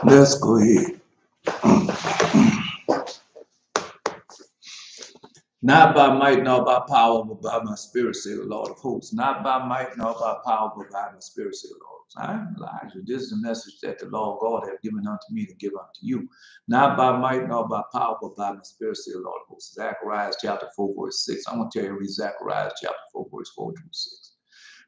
Let's go ahead. Not by might nor by power, but by my spirit, say the Lord of hosts. Not by might nor by power, but by my spirit, say the Lord. I'm Elijah. This is the message that the Lord God has given unto me to give unto you. Not by might nor by power, but by my spirit, say the Lord of hosts. Zechariah chapter 4, verse 6. I'm going to tell you, read Zechariah chapter 4, verse 4 through 6.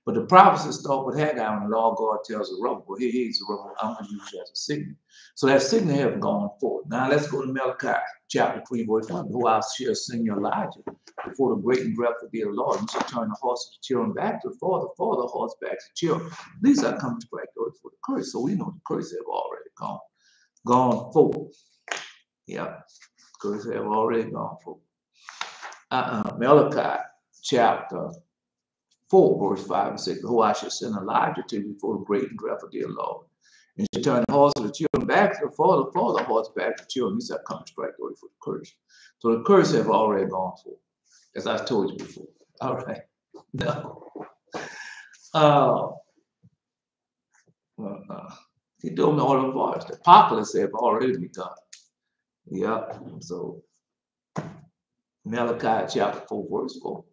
But the prophecies start with Haggai, and the Lord God tells Zerubbabel, well, here's Zerubbabel, I'm going to use you as a signal. So that signal has gone forth. Now let's go to Malachi chapter 3, verse 1. Who I shall send Elijah before the great and dreadful day of the Lord, and shall turn the horse of the children back to the father, the horse back to the children. These are coming to back for the curse. So we know the curse have already gone forth. Yeah, curse have already gone forth. Malachi chapter 4, verse 5 and 6. Who I shall send Elijah to you before the great and dreadful day of the Lord. And shall turn the horse of the children back to the father, the horse back to the children. These are coming to strike the way for the curse. So the curse have already gone forth, as I told you before. All right. No. He told me all the voice. The apocalypse have already begun. Yeah. So Malachi chapter 4, verse 4.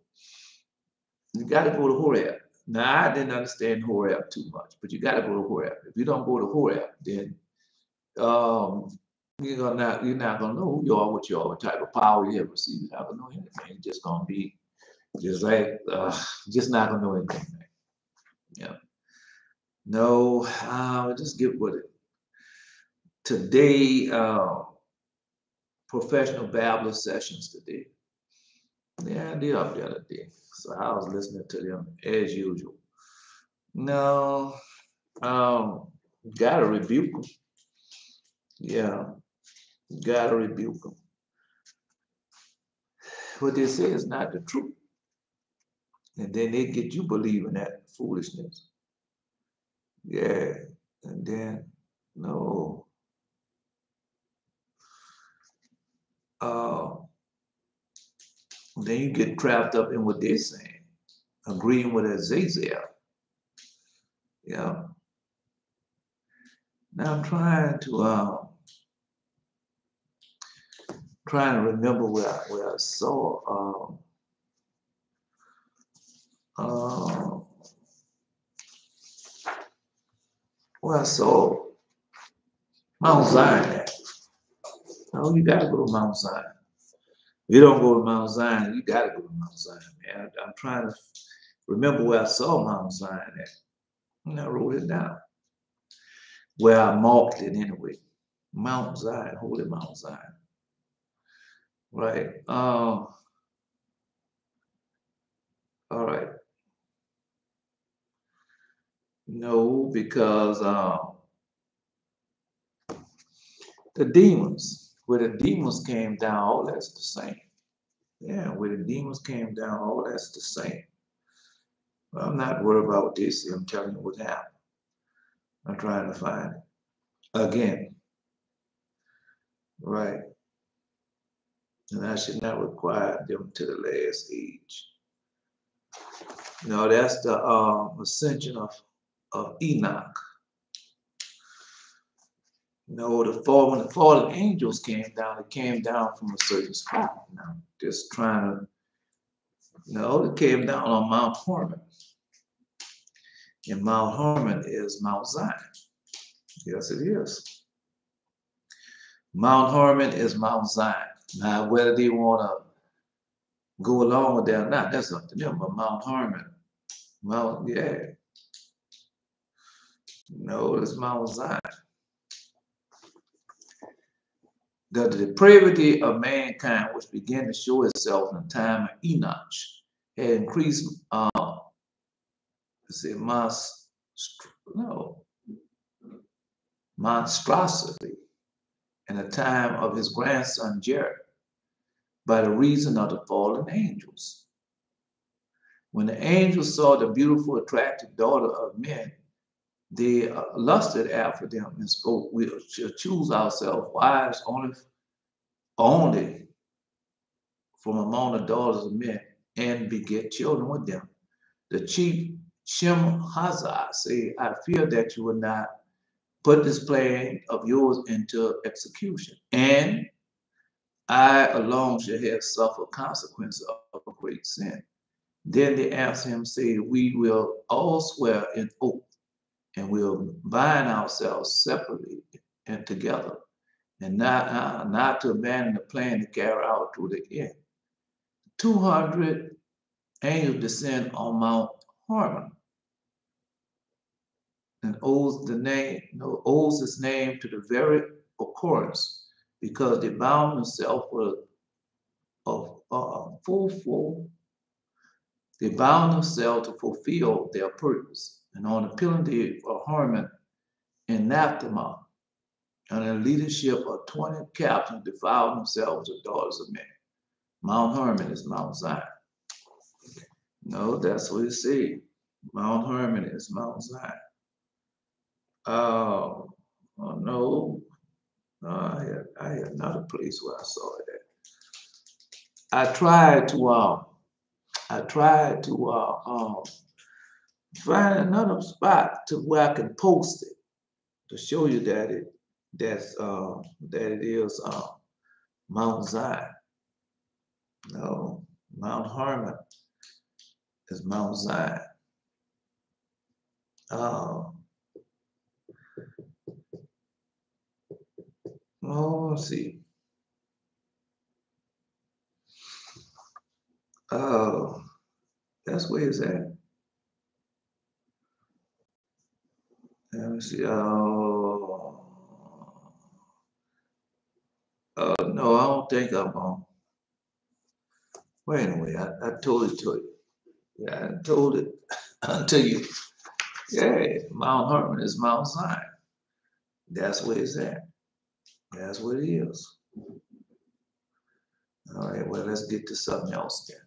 You got to go to Horeb. Now, I didn't understand Horeb too much, but you got to go to Horeb. If you don't go to Horeb, then you're not gonna know who you are, what you are, what type of power you have received. You're not gonna know anything. You're just gonna be just like just not gonna know anything. Yeah. No, just get with it. Today, professional babbler sessions today. Yeah, they up the other day. So I was listening to them as usual. No, gotta rebuke them. Yeah, gotta rebuke them. What they say is not the truth. And then they get you believing that foolishness. Yeah, and then, no. Then you get trapped up in what they're saying, agreeing with Azazel. Yeah. Now I'm trying to remember where I saw where I saw Mount Zion at. No, you gotta go to Mount Zion. If you don't go to Mount Zion, you gotta go to Mount Zion, man. I'm trying to remember where I saw Mount Zion at. And I wrote it down. Where I marked it anyway. Mount Zion, Holy Mount Zion. Right. All right. No, because the demons, where the demons came down, all that's the same. Yeah, where the demons came down, all that's the same. Well, I'm not worried about this. I'm telling you what happened. I'm trying to find it again. Right. And I should not require them to the last age. No, that's the ascension of Enoch. No, when the fallen angels came down, it came down from a certain spot. Now, just trying to, no, it came down on Mount Hermon. And Mount Hermon is Mount Zion. Yes, it is. Mount Hermon is Mount Zion. Now, whether they want to go along with that or not, that's up to them. But Mount Hermon, yeah. No, it's Mount Zion. The depravity of mankind, which began to show itself in the time of Enoch, had increased monstrosity in the time of his grandson Jared, by the reason of the fallen angels. When the angels saw the beautiful, attractive daughter of men, they lusted after them and spoke, we shall choose ourselves wives only from among the daughters of men and beget children with them. The chief Shem Hazah said, I fear that you will not put this plan of yours into execution, and I alone shall have suffered consequences of a great sin. Then they answered him, saying, we will all swear an oath, and will bind ourselves separately and together, and not to abandon the plan to carry out to the end. 200 angels descend on Mount Hermon, and owes its name to the very occurrence, because they bound themselves with they bound themselves to fulfill their purpose. And on the penalty of Hermon and Naphtali, under the leadership of 20 captains, defiled themselves with daughters of men. Mount Hermon is Mount Zion. No, that's what it says. Mount Hermon is Mount Zion. Oh no, I had another place where I saw it at. I tried to find another spot to where I can post it to show you that it is Mount Zion. No, Mount Hermon is Mount Zion. Let's see. That's where it's at. Let me see. No, I don't think I'm on. Well, anyway, I told it to you. Yeah, I told it to you. Yeah, Mount Hermon is Mount Zion. That's where it's at. That's what it is. All right, well, let's get to something else then.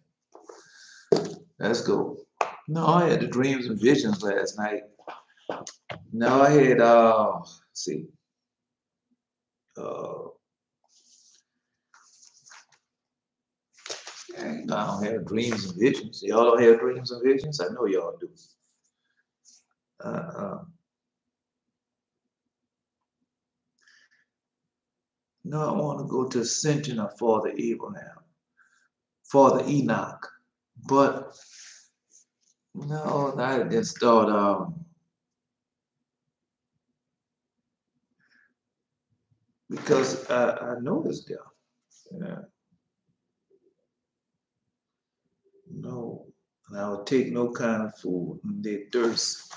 Let's go. No, I had the dreams and visions last night. No, I had, let's see. I don't have dreams and visions. Y'all don't have dreams and visions? I know y'all do. No, I want to go to ascension of Father Abraham, Father Enoch. But no, I didn't start because I noticed that. Yeah. No, and I would take no kind of food and they thirst.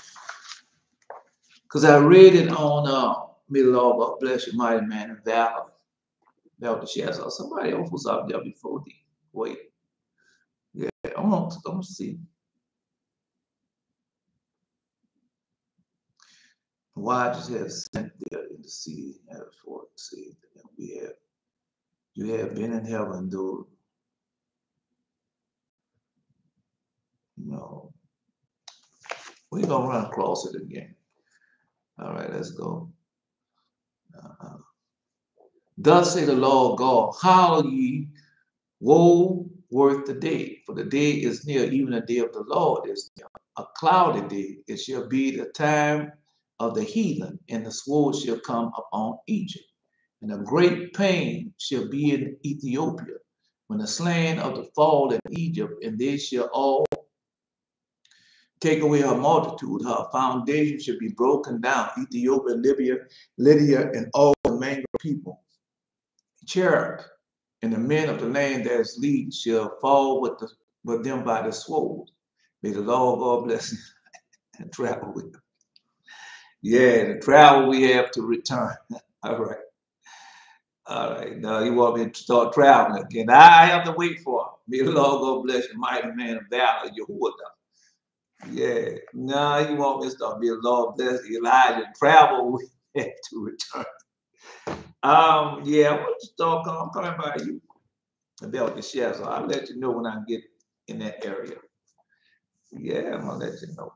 Because I read it on May the Lord God bless you, mighty man of valor. Belteshazzar. Somebody else was out there before the wait. Yeah, I'm gonna see. Why I just have sent there in the sea for the sea. You have been in heaven, though. No. We're gonna run across it again. All right, let's go. Thus say the Lord God, how ye woe worth the day, for the day is near, even the day of the Lord is near. A cloudy day, it shall be the time of the heathen, and the sword shall come upon Egypt. And a great pain shall be in Ethiopia, when the slain of the fall in Egypt, and they shall all take away her multitude. Her foundation shall be broken down. Ethiopia, Lydia, and all the mangled people. Cherub and the men of the land that is lead shall fall with them by the sword. May the Lord God bless you and travel with them. Yeah, the travel we have to return. All right. All right. Now you want me to start traveling again. I have to wait for him. May the Lord God bless you, mighty man of valor, Yehuda. Yeah. Now you want me to start. May the Lord bless Elijah. Travel we have to return. Yeah, I want to start coming by you. About the share, so I'll let you know when I get in that area. Yeah, I'm gonna let you know.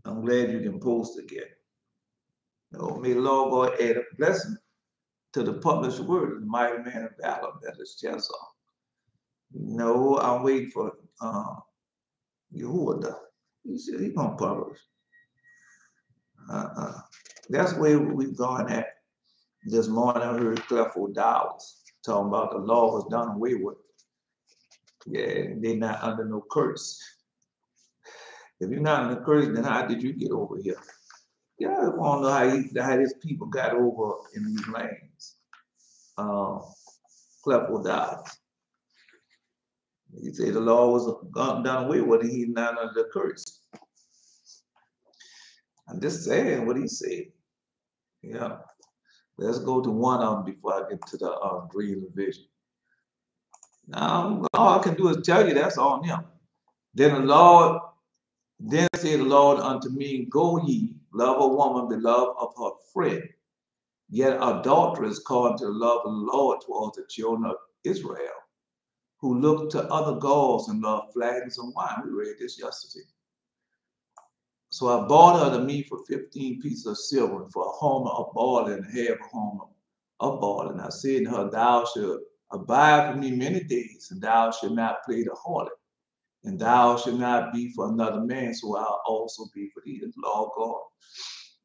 I'm glad you can post again. Oh, may the Lord God add a blessing to the published word of the mighty man of valor, that is Jezza. No, I'm waiting for Yehuda. He said he's gonna publish. Uh-uh. That's where we've gone at. This morning I heard Clifford Dollars talking about the law was done away with. Yeah, they're not under no curse. If you're not under curse, then how did you get over here? Yeah, I want to know how these people got over in these lanes. Clifford Dollars. He said the law was done away with, and he's not under the curse. I'm just saying what he said. Yeah. Let's go to one of them before I get to the dream and vision. Now, all I can do is tell you that's on him. Then said the Lord unto me, go ye, love a woman beloved of her friend. Yet adulterers according to the love of the Lord towards the children of Israel, who look to other gods and love flagons and wine. We read this yesterday. So I bought her to me for 15 pieces of silver, for a homer of barley and half a homer of barley. And I said to her, thou shalt abide with me many days, and thou shalt not play the harlot, and thou shalt not be for another man, so I'll also be for thee, the Lord God.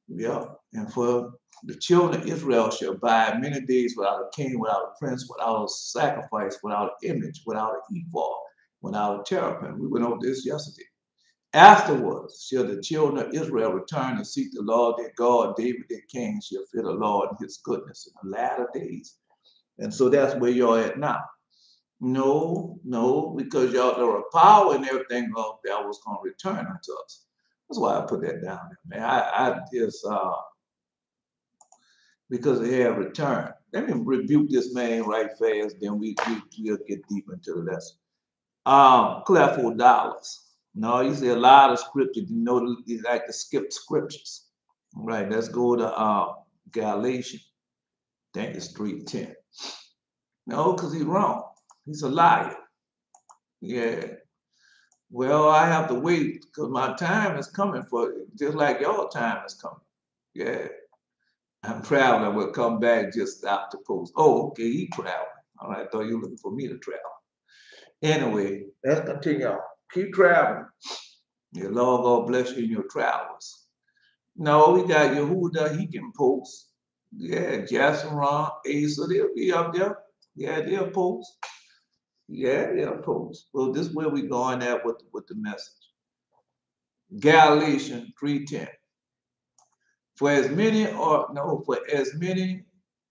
Yeah, and for the children of Israel shall abide many days without a king, without a prince, without a sacrifice, without an image, without an ephod, without a cherubim. We went over this yesterday. Afterwards shall the children of Israel return and seek the Lord their God. David their king shall fear the Lord and his goodness in the latter days. And so that's where you're at now. No, because y'all, there were power and everything that was going to return unto us. That's why I put that down there, man. I just, because they have returned. Let me rebuke this man right fast, then we'll get deep into the lesson. Clifford Dollars. No, you see a lot of scripture. You know, you like to skip scriptures. Right, let's go to Galatians. I think it's 3:10. No, because he's wrong. He's a liar. Yeah. Well, I have to wait because my time is coming for just like your time is coming. Yeah. I'm traveling. Will come back, just stop to post. Oh, okay, he traveling. All right, I thought you were looking for me to travel. Anyway, let's continue on. Keep traveling. Your Lord God bless you in your travels. No, we got Yehuda, he can post. Yeah, Jason, Ron, Asa, they'll be up there. Yeah, they'll post. Yeah, they'll post. Well, this is where we're going at with the message. Galatians 3:10. For as many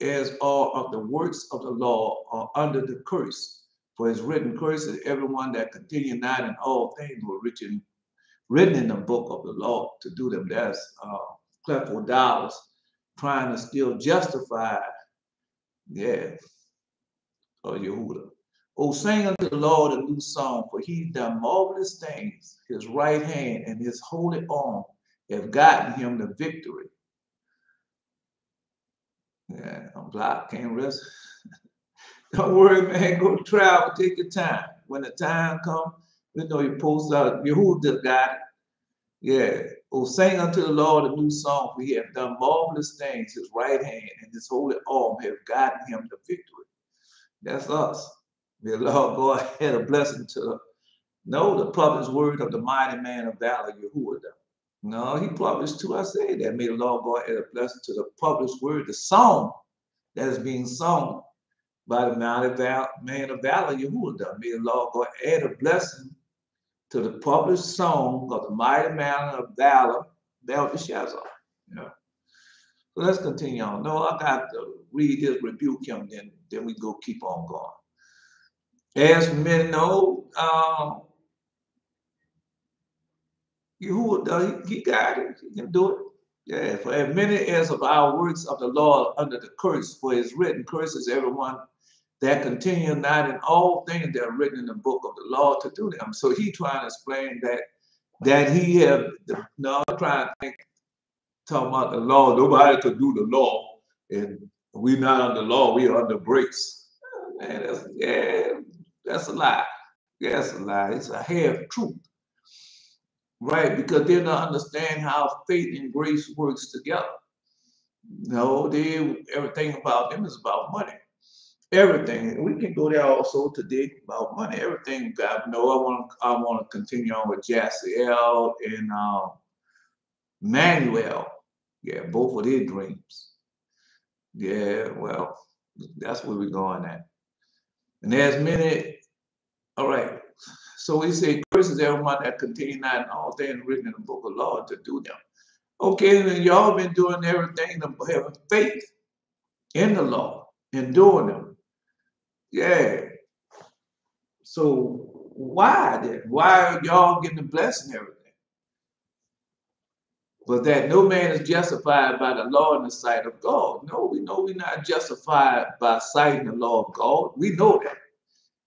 as are of the works of the law are under the curse. For it's written, curses everyone that continue not in all things were written in the book of the law to do them. That's Clifford Dollars trying to still justify, or Yehuda. Oh, sing unto the Lord a new song, for he's done marvelous things. His right hand and his holy arm have gotten him the victory. Yeah, I'm blocked, can't rest. Don't worry, man, go travel, take your time. When the time comes, you know you post out, Yehuda got it. Yeah. Oh, sing unto the Lord a new song, for he hath done marvelous things. His right hand and his holy arm have gotten him the victory. That's us. May the Lord go ahead a blessing to the published word of the mighty man of valor, Yehuda. No, he published too. I say that. May the Lord go ahead a blessing to the published word, the song that is being sung by the mighty man of valor, Yehuda. May the Lord go ahead a blessing to the published song of the mighty man of valor, Belteshazzar. Yeah. So let's continue on. No, I got to read this, rebuke him, then we go keep on going. As men know, Yehuda, he got it. He can do it. Yeah, for as many as of our works of the Lord under the curse, for it's written, curses everyone that continue not in all things that are written in the book of the law to do them. So he trying to explain that he have, no, I'm trying to think, talking about the law. Nobody could do the law, and we're not under law, we are under grace. Man, that's a lie. That's a lie. It's a half truth. Right, because they don't understand how faith and grace works together. No, everything about them is about money. Everything. And we can go there also today about money. Everything God know. I want to continue on with Jassiel and Manuel. Yeah, both of their dreams. Yeah, well, that's where we're going at. And there's many, all right. So we say, curses everyone that contain not in all things written in the book of law to do them. Okay, then y'all been doing everything to have faith in the law and doing them. Yeah. So why then? Why are y'all getting the blessing and everything? But that no man is justified by the law in the sight of God. No, we know we're not justified by citing the law of God. We know that.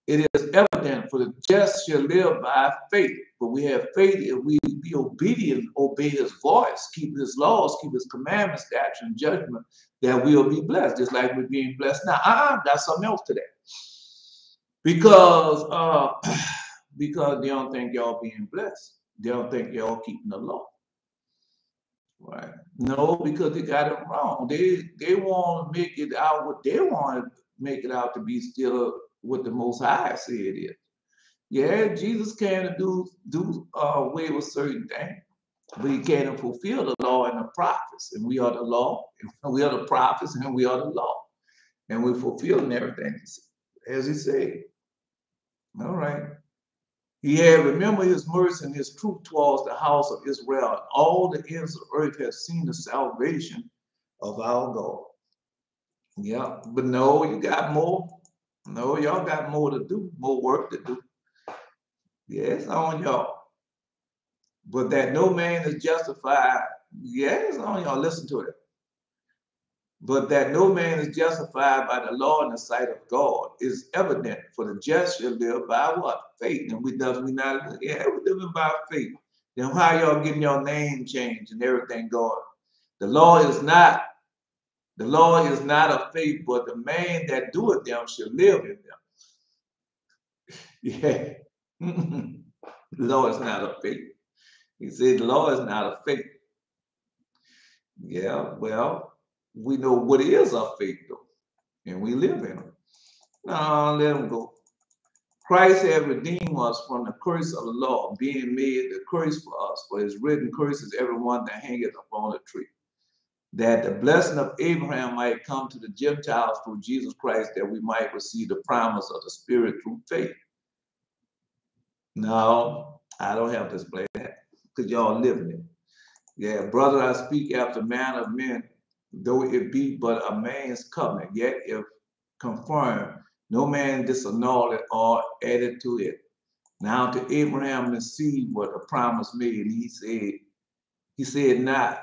It is evident for the just shall live by faith. But we have faith if we be obedient, obey his voice, keep his laws, keep his commandments, statutes, and judgment, that we'll be blessed, just like we're being blessed now. Got something else to that. Because because they don't think y'all being blessed. They don't think y'all keeping the law. Right. No, because they got it wrong. They want to make it out what they want to make it out to be still what the Most High said it is. Yeah, Jesus came to do away with certain things, but he came to fulfill the law and the prophets. And we are the law, and we are the prophets, and we are the law. And we're fulfilling everything as he said. All right. He had remembered his mercy and his truth towards the house of Israel, and all the ends of the earth have seen the salvation of our God. Yeah, but no, you got more. No, y'all got more to do, more work to do. Yes, on y'all. But that no man is justified, yes, on y'all. Listen to it. But that no man is justified by the law in the sight of God is evident, for the just shall live by what? Faith. And we not, yeah, we're living by faith. Then how y'all getting your name changed and everything going? The law is not of faith, but the man that doeth them shall live in them. Yeah. The law is not of faith. He said the law is not of faith. Yeah, well, we know what is of faith though, and we live in them. No, let them go. Christ had redeemed us from the curse of the law, being made the curse for us. For his written curses everyone that hangeth upon a tree, that the blessing of Abraham might come to the Gentiles through Jesus Christ, that we might receive the promise of the Spirit through faith. No, I don't have to explain that, because y'all living it. Yeah, brother, I speak after manner of men, though it be but a man's covenant, yet if confirmed, no man disannulled it or added to it. Now to Abraham the seed was a promise made, and he said not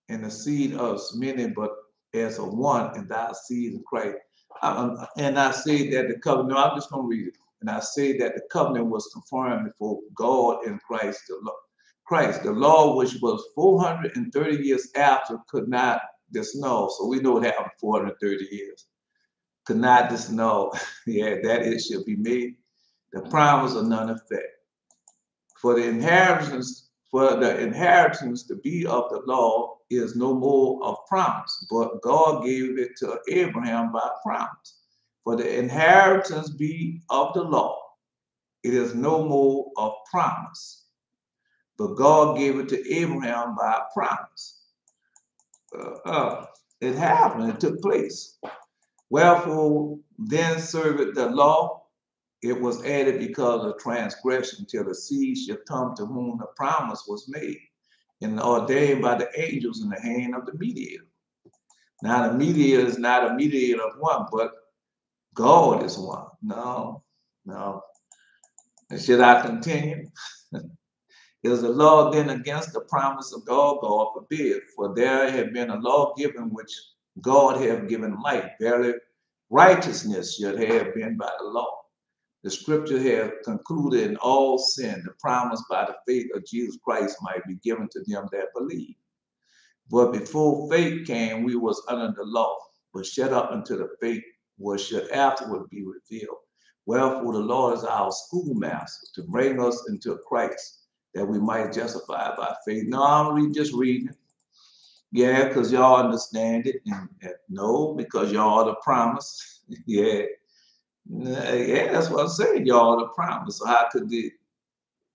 in the seed of many, but as a one, and thy seed in Christ. And I say that the covenant, no, I'm just going to read it. And I say that the covenant was confirmed before God in Christ the Lord. Christ, the law, which was 430 years after, could not disannul. So we know what happened 430 years. Could not disannul. Yeah, that it should be made. The promise of none effect. For the inheritance to be of the law is no more of promise, but God gave it to Abraham by promise. For the inheritance be of the law, it is no more of promise, but God gave it to Abraham by promise. It happened, it took place. Wherefore then served the law, it was added because of transgression, till the seed should come to whom the promise was made, and ordained by the angels in the hand of the mediator. Now the mediator is not a mediator of one, but God is one. No. And should I continue? Is the law then against the promise of God? God forbid. For there had been a law given which God had given light. Verily, righteousness should have been by the law. The scripture has concluded in all sin, the promise by the faith of Jesus Christ might be given to them that believe. But before faith came, we was under the law, but shut up until the faith was should afterward be revealed. Wherefore the Lord is our schoolmaster to bring us into Christ, that we might justify by faith. No, I'm just reading it. Yeah, because y'all understand it. And no, because y'all are the promise. Yeah. Yeah, that's what I'm saying. Y'all are the promise. So how could it?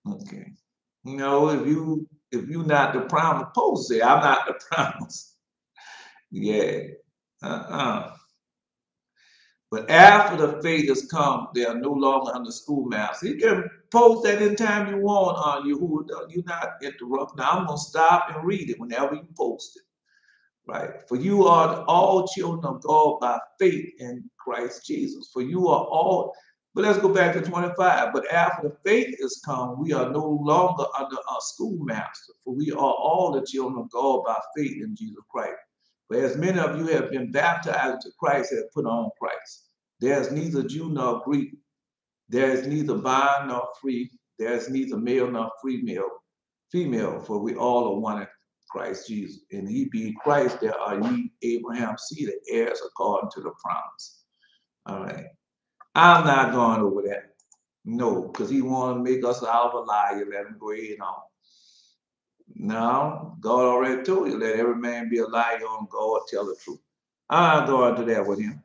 Okay. You know, if you not the promise, supposed to say, I'm not the promise. Yeah. Uh-uh. But after the faith has come, they are no longer under schoolmaster. You can post that anytime you want on you. You're not interrupting. Now I'm gonna stop and read it whenever you post it. Right? For you are all children of God by faith in Christ Jesus. For you are all, but let's go back to 25. But after the faith is come, we are no longer under a schoolmaster, for we are all the children of God by faith in Jesus Christ. For as many of you have been baptized to Christ, have put on Christ. There is neither Jew nor Greek, there is neither bond nor free, there is neither male nor female, for we all are one in Christ Jesus. And he being Christ, there are ye Abraham's seed, heirs according to the promise. All right. I'm not going over that. No, because he want to make us out of a liar. Let him go ahead on. No, God already told you, let every man be a liar on God, tell the truth. I'm not going to do that with him.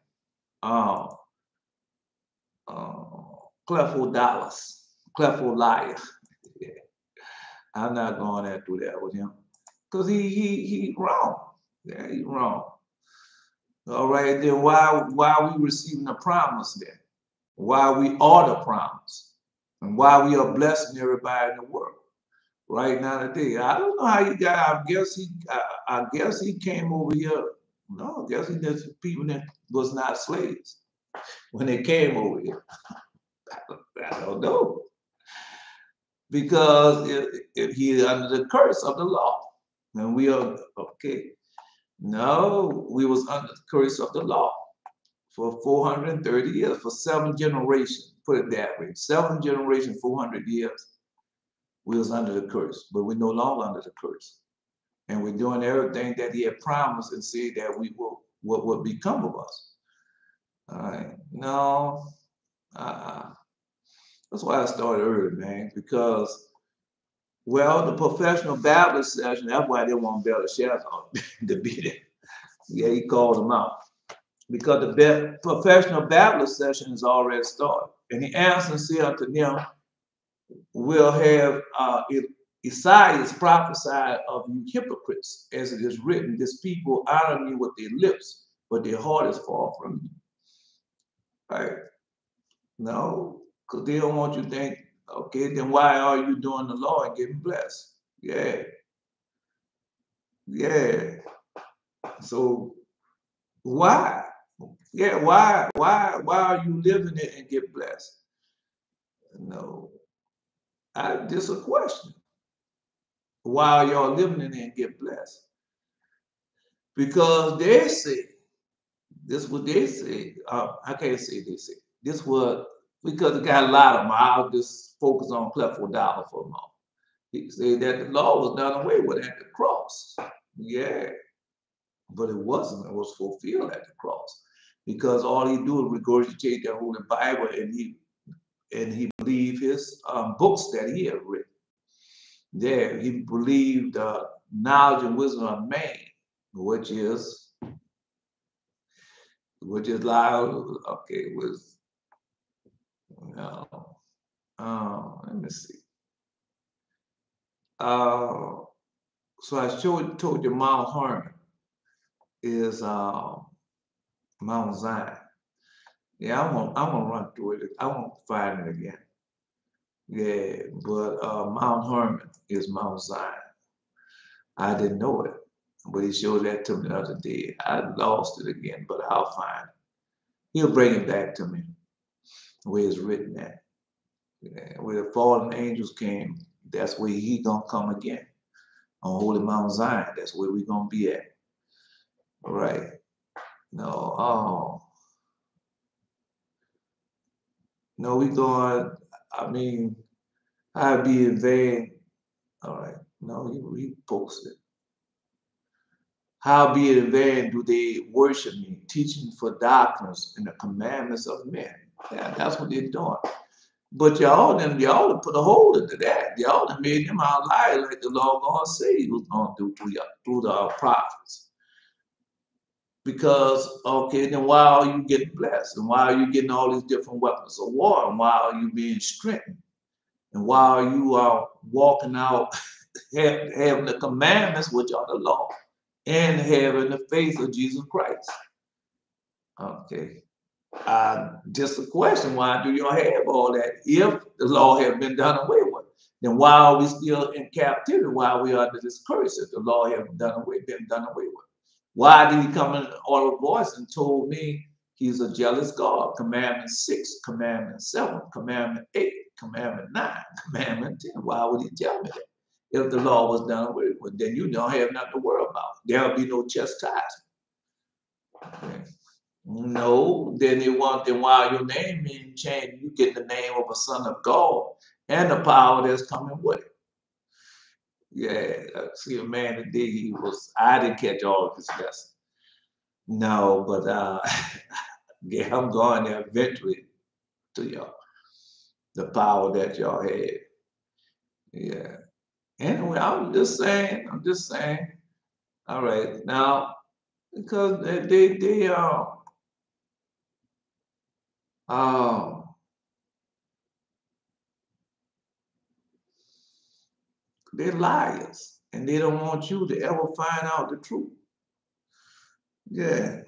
Clefo dollars, clefo liar. Yeah. I'm not going to do that with him. Because he wrong. Yeah, he's wrong. All right, then why are we receiving the promise then? Why we are the promise? And why we are blessing everybody in the world right now today? I don't know how you got. I guess he came over here. No, I guess he did people that was not slaves when they came over here. I don't know. Because if he is under the curse of the law, and we are okay. No, we was under the curse of the law for 430 years, for 7 generations, put it that way. 7 generations, 400 years, we was under the curse, but we're no longer under the curse. And we're doing everything that he had promised and said that we will, what would become of us. All right, no, that's why I started early, man, because, well, the professional Baptist session, that's why they want Belshazzar to be there. Yeah, he called them out. Because the professional Baptist session has already started. And he answered and said unto them, will have Isaiah prophesied of you hypocrites, as it is written, this people honor me with their lips, but their heart is far from me. Right? No, because they don't want you to think, okay, then why are you doing the law and getting blessed? Yeah. Yeah. So why? Yeah, why are you living it and get blessed? No, this is a question. Why are y'all living in it and get blessed? Because they say, this is what they say. I can't say they say. This what, because it got a lot of them. I'll just focus on Clefo Dollar for a moment. He said that the law was done away with at the cross. Yeah, but it wasn't. It was fulfilled at the cross. Because all he do is regurgitate the Holy Bible, and he believed his books that he had written. There, he believed knowledge and wisdom of man, which is loud. Okay, was let me see. So I told you Mount Herman is Mount Zion. Yeah, I'm gonna run through it. I won't find it again. Yeah, but Mount Herman is Mount Zion. I didn't know it, but he showed that to me the other day. I lost it again, but I'll find it. He'll bring it back to me where it's written at. Yeah, where the fallen angels came, that's where he gonna come again. On Holy Mount Zion, that's where we gonna be at. All right. No, no, we going, I mean, I'd be in vain. All right. No, he posted. How be it in vain do they worship me, teaching for doctrines and the commandments of men. Yeah, that's what they're doing. But y'all put a hold into that. Y'all done made them out liars like the Lord God said he was going to do through the prophets. Because, okay, then why are you getting blessed? And why are you getting all these different weapons of war? And why are you being strengthened? And why are you walking out having the commandments, which are the law? in heaven the faith of Jesus Christ. Okay. Just a question, why do y'all have all that? If the law had been done away with, then why are we still in captivity? Why are we under this curse if the law had been done away with? Why did he come in an audible voice and told me he's a jealous God? Commandment 6, Commandment 7, Commandment 8, Commandment 9, Commandment 10. Why would he tell me that? If the law was done away with, then you don't have nothing to worry about. There'll be no chastisement. Okay. No, then while your name being changed, you get the name of a son of God and the power that's coming with it. Yeah, I see a man today, I didn't catch all of his lesson. No, but yeah, I'm going there eventually to y'all. The power that y'all had. Yeah. Anyway, I'm just saying. All right. Now, because um they're liars and they don't want you to ever find out the truth. Yeah.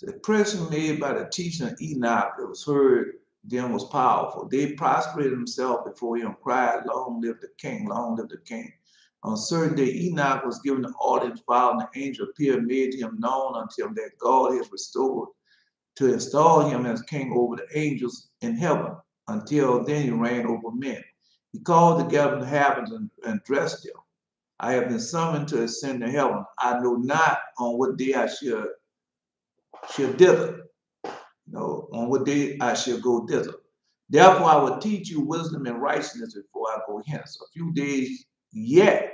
The impression made by the teaching of Enoch that was heard then was powerful. They prostrated themselves before him, cried, "Long live the king, long live the king." On a certain day, Enoch was given an audience while an angel appeared, made him known unto him that God has restored to install him as king over the angels in heaven. Until then, he reigned over men. He called together the inhabitants and addressed them. I have been summoned to ascend to heaven. I know not on what day I shall thither. No, on what day I shall go thither. Therefore, I will teach you wisdom and righteousness before I go hence. A few days yet,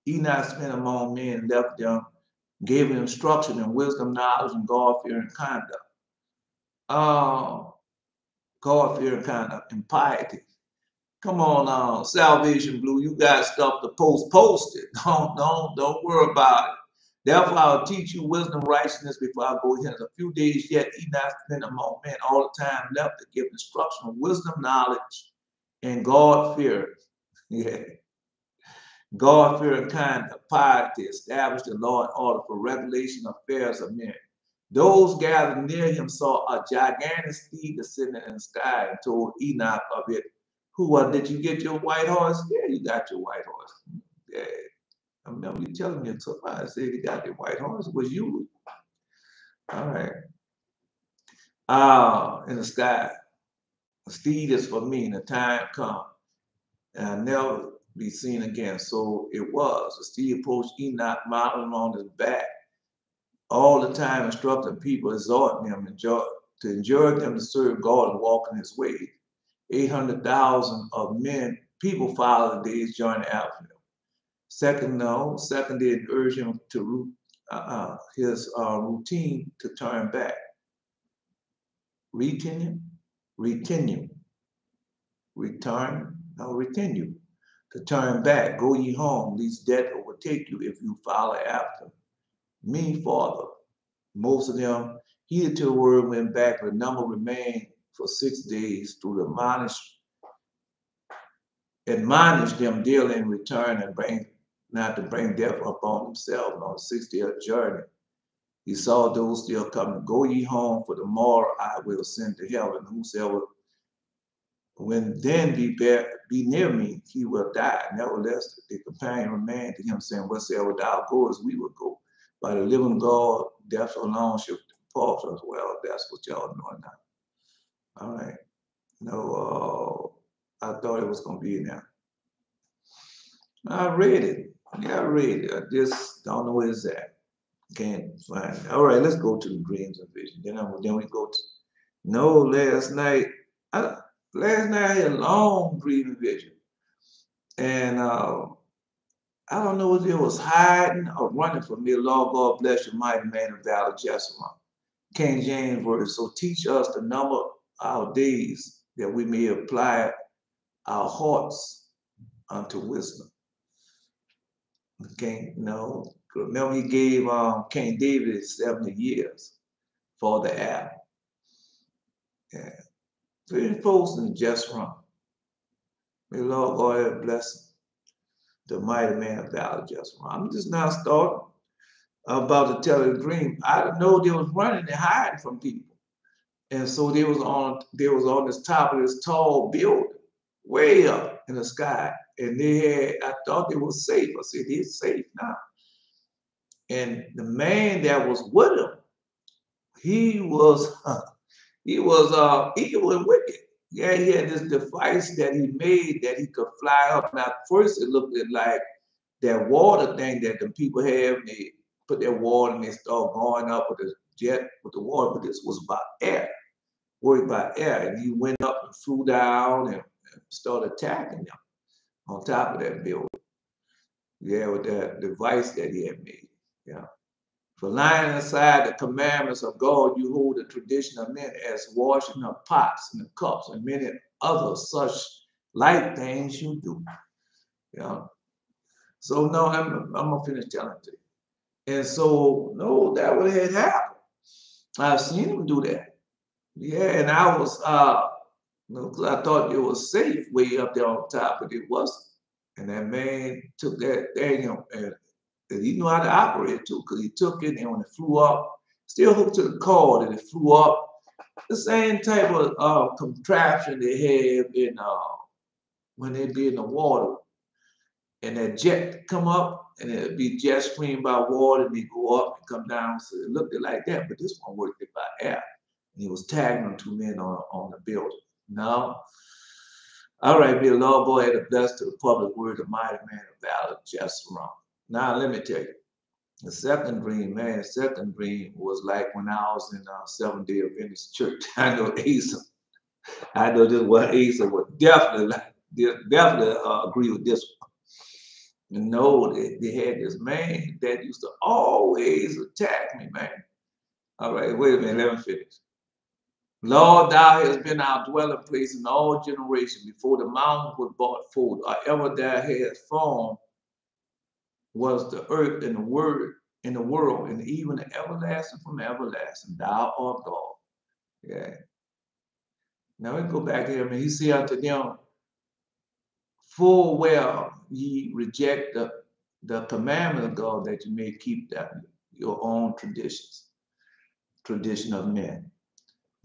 Enoch spent among men and left them, gave them instruction in wisdom, knowledge, and God-fearing conduct. God-fearing conduct and piety. Come on, Salvation Blue, you got stuff to post it. Don't worry about it. Therefore, I'll teach you wisdom, righteousness before I go hence. A few days yet, Enoch spent among men all the time left to give instruction of wisdom, knowledge, and God fear. Yeah. God fear and kind of piety, established the law and order for regulation of affairs of men. Those gathered near him saw a gigantic steed descending in the sky and told Enoch of it. Did you get your white horse? Yeah, you got your white horse. Yeah. I remember you telling me somebody said you got your white horse. It was you. All right. In the sky. The steed is for me, and the time come, and I'll never be seen again. So it was. The steed approached Enoch, mounted on his back, all the time instructing people, exhorting them to enjoin them to serve God and walk in his ways. 800,000 of men, people followed the day's journey after him. Second, they urged him to his routine to turn back. Retinue, to turn back. Go ye home, lest death overtake you if you follow after me, Father. Most of them heeded to the word, went back, but a number remained for 6 days to admonish them daily in return and not to bring death upon themselves. On the 6th-day journey, he saw those still coming. Go ye home, for tomorrow I will send to heaven. Whosoever when then be near me, he will die. Nevertheless, the companion remained to him, saying, "Whatsoever thou goest, we will go. By the living God, death alone shall depart us." Well, that's what y'all know now. All right. No, I thought it was going to be in there. I read it. Yeah, I read it. I just don't know where it's at. Can't find it. All right, let's go to the dreams and vision. Then we go to, no, last night I had a long dream and vision. And I don't know if it was hiding or running from me. Lord God bless you, mighty man of valor, Jeshurun. King James verse. So teach us to number our days that we may apply our hearts unto wisdom. Okay, no. Remember he gave King David 70 years for the app. Yeah. Three folks in Jeshurun. May the Lord God bless him. the mighty man of valor just. I'm just now starting about to tell a dream. I didn't know they was running and hiding from people. And so they was on this top of this tall building, way up in the sky. And I thought they were safe. I said, they're safe now. And the man that was with him, he was evil and wicked. Yeah, he had this device that he made that he could fly up. Now, at first it looked like that water thing that the people have. They put their water and they start going up with the jet with the water, but this was about air, worried about air. And he went up and flew down and started attacking them on top of that building. Yeah, with that device that he had made. Yeah. For lying aside the commandments of God, you hold the tradition of men as washing of pots and cups and many other such like things you do. Yeah. So no, I'm gonna finish telling it to you. And so no, that would have happened. I've seen him do that. Yeah, and I was because I thought it was safe way up there on top, but it wasn't. And that man took that thing and he knew how to operate it too, because he took it and when it flew up, still hooked to the cord and it flew up. The same type of contraption they have in when they be in the water, and that jet come up and it'd be jet streamed by water and they go up and come down. So it looked like that, but this one worked it by air. And he was tagging them two men on the building. No. All right, be the Lord boy had the blessed to the public word, the mighty man of valor, just wrong. Now let me tell you, the second dream, man, the second dream was like when I was in Seventh-day Adventist church. I know Asa. I know this what Asa would definitely agree with this one. You know, they had this man that used to always attack me, man. All right, wait a minute, let me finish. Lord, thou hast been our dwelling place in all generations before the mountain was brought forth, or ever thou hast formed was the earth and the word in the world, and even the everlasting from everlasting. Thou art God. Yeah. Now we go back here. I mean, he said unto them, full well ye reject the commandment of God that you may keep your own tradition of men.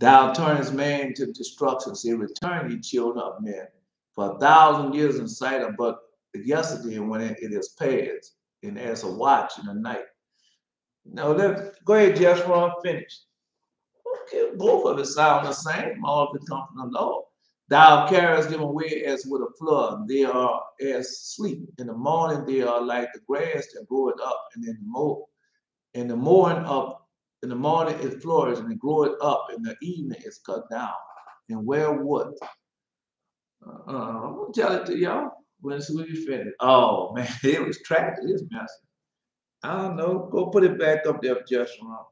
Thou turnest man to destruction. Say, return ye children of men. For 1,000 years in sight of but yesterday when it is past, and as a watch in the night. Now, go ahead, Jeff, I'm finished. Okay, both of it sound the same. All of it come from the Lord. Thou carriest them away as with a flood. They are as sleep. In the morning, they are like the grass that groweth up, and in the morning it flourishes and it groweth up. In the evening it's cut down. And where what? I'm gonna tell it to y'all when we finish. Oh man, it was tragic. This message. I don't know. Go put it back up there, Joshua.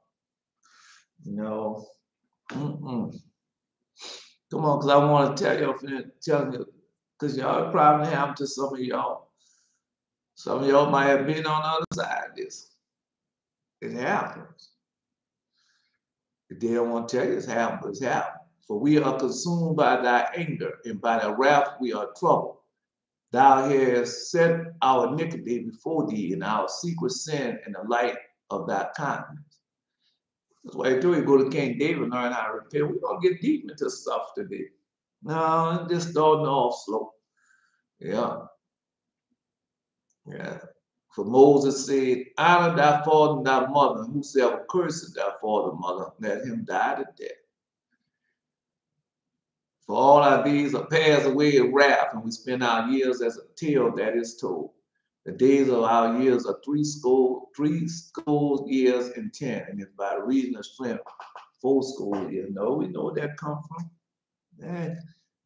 No. Mm-mm. Come on, because I want to tell you, because y'all probably happened to some of y'all. Some of y'all might have been on the other side of this. It happens. If they don't want to tell you it's happened, but it's happened. For we are consumed by thy anger, and by thy wrath we are troubled. Thou hast set our iniquity before thee, and our secret sin in the light of thy countenance. That's why I told you go to King David and learn how to repent. We're going to get deep into stuff today. No, just starting off slow. Yeah. Yeah. For Moses said, honor thy father and thy mother, and whosoever curses thy father and mother, let him die to death. For all our days are passed away in wrath, and we spend our years as a tale that is told. The days of our years are three score years and 10, and it's by reason of strength, 4 years. No, we know where that come from. Yeah.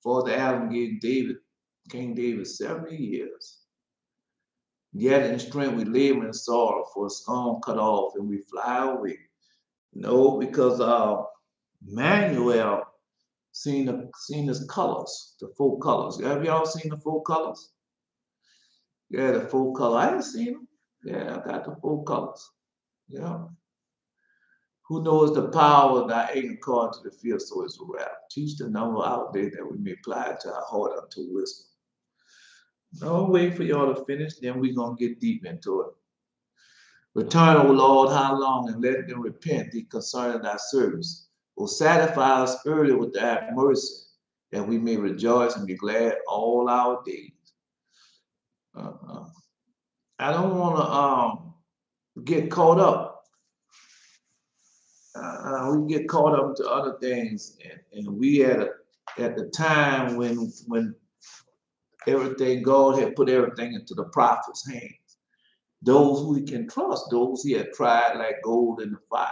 Father Adam gave King David 70 years. Yet in strength we labor in sorrow, for a stone cut off, and we fly away. No, because Manuel seen his colors, the 4 colors. Have y'all seen the 4 colors? Yeah, the 4 colors. I ain't seen them. Yeah, I got the 4 colors. Yeah. Who knows the power of thy anger according to the fear, so is the wrath. Teach the number out there that we may apply it to our heart unto wisdom. Don't wait for y'all to finish, then we're going to get deep into it. Return, O Lord, how long, and let them repent thee concerning thy service. O satisfy us early with thy mercy, that we may rejoice and be glad all our days. I don't want to get caught up. We get caught up to other things, and we at the time when everything, God had put everything into the prophet's hands. Those who he can trust, those he had tried like gold in the fire.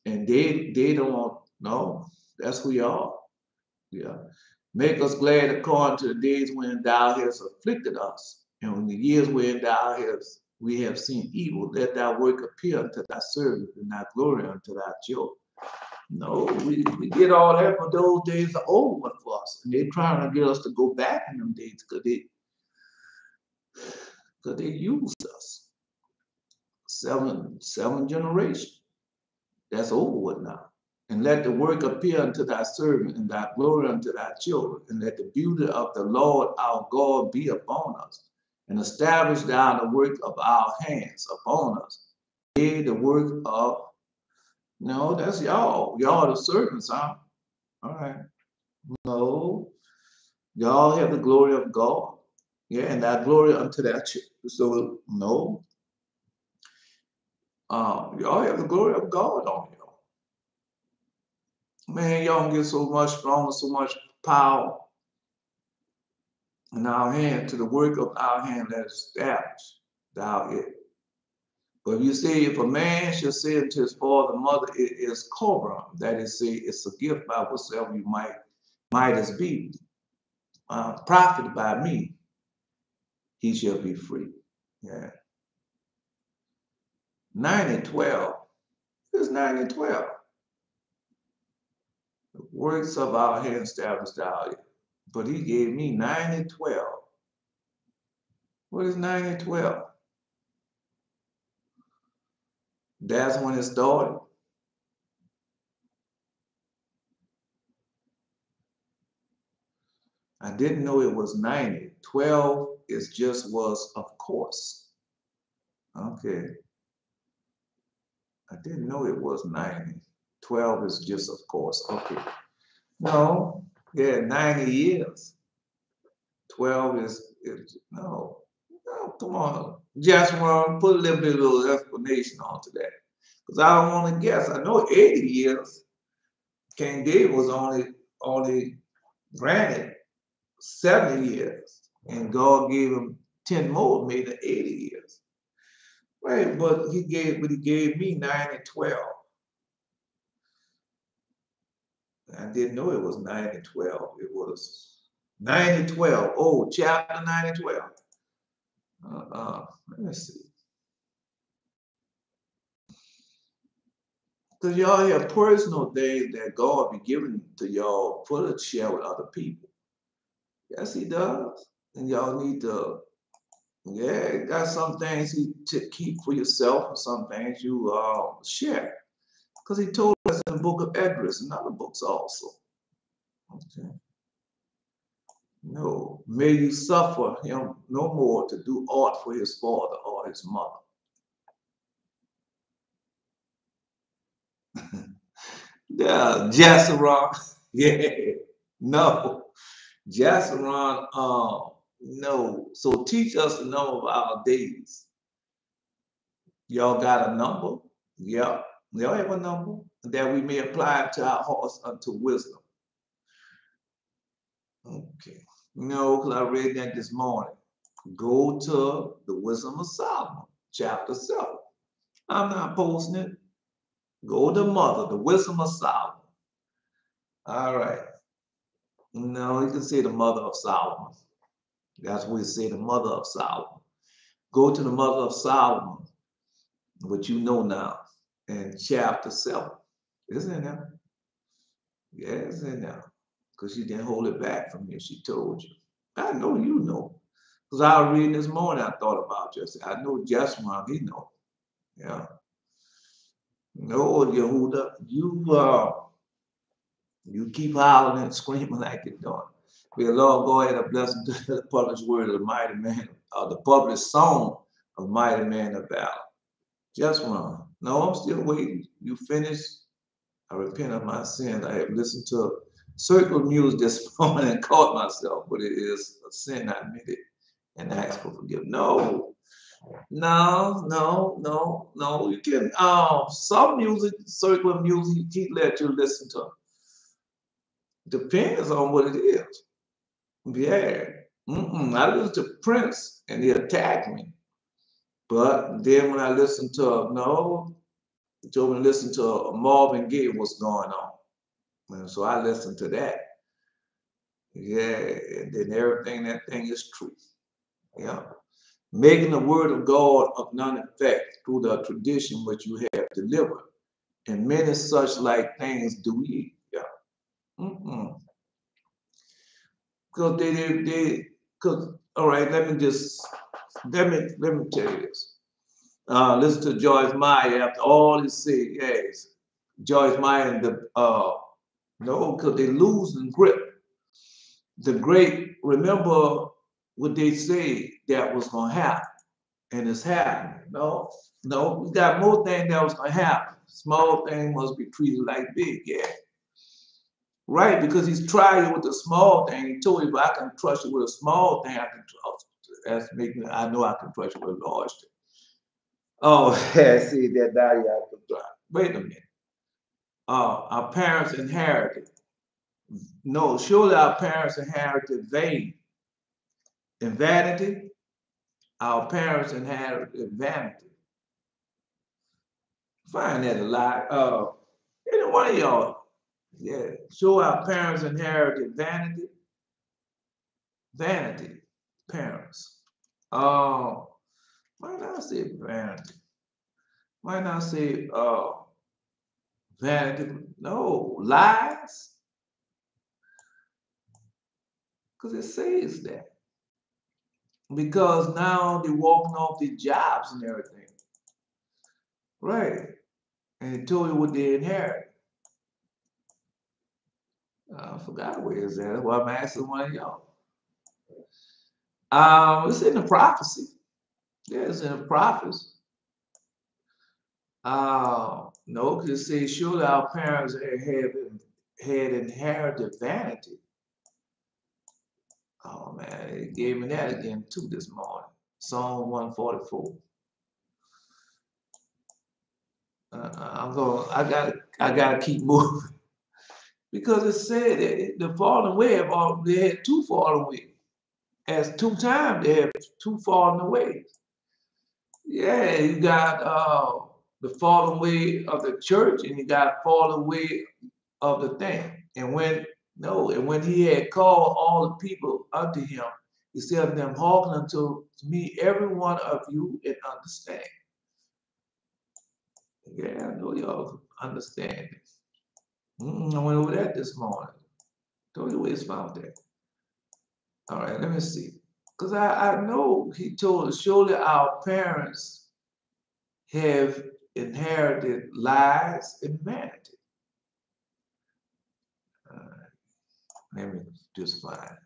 And they don't know. That's who you are. Yeah. Make us glad according to the days when thou hast afflicted us. And when the years when we have seen evil, let thy work appear unto thy servant and thy glory unto thy children. No, we did all that, but those days are over for us. And they're trying to get us to go back in them days because they used us. Seven generations. That's over with now. And let the work appear unto thy servant and thy glory unto thy children. And let the beauty of the Lord our God be upon us. And establish thou the work of our hands upon us. Yea, the work of, no, that's y'all. Y'all the servants, huh? All right. No. Y'all have the glory of God. Yeah, and thy glory unto that church. So, no. Y'all have the glory of God on y'all. Man, y'all get so much stronger, so much power in our hand, to the work of our hand that established thou it. But if you say, if a man shall say unto his father, mother, it is cobram, that is, say, it's a gift by whatsoever you might as be, profited by me, he shall be free. Yeah. 90-12. It's 90-12. The works of our hand established thou it. But he gave me 90-12. What is 90-12? That's when it started. I didn't know it was 90. 12 is just was of course. Okay. I didn't know it was 90. 12 is just of course. Okay. No. Yeah, 90 years. 12 is no. No, come on. Just want to put a little explanation onto that. Because I don't want to guess. I know 80 years. King David was only granted 70 years. And God gave him 10 more, made it 80 years. Right, but he gave me 90-12. I didn't know it was 90-12. It was 90-12. Oh, chapter 90-12. Let me see. Because y'all have personal things that God be giving to y'all for to share with other people. Yes, he does. And y'all need to, yeah, got some things to keep for yourself and some things you share. Because he told us in the book of Esdras and other books also. Okay. No, may you suffer him no more to do aught for his father or his mother. Yeah, Jasseron. Yeah, no. Jasseron, no. So teach us the number of our days. Y'all got a number? Yeah. Y'all have a number that we may apply it to our hearts unto wisdom. Okay. No, because I read that this morning. Go to the Wisdom of Solomon, chapter 7. I'm not posting it. Go to Mother, the Wisdom of Solomon. All right. No, you can say the Mother of Solomon. That's what we say, the Mother of Solomon. Go to the Mother of Solomon, what you know now, in chapter 7. It's in there. Yeah, it's in there. Because she didn't hold it back from you. She told you. I know you know. Because I was reading this morning, I thought about you. I know Jasmine, he know. Yeah. No, Yehuda, you keep howling and screaming like you're doing. May the Lord go ahead and bless the published word of the mighty man, the published song of mighty man of valor. Just one. No, I'm still waiting. You finished? I repent of my sins. I have listened to circle music this morning and caught myself, but it is a sin. I admit it and ask for forgiveness. No, no. You can some music, circle music, he let you listen to. Depends on what it is. Yeah. I listen to Prince and he attacked me. But then when I listen to he told me to listen to Marvin Gaye, what's going on. And so I listened to that. Yeah, and then everything that thing is truth. Yeah. Making the word of God of none effect through the tradition which you have delivered. And many such like things do ye. Yeah. Because because all right, let me tell you this. Listen to Joyce Meyer after all he said, yes. Joyce Meyer and because they losing grip. The great, remember what they say that was gonna happen, and it's happening. No, we got more things that was gonna happen. Small thing must be treated like big, yeah. Right, because he's trying you with the small thing. He told you, if I can trust you with a small thing, I can trust you. That's making I know I can trust you with a large thing. Oh, yeah, see that value I can trust. Wait a minute. Our parents inherited. No, surely our parents inherited vain and vanity. Our parents inherited vanity. Find that a lie. Any one of y'all, yeah. Sure, our parents inherited vanity. Vanity, parents. Might not say vanity. Might not say vanity. No, lies. Because it says that. Because now they're walking off their jobs and everything. Right. And it told you what they inherited. I forgot where it's at. That's why I'm asking one of y'all. It's in the prophecy. Yeah, it's in the prophets. No, because it says, surely our parents had inherited vanity. Oh man, it gave me that again too this morning. Psalm 144. I gotta keep moving because it said that the fallen away they had two fallen away. As 2 times they have 2 fallen away. Yeah, you got the fallen away of the church, and you got fallen away of the thing. And when he had called all the people unto him, he said to them, hearken unto me, every one of you, and understand. Yeah, I know y'all understand this. I went over that this morning. Told you where it's found there. All right, let me see. Because I know he told us, surely our parents have inherited lies and vanity. Let me just find it.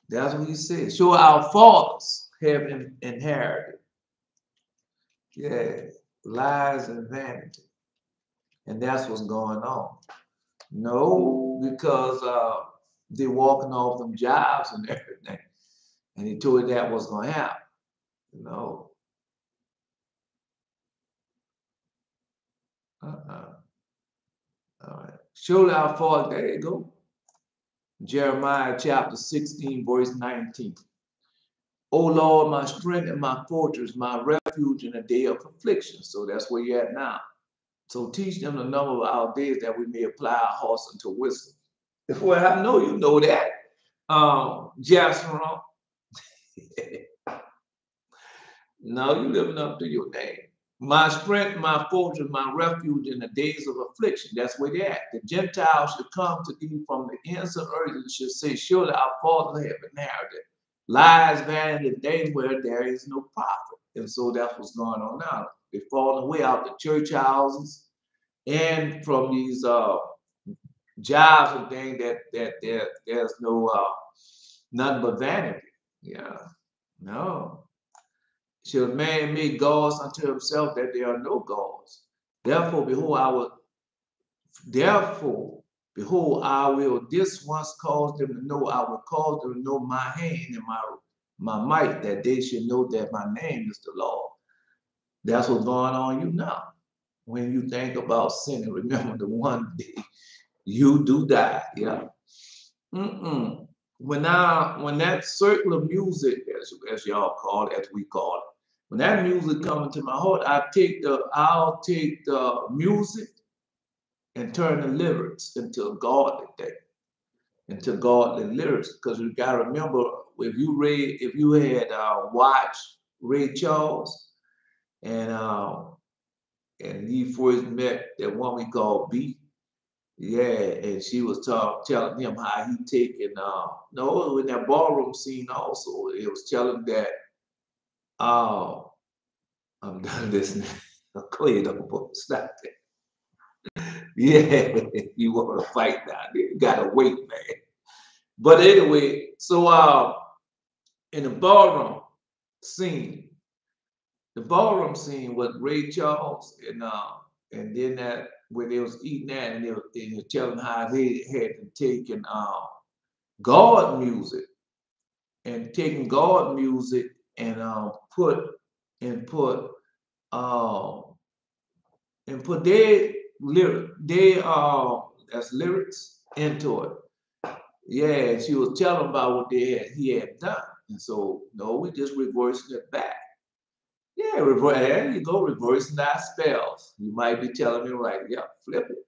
That's what he said. Sure, our fathers have inherited. Yeah, lies and vanity. And that's what's going on. No, because they're walking off them jobs and everything. And he told you that was going to happen. No. All right. Surely our fathers, there you go. Jeremiah chapter 16, verse 19. O Lord, my strength and my fortress, my refuge in a day of affliction. So that's where you're at now. So teach them the number of our days that we may apply our hearts unto wisdom. Well, I know you know that. Jackson. No, you living up to your name. My strength, my fortress, my refuge in the days of affliction. That's where they're at. The Gentiles should come to thee from the ends of earth and should say, surely our fathers have inherited lies, vanity, days where there is no prophet. And so that's what's going on now. They're falling away out the church houses and from these jobs and things there's no nothing but vanity. Yeah, no. Shall man make gods unto himself that there are no gods? Therefore, behold, I will this once cause them to know, I will cause them to know my hand and my might, that they should know that my name is the Lord. That's what's going on you now. When you think about sinning, remember the one day you do die. Yeah. When that circular music, as y'all call it, as we call it, when that music comes into my heart, I'll take the music and turn the lyrics into a godly thing, into godly lyrics. Because you gotta remember, if you had watched Ray Charles and he first met that one we call B. Yeah, and she was telling him how he taken no, in that ballroom scene also, it was telling that I'm done listening. Go ahead, stop that. Yeah, you want to fight now. You gotta wait, man. But anyway, so in scene, the ballroom scene with Ray Charles and then that when they was eating that and they were telling how they had taken God music and taking God music and put and put uh, and put as lyrics into it. Yeah, and she was telling about what he had done. And so no, we just reversing it back. Yeah, there you go, reversing that spells. You might be telling me like, yeah, flip it.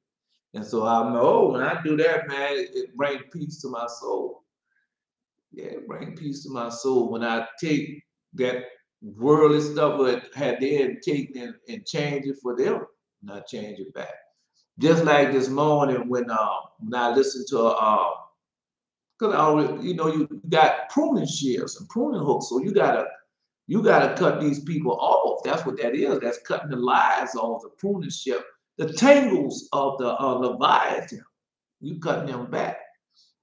And so I know when I do that, man, it brings peace to my soul. Yeah, it brings peace to my soul when I take that worldly stuff that they had taken and change it for them, and I change it back. Just like this morning when I listened to because I already, you got pruning shears and pruning hooks, so you gotta cut these people off. That's what that is. That's cutting the lives off, the pruning shear, the tangles of the Leviathan. You cutting them back.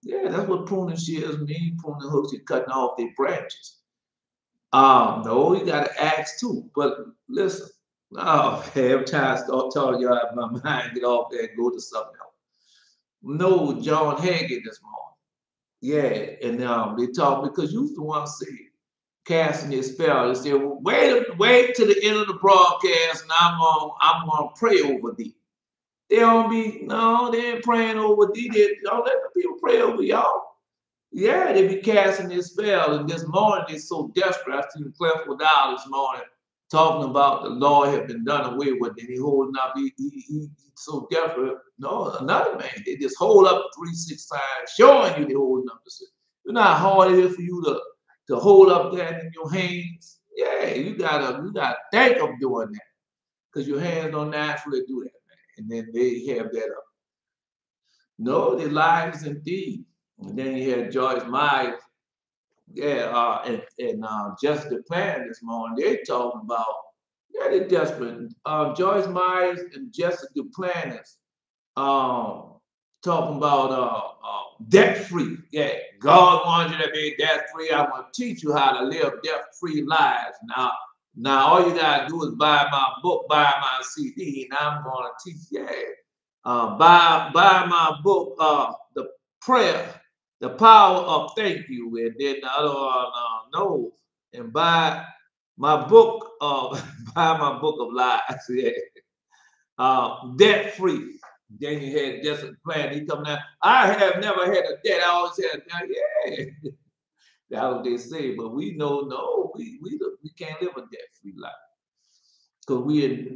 Yeah, that's what pruning shears mean. Pruning hooks, you're cutting off their branches. No, you gotta ask too. But listen, every time I start telling y'all my mind get off there and go to something else. No, John Hagin this morning. Yeah, and they talk because you the one say casting their spell. They say, well, wait to the end of the broadcast, and I'm gonna pray over thee. They don't be no, they ain't praying over thee. Don't let the people pray over y'all. Yeah, they be casting their spell. And this morning they're so desperate. I seen Clefwood Dow this morning talking about the law had been done away with, and he holding up. He's so desperate. No, another man. They just hold up 3-6 times, showing you they holding up the. You know how hard it is for you to hold up that in your hands. Yeah, you gotta think of doing that because your hands don't naturally do that, man. And then they have that up. No, they liars and thieves. And then you had Joyce Myers, yeah, and Jessica Plan this morning. They talking about, yeah, they're desperate. Joyce Myers and Jessica Planners talking about debt free. Yeah, God wants you to be debt free. I'm gonna teach you how to live debt free lives. Now all you gotta do is buy my book, buy my CD, and I'm gonna teach. Yeah, buy my book, the prayer, the power of thank you, and then the other one, no, and buy my book, buy my book of lies. Yeah, debt free. Then you had just a plan. He come down. I have never had a debt. I always had a debt. Yeah, that's what they say. But we know, no, we can't live a debt free life because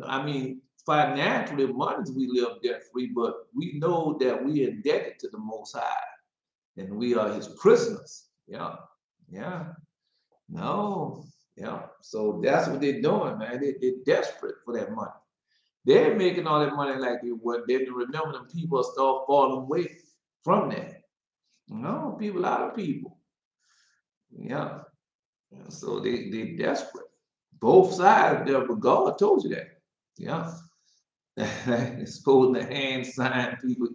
I mean, financially, money we live debt free, but we know that we indebted to the Most High and we are His prisoners. Yeah, yeah, no, yeah. So that's what they're doing, man. They're desperate for that money. They're making all that money like they would. Then remember, them people start falling away from that. No, a lot of people. Yeah. So they desperate. Both sides there, but God told you that. Yeah. It's supposed to hand sign people.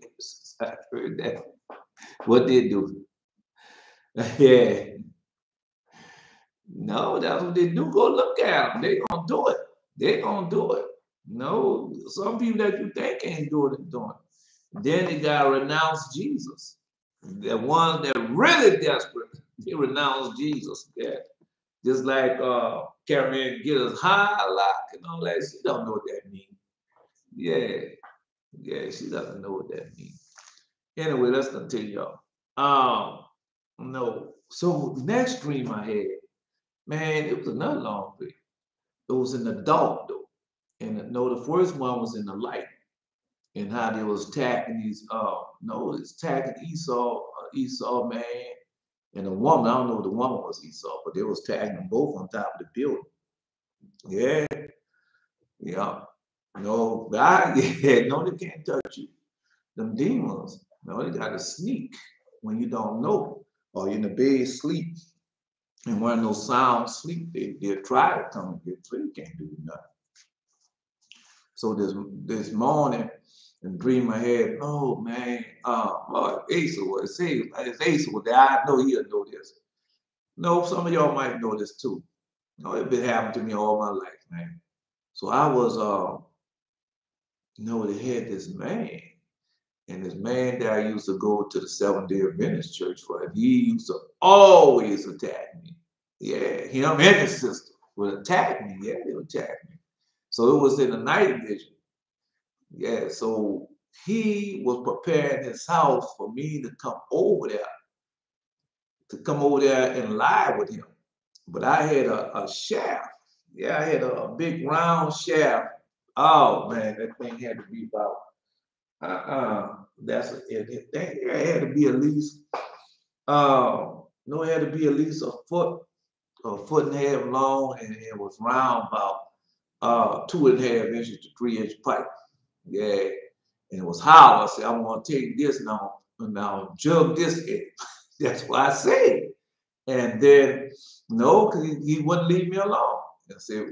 I heard that. What they do? Yeah. No, that's what they do. Go look at them. They gonna do it. They gonna do it. No, some people that you think ain't doing it, doing it. Then they gotta renounce Jesus. The ones that really desperate, they renounce Jesus. Yeah. Just like Carrie get us high lock and all that. She don't know what that means. Yeah. Yeah, she doesn't know what that means. Anyway, let's continue. No. So next dream I had, man, it was another long dream. It was in the dark though. And no, the first one was in the light. And how they was attacking these no, it's attacking Esau man and a woman. I don't know if the woman was Esau, but they was tagging them both on top of the building. Yeah, yeah. No, God, yeah, no, they can't touch you. Them demons, no, they got to sneak when you don't know, or you're in the bed sleep, and one of those sound sleep, they'll try to come and get you. They can't do nothing. So this morning, and dream I had, oh man, Asa was say it's Asa was there. I know he'll know this. No, some of y'all might know this too. No, it's been happening to me all my life, man. So I was they had this man. And this man that I used to go to the Seventh-day Adventist church for, and he used to always attack me. Yeah, him and his sister would attack me. Yeah, they would attack me. So it was in the night vision. Yeah, so he was preparing his house for me to come over there and lie with him. But I had a shaft. Yeah, I had a big round shaft. Oh man, that thing had to be about that's it had to be at least no, it had to be at least a foot and a half long, and it was round about 2.5 inches to 3 inch pipe. Yeah, and it was hollow. I said, I'm gonna take this now jug this in. That's what I said. And then no, because he wouldn't leave me alone. I said,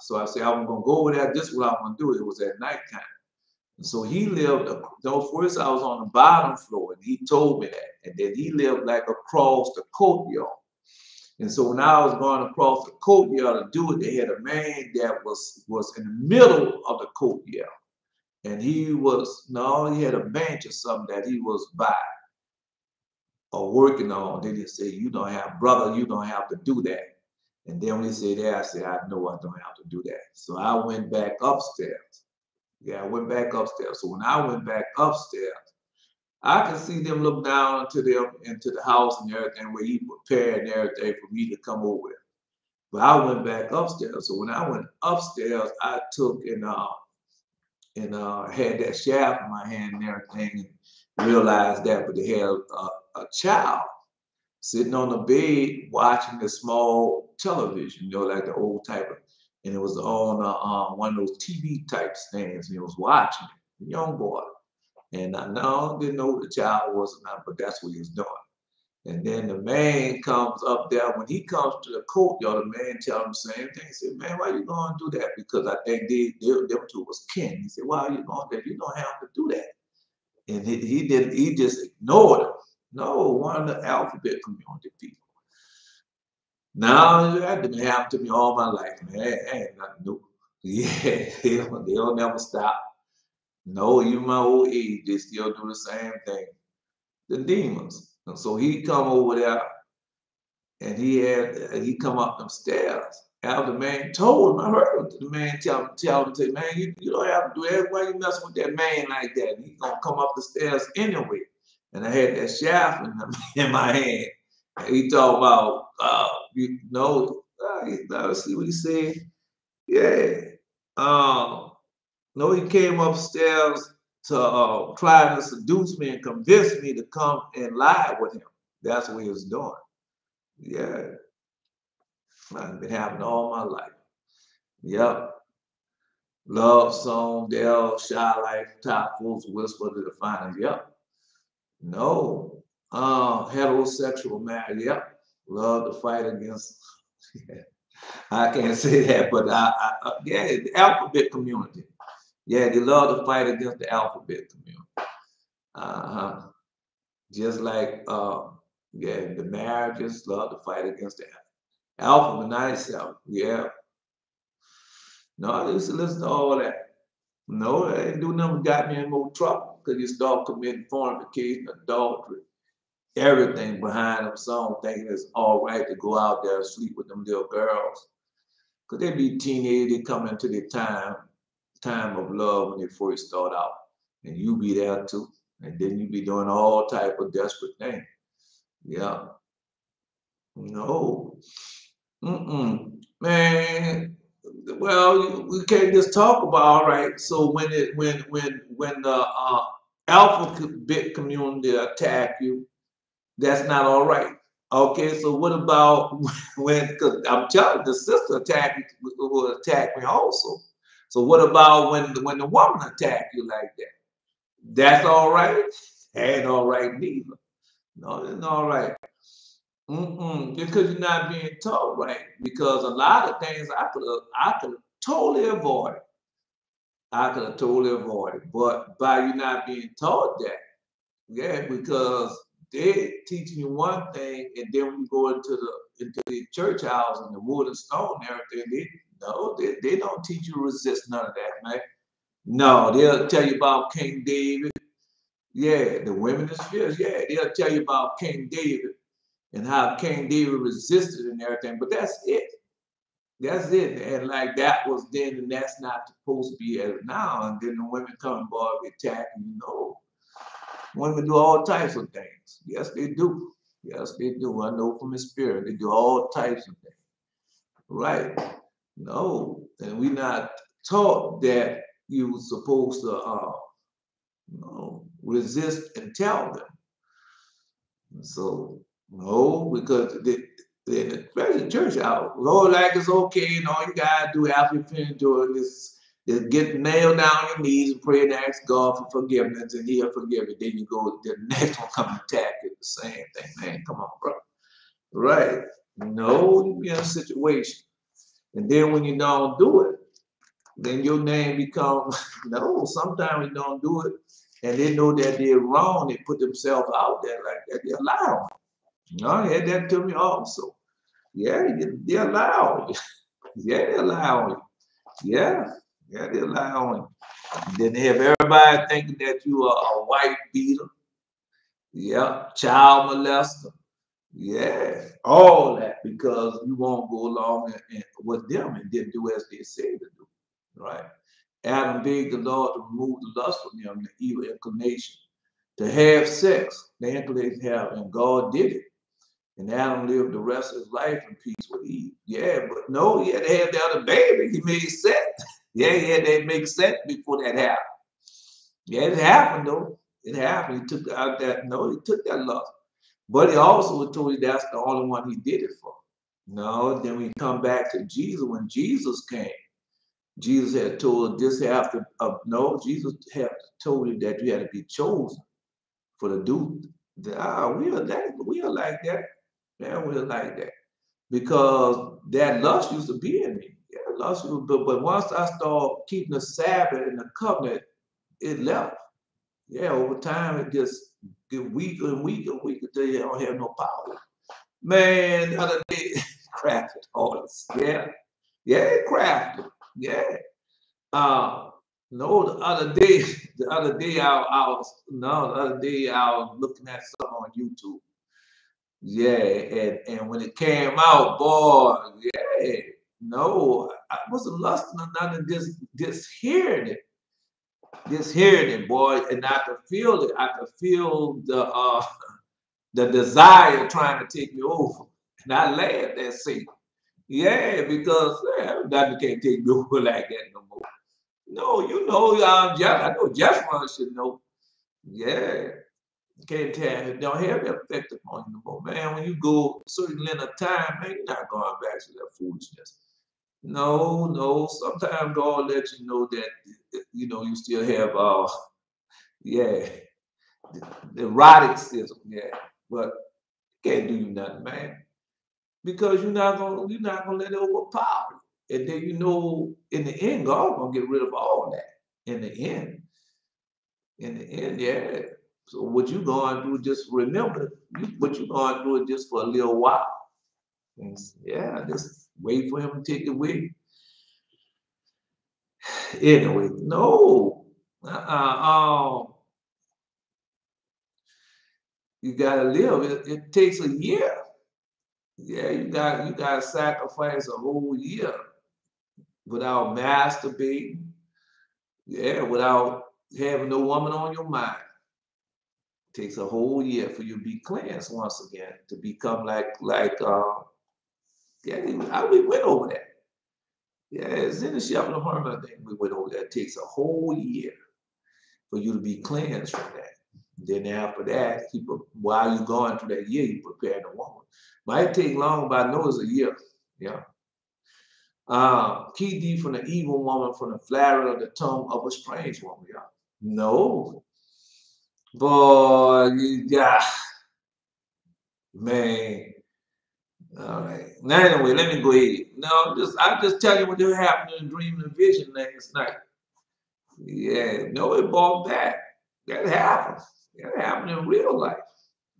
so I said, I'm gonna go over there. This is what I'm gonna do. It was at nighttime. So he lived, first I was on the bottom floor, and he told me that. And then he lived like across the courtyard. And so when I was going across the courtyard to do it, they had a man that was in the middle of the courtyard. And he had a bench or something that he was by or working on. Then he said, you don't have to do that. And then when he said that, I said, I know I don't have to do that. So I went back upstairs. Yeah, I went back upstairs. So when I went back upstairs, I could see them look down into the house and everything where he prepared and everything for me to come over there. But I went back upstairs. So when I went upstairs, I took and had that shaft in my hand and everything, and realized that, but they had a child sitting on the bed watching the small television, like the old type of, and it was on one of those TV type stands, and he was watching it, a young boy. And I didn't know who the child was or not, but that's what he was doing. And then the man comes up there. When he comes to the courtyard, the man tells him the same thing. He said, man, why you going to do that? Because I think them two was kin. He said, why are you going to do that? You don't have to do that. And he just ignored him. No, one of the alphabet community people. Now that didn't happen to me all my life, man. Ain't nothing new. Yeah, they'll never stop. No, even my old age, they still do the same thing. The demons. And so he come over there and he come up them stairs. After the man told him, I heard the man tell him, say, man, you don't have to do that. Why you messing with that man like that? And he's gonna come up the stairs anyway. And I had that shaft in my hand. And he talked about, let's see what he said. Yeah. No, he came upstairs to try to seduce me and convince me to come and lie with him. That's what he was doing. Yeah. I've been happening all my life. Yep. Love song, Dell, shy life, top fools, whisper to the finest. Yep. No. Heterosexual man. Yep. Love to fight against. I can't say that, but yeah, the alphabet community. Yeah, they love to fight against the alphabet community. Uh-huh. Just like yeah, the marriages love to fight against the alphabet, not itself. Yeah. No, I used to listen to all that. No, that ain't do nothing got me in more trouble because you start committing fornication, adultery, everything behind them song, thinking it's all right to go out there and sleep with them little girls. Because they be teenagers, they come into their time of love when they first start out. And you be there too. And then you be doing all type of desperate things. Yeah. No. Mm-mm. Man, well, we can't just talk about all right. So when the alphabet community attack you, that's not all right. Okay, so what about when? Because I'm telling you, the sister attack will attack me also. So what about when the woman attack you like that? That's all right. Ain't all right neither. No, it's not all right. Because you're not being taught right. Because a lot of things I could have totally avoided. I could have totally avoided. But by you not being taught that, yeah, because they teaching you one thing, and then when you go into the church house and the wood and stone and everything, they don't teach you to resist none of that, man. No, they'll tell you about King David. Yeah, the women is fierce. Yeah, they'll tell you about King David and how King David resisted and everything. But that's it. That's it. And like that was then, and that's not supposed to be as now. And then the women come boy attacking you. No, women do all types of things. Yes, they do. Yes, they do. I know from the spirit, they do all types of things. Right? No, and we're not taught that you were supposed to, resist and tell them. So no, because the present church out, Lord, like it's okay, and all you gotta do after you finish doing this is get nailed down on your knees and pray and ask God for forgiveness, and He'll forgive you. Then you go, the next one come and attack you, the same thing, man. Come on, bro. Right? No, you be in a situation, and then when you don't do it, then your name become no. Sometimes you don't do it, and they know that they're wrong. They put themselves out there like that. They allow. No, he had that to me also. Yeah, they allow you. Yeah, they allow you. Yeah, yeah, they allow you. Then they have everybody thinking that you are a white beater. Yeah, child molester. Yeah, all that because you won't go along with them and didn't do as they said to do. Right? Adam begged the Lord to remove the lust from him, the evil inclination, to have sex, the inclination to have, and God did it. And Adam lived the rest of his life in peace with Eve. Yeah, but no, he had to have the other baby. He made sex. Yeah, he had to make sex before that happened. Yeah, it happened though. It happened. He took out that, no, he took that lust. But he also told you that's the only one he did it for. No, then we come back to Jesus. When Jesus came, Jesus had told this after, no, Jesus had told you that you had to be chosen for the do. We are like that. Yeah, we are like that. Because that lust used to be in me. Yeah, lust used to, but once I started keeping the Sabbath and the covenant, it left. Yeah, over time it just get weaker and weaker and weaker until you don't have no power. Man, the other day, crafted artists. Yeah. Yeah, it crafted. Yeah. Uh no, the other day I was looking at something on YouTube. Yeah, and when it came out, boy, yeah, no, I wasn't lusting or nothing, just hearing it, boy, and I could feel it. I could feel the desire trying to take me over, and I laughed at Satan. Yeah, because nothing can't take me over like that no more. No, you know, I know just one should know. Yeah. Can't tell it don't have that effect upon you no more. Man, when you go a certain length of time, man, you're not going back to that foolishness. No, no. Sometimes God lets you know that you still have yeah, the eroticism, yeah. But it can't do you nothing, man. Because you're not gonna let it overpower you. And then in the end, God gonna get rid of all that. in the end. In the end, yeah. So what you going through, just remember, what you going through is just for a little while. And yeah, just wait for him to take it away. Anyway, no. You gotta live. It takes a year. Yeah, you gotta sacrifice a whole year without masturbating. Yeah, without having no woman on your mind. It takes a whole year for you to be cleansed once again, to become yeah, we went over that. Yeah, it's in the shepherd of Hermas thing. We went over that. It takes a whole year for you to be cleansed from that. Then after that, while you're going through that year, you prepare the woman. Might take long, but I know it's a year. Yeah. Keep thee from the evil woman, from the flattery of the tongue of a strange woman. Yeah. No. Boy, yeah. Man. All right. Now anyway, let me go ahead. No, I'm just telling you what happened in the dream and vision last night. Yeah, no, it bought that. That happened. That happened in real life.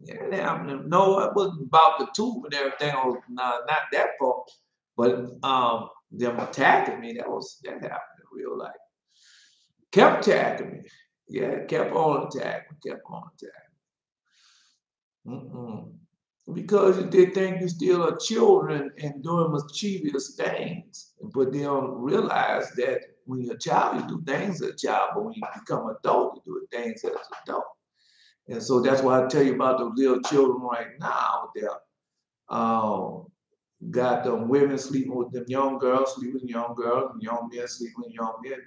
Yeah, it happened. No, it wasn't about the tube and everything. Not that part. But them attacking me, that happened in real life. Kept attacking me. Yeah, kept on attacking. Kept on attacking. Because they think you still are children and doing mischievous things. But they don't realize that when you're a child, you do things as a child, but when you become an adult, you do things as an adult. And so that's why I tell you about those little children right now. They're got them women sleeping with them young girls, sleeping with young girls, and young men sleeping with young men.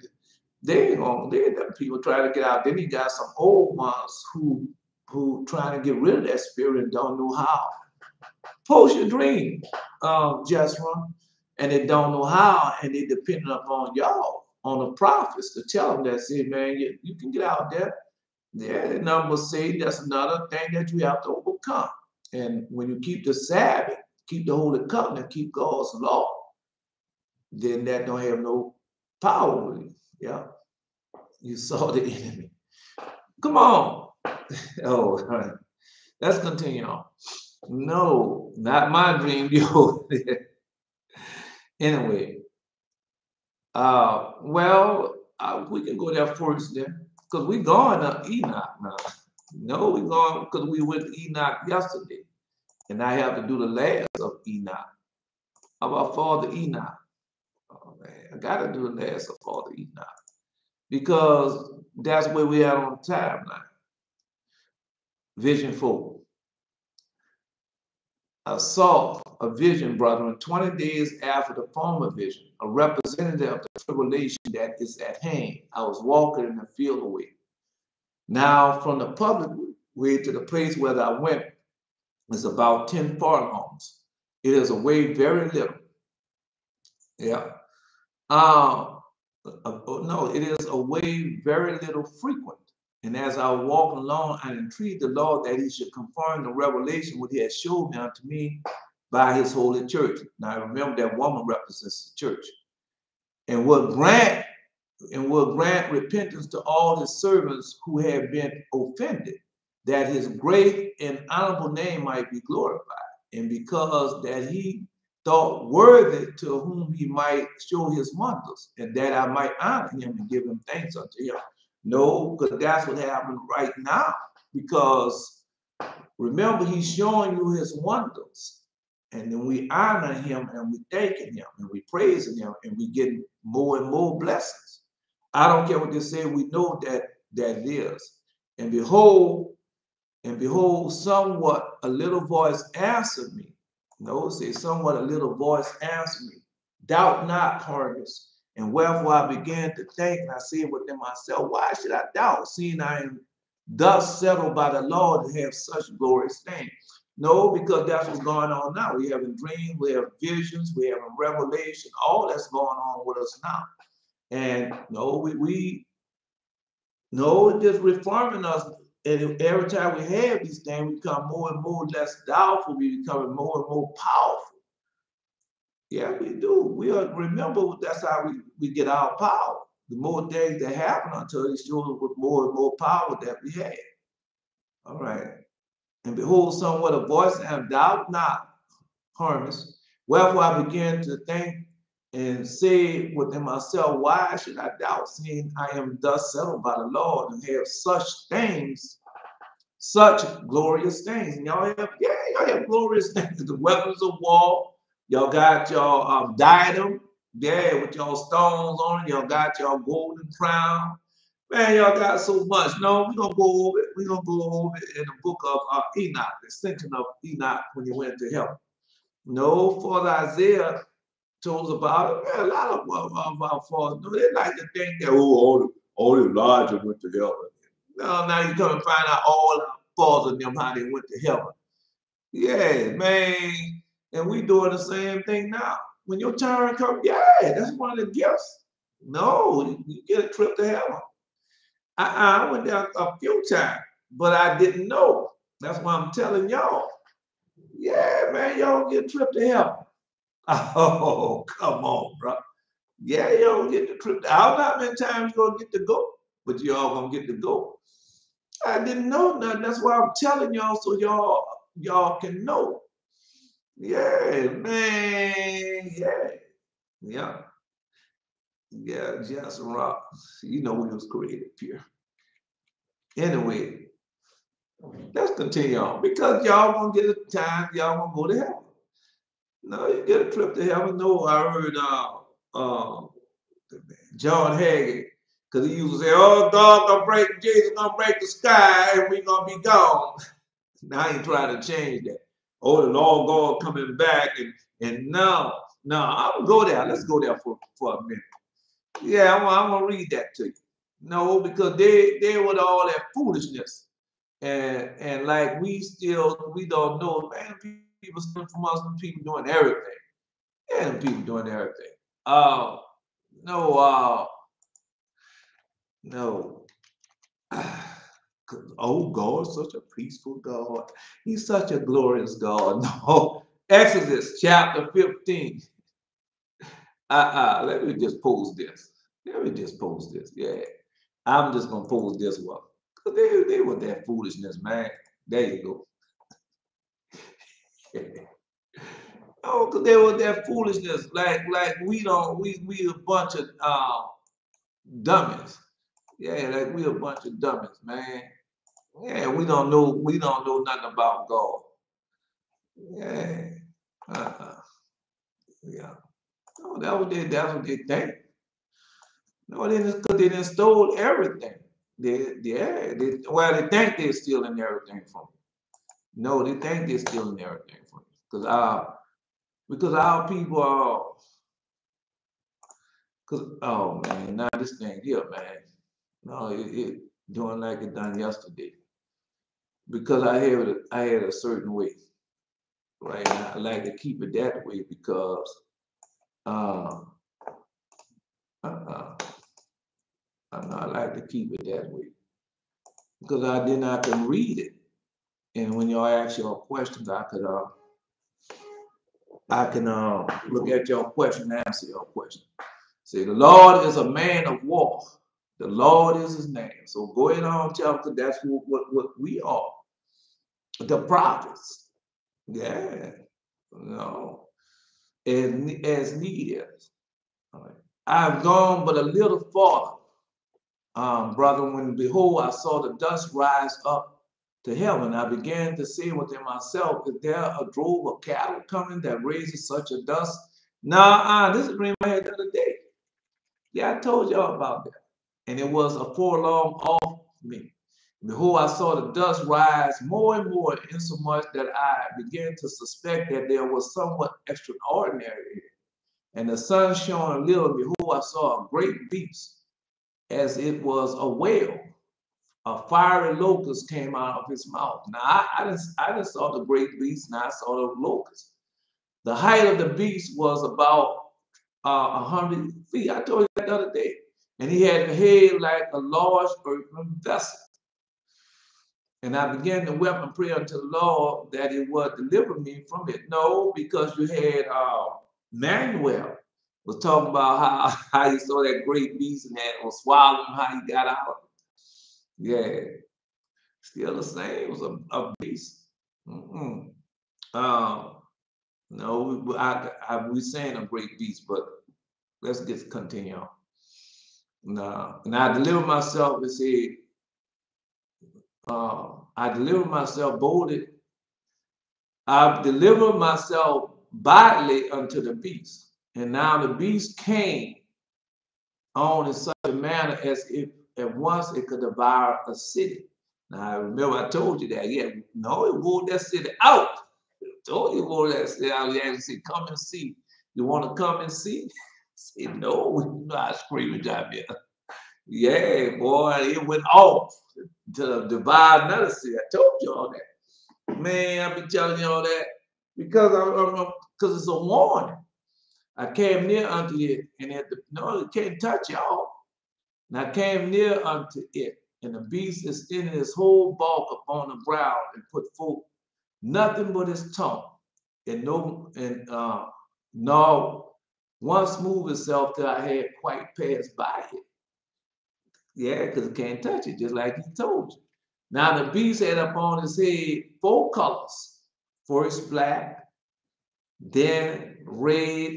Them people try to get out. Then you got some old ones who trying to get rid of that spirit and don't know how. Post your dream, Jessra, and they don't know how, and they depending upon y'all, on the prophets to tell them that, say, man, you can get out there. Yeah, the numbers say that's another thing that you have to overcome. And when you keep the Sabbath, keep the Holy Covenant, keep God's law, then that don't have no power with you. Yeah, you saw the enemy. Come on. Oh, right. Let's continue on. No, not my dream, yo. Anyway, we can go there first then, because we going to Enoch now. No, we going because we went to Enoch yesterday, and I have to do the last of Enoch. How about Father Enoch? Oh man, I got to do the last of Father Enoch because that's where we are on the timeline. Vision 4. I saw a vision, brethren, 20 days after the former vision, a representative of the tribulation that is at hand. I was walking in the field away. Now, from the public way to the place where I went is about 10 furlongs. It is a way very little. Yeah. No, it is a way very little frequent. And as I walked along, I entreated the Lord that he should confirm the revelation what he had showed me unto me by his holy church. Now remember that woman represents the church. And will grant repentance to all his servants who have been offended, that his great and honorable name might be glorified. And because that he thought worthy to whom he might show his wonders, and that I might honor him and give him thanks unto him. No, because that's what happened right now. Because remember, he's showing you his wonders. And then we honor him and we thanking him and we praising him and we getting more and more blessings. I don't care what they say, we know that it is. And behold, somewhat a little voice answered me. No, say somewhat a little voice answered me. Doubt not, Hermas. And wherefore I began to think, and I said within myself, why should I doubt, seeing I am thus settled by the Lord to have such glorious things? No, because that's what's going on now. We have dreams, we have visions, we have revelation, all that's going on with us now. And no, it's just reforming us. And every time we have these things, we become more and more less doubtful. We become more and more powerful. Yeah, we do. Remember, that's how we get our power. the more things that happen unto us, it shows with more and more power that we have. All right. And behold, somewhat a voice, and doubt not, Hermas. Wherefore I began to think and say within myself, why should I doubt, seeing I am thus settled by the Lord and have such things, such glorious things? And y'all have glorious things, the weapons of war. Y'all got y'all diadem, with y'all stones on it. Y'all got y'all golden crown. Man, y'all got so much. No, we're gonna go over it. We're gonna go over it in the book of Enoch, the extension of Enoch when he went to heaven. No, Father Isaiah told us about it. Man, a lot of our fathers, they like to think that, all Elijah went to heaven. No, now you come and find out all our fathers and them how they went to heaven. Yeah, man. And we doing the same thing now. When your turn comes, that's one of the gifts. No, you get a trip to heaven. I went there a few times, but I didn't know. That's why I'm telling y'all. Yeah, man, y'all get a trip to heaven. Oh, come on, bro. Yeah, y'all get the trip. I don't know how many times you're gonna get to go, but y'all gonna get to go. I didn't know nothing. That's why I'm telling y'all so y'all can know. Yeah, man. Yeah, just rock. You know we was created pure. Anyway, let's continue on because y'all gonna get a time. Y'all gonna go to heaven. No, you get a trip to heaven. No, I heard John Hagee, because he used to say, "Oh, God gonna break, Jesus gonna break the sky, and we gonna be gone." Now he trying to change that. Oh, the Lord God coming back, and no, I'm gonna go there. Let's go there for a minute. Yeah, I'm gonna read that to you. No, because they with all that foolishness, and like we don't know, man. People stealing from us, and people doing everything, and people doing everything. No, no. Oh, God, such a peaceful God. He's such a glorious God. No. Exodus chapter 15. Let me just post this. Yeah. I'm just gonna post this one. Cause they were that foolishness, man. There you go. Oh, cause they were that foolishness. Like we a bunch of dummies. Yeah, like we a bunch of dummies, man. Yeah, we don't know nothing about God. Yeah. Yeah. No, that's what they think. No, because they didn't stole everything. They think they're stealing everything from you. No, they think they're stealing everything from you. Because our people are, oh man, now this thing here, man. No, it doing like it done yesterday. Because I had a certain way. Right? And I like to keep it that way because uh, uh, I like to keep it that way. Because I can read it. And when y'all ask your questions, I can look at your question and answer your question. Say, the Lord is a man of war. The Lord is his name. So go ahead on, tell them that's what we are. The prophets. Yeah. No. As need is. All right. I've gone but a little farther, brother, when behold, I saw the dust rise up to heaven. I began to say within myself, is there a drove of cattle coming that raises such a dust? Nah, this is a dream I had the other day. Yeah, I told y'all about that. And it was a forelong off me. Behold, I saw the dust rise more and more, insomuch that I began to suspect that there was somewhat extraordinary. And the sun shone a little. Behold, I saw a great beast, as it was a whale. A fiery locust came out of his mouth. Now, I just saw the great beast, and I saw the locust. The height of the beast was about 100 feet. I told you that the other day. And he had a head like a large earthen vessel. And I began to weep and pray unto the Lord that he would deliver me from it. No, because you had Manuel. Was talking about how he saw that great beast and that was swallowing him, how he got out. Yeah, still the same. It was a beast. Mm-mm. No, we saying a great beast, but let's get continue on. No, and I delivered myself and said, I delivered myself boldly. I delivered myself bodily unto the beast. And now the beast came on in such a manner as if at once it could devour a city. Now, I remember I told you that. Yeah, no, it wore that city out. I told you it wore that city out. You actually said, come and see. You want to come and see? I said, no, you know, I screaming down there. Yeah, boy, it went off to divide another city. I told you all that. Man, I've been telling you all that because it's a warning. I came near unto it, and no, it can't touch y'all. And I came near unto it, and the beast extended his whole bulk upon the ground and put forth nothing but his tongue, and nor once moved itself till I had quite passed by it. Yeah, because it can't touch it, just like he told you. Now the beast had upon his head 4 colors. First black, then red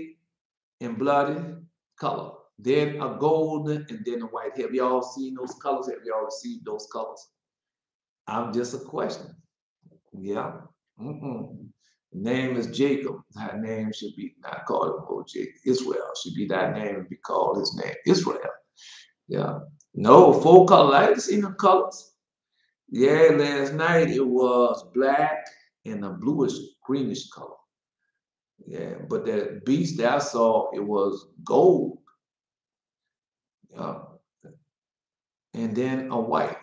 and bloody color, then a golden, and then a white. Have y'all seen those colors? Have y'all received those colors? I'm just a question. Yeah. Name is Jacob. Thy name should be not called him Jacob. Israel should be thy name and be called his name. Israel. Yeah. No, 4 colors. I haven't seen the colors. Yeah, last night it was black and a bluish, greenish color. Yeah, but the beast that I saw, it was gold. And then a white.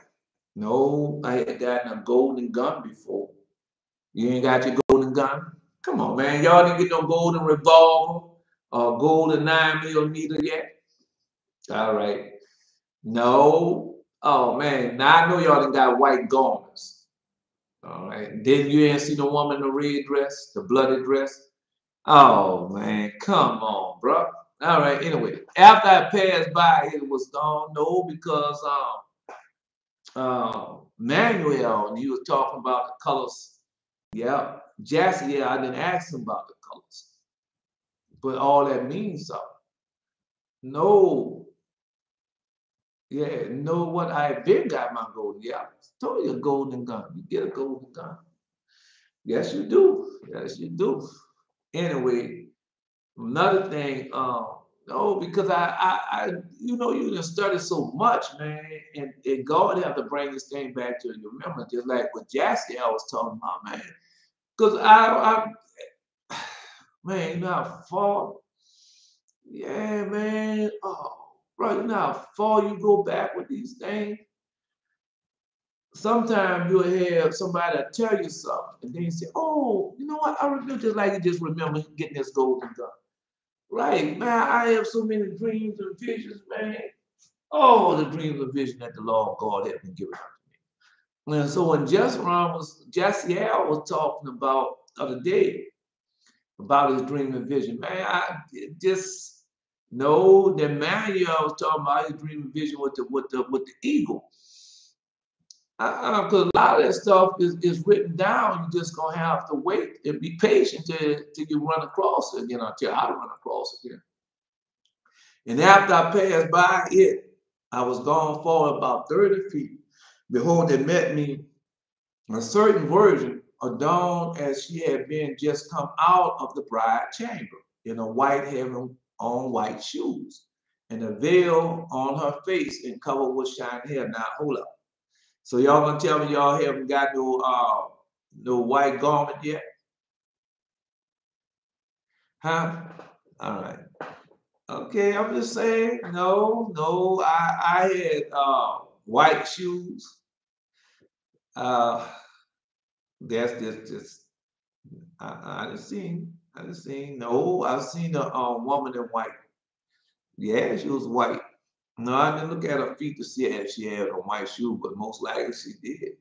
No, I had gotten a golden gun before. You ain't got your golden gun? Come on, man. Y'all didn't get no golden revolver or golden 9mm yet? All right. No. Oh, man. Now I know y'all done got white garments. All right. Then you ain't see the woman in the red dress, the bloody dress? Oh, man. Come on, bro. All right. Anyway, after I passed by, it was gone. No, because Manuel, and he was talking about the colors. Yeah, Jesse, yeah, I didn't ask him about the colors, but all that means something. No, yeah, know what I've been got my golden. Yeah, I told you a golden gun. You get a golden gun. Yes, you do. Yes, you do. Anyway, another thing, no, because you know, you done study so much, man, and God have to bring this thing back to you. Remember, just like what Jesse I was talking about, man. Because man, you know how far, yeah, man. Oh, bro, you know how far you go back with these things. Sometimes you'll have somebody tell you something, and then you say, "Oh, you know what? I remember just like you just remember getting this golden gun." Right, man. I have so many dreams and visions, man. Oh, the dreams and visions that the Lord God has been giving unto me. And so when Jesse Al was talking about the other day about his dream and vision, man, I just know that Manuel was talking about his dream and vision with the eagle. Because a lot of that stuff is written down. You're just gonna have to wait and be patient till you run across it, till I run across it again. And after I passed by it, I was gone forward about 30 feet. Behold, there met me a certain virgin, adorned as she had been just come out of the bride chamber, in a white heaven on white shoes, and a veil on her face and covered with shining hair. Now, hold up. So y'all gonna tell me y'all haven't got no white garment yet? Huh? All right. Okay, I'm just saying, no, I had white shoes. That's just I just seen. No, I've seen a woman in white. Yeah, she was white. No, I didn't look at her feet to see if she had a white shoe, but most likely she did.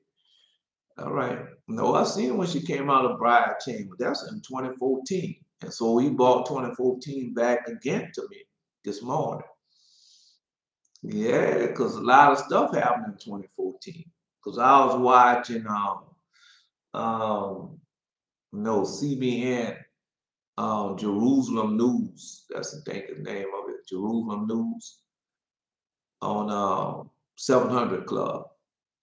All right. No, I seen her when she came out of bride chamber. That's in 2014. And so he brought 2014 back again to me this morning. Yeah, because a lot of stuff happened in 2014. Because I was watching CBN, Jerusalem News. That's I think the name of it, Jerusalem News, on 700 Club.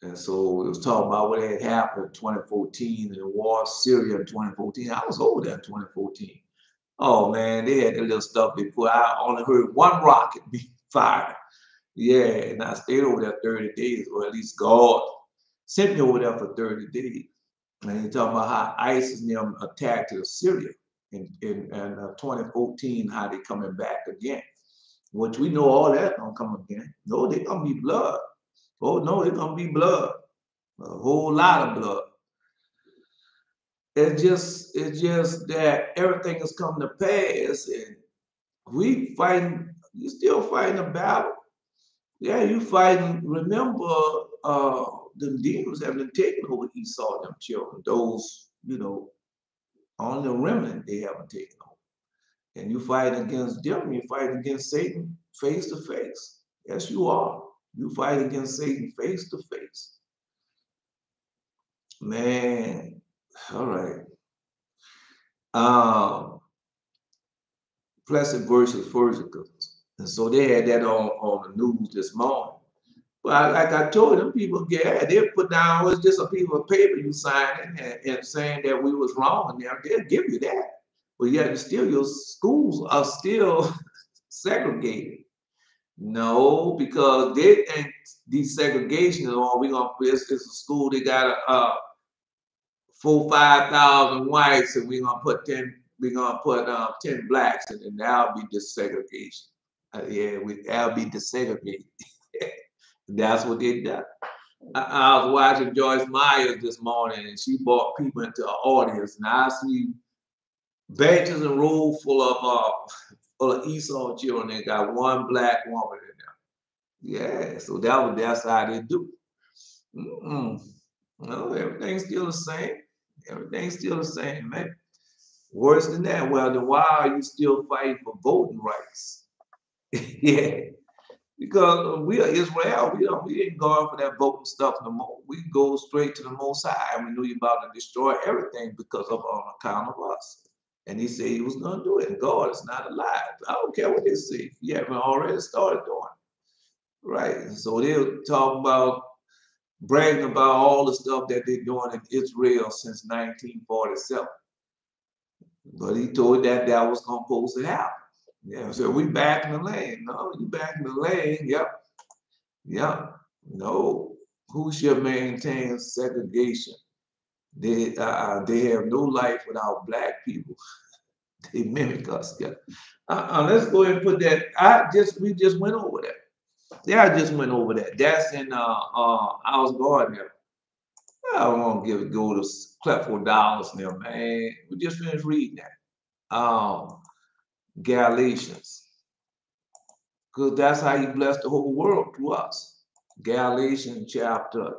And so it was talking about what had happened in 2014 and the war in Syria in 2014. I was over there in 2014. Oh man, they had that little stuff they put. I only heard one rocket be fired. Yeah, and I stayed over there 30 days, or at least God sent me over there for 30 days. And he talking about how ISIS and them attacked Syria in 2014, how they coming back again. Which we know all that gonna come again. No, they gonna be blood. Oh no, it's gonna be blood. A whole lot of blood. It's just that everything is coming to pass, and we fighting. You still fighting a battle. Yeah, you fighting. Remember, the demons have been taking over Esau, them children. Those, on the remnant they haven't taken over. And you fight against them. You fight against Satan face to face. Yes, you are. You fight against Satan face to face. Man, all right. Blessed versus Physicals. And so they had that on the news this morning. But like I told them, people, yeah, they put down, it's just a piece of paper you signing and saying that we was wrong. And they'll give you that. But yet still your schools are still segregated. No, because they think desegregation is all we gonna put. It's a school they got 5,000 whites, and we're gonna put 10 blacks, and then that'll be desegregation. That'll be desegregated. That's what they done. I was watching Joyce Myers this morning, and she brought people into the audience, and I see benches and rows full of Esau children. They got one black woman in there. Yeah, so that's how they do. No, everything's still the same. Everything's still the same, man. Worse than that, well, then why are you still fighting for voting rights? Yeah, because we are Israel. We ain't going for that voting stuff no more. We go straight to the Most High, and we knew He about to destroy everything because of on account of us. And He said He was going to do it. And God is not alive. I don't care what they say. He haven't already started doing it. Right. So they'll talk about bragging about all the stuff that they're doing in Israel since 1947. But He told that was going to supposed to happen. Yeah, so we back in the lane. No, you back in the lane. Yep. Yep. No. Who shall maintain segregation? They have no life without black people. They mimic us. Yeah. Let's go ahead and put that. We just went over that. Yeah, I just went over that. That's in I was going there. I don't want to go to $4 now, man. We just finished reading that. Galatians. Because that's how He blessed the whole world through us. Galatians chapter,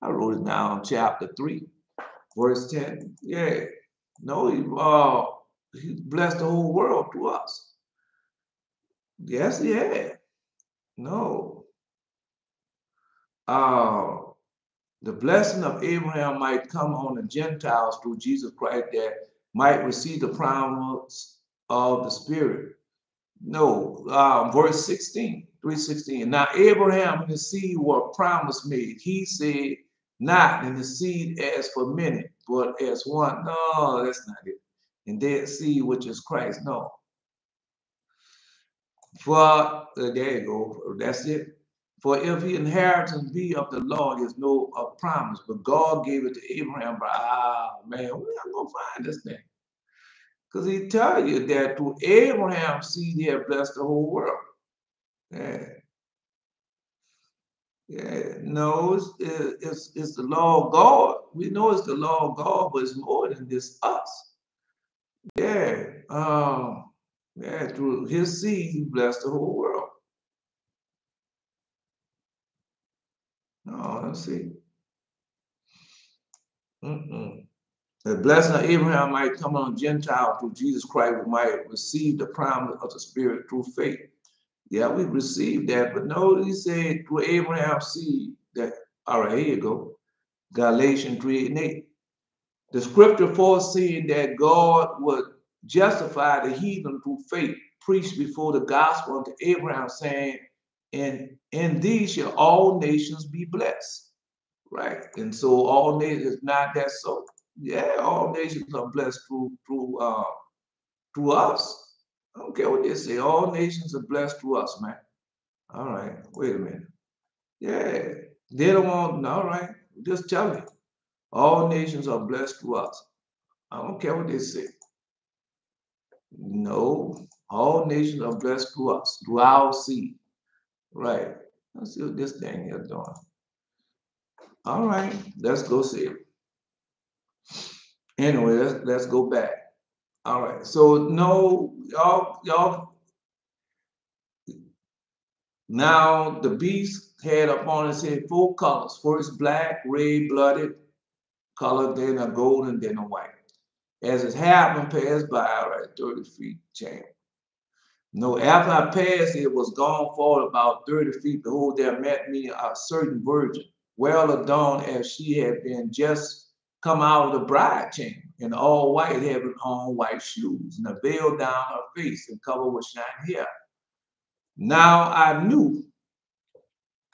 I wrote it down, chapter 3, verse 10. Yeah. No, He blessed the whole world through us. Yes, yeah. No. The blessing of Abraham might come on the Gentiles through Jesus Christ, that might receive the promise of the Spirit. No, verse 16, 3:16. Now Abraham and the seed were promise made. He said, not in the seed as for many, but as one. No, that's not it. And that seed which is Christ. No. For there you go. That's it. For if the inheritance be of the Lord, there's no promise, but God gave it to Abraham. Man, we're not gonna find this thing. Because He tell you that through Abraham's seed He had blessed the whole world. Yeah. Yeah. No, it's the law of God. We know it's the law of God, but it's more than just us. Yeah. Through His seed He blessed the whole world. No, let's see. The blessing of Abraham might come on Gentiles through Jesus Christ, who might receive the promise of the Spirit through faith. Yeah, we received that, but no, he said through Abraham's seed. That all right, here you go. Galatians 3:8. The scripture foreseeing that God would justify the heathen through faith, preached before the gospel unto Abraham, saying, in these shall all nations be blessed. Right. And so all nations, not that so. Yeah, all nations are blessed through us. I don't care what they say. All nations are blessed through us, man. All right. Wait a minute. Yeah. They don't want, all right. Just tell me. All nations are blessed through us. I don't care what they say. No. All nations are blessed through us, through our seed. Right. Let's see what this thing here doing. All right. Let's go see it. Anyway, let's go back. All right. So no, y'all. Now the beast had upon his head 4 colors: first black, red, blooded color, then a golden, then a white. As his happened passed by, right, 30 feet chain. No, after I passed, it was gone forward about 30 feet. Behold, there met me a certain virgin, well adorned as she had been just come out of the bride chamber, in all white, having on white shoes, and a veil down her face, and covered with shining hair. Now I knew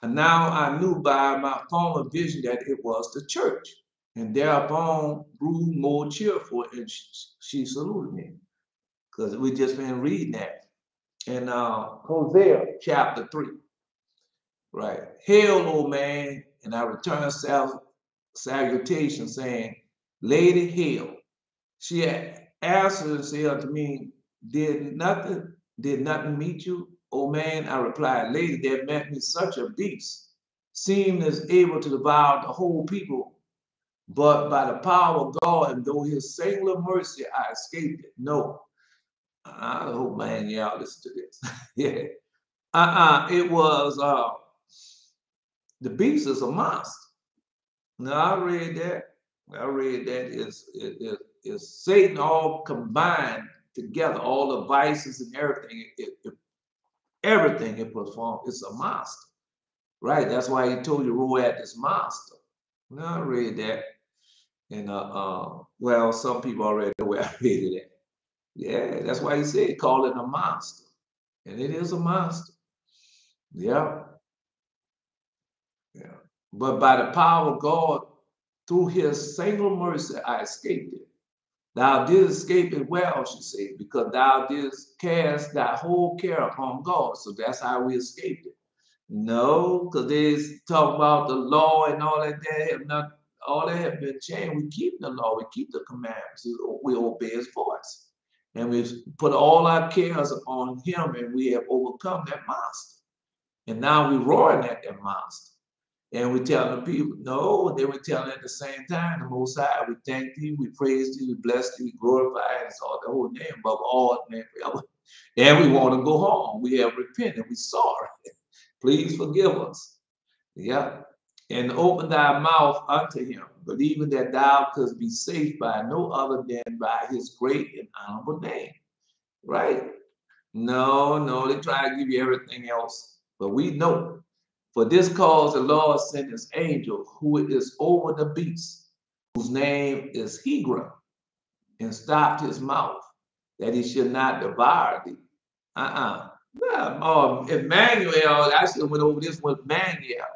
by my former vision that it was the church. And thereupon grew more cheerful, and she saluted me. Because we just been reading that in Hosea chapter 3. Right. Hail, O man, and I return salutation, saying, Lady, hail. She answered and said unto me, Did nothing meet you? O man, I replied, Lady, there met me such a beast, seemed as able to devour the whole people, but by the power of God and though his singular mercy, I escaped it. No. I hope, man, y'all listen to this. Yeah. It was the beast is a monster. Now I read that. Is Satan all combined together, all the vices and everything. Everything it performs, it's a monster. Right. That's why he told you roar at this monster. Now I read that. And well, some people already know where I read it at. Yeah, that's why he said call it a monster. And it is a monster. Yeah. Yeah. But by the power of God, through his single mercy, I escaped it. Thou didst escape it well, she said, because thou didst cast thy whole care upon God. So that's how we escaped it. No, because they talk about the law and all that. All that have been changed. We keep the law, we keep the commandments, we obey his voice. And we put all our cares upon him, and we have overcome that monster. And now we're roaring at that monster. And we tell the people, no, and then we tell them at the same time, the Most High, we thank thee, we praise thee, we bless thee, we glorify and exalt the whole name above all name forever. And we want to go home. We have repented, we sorry. Please forgive us. Yeah. And open thy mouth unto him, believing that thou couldst be saved by no other than by his great and honorable name. Right? No, they try to give you everything else. But we know. For this cause the Lord sent his angel, who is over the beast, whose name is Hebron, and stopped his mouth, that he should not devour thee. Yeah, Emmanuel, I should have went over this with Emmanuel.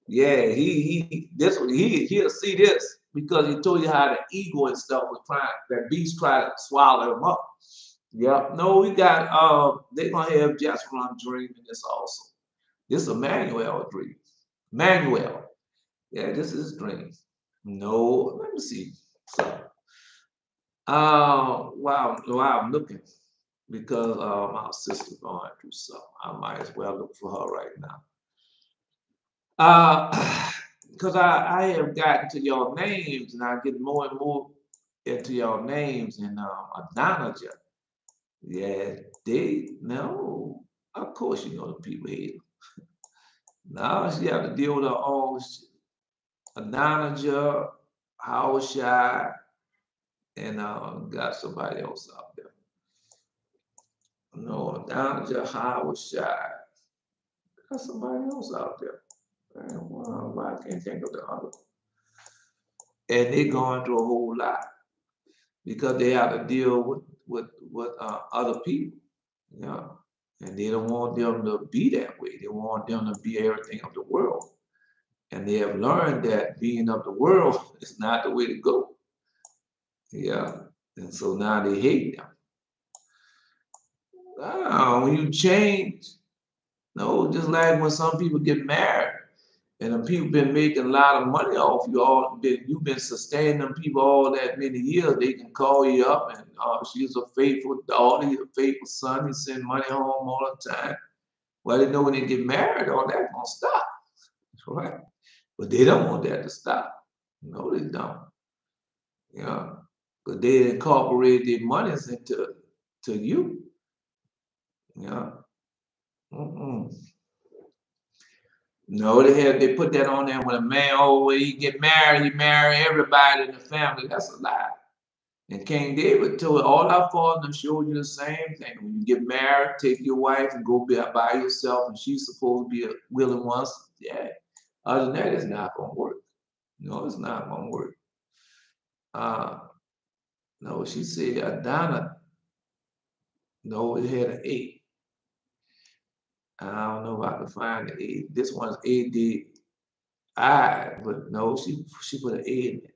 Yeah, he'll see this because he told you how the ego and stuff was trying, that beast tried to swallow him up. Yeah, no, we got they're gonna have just one dream in this also. This is Emmanuel dream. Emmanuel. Yeah, this is his dream. No, let me see. So wow, I'm looking because my sister's going through something. I might as well look for her right now. Because I have gotten to your names and I get more and more into your names and Adonijah. Yeah, no. Of course you know the people here. Now she have to deal with her own Adonijah, Hawashai, And got somebody else out there. No, down Jahai was shy. Got somebody else out there. Why I can't think of the other. And they going through a whole lot because they have to deal with other people. Yeah. And they don't want them to be that way. They want them to be everything of the world. And they have learned that being of the world is not the way to go. Yeah. And so now they hate them. When you change, no, just like when some people get married and the people been making a lot of money off you, you've been sustaining them people all that many years, they can call you up and she's a faithful daughter, he's a faithful son, he send money home all the time. Well, they know when they get married, all that's gonna stop. Right? But they don't want that to stop. No, they don't. Yeah. But they incorporate their monies into you. Yeah. No, they put that on there when a man, when you get married, you marry everybody in the family. That's a lie. And King David told all our fathers showed you the same thing. When you get married, take your wife and go by yourself, and she's supposed to be a willing one. Yeah. Other than that, it's not gonna work. No, it's not gonna work. No, she said Adana. No, it had an A. I don't know if I can find the A. This one's A-D-I, but no, she put an A in it.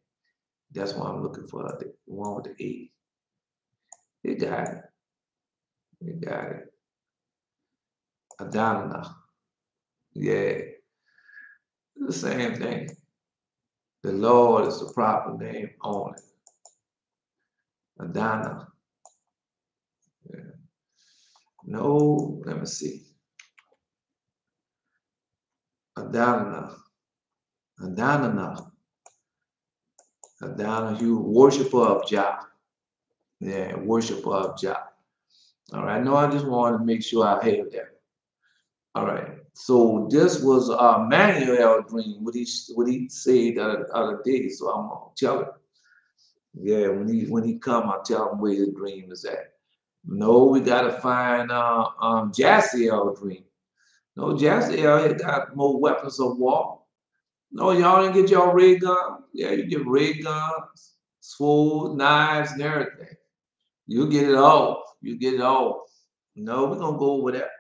That's why I'm looking for the one with the A. They got it. They got it. Adana. Yeah. The same thing. The Lord is the proper name on it. Adana. Yeah. No, let me see. Adana. Adana. Adana, you worshiper of Jah. Yeah, worshiper of Jah. All right. No, I just wanted to make sure I had that. All right. So this was Manuel dream. What he said the other day. So I'm gonna tell him. Yeah, when he come, I'll tell him where his dream is at. No, we gotta find Jassiel dream. No, Jassiel had got more weapons of war. No, y'all didn't get y'all ray guns. Yeah, you get ray guns, sword, knives, and everything. You get it all. You get it all. No, we're gonna go over there.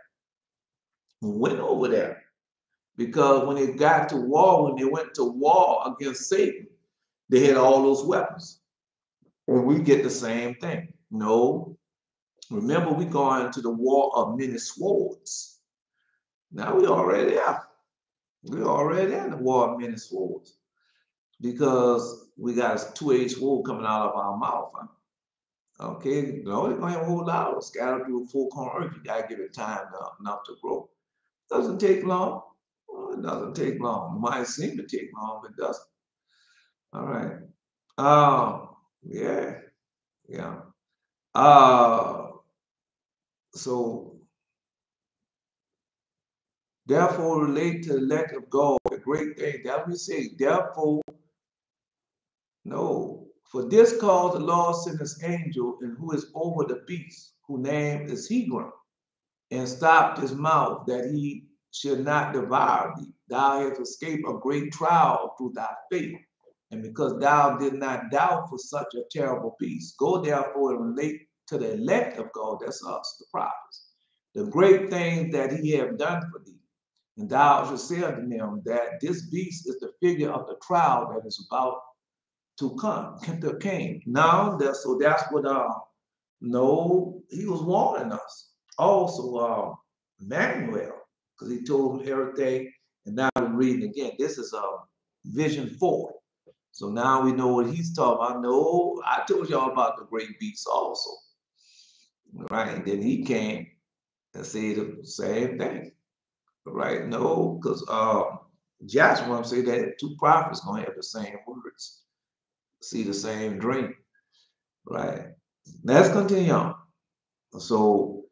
We went over there because when they got to war, when they went to war against Satan, they had all those weapons. And we get the same thing. No, remember we going into the war of many swords. Now we already there. We already in the war of many swords because we got a two-edged sword coming out of our mouth. Huh? Okay, no, they're gonna have a whole lot of scattered through a full corner earth. You gotta give it time enough to grow. Doesn't take long. Well, it doesn't take long. It might seem to take long, but it doesn't. All right. Yeah, yeah. So therefore relate to the elect of God, the great thing. That we say, therefore, no. For this cause the Lord sent his angel, and who is over the beast, whose name is Hebron, and stopped his mouth, that he should not devour thee. Thou hast escaped a great trial through thy faith. And because thou did not doubt for such a terrible beast, go therefore and relate to the elect of God, that's us, the prophets, the great things that he have done for thee. And thou shalt say unto them that this beast is the figure of the trial that is about to come, came. Now, so that's what, no, he was warning us. Also, Manuel, because he told him everything, and now we're reading again. This is vision 4. So now we know what he's talking about. No, I told y'all about the great beast also. Right? And then he came and said the same thing. Right? No, because Joshua said that 2 prophets gonna have the same words, see the same dream. Right? Let's continue on. So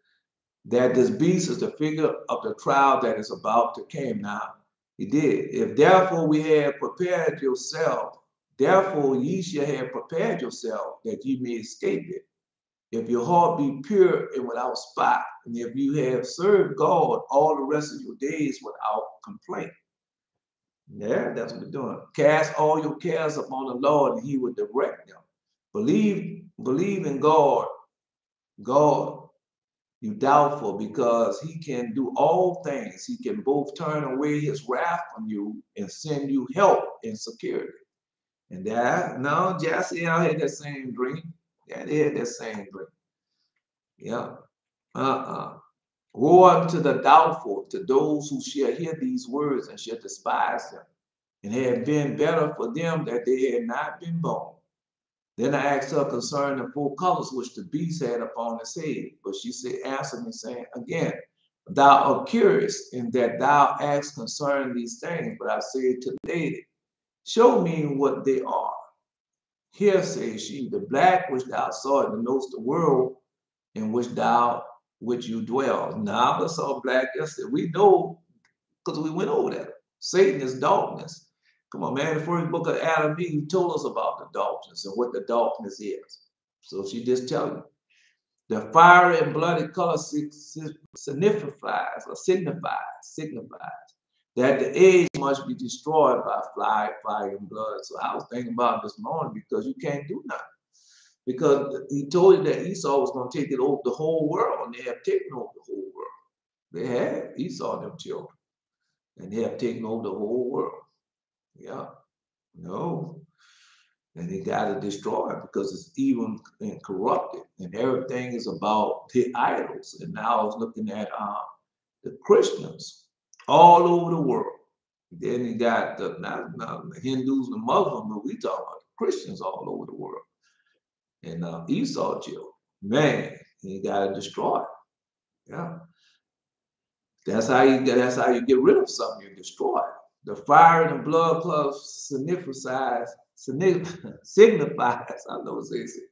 that this beast is the figure of the trial that is about to come. Now, he did. If therefore we have prepared yourself, Therefore ye shall have prepared yourself that ye may escape it. If your heart be pure and without spot, and if you have served God all the rest of your days without complaint. Yeah, that's what we're doing. Cast all your cares upon the Lord, and he will direct them. Believe in God. God, you doubtful, because he can do all things. He can both turn away his wrath from you and send you help and security. And that, no, Jesse, I had that same dream. Yeah, they had that same dream. Yeah. Woe unto the doubtful, to those who shall hear these words and shall despise them. And it had been better for them that they had not been born. Then I asked her concerning the 4 colors which the beast had upon his head. But she said, answered me, saying, again, thou art curious in that thou askest concerning these things. But I said to the lady, show me what they are. Here, says she, the black which thou sawest denotes the world in which you dwell. Now I saw black yesterday. We know because we went over that. Satan is darkness. Come on, man. The first book of Adam Eve told us about the darkness and what the darkness is. So she just tell you. The fiery and bloody color signifies that the age must be destroyed by fire, and blood. So I was thinking about this morning, because you can't do nothing. Because he told you that Esau was going to take it over the whole world, and they have taken over the whole world. They have. Esau them children. And they have taken over the whole world. Yeah. No. And they got to destroy it because it's evil and corrupted. And everything is about the idols. And now I was looking at the Christians all over the world. Then you got the Hindus and Muslims, but we talk about the Christians all over the world. And Esau children, man, you got to destroy it. Yeah. That's how you get rid of something. You destroy it. The fire and the blood plus signifies, I know it says it,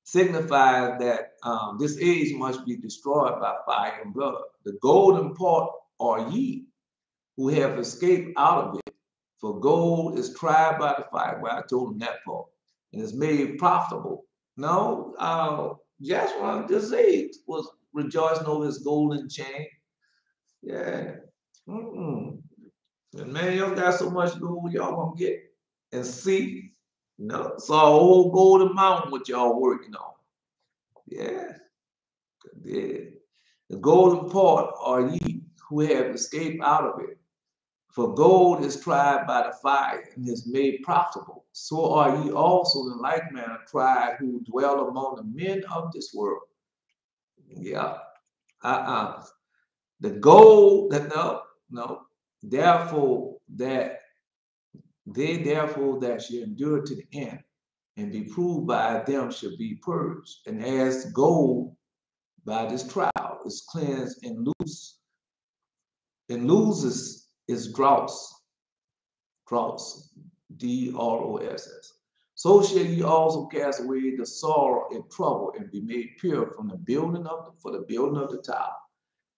signifies that this age must be destroyed by fire and blood. The golden part are ye who have escaped out of it, for gold is tried by the fire. Well, I told him that part, and it's made profitable. No, Joshua this age was rejoicing over his golden chain. Yeah. And man, y'all got so much gold y'all gonna get and see. Saw a whole golden mountain what y'all working on. Yeah. Yeah. The golden part are ye who have escaped out of it. For gold is tried by the fire and is made profitable. So are ye also in like manner tried who dwell among the men of this world. Yeah. The gold, no. Therefore that shall endure to the end and be proved by them shall be purged. And as gold by this trial is cleansed and loses its dross, DROSS. So shall ye also cast away the sorrow and trouble and be made pure for the building of the tower.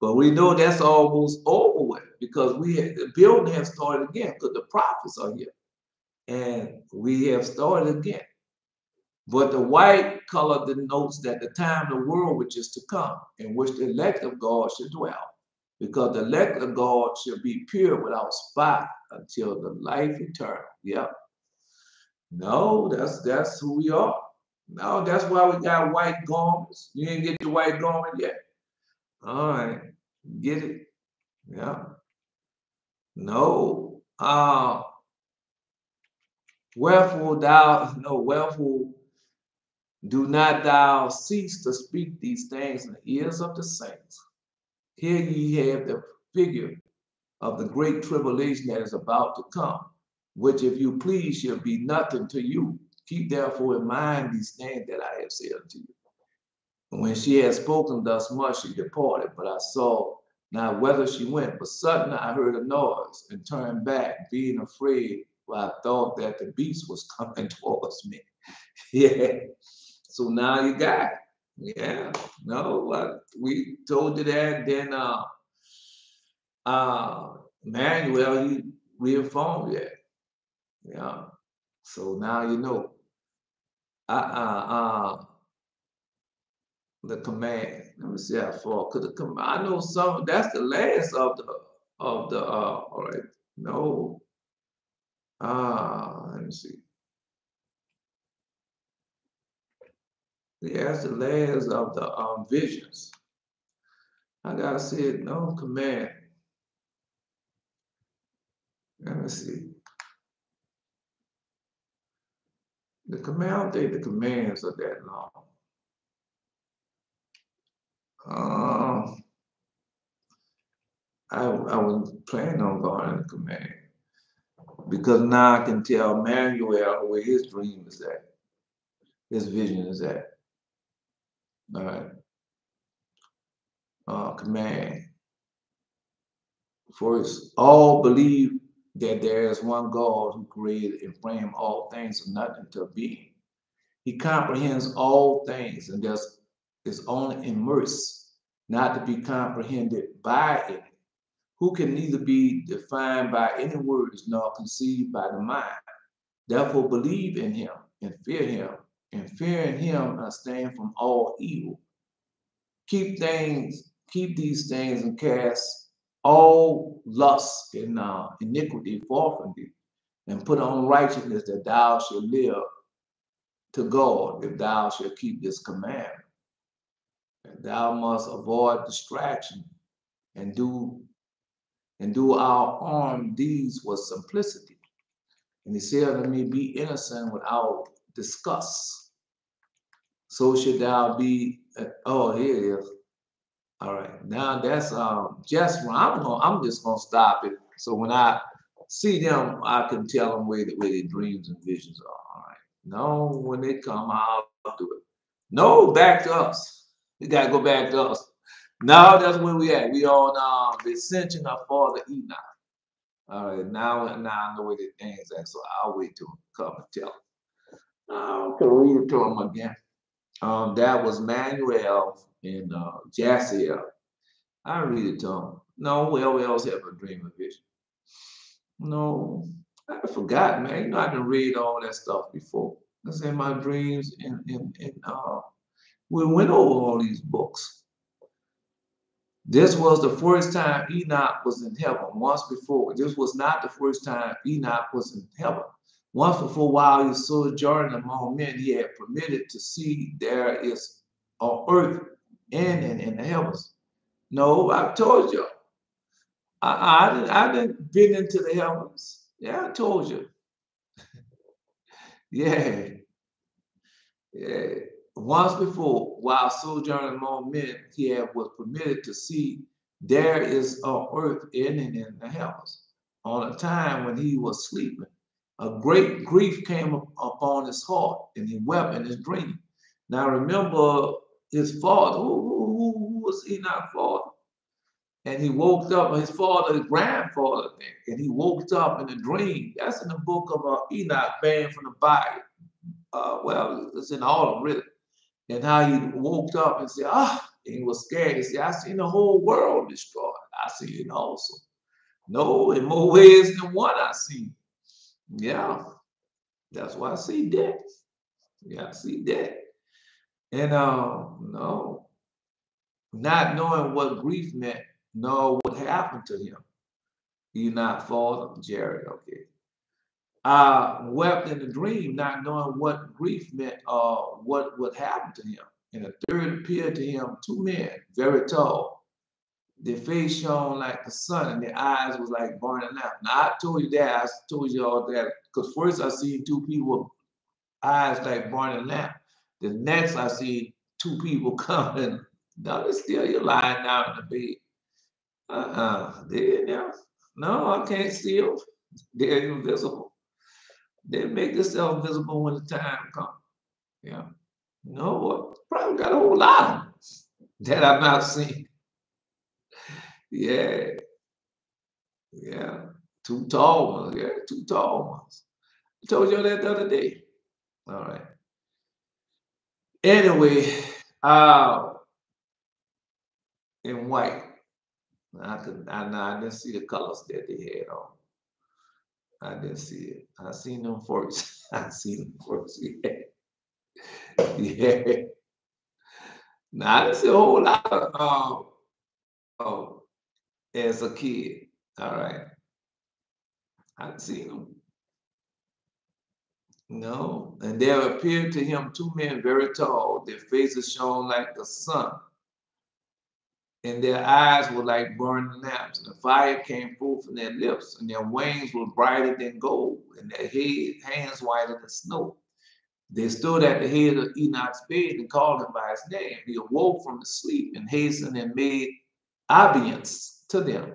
But we know that's almost over with, because the building has started again, because the prophets are here. And we have started again. But the white color denotes that the time of the world which is to come, in which the elect of God should dwell. Because the elect of God shall be pure without spot until the life eternal. Yep. No, that's who we are. No, that's why we got white garments. You didn't get your white garment yet? All right. Get it? Yeah. No. Wherefore do not thou cease to speak these things in the ears of the saints. Here ye have the figure of the great tribulation that is about to come, which if you please shall be nothing to you. Keep therefore in mind these things that I have said unto you. And when she had spoken thus much, she departed, but I saw not whither she went. But suddenly I heard a noise and turned back, being afraid, for I thought that the beast was coming towards me. Yeah. So now you got it. Yeah. No, we told you that. Then Manuel, he reaffirmed that. Yeah. So now you know. The command. Let me see how far. Cause the command. I know some. That's the last of the. All right. No. Let me see. Yeah, that's the last of the visions. I gotta see it. No command. Let me see. The command. I don't think the commands are that long. I was planning on going in the command because now I can tell Manuel where his dream is at, his vision is at. All right. Command. First, all believe that there is one God who created and framed all things from nothing to being. He comprehends all things and thus is only immersed, not to be comprehended by it, who can neither be defined by any words nor conceived by the mind. Therefore, believe in him, and fearing him, abstain from all evil. Keep these things and cast all lust and iniquity far from thee, and put on righteousness that thou shalt live to God if thou shalt keep this commandment. And thou must avoid distraction and do our arm deeds with simplicity. And he said unto me, be innocent without disgust. So should thou be. Oh, here it is. All right, now that's just I'm just gonna stop it. So when I see them, I can tell them where their dreams and visions are. All right. No, when they come, I'll do it. No, back to us. We gotta go back to us. No, that's where we at. We on the ascension of Father Enoch. All right, now I know where the things at, so I'll wait till him come and tell him. I can read it to him again. That was Manuel and Jassiel. I read it to him. No, we else have a dream of vision. No, I forgot, man. You know, I didn't read all that stuff before. That's in my dreams, and we went over all these books. This was the first time Enoch was in heaven. Once before, this was not the first time Enoch was in heaven. Once before, while he sojourned among men, he had permitted to see there is on earth and in the heavens. No, I told you. I didn't been into the heavens. Yeah, I told you. Yeah, yeah. Once before, while sojourning among men, was permitted to see there is on earth and in the heavens. On a time when he was sleeping, a great grief came upon his heart, and he wept in his dream. Now remember his father. Who was Enoch's father? And he woke up, his father, his grandfather, and he woke up in a dream. That's in the book of Enoch, banned from the Bible. Well, it's in all of them, really. And how he woke up and said, and he was scared. He said, I seen the whole world destroyed. I see it also. No, in more ways than one I see. Yeah, that's why I see death. Yeah, I see death. And no, not knowing what grief meant, nor what happened to him. Enoch father, Jared, okay. Wept in a dream, not knowing what grief meant or what would happen to him. And a third appeared to him, two men, very tall. Their face shone like the sun, and their eyes was like burning lamp. Now I told you that, I told you all that, because first I seen two people with eyes like burning lamp. The next I see two people coming. Now they're still you're lying down in the bed. They're there. No, I can't see them. They're invisible. They make themselves visible when the time comes. Yeah. No, probably got a whole lot of them that I've not seen. Yeah. Yeah. Two tall ones. Yeah, two tall ones. I told you that the other day. All right. Anyway, in white. I didn't see the colors that they had on. I didn't see it. I seen them first. I seen them first. Yeah. Yeah. Now I didn't see a whole lot of oh, as a kid. All right. I didn't see them. No. And there appeared to him two men very tall. Their faces shone like the sun, and their eyes were like burning lamps. And the fire came forth from their lips, and their wings were brighter than gold, and their hands whiter than snow. They stood at the head of Enoch's bed and called him by his name. He awoke from his sleep and hastened and made obeisance to them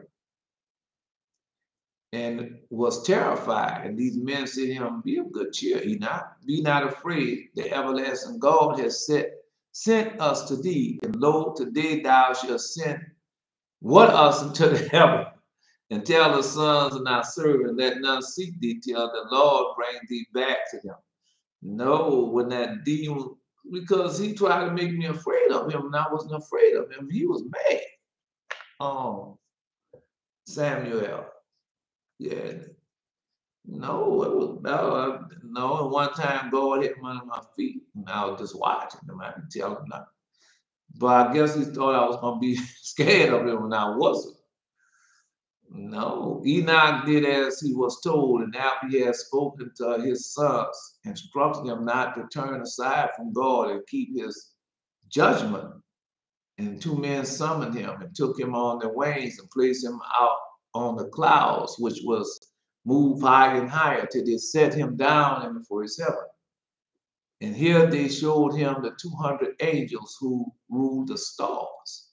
and was terrified. And these men said to him, "Be of good cheer, Enoch. Be not afraid. The everlasting God has sent us to thee. And lo, today thou shalt send what us into the heaven and tell the sons of thy servants that none seek thee till the Lord bring thee back to them." No, when that demon, because he tried to make me afraid of him, and I wasn't afraid of him. He was mad. Samuel. Yeah. No, it was no. And one time God hit him under my feet, and I was just watching him. I didn't tell him nothing. But I guess he thought I was gonna be scared of him, and I wasn't. No, Enoch did as he was told, and after he had spoken to his sons, instructed them not to turn aside from God and keep his judgment. And two men summoned him and took him on their wings and placed him out on the clouds, which was moved higher and higher till they set him down in before his heaven. And here they showed him the 200 angels who ruled the stars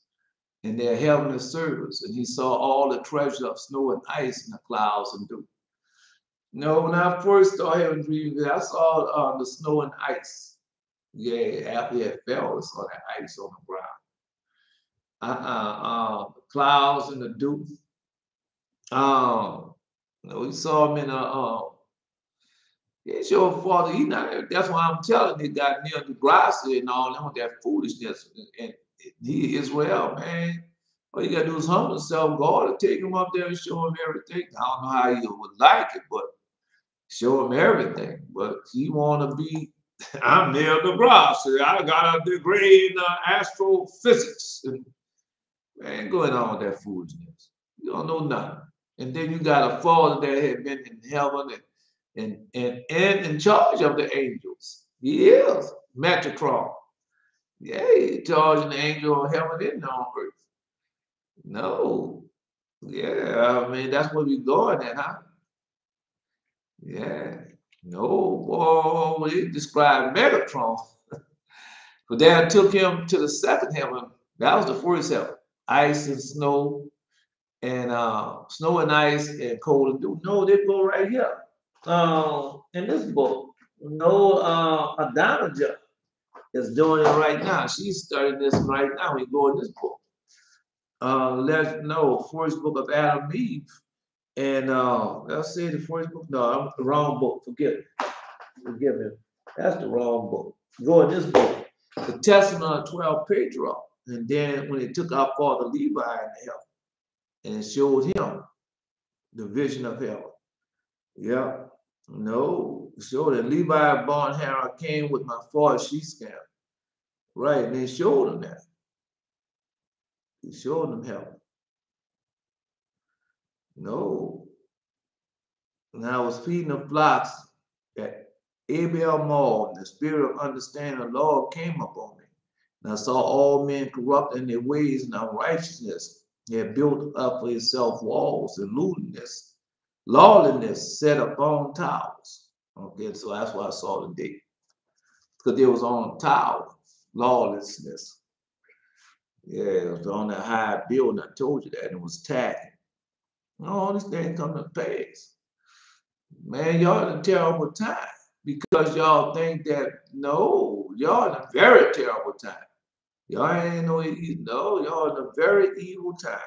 and their heavenly service, and he saw all the treasure of snow and ice in the clouds and dew. No, when I first started having dreams, I saw the snow and ice. Yeah, after it fell, I saw that ice on the ground. The clouds and the dew. We saw him in a. It's your father. That's why I'm telling you, got near the grassy and all that with that foolishness. And he Israel, man. All you gotta do is humble yourself. God will take him up there and show him everything. I don't know how you would like it, but show him everything. But he wanna be. I'm Neil deGrasse. I got a degree in astrophysics. And man, going on with that foolishness. You don't know nothing. And then you got a father that had been in heaven and in charge of the angels. He is Metatron. Yeah, he charging the angel of heaven and on earth. No. Yeah, I mean, that's where we going at, huh? Yeah. No, boy, when he described Megatron, but then took him to the second heaven. That was the first heaven. Ice and snow and ice and cold and dew. No, they go right here. In this book. No, Adonijah is doing it right now. She's studying this right now. We go in this book. Let's know first book of Adam and Eve. And let's say the first book. No, I'm the wrong book. Forgive me. That's the wrong book. Go in this book. The Testament of 12 Patriarchs. And then when they took our father Levi in heaven and it showed him the vision of heaven. Yeah. No. It showed that Levi born Hera came with my father sheepskin. Right. And they showed him that. He showed them heaven. No. And I was feeding the flocks at Abel Mall, and the spirit of understanding of the Lord came upon me. And I saw all men corrupt in their ways and unrighteousness. They had built up for himself walls and lawlessness set upon towers. Okay, so that's why I saw the day. Because they was on a tower, lawlessness. Yeah, it was on that high building. I told you that, and it was tagged. All these things come to pass. Man, y'all in a terrible time because y'all think that, no, y'all in a very terrible time. Y'all ain't no, y'all in a very evil time.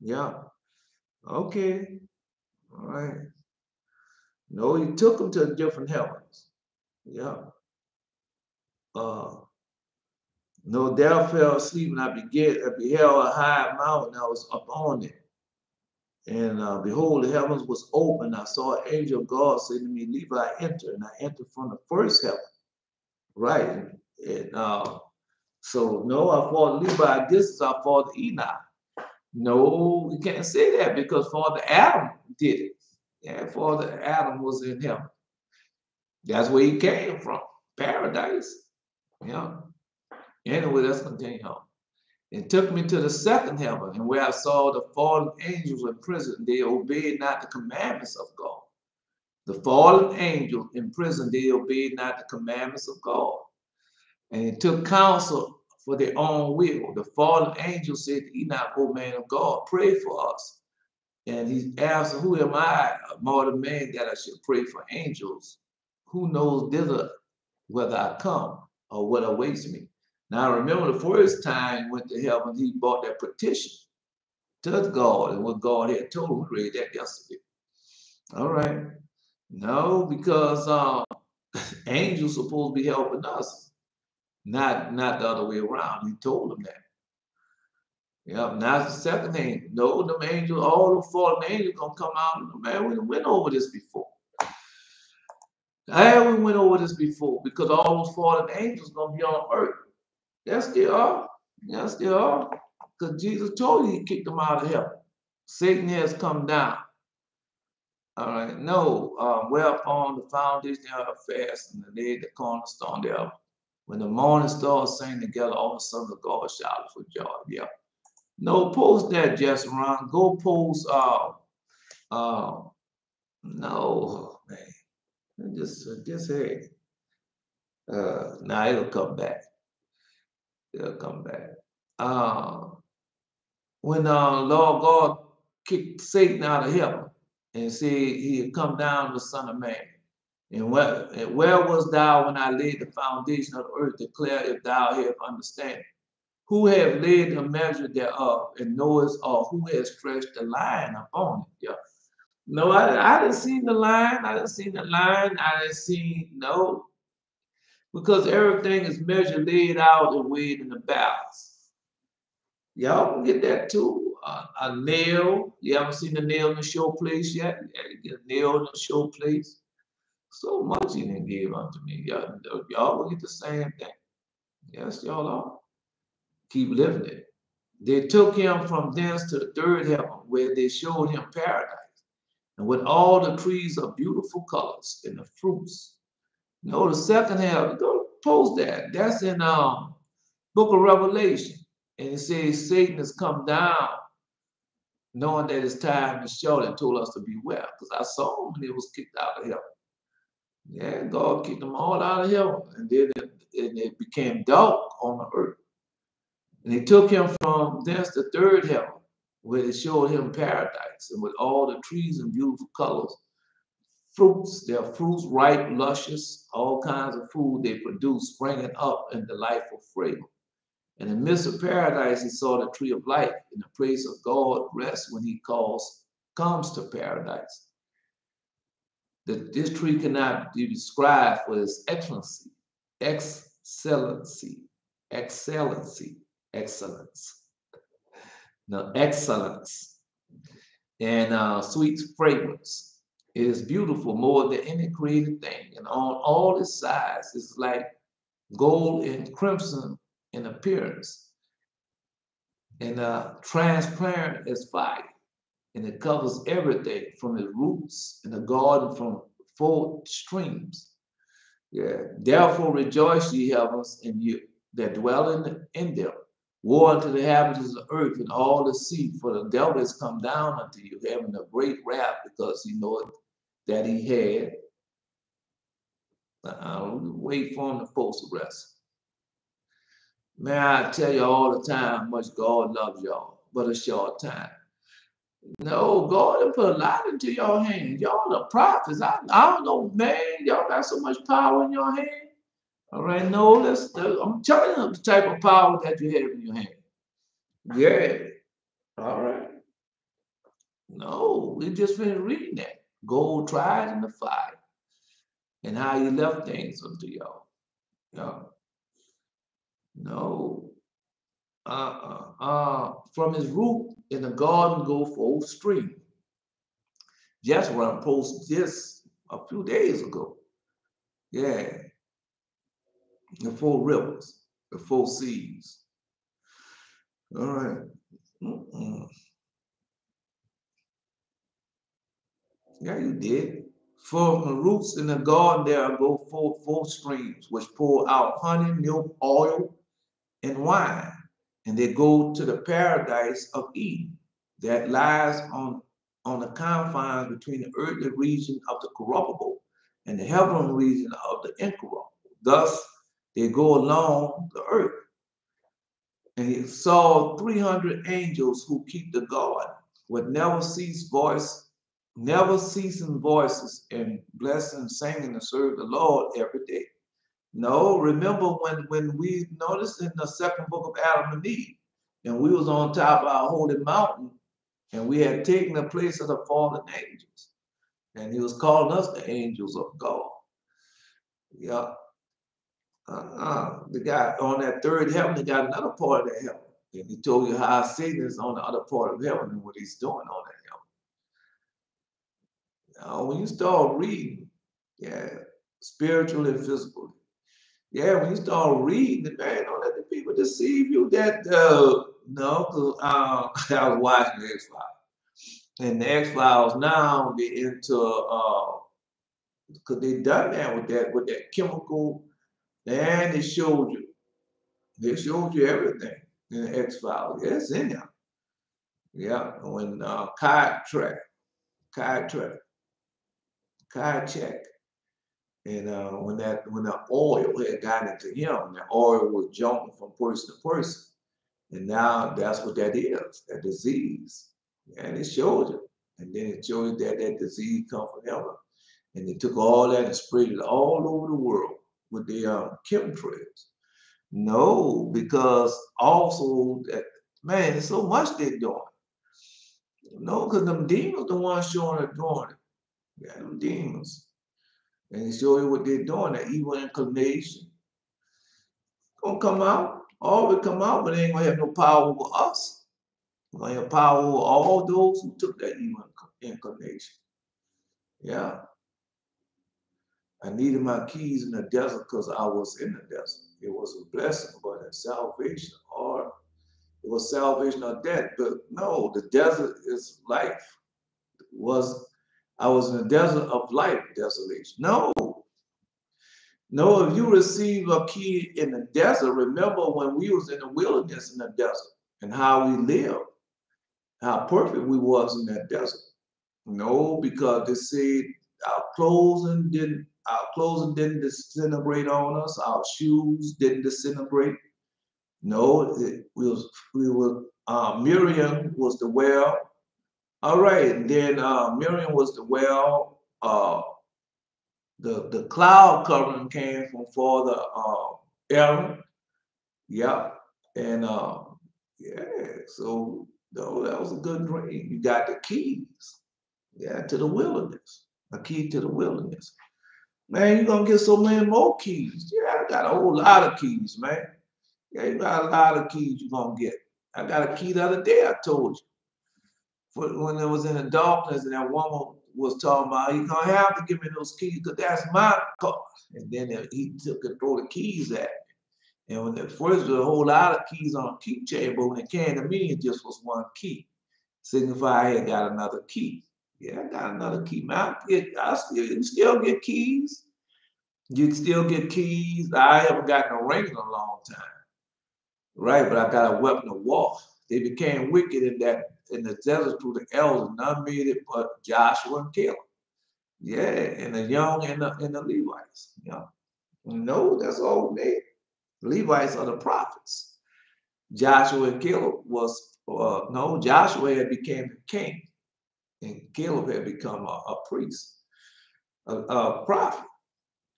Yeah. Okay. All right. No, he took them to different heavens. Yeah. No, there fell asleep and I beheld a high mountain. I was up on it. And behold, the heavens was open. I saw an angel of God say to me, Levi, enter. And I entered from the first heaven. Right. And so no, our father Levi, this is our father Enoch. No, we can't say that because Father Adam did it. Yeah, Father Adam was in heaven. That's where he came from, paradise. Yeah. Anyway, let's continue on. It took me to the second heaven, and where I saw the fallen angels in prison. They obeyed not the commandments of God. The fallen angels in prison, they obeyed not the commandments of God. And it took counsel for their own will. The fallen angels said to Enoch, O man of God, pray for us. And he asked, who am I, a mortal man, that I should pray for angels? Who knows thither whether I come or what awaits me? Now, remember the first time he went to heaven, he brought that petition to God and what God had told him. We read that yesterday. All right. No, because angels supposed to be helping us, not the other way around. He told them that. Yeah, now it's the second angel. No, them angels, all the fallen angels gonna come out. Man, we went over this before. We went over this before because all those fallen angels gonna be on earth. Yes, they are. Yes, they are. Because Jesus told you he kicked them out of heaven. Satan has come down. All right. No, whereupon the foundation thereof fast and the laid the cornerstone thereof. When the morning stars sang together, all the sons of God shouted for joy. Yeah. No, post that, just Ron. Go post. No, man. Just hey. Now it'll come back. It'll come back. When Lord God kicked Satan out of heaven and said he had come down the Son of Man. And where was thou when I laid the foundation of the earth? Declare if thou have understanding. Who have laid the measure thereof, and knowest, or who has stretched the line upon it? Yeah. No, I didn't see the line. I didn't see the line. I didn't see, no. Because everything is measured, laid out, and weighed in the balance. Y'all can get that too. A nail. You haven't seen the nail in the show place yet? Yeah, you get a nail in the show place. So much he didn't give unto me. Y'all will get the same thing. Yes, y'all are. Keep living it. They took him from thence to the third heaven, where they showed him paradise, and with all the trees of beautiful colors and the fruits. No, the second heaven, go post that. That's in book of Revelation. And it says Satan has come down, knowing that his time is short, and told us to beware. Because I saw him when he was kicked out of heaven. Yeah, God kicked them all out of heaven. And then it became dark on the earth. And he took him from thence to third heaven, where they showed him paradise, and with all the trees and beautiful colors, fruits, their fruits ripe, luscious, all kinds of food they produce, springing up in delightful fragrance. And in the midst of paradise, he saw the tree of life, in the place of God rest when he comes to paradise. This tree cannot be described for its excellency, excellence. No, excellence and sweet fragrance. It is beautiful more than any created thing, and on all its sides it's like gold and crimson in appearance, and transparent as fire, and it covers everything from its roots in the garden from 4 streams. Yeah. Therefore rejoice, ye heavens, and you that dwell in them. Woe unto the inhabitants of the earth and all the sea, for the devil has come down unto you, having a great wrath, because he knoweth that he had. Wait for him to post the rest. Man, I tell you all the time how much God loves y'all, but a short time. No, God will put a lot into your hands. Y'all the prophets. I don't know, man. Y'all got so much power in your hand. All right, no, I'm telling you the type of power that you have in your hand. Yeah. All right. No, we just finished reading that. Gold tried in the fire, and how he left things unto y'all. Yeah. No. From his root in the garden go 4 streams. Just run posted this a few days ago. Yeah, the four rivers, the four seas. All right. Mm-mm. Yeah, you did. From the roots in the garden there go four streams, which pour out honey, milk, oil, and wine. And they go to the paradise of Eden that lies on the confines between the earthly region of the corruptible and the heavenly region of the incorruptible. Thus, they go along the earth. And he saw 300 angels who keep the guard with never ceasing voices and blessing, singing, and serve the Lord every day. No, remember when we noticed in the second book of Adam and Eve, and we was on top of our holy mountain, and we had taken the place of the fallen angels, and he was calling us the angels of God. Yeah. The guy on that third heaven, he got another part of that heaven. And he told you how Satan is on the other part of heaven and what he's doing on that heaven. Now, when you start reading, yeah, spiritually and physically, yeah, when you start reading it, man, don't let the people deceive you that, no, 'cause, I was watching the X-Files. And the X-Files now, they into, because they done that with that chemical, and they showed you everything in the X-Files. Yeah, it's in there. Yeah, when kayak check, and when the oil had gotten into him, the oil was jumping from person to person, and now that's what that is, that disease. And it showed you, and then it showed you that that disease come from heaven, and they took all that and spread it all over the world with the chemtrails. No, because also that man, there's so much they're doing. No, because them demons the ones showing it doing it. Yeah, them demons. And they show you what they're doing, that evil inclination. Gonna come out. All will come out, but they ain't gonna have no power over us. They're gonna have power over all those who took that evil inclination. Yeah. I needed my keys in the desert because I was in the desert. It was a blessing, but a salvation, or it was salvation or death. But no, the desert is life. Was I was in the desert of life, desolation. No, no, if you receive a key in the desert, remember when we was in the wilderness in the desert and how we lived, how perfect we was in that desert. No, because they said our clothing didn't disintegrate on us, our shoes didn't disintegrate. No, Miriam was the well. All right, and then Miriam was the well. The cloud covering came from Father Aaron. Yeah, and yeah, so no, that was a good dream. You got the keys, yeah, to the wilderness. A key to the wilderness. Man, you're gonna get so many more keys. Yeah, I got a whole lot of keys, man. Yeah, you got a lot of keys you're gonna get. I got a key the other day, I told you. For when it was in the darkness and that woman was talking about, you're gonna have to give me those keys because that's my car. And then he took and throw the keys at me. And when at first there was a whole lot of keys on a keychain, but when it came to me, it just was one key. Signify I had got another key. Yeah, I got another key. Man, you still get keys. You can still get keys. I haven't gotten a ring in a long time. Right, but I got a weapon of war. They became wicked in the desert through the elders, none made it but Joshua and Caleb. Yeah, and the young and the Levites. Yeah. No, that's all they. Levites are the prophets. Joshua and Caleb was no, Joshua had became the king, and Caleb had become a priest, a prophet.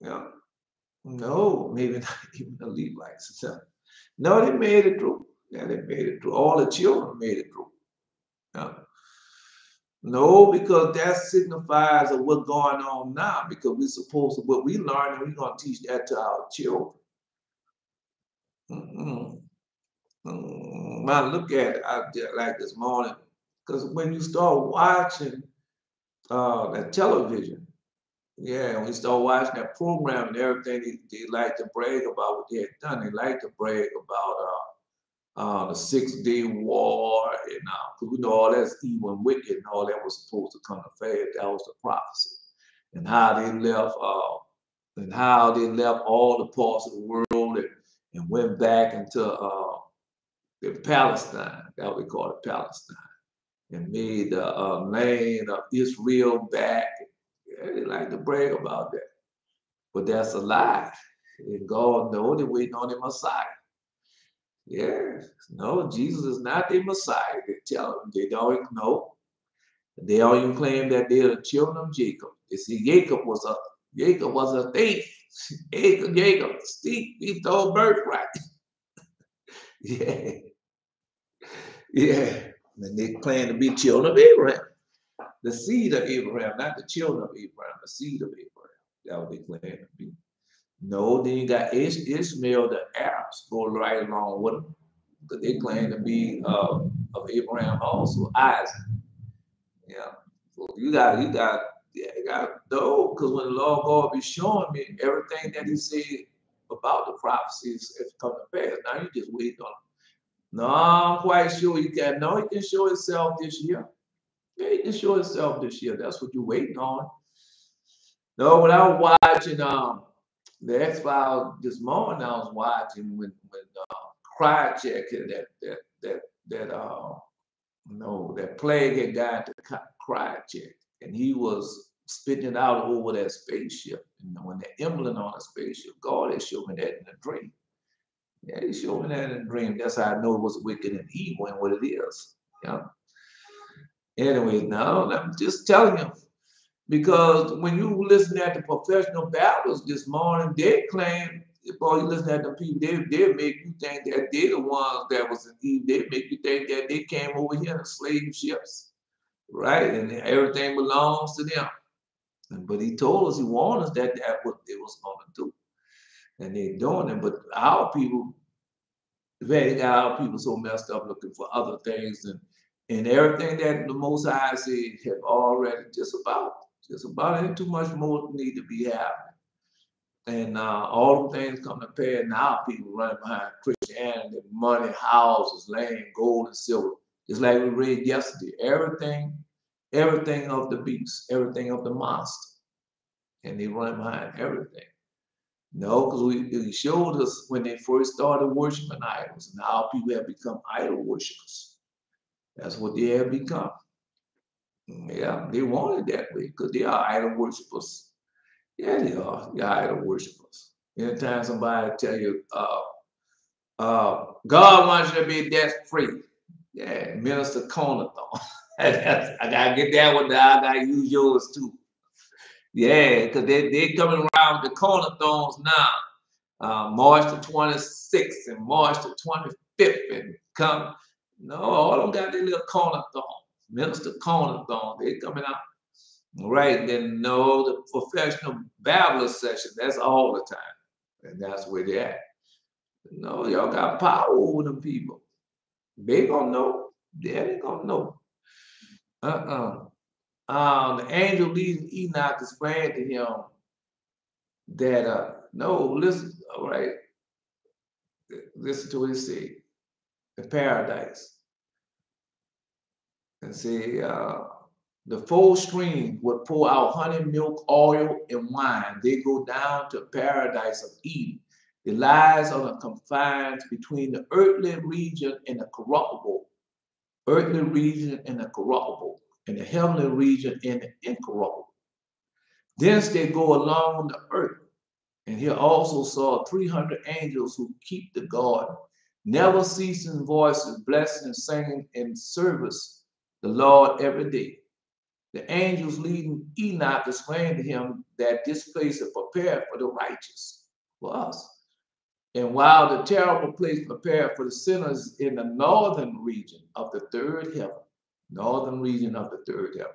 Yeah. No, maybe not even the Levites. No, they made it through. Yeah, they made it through. All the children made it through. Yeah. No, because that signifies of what's going on now. Because we're supposed to what we learn, and we're gonna teach that to our children. Mm-mm. I look at it like this morning, because when you start watching that television. Yeah, and we start watching that program and everything. They like to brag about what they had done. They like to brag about the 6 Day War, and 'cause we know all that's evil and wicked, and all that was supposed to come to pass. That was the prophecy, and how they left all the parts of the world and went back into Palestine. That we call it Palestine, and made the land of Israel back. Yeah, they like to brag about that, but that's a lie. And God knows they're waiting on the Messiah. Yeah, no, Jesus is not the Messiah. They tell them they don't know. They don't even claim that they're the children of Jacob. You see, Jacob was a thief. Jacob, thief, he stole birthright. Yeah, yeah. And they claim to be children of Abraham, the seed of Abraham, not the children of Abraham, the seed of Abraham. That's what they claim to be. No, then you got Ishmael, the Arabs, go right along with them. But they claim to be of Abraham also, Isaac. Yeah. So yeah, you got to know, because when the Lord God be showing me everything that He said about the prophecies is coming to pass. Now you just wait on it. No, I'm quite sure He can. No, He can show Himself this year. Yeah, He can show Himself this year. That's what you're waiting on. No, when I was watching the X-Files this morning, I was watching when Krychek that plague had got to Krychek, and he was spitting it out over that spaceship. And when the emblem on the spaceship, God had showed me that in a dream. Yeah, He showed me that in a dream. That's how I know it was wicked and evil and what it is. Yeah. Anyway, now I'm just telling you. Because when you listen at the professional babblers this morning, they claim, boy, you listen at the people, they make you think that they're the ones that was in Eve. They make you think that they came over here in slave ships, right? And everything belongs to them. But He told us, He warned us that that's what they was going to do. And they're doing it. But our people, they got our people so messed up looking for other things and everything that the Most High said have already just about ain't too much more need to be happening. And all the things come to pass. Now people running behind Christianity, money, houses, land, gold, and silver. Just like we read yesterday, everything of the beast, everything of the monster. And they run behind everything. No, because He showed us when they first started worshiping idols, and how people have become idol worshippers. That's what they have become. Yeah, they want it that way because they are idol worshippers. Yeah, they are. They're idol worshippers. Anytime somebody tell you, God wants you to be debt free. Yeah, Minister Conathon. I gotta get that one. I gotta use yours too. Yeah, because they coming around with the Conathons now. March the 26th and March the 25th, and come. No, all of them got their little Conathon. Minister Conathon. They coming out. Right, then no, the professional babbler session, that's all the time. And that's where they're at. No, y'all got power over them people. They gonna know. Yeah, they gonna know. The angel leading Enoch explained to him that no, listen, all right, listen to what he said. The paradise. And see, the four streams would pour out honey, milk, oil, and wine. They go down to paradise of Eden. It lies on the confines between the earthly region and the corruptible, and the heavenly region and the incorruptible. Thence they go along the earth. And he also saw 300 angels who keep the garden, never ceasing voices, blessing and singing in service the Lord every day. The angels leading Enoch explained to him that this place is prepared for the righteous, for us. And while the terrible place prepared for the sinners in the northern region of the third heaven, northern region of the third heaven.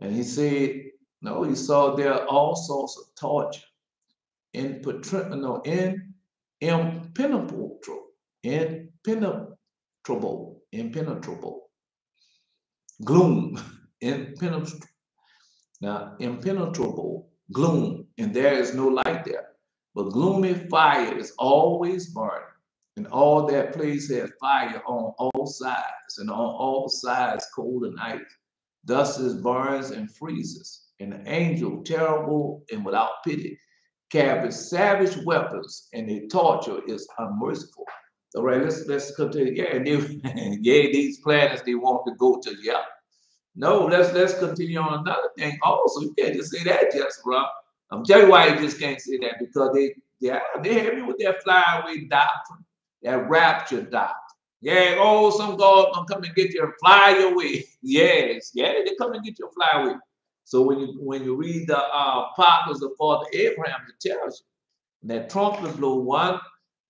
And he said, no, he saw there all sorts of torture, impenetrable, gloom, impenetrable. Now, impenetrable gloom, and there is no light there. But gloomy fire is always burning, and all that place has fire on all sides, and on all sides cold and ice. Thus it burns and freezes. And the angel, terrible and without pity, carries savage weapons, and their torture is unmerciful. All right, let's continue. Yeah, and they, yeah, these planets they want to go to. Yeah, no, let's continue on another thing. Also, you can't just say that, just bro. I'm telling you why you just can't say that because they have you with their flyaway doctrine, that rapture doctrine. Yeah, oh, some God gonna come and get you and fly away. Yes, yeah, they come and get you and fly away. So when you read the prophets of Father Abraham, it tells you that trumpet blow one,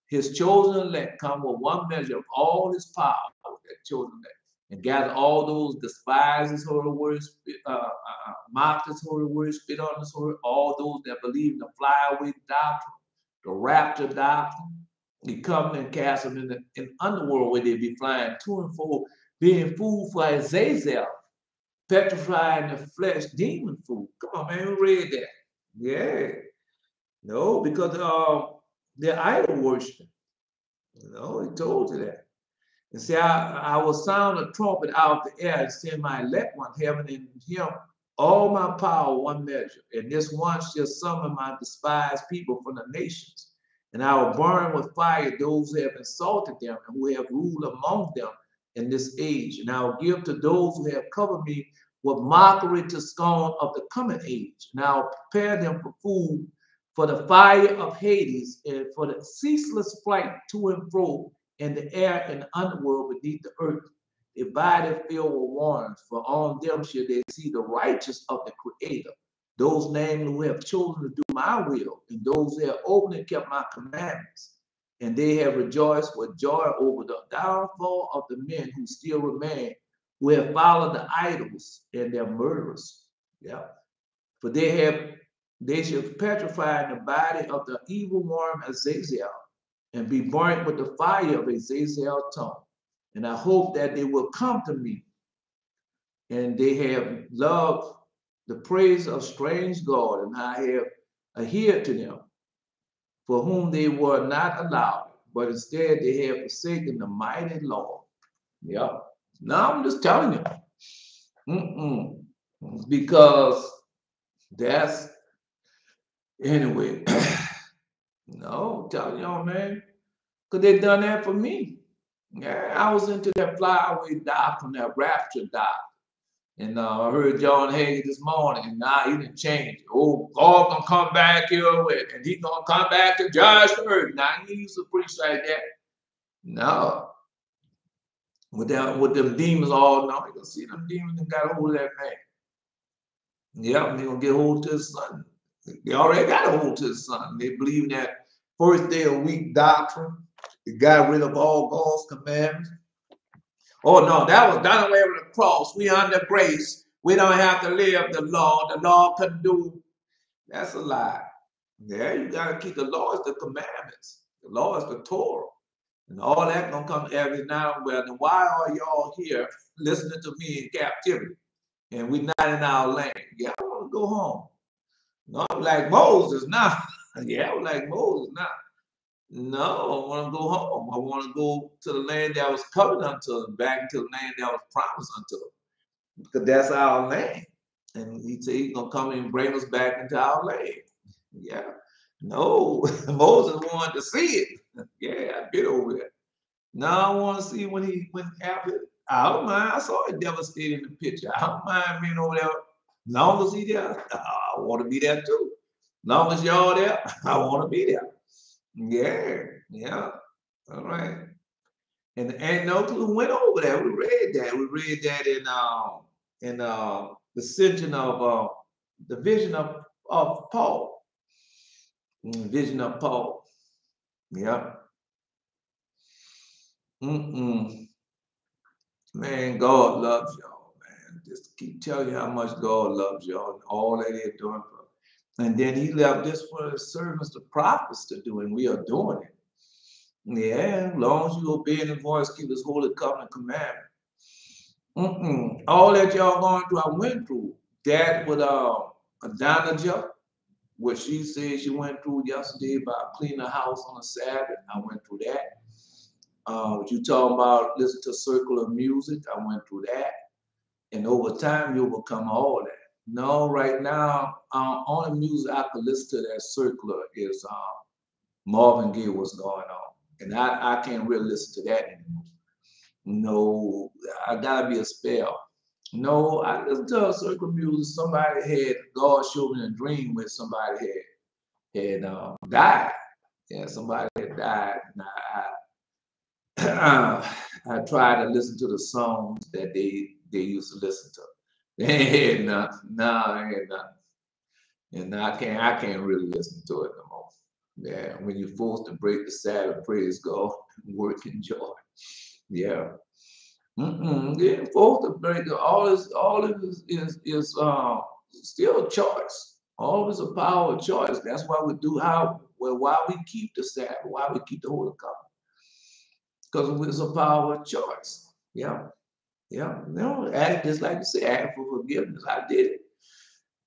his chosen elect come with one measure of all his power, that chosen elect, and gather all those despise his holy words, mock his holy words, spit on his holy, all those that believe in the flyaway doctrine, the rapture doctrine. He come and cast them in the underworld where they be flying to and fro, being food for Azazel, petrifying the flesh, demon food. Come on, man, we read that. Yeah. No, because they're idol worshiping. You know, he told you that. And see, I will sound a trumpet out of the air and send my elect one, heaven and him, all my power, one measure. And this one shall summon my despised people from the nations. And I will burn with fire those who have insulted them and who have ruled among them in this age. And I will give to those who have covered me with mockery to scorn of the coming age. And I will prepare them for food for the fire of Hades and for the ceaseless flight to and fro in the air and the underworld beneath the earth. Divided filled with warnings, for on them shall they see the righteous of the Creator, those named who have chosen to do my will, and those who have openly kept my commandments. And they have rejoiced with joy over the downfall of the men who still remain, who have followed the idols and their murderers. Yeah. For they shall petrify in the body of the evil worm Azazel, and be burnt with the fire of Azazel's tongue. And I hope that they will come to me, and they have loved the praise of strange God, and I have adhered to them, for whom they were not allowed, but instead they have forsaken the mighty Lord. Yep. Now I'm just telling you. Because that's, anyway, no, I'm telling y'all, man, because they done that for me. Yeah, I was into that flyaway doctrine, that rapture doctrine. And I heard John Hagee this morning, and now he didn't change. Oh, God gonna come back here with, and he gonna come back to judge the earth. Now he used to preach like that. No, with them demons all now, you gonna see them demons that got a hold of that man. Yep, they gonna get hold to his son. They already got a hold to his son. They believe in that first day of week doctrine. They got rid of all God's commandments. Oh no, that was done away with the cross. We under grace. We don't have to live the law. The law couldn't do. That's a lie. Yeah, you gotta keep the laws, the commandments. The law is the Torah. And all that gonna come every now and then. Then why are y'all here listening to me in captivity? And we not in our land. Yeah, I want to go home. No, I'm like Moses now. Yeah, I'm like Moses now. No, I want to go home. I want to go to the land that was covered unto them, back into the land that was promised unto them. Because that's our land. And he said he's going to come and bring us back into our land. Yeah. No, Moses wanted to see it. Yeah, I've been over there. Now I want to see when he went after. I don't mind. I saw it devastating the picture. I don't mind being over there. As long as he there, I want to be there too. As long as y'all there, I want to be there. Yeah, yeah. All right. And ain't no clue went over that. We read that. We read that in the vision of Paul. Vision of Paul. Yeah. Man, God loves y'all, man. Just keep telling you how much God loves y'all and all that they're doing for. And then he left this for the servants, the prophets to do, and we are doing it. Yeah, as long as you obey the voice, keep his holy covenant commandment. All that y'all going through, I went through. that with Adonijah, what she said she went through yesterday about cleaning the house on a Sabbath. I went through that. What you talking about, listen to circular music, I went through that. And over time, you overcome all that. No, right now, only music I could listen to that's circular is Marvin Gaye, What's Going On. And I can't really listen to that anymore. No, I gotta be a spell. No, I listen to a circular music. Somebody had, God showed me a dream where somebody had died. Yeah, somebody had died. And I tried to listen to the songs that they used to listen to. They had nothing. No, they had nothing. And I can't really listen to it no more. Yeah, when you're forced to break the Sabbath, praise God, work in joy. Yeah. Yeah, forced to break all of this is still a choice. All of it's a power of choice. That's why we do why we keep the Sabbath, why we keep the Holy Covenant. Because it's a power of choice. Yeah. Yeah. No, just like you said, ask for forgiveness. I did it.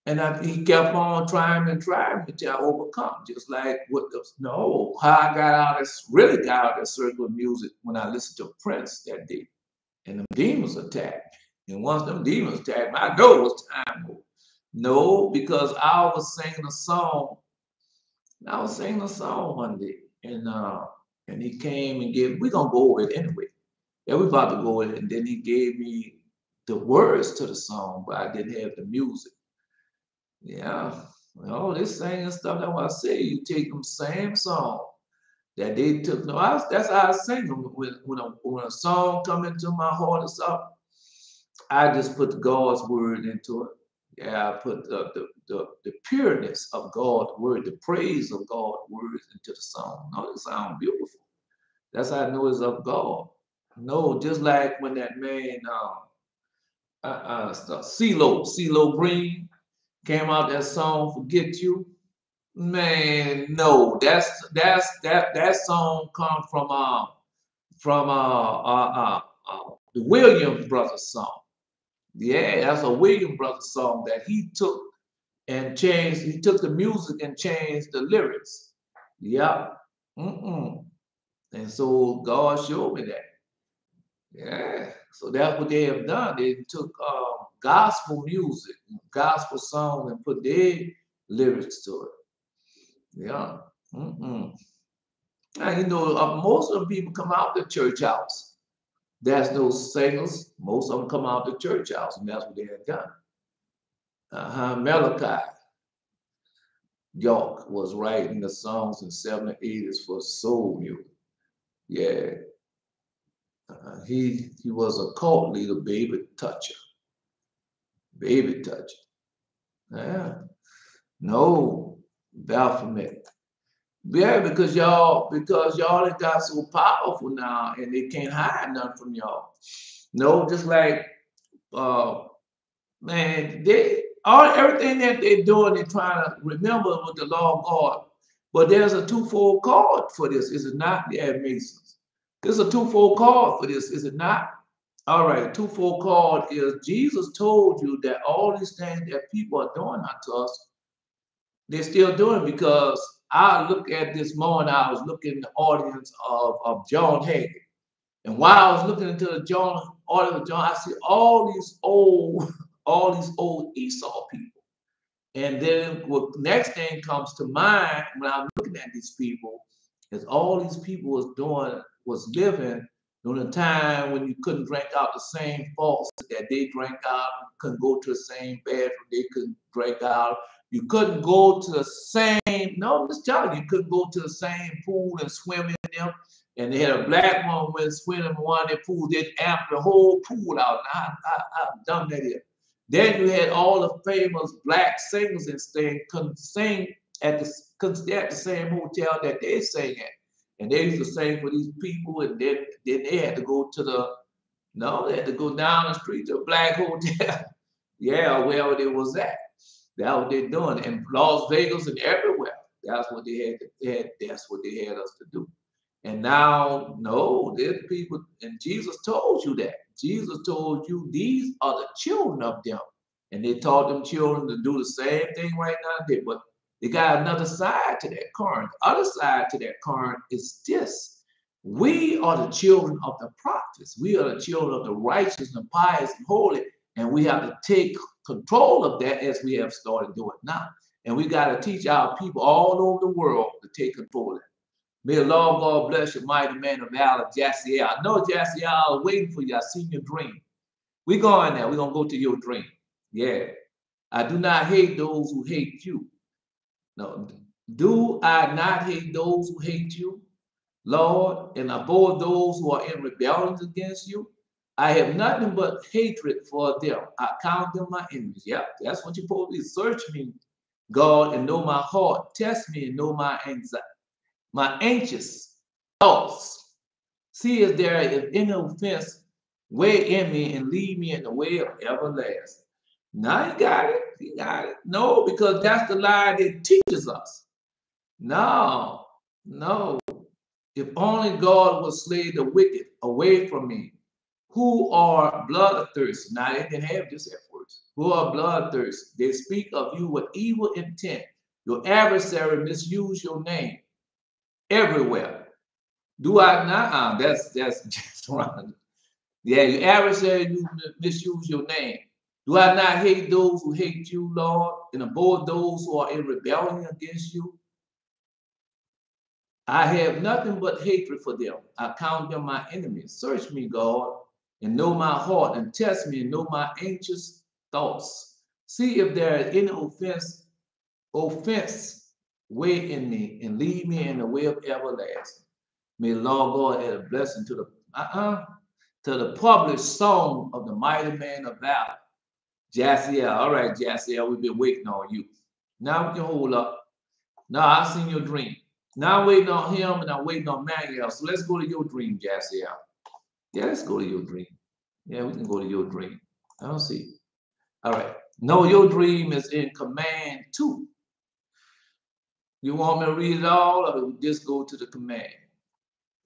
And he kept on trying until I overcome. Just like how I really got out of that circle of music when I listened to Prince that day. And them demons attacked me. And once them demons attacked me, I know it was time over. No, because I was singing a song. I was singing a song one day. And he came and we're gonna go over it anyway. Yeah, we about to go in, and then he gave me the words to the song, but I didn't have the music. Yeah, this singing stuff. That's what I say. You take them same song that they took. No, that's how I sing them. When a song come into my heart or something, I just put God's word into it. Yeah, I put the pureness of God's word, the praise of God's word into the song. No, it sounds beautiful. That's how I know it's of God. No, just like when that man, CeeLo Green came out that song "Forget You." Man, no, that song come from the Williams Brothers song. Yeah, that's a Williams Brothers song that he took and changed. He took the music and changed the lyrics. Yeah. And so God showed me that. Yeah, so that's what they have done. They took gospel music, gospel songs, and put their lyrics to it. Yeah. And most of the people come out the church house. That's those singers. Most of them come out the church house, and that's what they had done. Malachi York was writing the songs in 70s, 80s for soul music. Yeah. He was a cult leader, baby toucher. Baby touch. Yeah. No, Baphomet. Yeah, because y'all have got so powerful now and they can't hide nothing from y'all. No, just like man, everything that they're doing, they're trying to remember with the law of God. But there's a twofold card for this, is it not? Yeah, Masons. There's a twofold card for this, is it not? All right, twofold card is Jesus told you that all these things that people are doing unto us, they're still doing, because I look at this morning, I was looking in the audience of John Hagin. And while I was looking into the audience of John, I see all these old Esau people. And then what next thing comes to mind when I'm looking at these people is all these people was living during a time when you couldn't drink out the same faucet that they drank out, you couldn't go to the same bathroom they couldn't drink out, you couldn't go to the same, no, I'm just telling you, you couldn't go to the same pool and swim in them. And they had a black woman went swimming in one of their pools, they'd amp the whole pool out. How dumb that is. Then you had all the famous black singers and things couldn't sing couldn't stay at the same hotel that they sang at. And they used to sing for these people, and then they had to go they had to go down the street to a black hotel. Yeah, wherever they was at. That's what they're doing. In Las Vegas and everywhere. That's what that's what they had us to do. And now, no, there's people, and Jesus told you that. Jesus told you these are the children of them And they taught them children to do the same thing right now. But they got another side to that coin. The other side to that coin is this. We are the children of the prophets. We are the children of the righteous and pious and holy. And we have to take control of that as we have started doing now. And we got to teach our people all over the world to take control of it. May the Lord God bless you, mighty man of valor, Jassiel. I know, Jassiel, I was waiting for you. I seen your dream. We're going there. We're going to go to your dream. Yeah. I do not hate those who hate you. No. Do I not hate those who hate you, Lord, and abhor those who are in rebellion against you? I have nothing but hatred for them. I count them my enemies. Yep, that's what you're supposed to do. Search me, God, and know my heart. Test me and know my anxiety, my anxious thoughts. See if there is any offense way in me and lead me in the way of everlasting. Now he got it. He got it. No, because that's the lie that teaches us. No, no. If only God would slay the wicked away from me, who are bloodthirsty. Now they didn't have this at first. Who are bloodthirsty. They speak of you with evil intent. Your adversary misuse your name everywhere. Do I not? That's just wrong. Yeah, your adversary misuse your name. Do I not hate those who hate you, Lord, and abhor those who are in rebellion against you? I have nothing but hatred for them. I count them my enemies. Search me, God, and know my heart, and test me and know my anxious thoughts. See if there is any offense way in me, and lead me in the way of everlasting. May the Lord God add a blessing to the published song of the mighty man of valor. Jassiel. All right, Jassiel, we've been waiting on you. Now we can hold up. Now I've seen your dream. Now I'm waiting on him and I'm waiting on Manuel. So let's go to your dream, Jassiel. Yeah, let's go to your dream. Yeah, we can go to your dream. I don't see. All right. No, your dream is in command 2. You want me to read it all, or we just go to the command?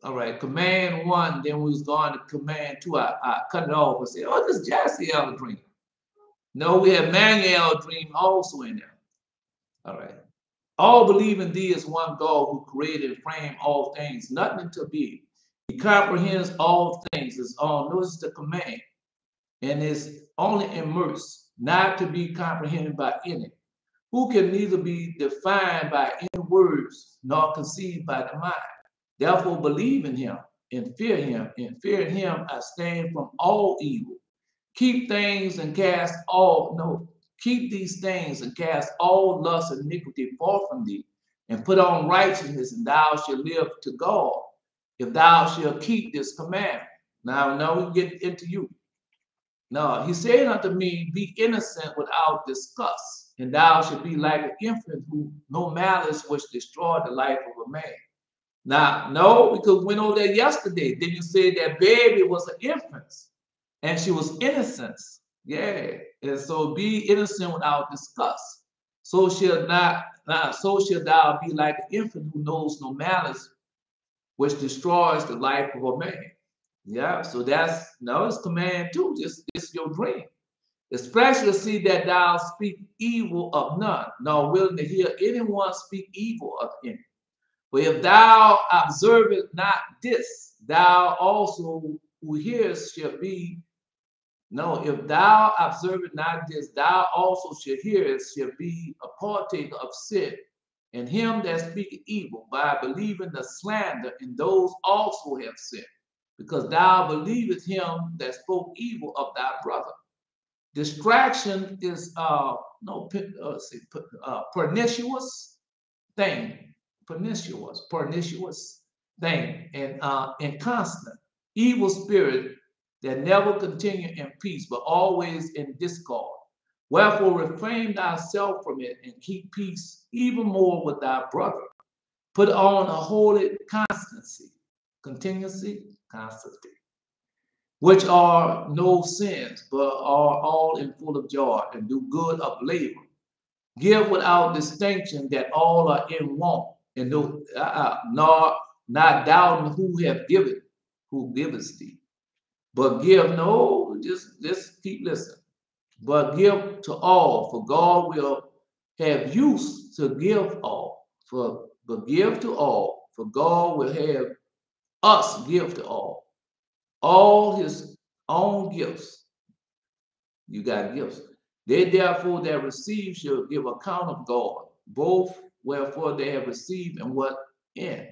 All right, command 1, then we was going to command 2. I cut it off and said, oh, this is Jassiel dream. No, we have Manuel dream also in there. All right. All believe in thee is one God who created and framed all things, nothing to be. He comprehends all things. It's all, notice the command, and is only immersed, not to be comprehended by any, who can neither be defined by any words nor conceived by the mind. Therefore believe in him and fear him, and fear him abstain from all evil. Keep things and cast all, no, keep these things and cast all lust and iniquity far from thee, and put on righteousness, and thou shalt live to God, if thou shalt keep this commandment. Now we get into you. Now he said unto me, be innocent without disgust, and thou shalt be like an infant who no malice which destroyed the life of a man. Now, no, because we went over there yesterday. Then you said that baby was an infant, and she was innocent. Yeah, and so be innocent without disgust. So shall thou be like an infant who knows no malice, which destroys the life of a man. Yeah, so it's command 2. This is your dream. Especially see that thou speak evil of none, nor willing to hear anyone speak evil of any. For if thou observest not this, thou also who hearest shall be. No, if thou observest not this, thou also shall hear, shall be a partaker of sin, and him that speaketh evil by believing the slander, and those also have sinned, because thou believest him that spoke evil of thy brother. Distraction is pernicious thing. Pernicious thing, and constant evil spirit that never continue in peace, but always in discord. Wherefore refrain thyself from it, and keep peace even more with thy brother. Put on a holy constancy, which are no sins, but are all in full of joy, and do good of labor. Give without distinction, that all are in want, and nor not doubting who giveth thee. But give, no, just keep listening. but give to all, for God will have use to give all. But give to all, for God will have us give to all his own gifts. You got gifts. They therefore that receive shall give account of God, both wherefore they have received and what in.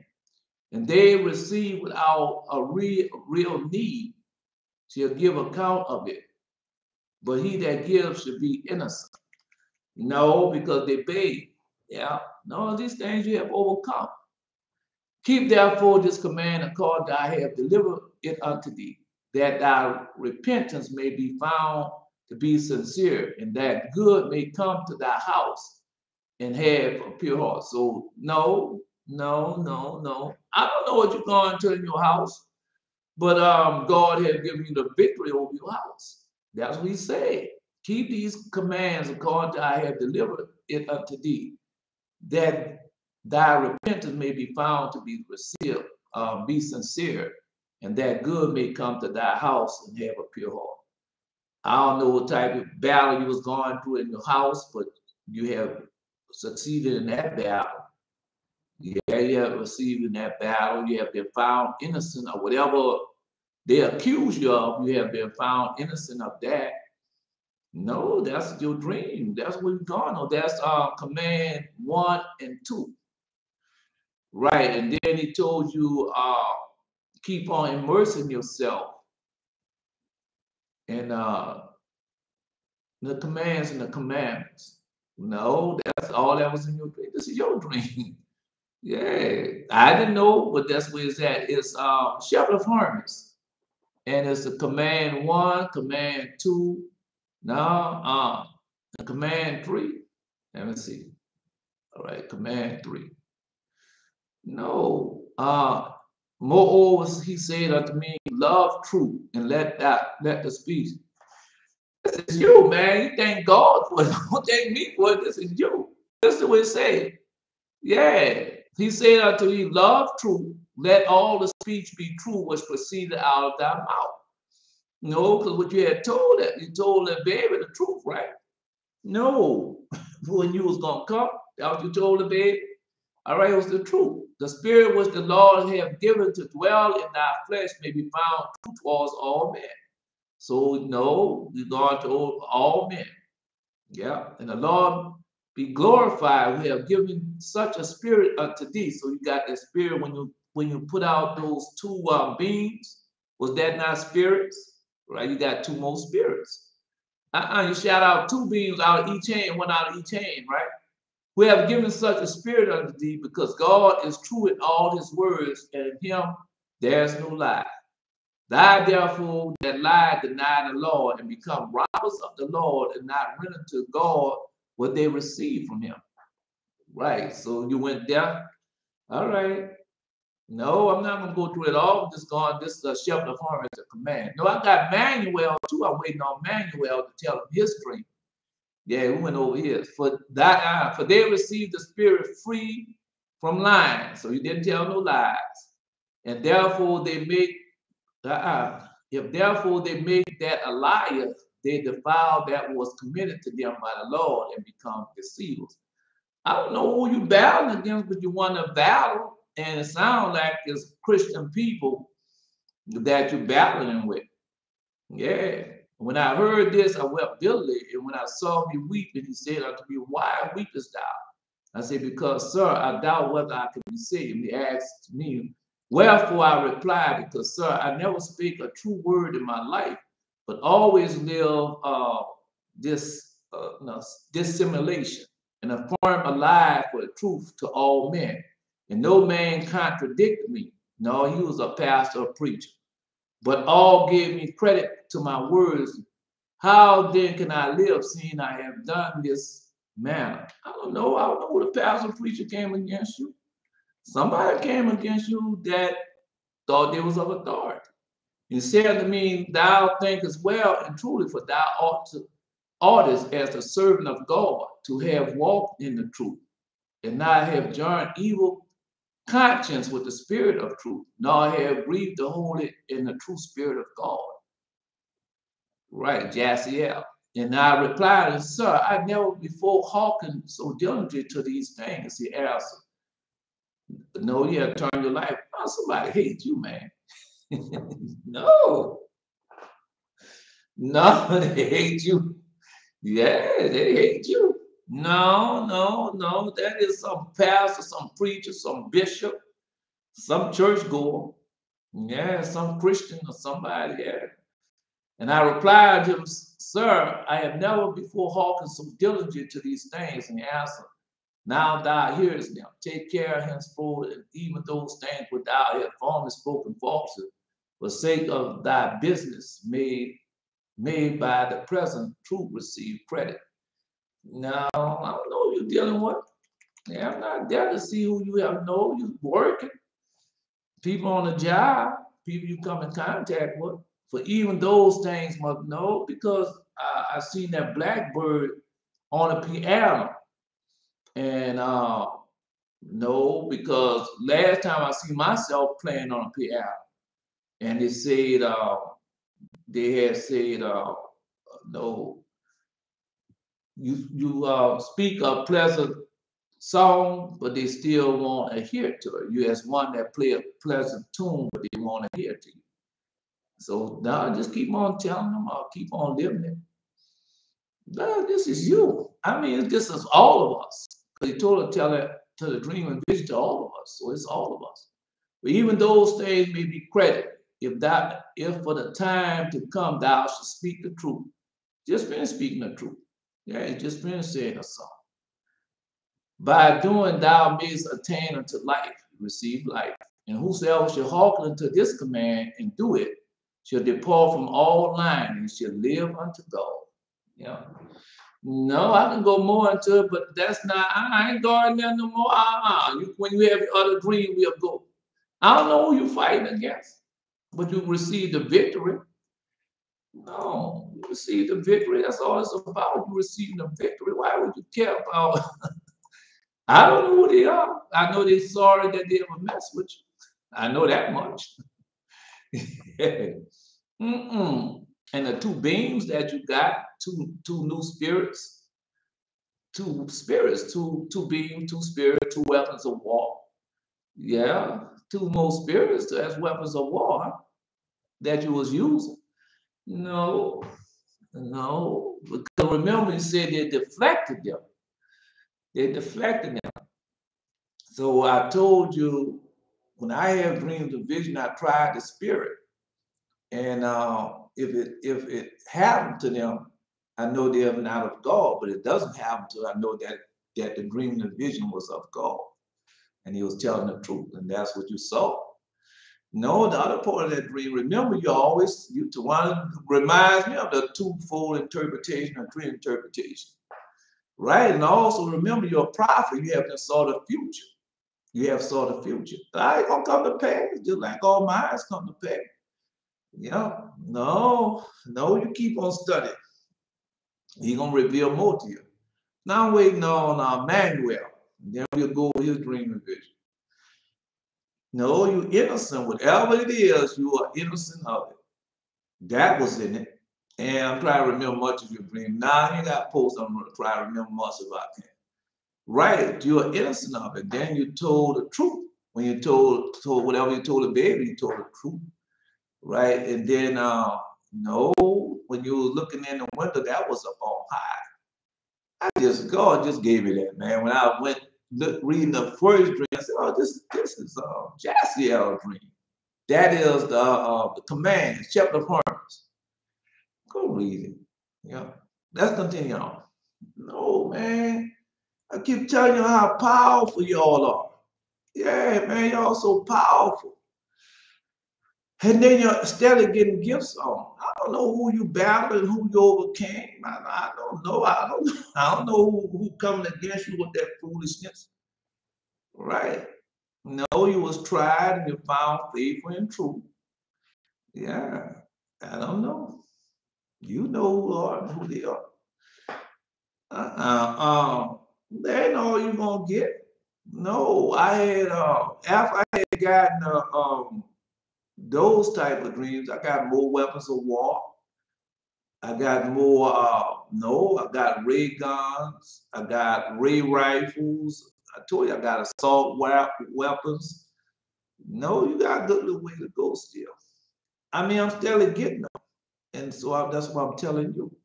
And they receive without a real need shall give account of it. But he that gives should be innocent. No, because they paid. Yeah. No, these things you have overcome. Keep therefore this command according to I have delivered it unto thee, that thy repentance may be found to be sincere, and that good may come to thy house, and have a pure heart. So no. I don't know what you're going to in your house, but God has given you the victory over your house. That's what he said. Keep these commands according to I have delivered it unto thee, that thy repentance may be found to be sincere, be sincere, and that good may come to thy house and have a pure heart. I don't know what type of battle you was going through in your house, but you have succeeded in that battle. Yeah, you have received in that battle. You have been found innocent of whatever they accuse you of. You have been found innocent of that. No, that's your dream. That's what you're going on. That's command 1 and 2. Right. And then he told you keep on immersing yourself in the commands and the commandments. No, that's all that was in your dream. This is your dream. Yeah. I didn't know, but that's where it's at. It's shepherd of Hermas. And it's the command 1, command 2. Now, command 3. Let me see. All right, command 3. No. Moreover, he said unto me, love truth and let the speech. This is you, man. You thank God for it. Don't thank me for it. This is you. This is what it said. Yeah. He said unto me, love truth, let all the speech be true which proceeded out of thy mouth. No, because what you had told that, you told that baby the truth, right? No. When you was gonna come, that what you told the baby. All right, it was the truth. The spirit which the Lord have given to dwell in thy flesh may be found true towards all men. So no, we going to all men. Yeah, and the Lord be glorified. We have given such a spirit unto thee. So you got that spirit when you put out those two beams. Was that not spirits? Right, you got two more spirits. You shout out two beams out of each hand, one out of each hand, right? We have given such a spirit unto thee, because God is true in all his words, and in him there's no lie. Thy therefore that lie deny the Lord, and become robbers of the Lord, and not render to God what they receive from him. Right. So you went there. All right. No, I'm not gonna go through it all. I'm just going, this shepherd of Hermas is a command. No, I got Manuel too. I'm waiting on Manuel to tell him his dream. Yeah, we went over here. For they received the spirit free from lying. So he didn't tell no lies. And therefore they make if therefore they make that a liar, they defile that was committed to them by the Lord and become deceivers. I don't know who you battling against, but you want to battle, and it sounds like it's Christian people that you're battling with. Yeah. When I heard this, I wept bitterly. And when I saw me weeping, he said unto me, why weepest thou? I said, because, sir, I doubt whether I can be saved. And he asked me, wherefore I replied, because, sir, I never speak a true word in my life, but always live this dissimulation and affirm a lie for the truth to all men. And no man contradicted me. No, he was a pastor or preacher. But all gave me credit to my words. How then can I live, seeing I have done this manner? I don't know. I don't know who the pastor preacher came against you. Somebody came against you that thought they was of authority. He said to me, thou thinkest well and truly, for thou oughtest as a servant of God to have walked in the truth, and not have joined evil conscience with the spirit of truth, nor have breathed the holy in the true spirit of God. Right, Jassiel. And I replied, sir, I never before hearkened so diligently to these things. He answered, no, you have turned your life. Oh, somebody hates you, man. No, no, they hate you. Yeah, they hate you. No, no, no. That is some pastor, some preacher, some bishop, some church goer. Yeah, some Christian or somebody. Yeah. And I replied to him, sir, I have never before hearkened so diligently to these things. And he answered, now thou hearest them. Take care henceforth, and even those things which thou hast formerly spoken falsely, for sake of thy business made by the present truth receive credit. Now, I don't know who you're dealing with. Yeah, I'm not there to see who you have know. You working, people on the job, people you come in contact with. For even those things must know, because I seen that blackbird on a piano. And no, because last time I see myself playing on a piano, and they had said no, you speak a pleasant song, but they still won't adhere to it. You as one that play a pleasant tune, but they won't adhere to you. So now just keep on telling them, I'll keep on living it. No, this is you. I mean, this is all of us. Because he told her, tell it to the dream and vision to all of us. So it's all of us. But even those things may be credited. If for the time to come thou should speak the truth. Just been speaking the truth. Yeah, it's just been saying a song. By doing thou mayest attain unto life, receive life. And whosoever shall hearken unto this command and do it, shall depart from all lying and shall live unto God. Yeah. No, I can go more into it, but that's not, I ain't going there no more. When you have your other dream, we'll go. I don't know who you're fighting against, but you receive the victory. No, you receive the victory. That's all it's about. You receiving the victory. Why would you care about? I don't know who they are. I know they're sorry that they ever mess with you. I know that much. Mm-mm. And the two beams that you got, two new spirits, two beams, two spirits, two weapons of war. Yeah, two more spirits as weapons of war that you was using. No, no, because remember, he said they deflected them. They deflected them. So I told you, when I have dreams of vision, I tried the spirit, and if it happened to them, I know they're not of God. But it doesn't happen to. I know that the dream and the vision was of God, and He was telling the truth, and that's what you saw. No, the other part of that dream, remember, to one reminds me of the twofold interpretation or dream interpretation. Right? And also remember, you're a prophet, you have to saw the future. You have saw the future. I ain't gonna come to pass, just like all mine come to pass. Yeah. No, you keep on studying. He's gonna reveal more to you. Now I'm waiting on Manuel. Then we'll go with his dream and vision. No, you innocent. Whatever it is, you are innocent of it. That was in it. And I'm trying to remember much of your dream. Now I ain't got post. I'm gonna try to remember much of I can. Right, you are innocent of it. Then you told the truth. When you told whatever you told the baby, you told the truth. Right? And then no, when you were looking in the window, that was up on high. God just gave me that, man. When I went reading the first dream, I said, oh, this is Jaciel's dream. That is the command, chapter of Hermas. Go read it. Yeah. Let's continue on. No, man. I keep telling you how powerful y'all are. Yeah, man, y'all so powerful. And then you're steadily getting gifts on. I don't know who you battled and who you overcame. I don't know. I don't know who coming against you with that foolishness. Right. No, you was tried and you found faithful and true. Yeah. I don't know. You know who they are. That ain't all you're gonna get. No, I had after I had gotten those type of dreams, I got more weapons of war. I got more, no, I got ray guns. I got ray rifles. I told you I got assault weapons. No, you got a good little way to go still. I mean, I'm still getting them. And so that's what I'm telling you.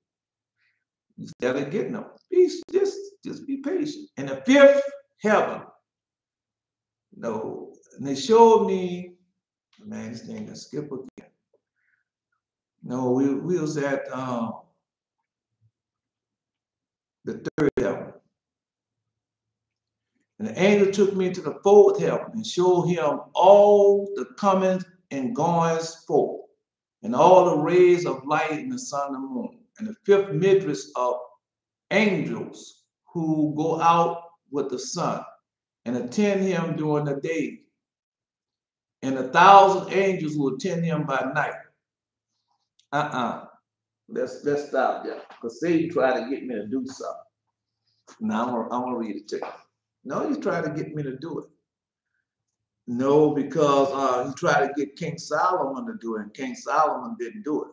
You still getting them. Just be patient. And the fifth heaven, no, and they showed me, man, this thing is skip again. No, we was at the third heaven. And the angel took me to the fourth heaven and showed him all the comings and goings forth, and all the rays of light in the sun and the moon, and the fifth mistress of angels who go out with the sun and attend him during the day, and 1,000 angels who attend him by night. Let's stop there. Because Satan tried to get me to do something. Now I'm gonna read it to you. No, he tried to get me to do it. No, because he tried to get King Solomon to do it, and King Solomon didn't do it.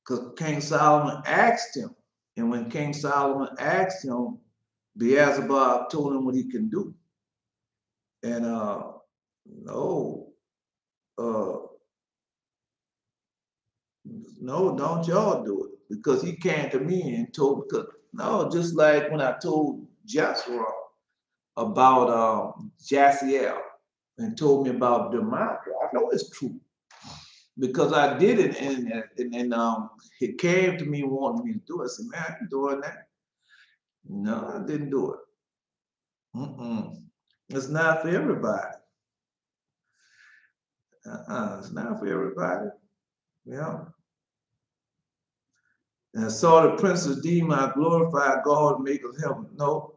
Because King Solomon asked him, and when King Solomon asked him, Beelzebub told him what he can do. And no, don't y'all do it. Because he came to me and told, because no, just like when I told Joshua about Jaziel and told me about Demetra. I know it's true because I did it, and he came to me wanting me to do it. I said, man, I'm doing that. No, I didn't do it. It's not for everybody. It's not for everybody. Yeah. And I saw the Prince of Demon, I glorified God, make of heaven. No.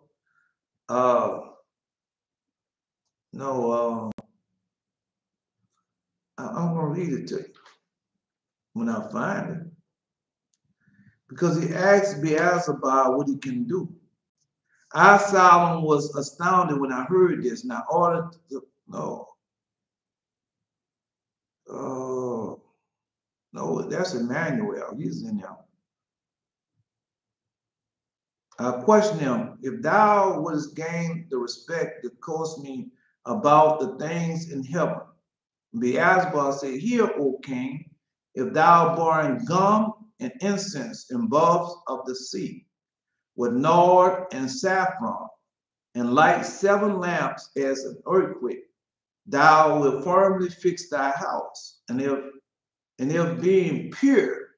I'm going to read it to you when I find it. Because he asked Beelzebub what he can do. I, Solomon, was astounded when I heard this. Now, no, that's Emmanuel. He's in there. I questioned him, if thou wouldst gain the respect that cost me about the things in heaven. Beelzebub said, hear, O king, if thou barring gum and incense and bulbs of the sea, with nard and saffron, and light 7 lamps as an earthquake, thou wilt firmly fix thy house. And if being pure,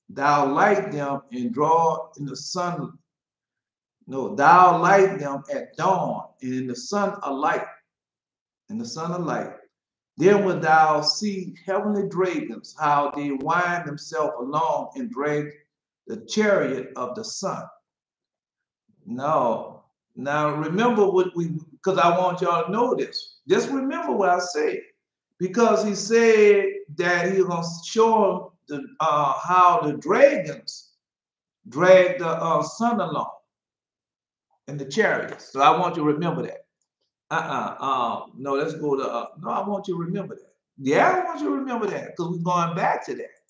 thou light them and draw in the sun. No, thou light them at dawn, and in the sun a light. In the sun a light. Then wilt thou see heavenly dragons, how they wind themselves along and drag the chariot of the sun. No. Now remember because I want y'all to know this. Just remember what I said. Because he said that he's going to show them how the dragons drag the sun along in the chariots. So I want you to remember that. No, let's go to, no, I want you to remember that. Yeah, I want you to remember that because we're going back to that.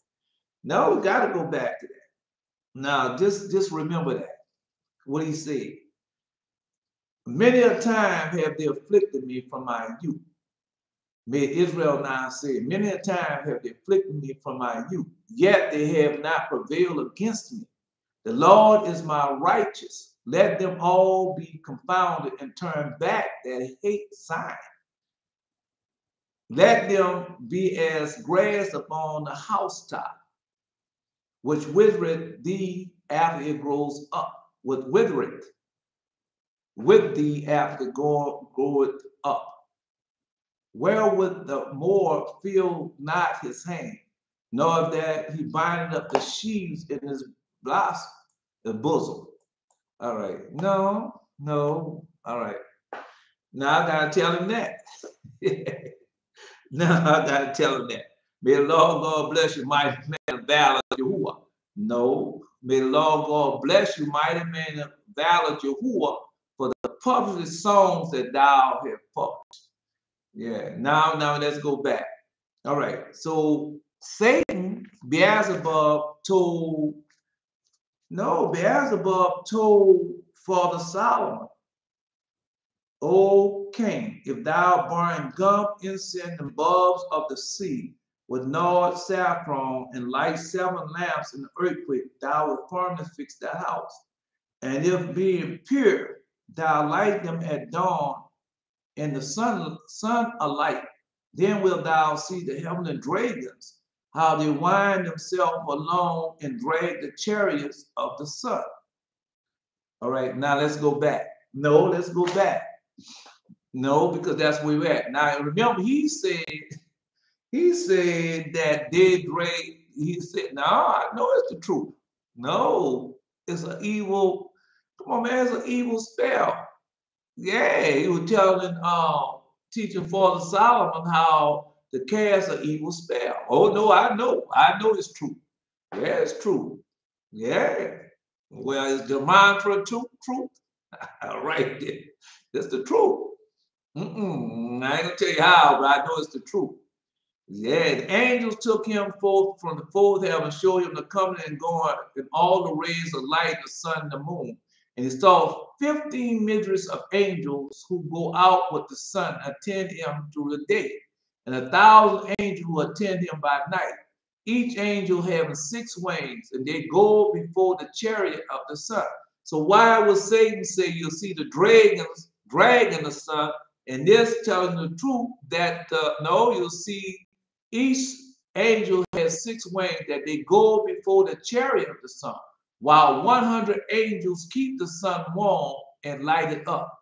No, we got to go back to that. Now, just remember that, what he said. Many a time have they afflicted me from my youth. May Israel now say, many a time have they afflicted me from my youth, yet they have not prevailed against me. The Lord is my righteous. Let them all be confounded and turn back that hate Zion. Let them be as grass upon the housetop, which withereth thee after it grows up, withereth with thee after it groweth up. Wherewith the mower feel not his hand, nor that he bindeth up the sheaves in his blossom, the bosom. All right. No. All right. Now I gotta tell him that. Now I gotta tell him that. May the Lord God bless you, mighty man of valor, Yahuwah. No. May the Lord God bless you, mighty man of valor, Yahuwah, for the published songs that thou hast published. Yeah. Now let's go back. All right. So Satan, Beelzebub told Father Solomon, O king, if thou burn gum, incense, and bulbs of the sea with nard, saffron, and light 7 lamps in the earthquake, thou wilt firmly fix thy house. And if being pure, thou light them at dawn, and the sun alight, then wilt thou see the heavenly dragons, how they wind themselves along and drag the chariots of the sun. All right, now let's go back. No, let's go back. No, because that's where we're at. Now remember, he said that they drag, he said, no, I know it's the truth. No, it's an evil, come on, man, it's an evil spell. Yeah, he was telling, teaching Father Solomon how to cast an evil spell. Oh no, I know it's true. Yeah, it's true. Yeah. Well, is the mantra truth? Right there. That's the truth. I ain't gonna tell you how, but I know it's the truth. Yeah, the angels took him forth from the fourth heaven, showed him the coming and going, and all the rays of light, the sun, and the moon. And he saw 15 myriads of angels who go out with the sun, attend him through the day, and 1,000 angels who attend him by night. Each angel having 6 wings, and they go before the chariot of the sun. So why would Satan say you'll see the dragons dragging the sun? And this telling the truth that no, you'll see each angel has 6 wings that they go before the chariot of the sun, while 100 angels keep the sun warm and light it up.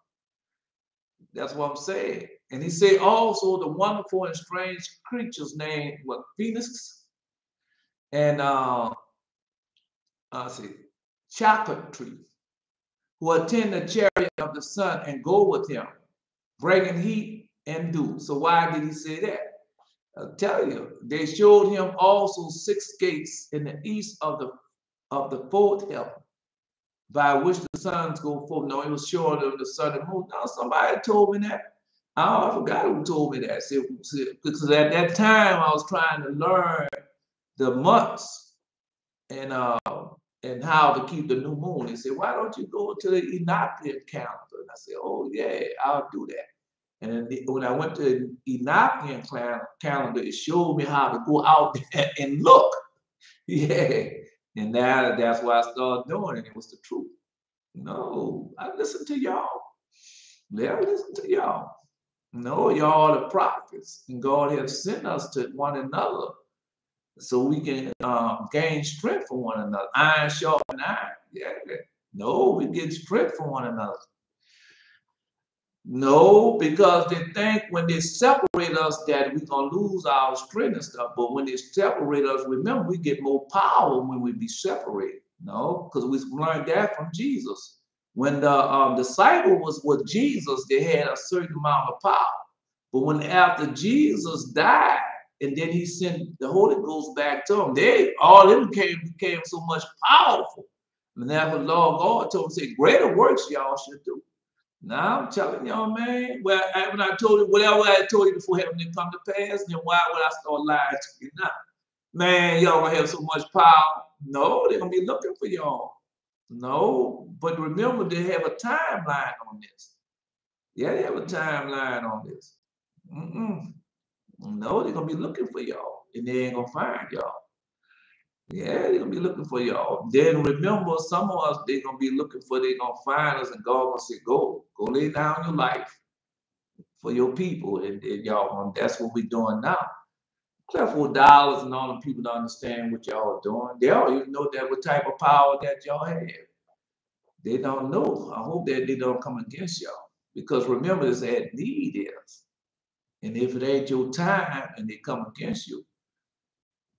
That's what I'm saying. And he said also the wonderful and strange creatures named what, Phoenix and chocolate tree, who attend the chariot of the sun and go with him, bringing heat and dew. So why did he say that? I'll tell you, they showed him also 6 gates in the east of the fourth heaven, by which the suns go forth. No, he was showing them the sun and moon. Now somebody told me that. I forgot who told me that. Because at that time I was trying to learn the months and how to keep the new moon. He said, why don't you go to the Enochian calendar? And I said, oh yeah, I'll do that. And then when I went to the Enochian calendar, it showed me how to go out there and look. Yeah. And now that's why I started doing it. It was the truth. No, I listen to y'all. Yeah, I listen to y'all. No, y'all are the prophets. And God has sent us to one another so we can gain strength from one another. Iron sharpen iron. Yeah. No, we get strength from one another. No, because they think when they separate us that we're going to lose our strength and stuff. But when they separate us, remember, we get more power when we be separated. No, because we learned that from Jesus. When the disciple was with Jesus, they had a certain amount of power. But when after Jesus died, and then he sent the Holy Ghost back to them, all of them became so much powerful. And that's what Lord God told them, say, greater works y'all should do. Now I'm telling y'all, man. Well, when I told you whatever I told you before having it come to pass, then why would I start lying to you now? Man, y'all gonna have so much power. No, they're gonna be looking for y'all. No, but remember they have a timeline on this. Yeah, they have a timeline on this. No, they're gonna be looking for y'all, and they ain't gonna find y'all. Yeah, they're gonna be looking for y'all. Then remember, some of us they're gonna be looking for, they're gonna find us, and God gonna say, go lay down your life for your people. And y'all, that's what we're doing now. Except for dollars and all the people don't understand what y'all are doing. They don't even know that what type of power that y'all have. They don't know. I hope that they don't come against y'all. Because remember, this at need is. And if it ain't your time and they come against you,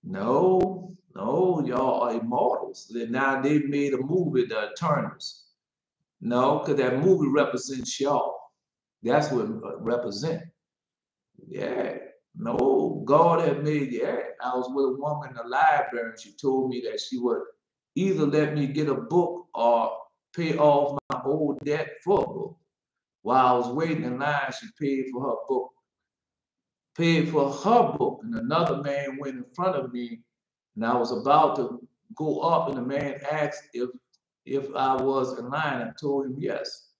no, y'all are immortals. Now they've made a movie, The Eternals. No, because that movie represents y'all. That's what it represents. Yeah. No, God had made, yeah. I was with a woman in the library and she told me that she would either let me get a book or pay off my old debt for a book. While I was waiting in line, she paid for her book. paid for her book, and another man went in front of me, and I was about to go up, and the man asked if I was in line. I told him yes.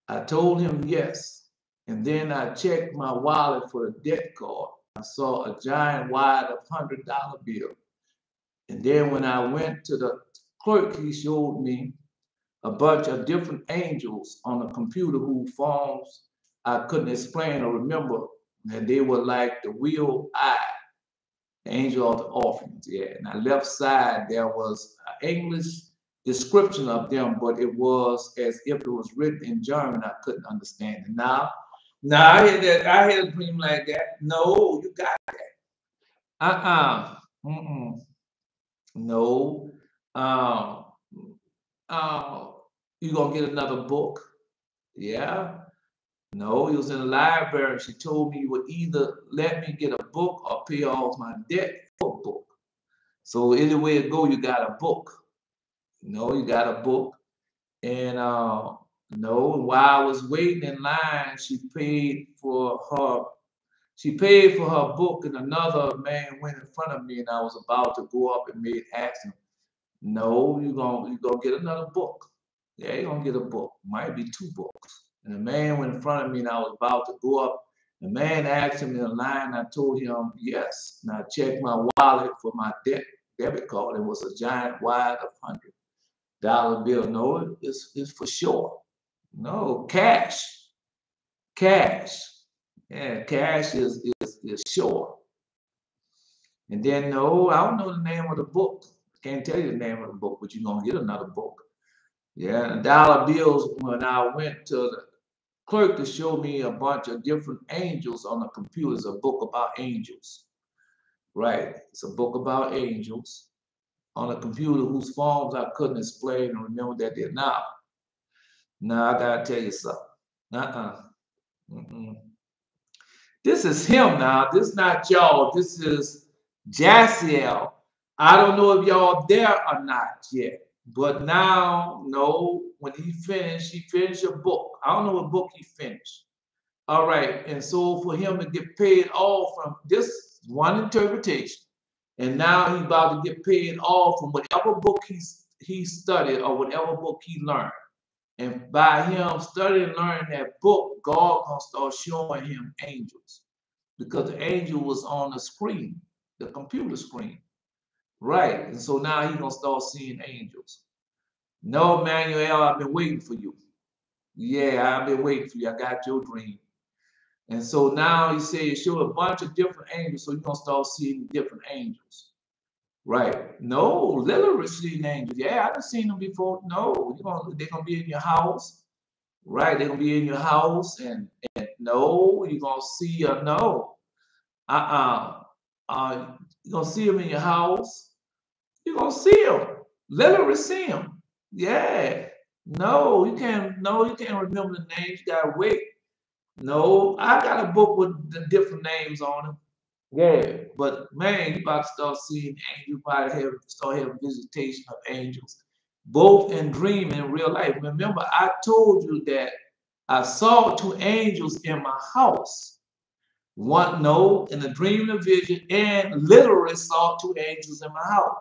I told him yes. And then I checked my wallet for the debt card. I saw a giant wad of $100 bill. And then when I went to the clerk, he showed me a bunch of different angels on a computer whose forms I couldn't explain or remember. And they were like the wheel eye, the angel of the orphans. Yeah. And on the left side, there was an English description of them, but it was as if it was written in German. I couldn't understand it. Now I had that. I had a dream like that. No, you got that. No. Um, you gonna get another book? Yeah. No, he was in the library. She told me you would either let me get a book or pay off my debt for a book. So any way it go, you got a book. No, you got a book. And no, while I was waiting in line, she paid for her book, and another man went in front of me, and I was about to go up and ask him, no, you're gonna get another book. Yeah, you're gonna get a book. Might be 2 books. And the man went in front of me, and I was about to go up. The man asked him in the line. I told him yes. And I checked my wallet for my debit card. It was a giant wad of $100 bill. No, it's for sure. No, cash. Yeah, cash is sure. And then no, I don't know the name of the book. Can't tell you the name of the book, but you're gonna get another book. Yeah, and dollar bills. When I went to the clerk to show me a bunch of different angels on the computer, it's a book about angels. Right, it's a book about angels on a computer whose forms I couldn't explain and remember that they're not. Now I gotta tell you something. This is him now. This is not y'all. This is Jaciel. I don't know if y'all there or not yet. But now, no, when he finished a book. I don't know what book he finished. All right. And so for him to get paid off from this one interpretation, and now he's about to get paid off from whatever book he studied or whatever book he learned. And by him studying and learning that book, God gonna start showing him angels. Because the angel was on the screen, the computer screen. Right. And so now he's gonna start seeing angels. No, Manuel, I've been waiting for you. Yeah, I've been waiting for you. I got your dream. And so now he said, show a bunch of different angels, so you're gonna start seeing different angels. Right. No, literally seeing angels. Yeah, I've seen them before. No, they're gonna be in your house. Right, they're gonna be in your house, and no, you're gonna see no. You're gonna see them in your house. You're gonna see them. Literally see them. Yeah. No, you can't remember the names. You gotta wait. No, I got a book with the different names on them. Yeah, but man, you about to start seeing angels. You probably start having visitation of angels, both in dream and in real life. Remember, I told you that I saw 2 angels in my house. One, no, in a dream and a vision, and literally saw 2 angels in my house.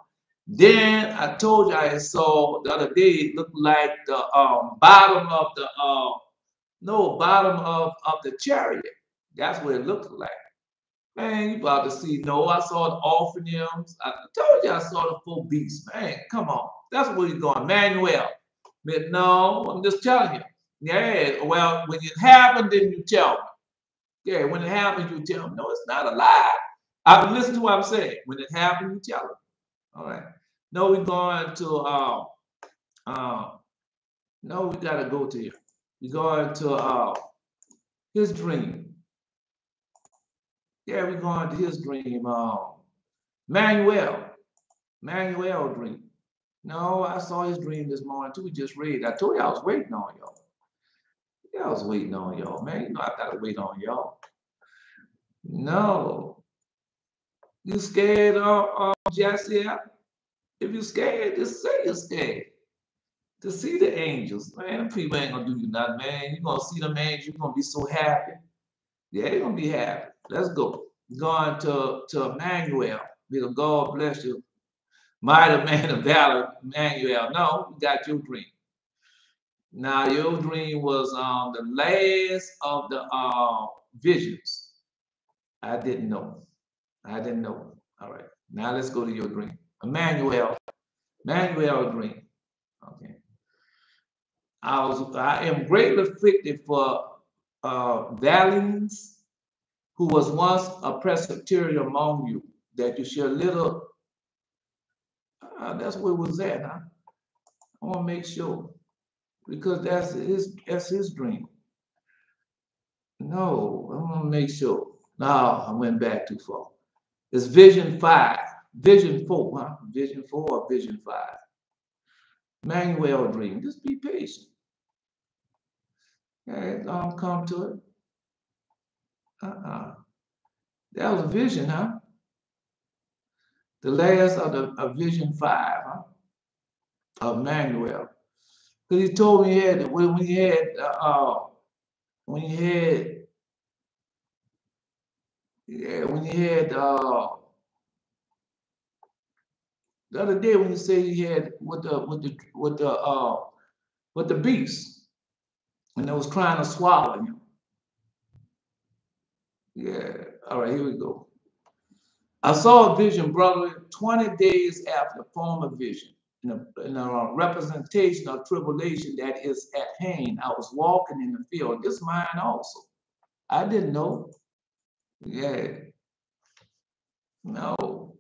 Then I told you I saw the other day, it looked like the bottom of the bottom of the chariot. That's what it looked like. Man, you about to see. No, I saw the orphans. I told you I saw the 4 beasts. Man, come on. That's where you're going, Manuel. But no, I'm just telling you. Yeah, well, when it happened, then you tell me. Yeah, when it happens, you tell me. No, it's not a lie. I can listen to what I'm saying. When it happens, you tell me. All right. No, we're going to no, we gotta go to here. We're going to his dream. Yeah, we're going to his dream. Manuel dream. No, I saw his dream this morning too. We just read. I told you I was waiting on y'all. Yeah, I was waiting on y'all, man. You know I gotta wait on y'all. No. You scared, Jesse? If you scared, just say you're scared. To see the angels, man, people ain't gonna do you nothing, man. You're gonna see them angels, you're gonna be so happy. Yeah, you're gonna be happy. Let's go. Going to Emmanuel. Because God bless you. Mighty man of valor, Emmanuel. No, you got your dream. Now, your dream was the last of the visions. I didn't know. I didn't know. All right. Now let's go to your dream. Emmanuel dream. Okay. I am greatly afflicted for Valens, who was once a Presbyterian among you, that you shall little. That's where it was at, huh? I want to make sure. Because that's his dream. No, I want to make sure. No, I went back too far. It's vision 5. Vision 4, huh? Vision 4 or vision 5. Emmanuel dream. Just be patient. Okay, come to it. That was a vision, huh? The last of vision 5, huh? Of Emmanuel. Because he told me when he had the other day when you say he had with the beast, and it was trying to swallow him. Yeah. All right, here we go. I saw a vision, brother, 20 days after the former vision, in a representation of tribulation that is at hand. I was walking in the field. This mine also. I didn't know. Yeah. No.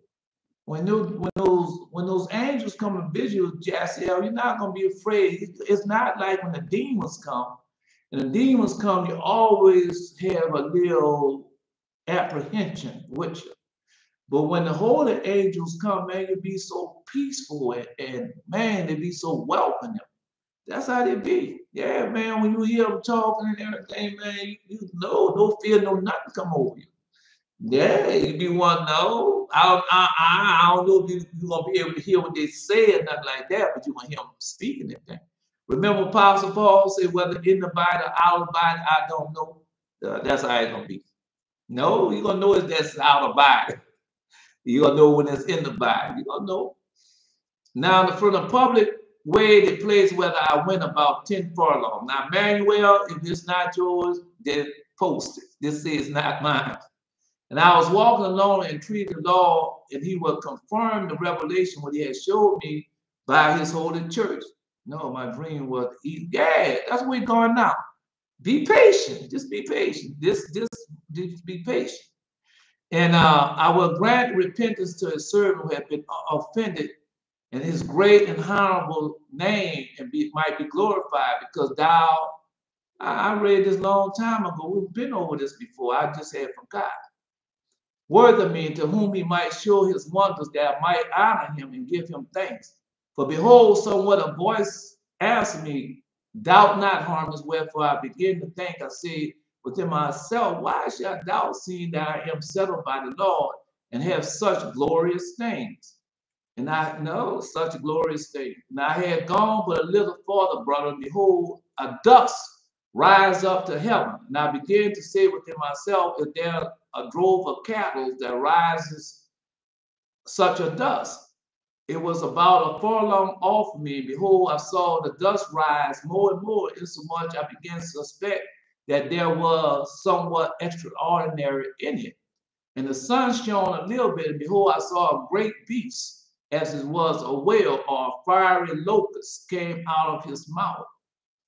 When those angels come and visit you, Jaciel, you're not gonna be afraid. It's not like when the demons come. And the demons come, you always have a little apprehension with you. But when the holy angels come, man, you be so peaceful and man, they be so welcoming. That's how they be. Yeah, man, when you hear them talking and everything, man, you know, no fear, no nothing come over you. Yeah, you be one, no. I don't know if you're going to be able to hear what they say or nothing like that, but you're going to hear them speaking that thing. Remember Apostle Paul said, whether in the body or out of the body, I don't know. That's how it's going to be. No, you're going to know that's out of body. You're going to know when it's in the body. You're going to know. Now, from the public way, the place whether I went about 10 furlongs. Now, Emmanuel, if it's not yours, then post it. This is not mine. And I was walking along and entreated the Lord, and he will confirm the revelation what he had showed me by his holy church. No, my dream was, yeah, that's where we're going now. Be patient. Just be patient. Just be patient. And I will grant repentance to his servant who had been offended, and his great and honorable name might be glorified, because I read this long time ago. We've been over this before. I just had forgotten. Worthy of me, to whom he might show his wonders, that I might honor him and give him thanks. For behold, somewhat a voice asked me, doubt not, Hermas, wherefore I begin to think. I say within myself, why should I doubt, seeing that I am settled by the Lord and have such glorious things? And I know such glorious things. And I had gone but a little farther, brother, and behold, a dust rise up to heaven. And I began to say within myself, is there a drove of cattle that rises such a dust? It was about a furlong off me. Behold, I saw the dust rise more and more, insomuch I began to suspect that there was somewhat extraordinary in it. And the sun shone a little bit, and behold, I saw a great beast, as it was a whale or a fiery locust, came out of his mouth.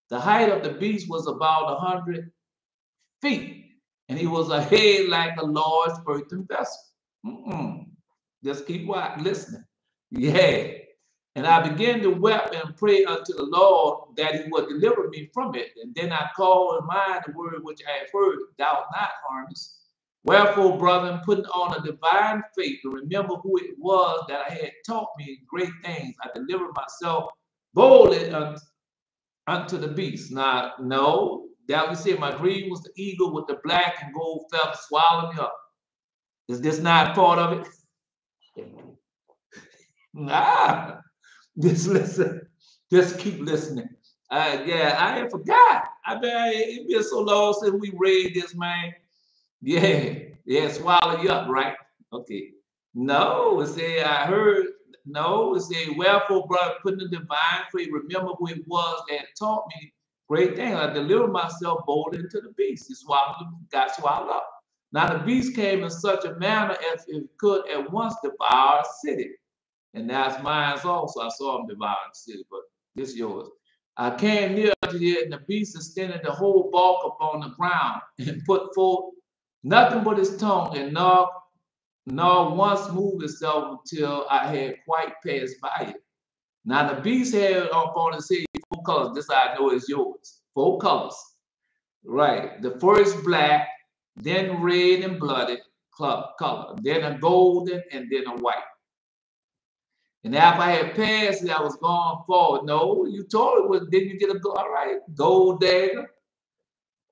The height of the beast was about 100 feet, and he was a head like a large earthen vessel. Just keep listening. Yeah. And I began to weep and pray unto the Lord that he would deliver me from it. And then I called in mind the word which I had heard, doubt not, Hermas. Wherefore, brethren, putting on a divine faith to remember who it was that I had taught me great things, I delivered myself boldly unto the beast. Now, no, that we said my dream was the eagle with the black and gold feather swallowing me up. Is this not part of it? Just listen. Just keep listening. Yeah, I had forgot. I mean, it's been so long since we read this, man. Yeah, yeah, swallow you up, right? Okay. No, it said, I heard, no, it said, wherefore, brother, putting the divine free, remember who it was that taught me great things. I delivered myself boldly into the beast. It swallowed, got swallowed up. Now the beast came in such a manner as it could at once devour a city. And that's mine also. I saw him devour the city, but this is yours. I came near to it, and the beast extended the whole bulk upon the ground and put forth nothing but his tongue, and nor once moved itself until I had quite passed by it. Now the beast had upon his head 4 colors. This I know is yours. 4 colors. Right. The first black, then red and blooded color, then a golden, and then a white. And after I had passed it, I was going forward. No, you told it was, didn't you get a all right, gold dagger?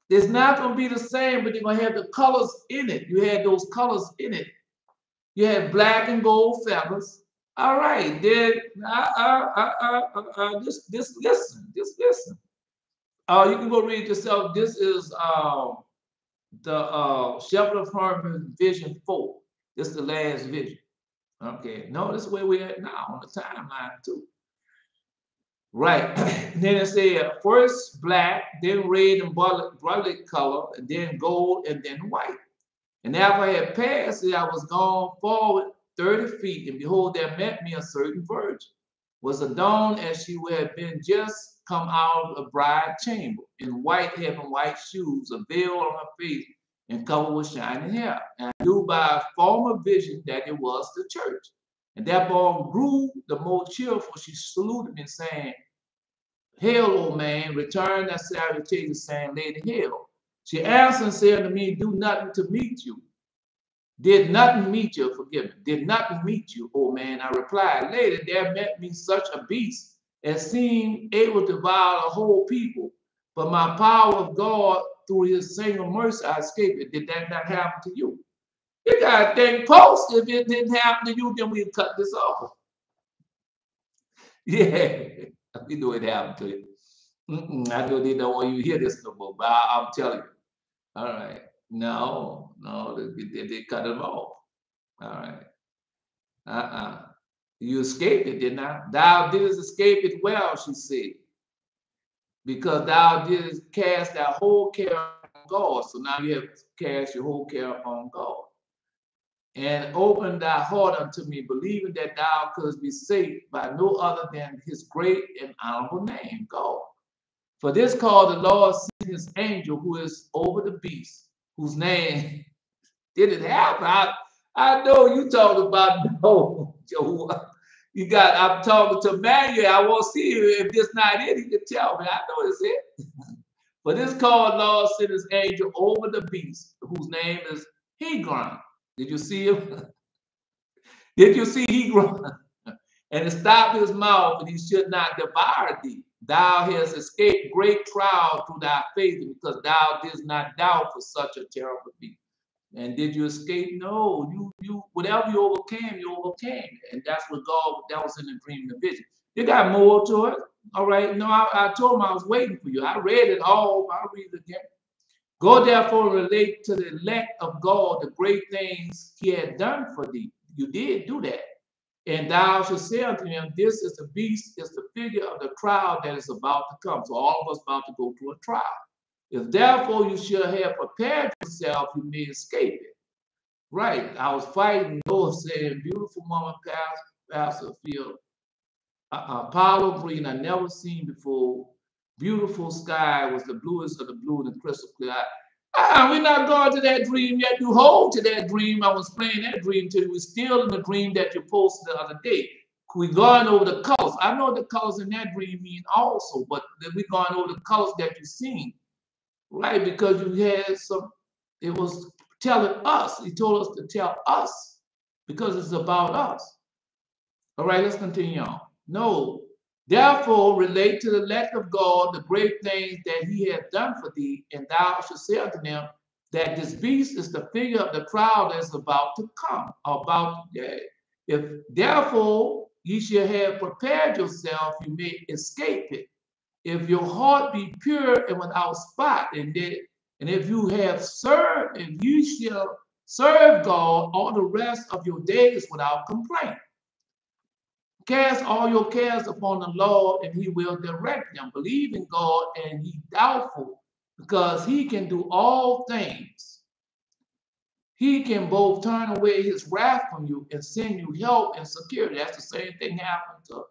It's not going to be the same, but you're going to have the colors in it. You had those colors in it. You had black and gold feathers. All right, then just listen. You can go read yourself. This is the Shepherd of Hermas Vision 4. This is the last vision. Okay, no, this is where we're at now on the timeline too. Right. Then it said first black, then red and blooded color, and then gold, and then white. And after I had passed it, I was gone forward 30 feet, and behold, there met me a certain virgin, was adorned as she had been just come out of a bride chamber, in white, having white shoes, a veil on her face, and covered with shining hair. And I knew by a former vision that it was the church. And therefore grew the more cheerful. She saluted me, saying, Hail, O man, return that salutation, saying, Lady, hail. She answered and said to me, Do nothing to meet you. Did nothing meet you, forgive me. Did nothing meet you, O man. I replied, Lady, there met me such a beast as seemed able to devour the whole people. But my power of God, through his single mercy, I escaped it. Did that not happen to you? You got to think post. If it didn't happen to you, then we'd cut this off. Yeah, we know it happened to you. I know they don't want you to hear this no more, but I'm telling you. All right. No, they cut it off. All right. You escaped it, did not? Thou didst escape it well, she said, because thou didst cast thy whole care on God. So now you have cast your whole care upon God. And open thy heart unto me, believing that thou couldst be saved by no other than his great and honorable name, God. For this cause the Lord sent his angel who is over the beast, whose name did it happen. I know you talking about no, Joe. I'm talking to Manuel. I want to see you. If this not it, he can tell me. I know it's it. For this cause Lord sent his angel over the beast, whose name is Hegron. Did you see him? Did you see Hegron? And it stopped his mouth, and he should not devour thee. Thou hast escaped great trial through thy faith, because thou didst not doubt for such a terrible beast. And did you escape? No, you whatever you overcame. And that's what God, that was in the dream and the vision. You got more to it. All right. No, I told him I was waiting for you. I read it all. I'll read it again. Go therefore relate to the elect of God the great things he had done for thee. You did do that. And thou shalt say unto him, This is the beast, is the figure of the trial that is about to come. So all of us about to go through a trial. If therefore you should have prepared yourself, you may escape it. Right. I was fighting, Noah saying, beautiful woman, Pastor Field, Apollo green, I never seen before. Beautiful sky was the bluest of the blue and the crystal clear. We're not going to that dream yet. You hold to that dream. I was playing that dream till we're still in the dream that you posted the other day. We're going over the colors. I know the colors in that dream mean also, but we're going over the colors that you've seen. Right, because you had it was telling us, he told us to tell us, because it's about us. All right, let's continue on. No, therefore relate to the elect of God the great things that he hath done for thee, and thou shalt say unto them that this beast is the figure of the trial that is about to come, If therefore ye shall have prepared yourself, you may escape it. If your heart be pure and without spot, and And if you have served, and you shall serve God all the rest of your days without complaint. Cast all your cares upon the Lord, and he will direct them. Believe in God, and he doubtful, because he can do all things. He can both turn away his wrath from you and send you help and security. That's the same thing happened to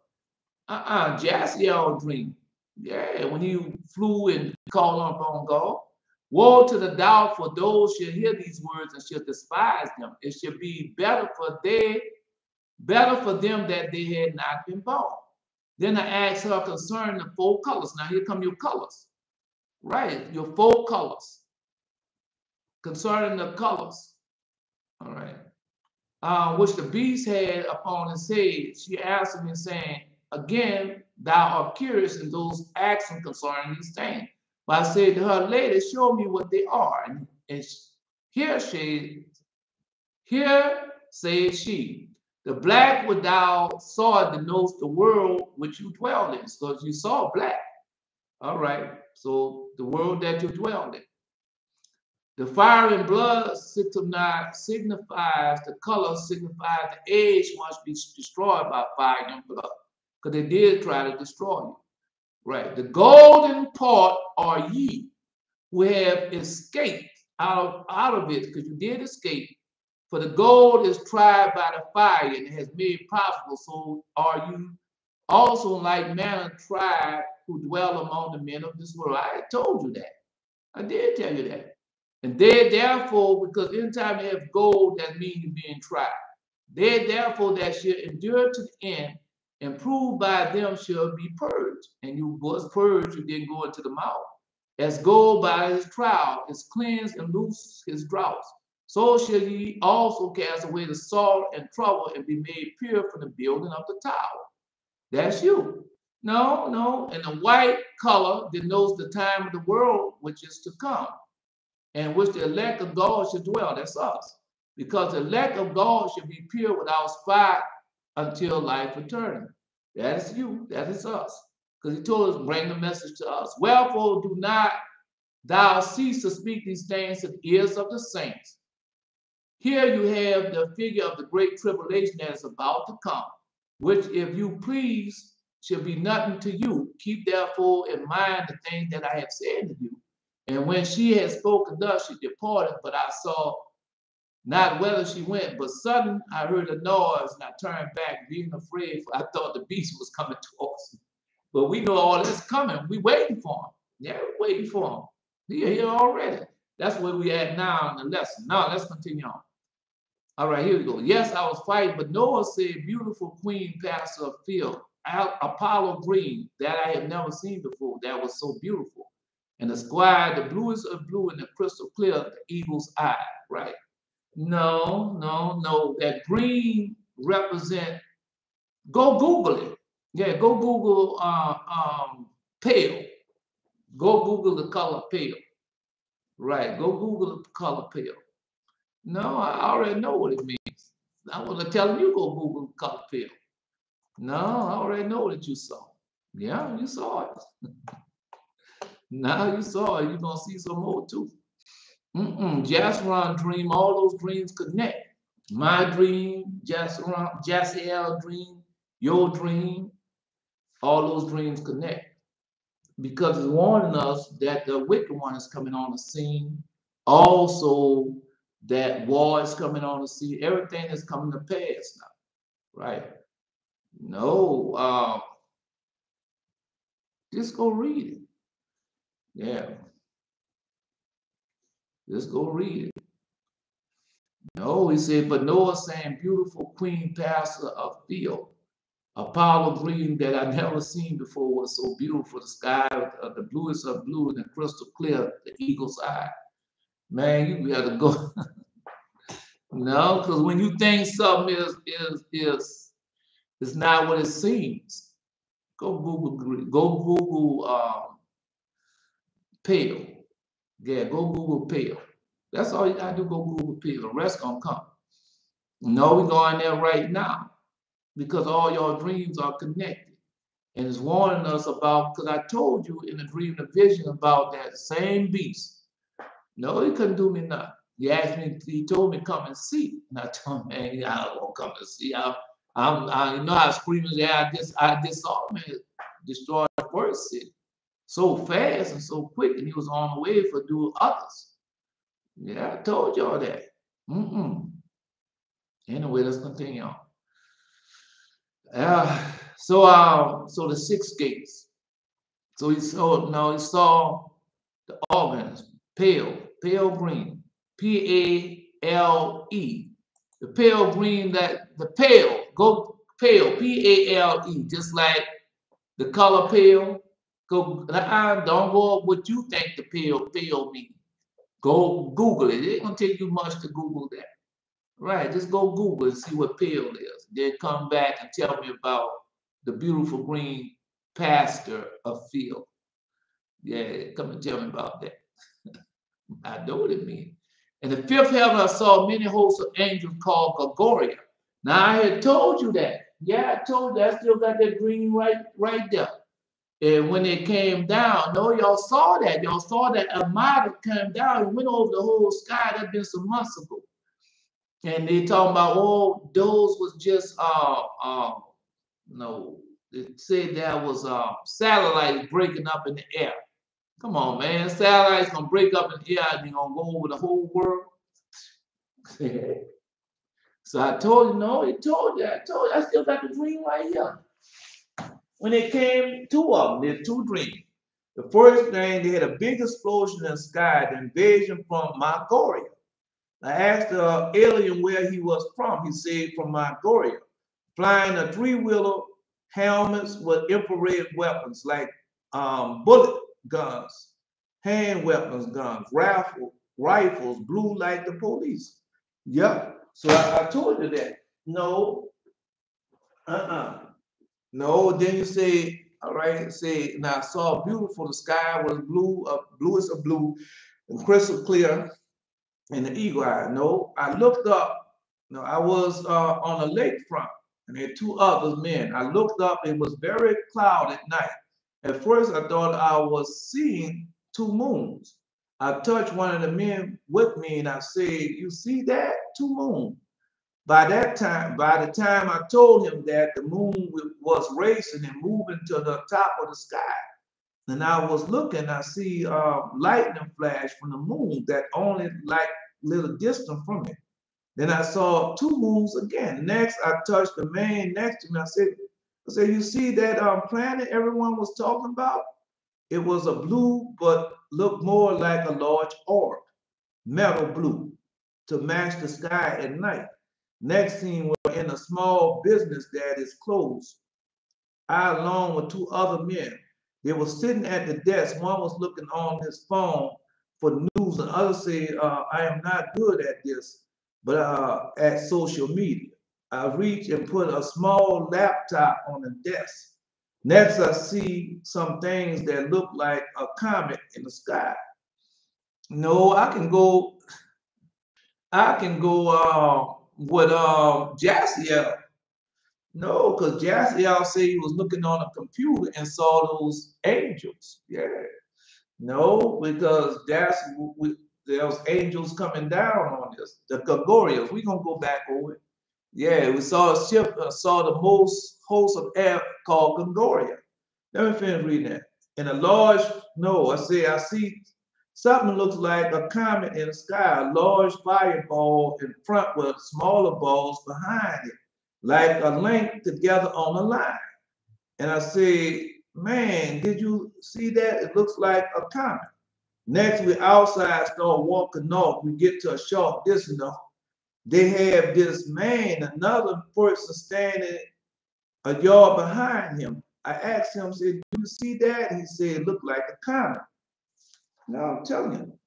Jaziel's dream. Yeah, when he flew and called upon God. Woe to the doubtful, those shall hear these words and shall despise them. It shall be better for them that they had not been born. Then I asked her concerning the four colors. Now here come your colors. Right, your four colors. Concerning the colors. All right. Which the beast had upon his head. She answered me, saying, again, thou art curious in those actions concerning these things. But I said to her, lady, show me what they are. And here said she, the black which thou saw denotes the world which you dwell in. So you saw black. All right. So the world that you dwell in. The fire and blood signifies the color, signifies the age must be destroyed by fire and blood. Because they did try to destroy you. Right. The golden part are ye who have escaped out of it, because you did escape. For the gold is tried by the fire and it has made possible. So are you also like manna tried who dwell among the men of this world. I told you that. I did tell you that. And they therefore, because anytime they have gold, that means you're being tried. They therefore that shall endure to the end, and proved by them shall be purged. And you was purged, you didn't go into the mouth. As gold by his trial is cleansed and loose his dross, so shall ye also cast away the salt and trouble and be made pure from the building of the tower. That's you. No. And the white color denotes the time of the world which is to come, and which the elect of God should dwell. That's us. Because the elect of God should be pure without spot until life eternal. That is you. That is us. Because he told us, bring the message to us. Wherefore do not thou cease to speak these things to the ears of the saints. Here you have the figure of the great tribulation that is about to come, which if you please shall be nothing to you. Keep therefore in mind the things that I have said to you. And when she had spoken thus, she departed, but I saw not whither she went. But suddenly I heard a noise, and I turned back, being afraid, for I thought the beast was coming towards me. But we know all this coming. We waiting for him. Yeah, we're waiting for him. He's here already. That's where we at now in the lesson. Now let's continue on. All right, here we go. Yes, I was fighting, but Noah said, beautiful queen, pastor of field, Apollo green, that I had never seen before. That was so beautiful. And the squire, the bluest of blue, and the crystal clear, the eagle's eye, right? No. That green represent, go Google it. Yeah, go Google pale. Go Google the color pale. Right, go Google the color pale. No, I already know what it means. I want to tell you go Google the color pale. No, I already know that you saw. Yeah, you saw it. Now you saw it. You're going to see some more too. Jasron dream, all those dreams connect. My dream, Jaziel dream, your dream, all those dreams connect. Because it's warning us that the wicked one is coming on the scene. Also, that war is coming on the scene. Everything is coming to pass now, right? No, just go read it. Yeah, just go read it. No, he said, but Noah saying, beautiful queen, pastor of field. Apollo green that I never seen before was so beautiful. The sky, the bluest of blue, and the crystal clear, the eagle's eye. Man, you gotta go. No, because when you think something is not what it seems, go Google green. Go Google pale. Yeah, go Google pale. That's all you gotta do. Go Google pale. The rest gonna come. No, we're going there right now because all your dreams are connected. And it's warning us about, because I told you in the dream, the vision about that same beast. No, he couldn't do me nothing. He asked me, he told me come and see. And I told him, man, I don't want to come and see. You know, I was screaming, yeah, I just saw him destroy the first city so fast and so quick, and he was on the way for doing others. Yeah, I told y'all that. Anyway, let's continue on. So the six gates. So he saw the organs, pale green, P-A-L-E. The pale green, go pale, P-A-L-E, just like the color pale. Don't go up what you think the pale means. Go Google it. It ain't gonna take you much to Google that. Right, just go Google and see what pale is. Then come back and tell me about the beautiful green pasture of field. Yeah, come and tell me about that. I know what it means. In the fifth heaven, I saw many hosts of angels called Gorgoria. Now I had told you that. Yeah, I told you. I still got that green right there. And when it came down, no, y'all saw that. Y'all saw that Armada came down and went over the whole sky. That's been some months ago. And they talking about, oh, those was just no, they said that was satellites breaking up in the air. Come on, man. Satellites gonna break up in the air and they're gonna go over the whole world. So I told you, no, I told you, I still got the dream right here. When it came, two of them, there's two dreams. The first thing, they had a big explosion in the sky, the invasion from Mongolia. I asked the alien where he was from. He said from Mongolia, flying a three-wheeler, helmets with infrared weapons like bullet guns, hand weapons guns, rifles, blue like the police. Yep. So I told you that. No. No. Then you say, all right. Say, now I saw beautiful. The sky was blue, bluest of blue, and crystal clear. And the eagle eye. No, I looked up. No, I was on a lakefront, and there were two other men. I looked up. It was very cloudy at night. At first, I thought I was seeing two moons. I touched one of the men with me, and I said, "You see that? Two moons." By the time I told him that, the moon was racing and moving to the top of the sky. And I was looking, I see lightning flash from the moon that only like little distance from it. Then I saw two moons again. Next, I touched the man next to me. I said, you see that planet everyone was talking about? It was a blue, but looked more like a large orb, metal blue, to match the sky at night. Next scene, we're in a small business that is closed. I, along with two other men, they were sitting at the desk. One was looking on his phone for news, and others said, I am not good at this, but at social media. I reached and put a small laptop on the desk. Next, I see some things that look like a comet in the sky. No, I can go with Jassiel. No, because Jassiel said he was looking on a computer and saw those angels. Yeah. No, because there's angels coming down on us. The Gregorians. We're gonna go back over it. Yeah, we saw a ship, saw the most host of air called Gregoria. Let me finish reading that. In a large, no, I see something looks like a comet in the sky, a large fireball in front with smaller balls behind it, like a link together on a line. And I say, man, did you see that? It looks like a comet. Next, we outside start walking off. We get to a short distance. They have this man, another person standing a yard behind him. I asked him, said, do you see that? He said, it looked like a comet. Now I'm telling you,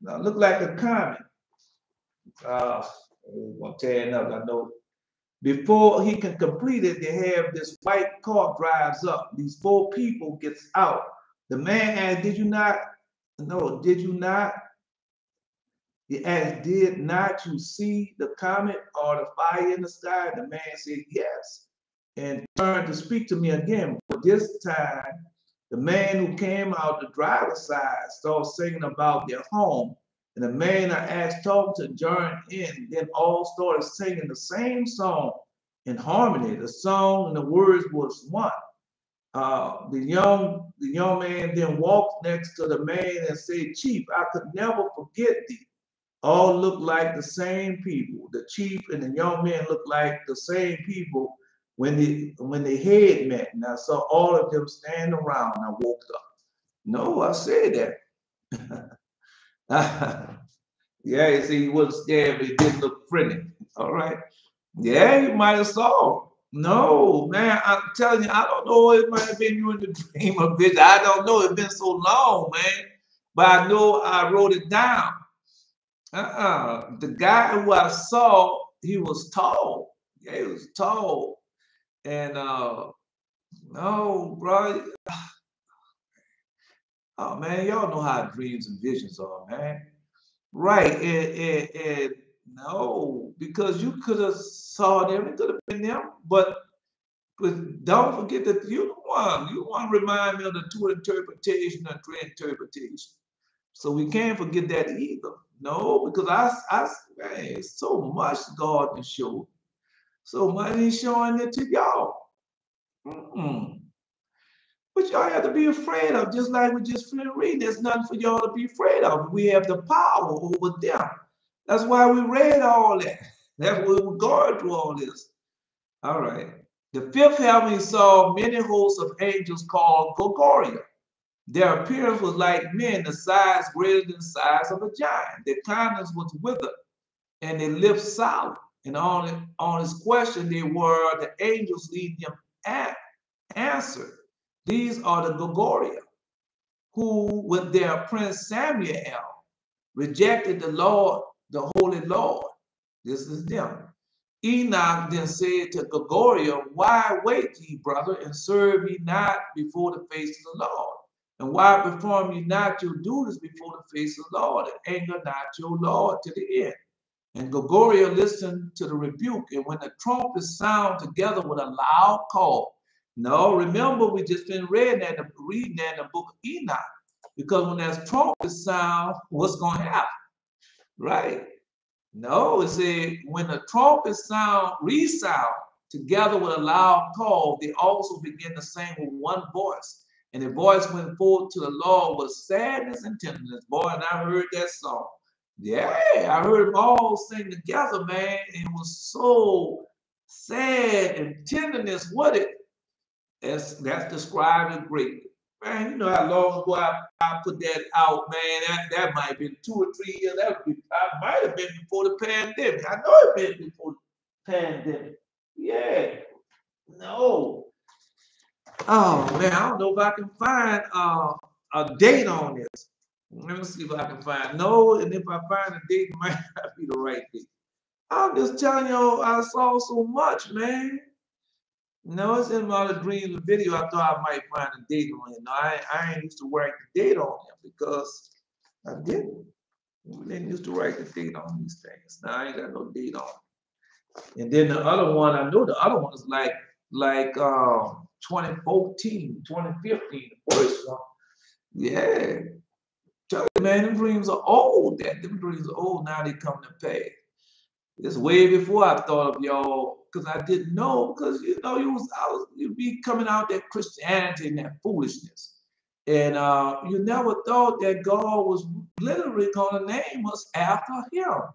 now it looked like a comet. I'm gonna tell you another. I know. Before he can complete it, they have this white car drives up. These four people gets out. The man asked, did you not? No, did you not? He asked, did not you see the comet or the fire in the sky? The man said, yes. And turned to speak to me again. But this time, the man who came out the driver's side started singing about their home And the man I asked talked to join in. Then all started singing the same song in harmony. The song and the words was one. The young man then walked next to the man and said, "Chief, I could never forget thee." All looked like the same people. The chief and the young man looked like the same people when they had met. And I saw all of them stand around. I woke up. No, I said that. Yeah, you see, he wasn't scared, but he didn't look friendly. All right. Yeah, you might have saw. No, man, I'm telling you, I don't know. It might have been you in the dream or vision. I don't know. It's been so long, man. But I know I wrote it down. The guy who I saw, he was tall. Yeah, he was tall. And no, bro. Oh man, y'all know how dreams and visions are, man. Right. And no, because you could have saw them, it could have been them, but don't forget that you're the one. You want to remind me of the two interpretation and three interpretation. So we can't forget that either. No, because man, it's so much God to show. So much He's showing it to y'all. But y'all have to be afraid of, just like we just finished reading. There's nothing for y'all to be afraid of. We have the power over them. That's why we read all that. That's why we're going through all this. All right. The fifth heaven saw many hosts of angels called Gorgoria. Their appearance was like men, the size greater than the size of a giant. Their countenance was withered, and their lips solid. And on his question, they were the angels leading him answered. These are the Gorgoria, who with their prince Samuel rejected the Lord, the Holy Lord. This is them. Enoch then said to Gorgoria, "Why wait ye, brother, and serve ye not before the face of the Lord? And why perform ye not your duties before the face of the Lord, and anger not your Lord to the end?" And Gorgoria listened to the rebuke, and when the trumpet sound together with a loud call. No, remember we just been reading that in the book of Enoch. Because when that trumpet sound, what's going to happen? Right? No, it said when the trumpet sound resound together with a loud call, they also begin to sing with one voice. And the voice went forth to the Lord with sadness and tenderness. Boy, and I heard that song. Yeah, I heard them all sing together, man. It was so sad and tenderness with it. That's describing greatly. Man, you know how long ago I put that out, man. That might have been 2 or 3 years. I might have been before the pandemic. I know it been before the pandemic. Yeah. No. Oh man, I don't know if I can find a date on this. Let me see if I can find. No, and if I find a date, it might not be the right date. I'm just telling you, I saw so much, man. No, it's in my dreams video. I thought I might find a date on it. No, I ain't used to write the date on it because I didn't. We didn't used to write the date on these things. Now I ain't got no date on it. And then the other one, I know the other one is like 2014, 2015, the first one. Yeah. Tell you, man, them dreams are old. Them dreams are old. Now they come to pass. It's way before I thought of y'all, because I didn't know, because you know you'd be coming out that Christianity and that foolishness. And you never thought that God was literally gonna name us after him.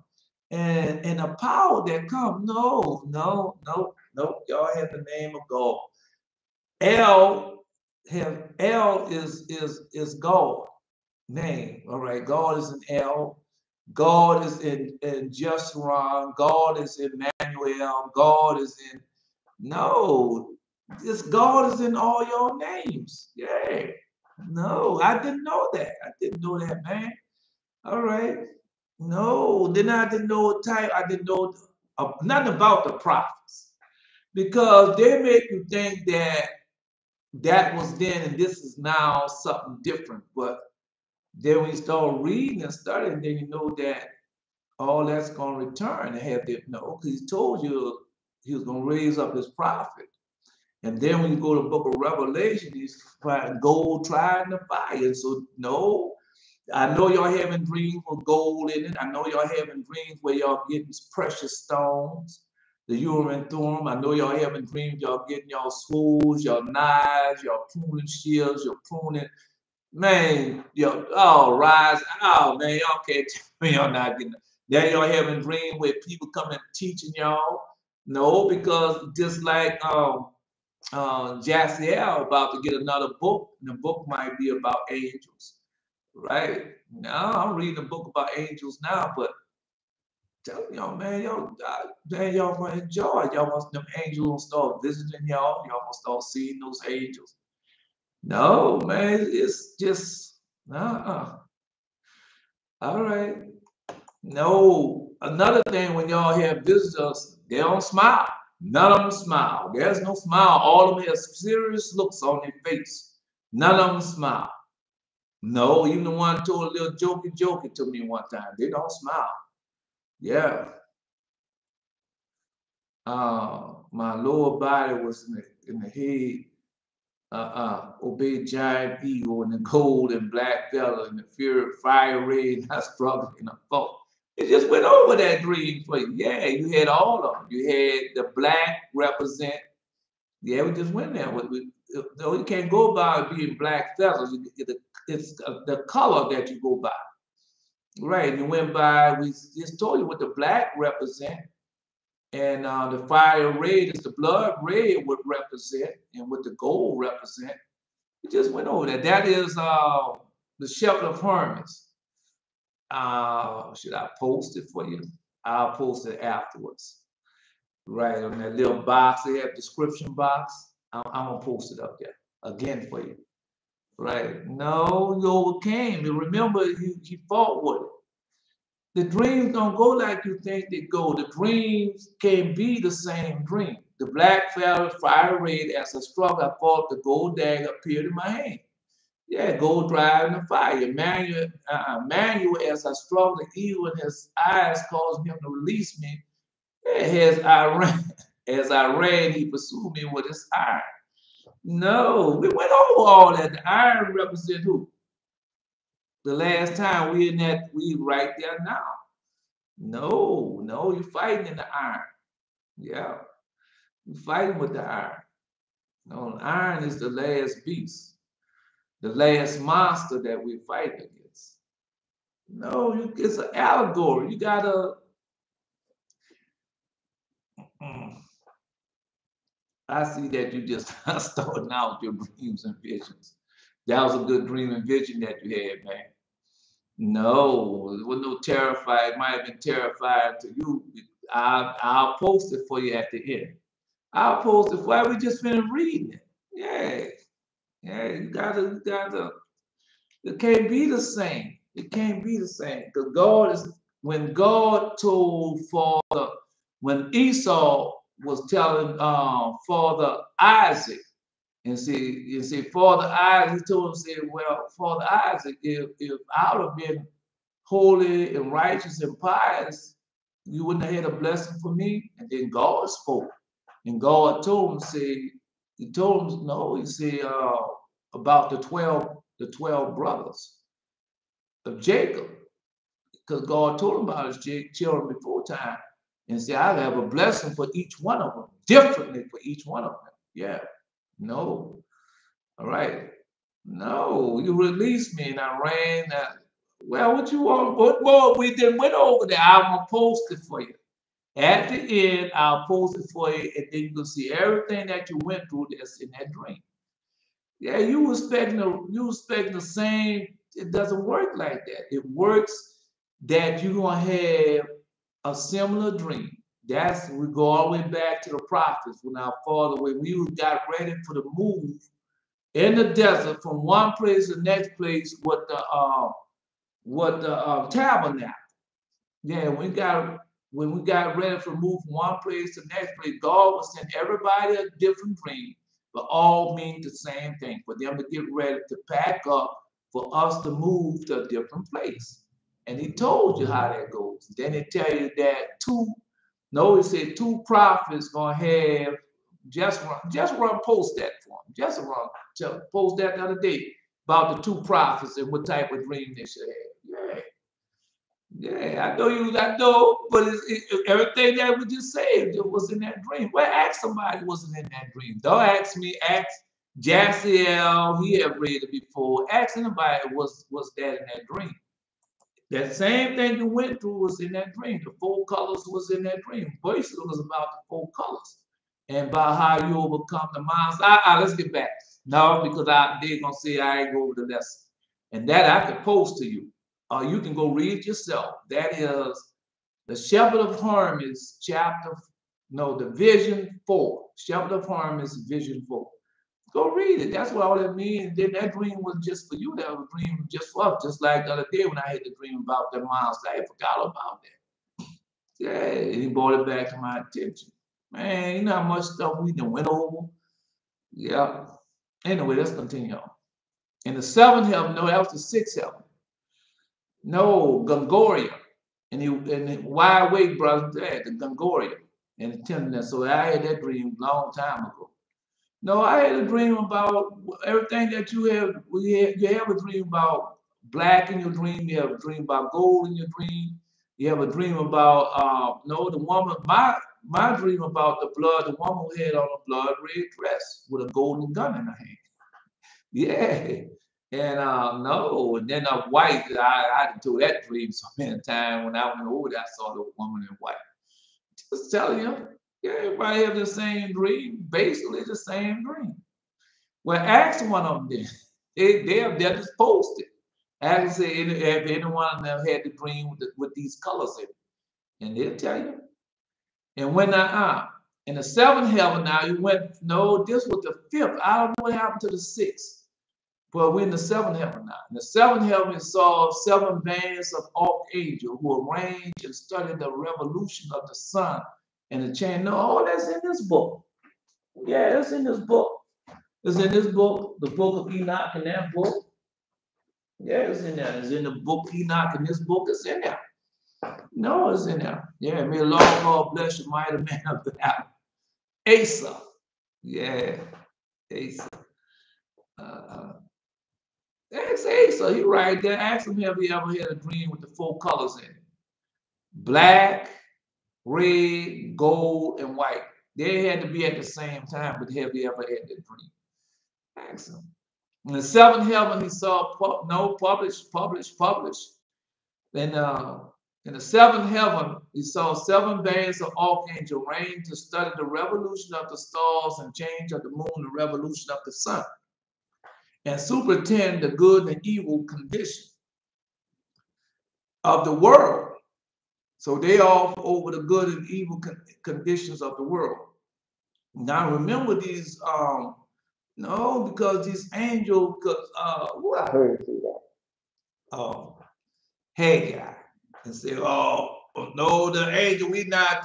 And the power that comes. No. Y'all have the name of God. L is God name. All right, God is an L. God is in Jeshurun. God is in Emmanuel. God is in this God is in all your names. Yeah. No, I didn't know that. I didn't know that, man. All right. No, then I didn't know what type. I didn't know nothing about the prophets because they make you think that was then and this is now something different. But then when you start reading and studying, then you know that all that's going to return. And have to know because he told you he was going to raise up his prophet. And then when you go to the book of Revelation, he's find gold tried in the fire. So no, I know y'all having dreams with gold in it. I know y'all having dreams where y'all getting precious stones, the urim and thummim. I know y'all having dreams y'all getting y'all swords, y'all knives, y'all pruning shields, y'all pruning. Man, yo, oh, rise. Oh, man, y'all can't tell me y'all not getting. Then y'all having dreams where people come and teaching y'all. No, because just like Jassiel about to get another book, and the book might be about angels, right? Now I'm reading a book about angels now, but tell y'all, man, y'all gonna enjoy. Y'all want them angels gonna start visiting y'all. Y'all gonna start seeing those angels. No, man, it's just all right. No, another thing when y'all have visitors, they don't smile. None of them smile. There's no smile. All of them have serious looks on their face. None of them smile. No, even the one told a little jokey to me one time. They don't smile. Yeah. My lower body was in the head. Obeyed giant eagle and the gold and black feather and the fear fire red. I struggled in a fog. It just went over that dream for you. Yeah, you had all of them. You had the black represent. Yeah, we just went there. No, you can't go by being black feathers. It's the color that you go by. Right. And you went by, we just told you what the black represent. And the fire red is the blood red would represent, and what the gold represent. We just went over that. That is the shelter of Hermas. Should I post it for you? I'll post it afterwards. Right on that little box, they have description box. I'm gonna post it up there again for you. Right? No, you overcame. You remember you fought with it. The dreams don't go like you think they go. The dreams can be the same dream. The black feather, fire red, as I struck, I fought, the gold dagger appeared in my hand. Yeah, gold drive in the fire. Manuel, as I struck, the evil in his eyes caused him to release me. Yeah, as I ran, he pursued me with his iron. No, we went over all that. The iron represents who? The last time we right there now. No, you're fighting in the iron. Yeah, you're fighting with the iron. No, the iron is the last beast, the last monster that we're fighting against. No, it's an allegory. You gotta. I see that you just starting out your dreams and visions. That was a good dream and vision that you had, man. No, it was no terrified. It might have been terrifying to you. I'll post it for you at the end. I'll post it for you. We just finished reading it. Yeah, yeah. You gotta. It can't be the same. It can't be the same because God is. When God told Father, when Esau was telling Father Isaac, and see, Father Isaac, he told him, say, well, Father Isaac, if I would have been holy and righteous and pious, you wouldn't have had a blessing for me. And then God spoke. And God told him, say, he told him, no, he said about the 12 brothers of Jacob. Because God told him about his children before time. And said, I have a blessing for each one of them, differently for each one of them. Yeah. No. All right. No, you released me and I ran. Well, what you want? What more? We then went over there. I'm going to post it for you. At the end, I'll post it for you, and then you can see everything that you went through that's in that dream. Yeah, you expecting the same. It doesn't work like that. It works that you're gonna have a similar dream. That's we go all the way back to the prophets when our father, when we got ready for the move in the desert from one place to the next place with the tabernacle. Yeah, when we got ready to move from one place to the next place, God was sending everybody a different dream, but all mean the same thing, for them to get ready to pack up for us to move to a different place. And he told you how that goes. Then he tell you that he said two prophets gonna have just run post that for him. Just post that the other day. about the two prophets and what type of dream they should have. Yeah, I know, but everything that we just said was in that dream. Well, ask somebody who wasn't in that dream. Don't ask me, ask Jaciel, he had read it before. Ask anybody was that in that dream. That same thing you went through was in that dream. The four colors was in that dream. Basically, it was about the four colors and about how you overcome the minds. Let's get back. No, because they're gonna say I ain't go over the lesson, and that I can post to you. You can go read it yourself. That is the Shepherd of Hermas, Division 4. Shepherd of Hermas, Division 4. Go read it. That's what all that means. Then that dream was just for you. That was a dream just for us. Just like the other day when I had the dream about the miles. I forgot about that. Yeah, he brought it back to my attention. Man, you know how much stuff we done went over? Yeah. Anyway, let's continue on. In the seventh heaven, no, that was the sixth heaven. No, Gongoria. And the wide awake brother there, the Gongoria. And the tenderness. So I had that dream a long time ago. No, I had a dream about everything that you have. You have a dream about black in your dream. You have a dream about gold in your dream. You have a dream about the woman. My dream about the blood. The woman who had on a blood red dress with a golden gun in her hand. Yeah, and and then a white. I told that dream so many times when I went over there. I saw the woman in white. Just telling you. Yeah, everybody have the same dream, basically the same dream. Well, ask one of them. They're just posted. Ask say if any one of them had the dream with these colors in it, and they'll tell you. And when in the seventh heaven now, you went. No, this was the fifth. I don't know what happened to the sixth, but we're in the seventh heaven now. In the seventh heaven, we saw 7 bands of archangels who arranged and studied the revolution of the sun. And the chain, no, all that's in this book. Yeah, it's in this book. It's in this book, the book of Enoch in that book. Yeah, it's in there. It's in the book Enoch in this book. It's in there. No, it's in there. Yeah, may the Lord God bless you, mighty man of the hour. Asa. Yeah, Asa. Ask Asa. He right there. Ask him have he ever had a dream with the 4 colors in it. Black, red, gold, and white. They had to be at the same time, but have you ever had that dream? Ask him. In the seventh heaven, he saw published. Then in the seventh heaven, he saw 7 bands of archangels arranged to study the revolution of the stars and change of the moon, the revolution of the sun, and superintend the good and evil condition of the world. So they are over the good and evil conditions of the world. Now remember these, because these angels, who I heard say that? Haggai, and say, oh, no, the angel, we not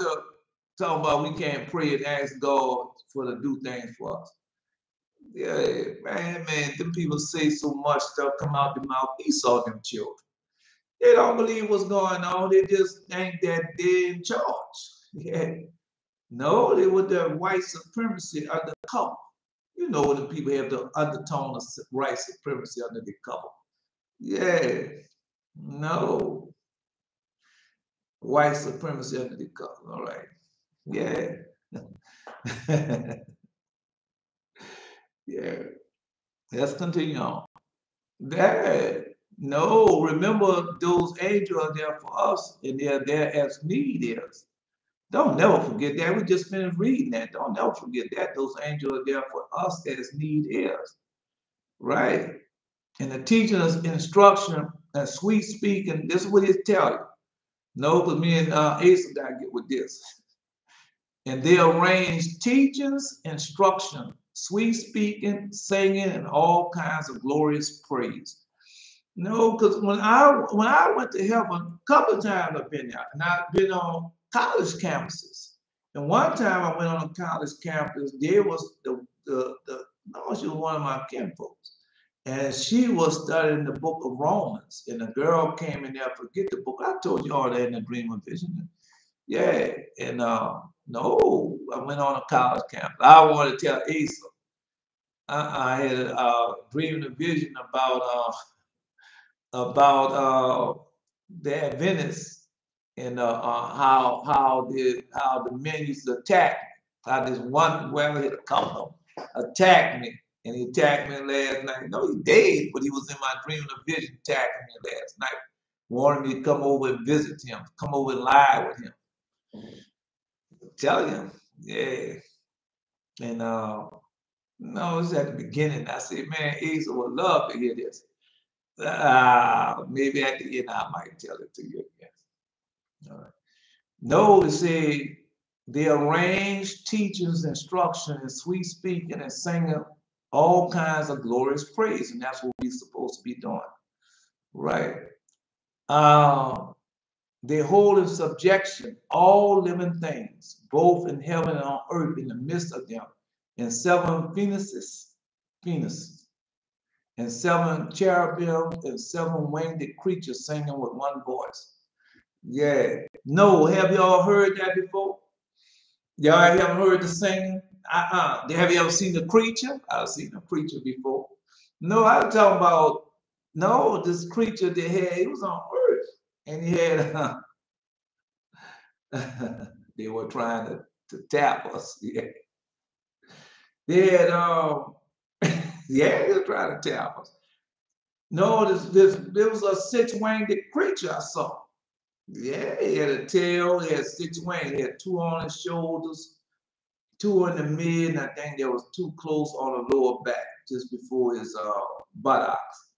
talking about we can't pray and ask God to do things for us. Yeah, man, them people say so much stuff come out their mouth. He saw them children. They don't believe what's going on. They just think that they're in charge. Yeah. No, they were the white supremacy undercover. You know when the people have the undertone of white supremacy under the cover. Yeah. No. White supremacy under the cover. All right. Yeah. Yeah. Let's continue on. No, remember those angels are there for us, and they're there as need is. Don't never forget that. We just finished reading that. Don't never forget that. Those angels are there for us as need is. Right? And the teaching is instruction and sweet speaking. This is what it tell you. No, because me and Asa got to get with this. And they arrange teachings, instruction, sweet speaking, singing, and all kinds of glorious praise. No, because when I went to heaven, a couple of times I've been there, and I've been on college campuses. And one time I went on a college campus, there was she was one of my kinfolks, and she was studying the book of Romans, and a girl came in there, forget the book. I told you all that in the dream of vision. Yeah, and no, I went on a college campus. I wanted to tell Asa. I had a dream and a vision about the Adventists and how the men used to attack. How this one whoever had come attacked me, and he attacked me last night. No, he dead, but he was in my dream and a vision attacking me last night, wanting me to come over and visit him, come over and lie with him. Tell him, yeah. And no, it's at the beginning. I said, man, Asa would love to hear this. Maybe at the end I might tell it to you again. All right. No, it said they arrange teachings, instruction, and sweet speaking and singing all kinds of glorious praise, and that's what we're supposed to be doing, right? They hold in subjection all living things, both in heaven and on earth, in the midst of them, and 7 phoenixes, and 7 cherubim, and 7 winged creatures singing with one voice. Yeah. No, have y'all heard that before? Y'all haven't heard the singing? Have you ever seen the creature? I've seen a creature before. No, I'm talking about, no, this creature they had, it was on earth. And he had, they were trying to tap us. Yeah. They had, yeah, they were trying to tap us. No, there was a 6-winged creature I saw. Yeah, he had a tail, he had 6 wings, he had 2 on his shoulders, 2 in the mid, and I think there was 2 close on the lower back, just before his buttocks.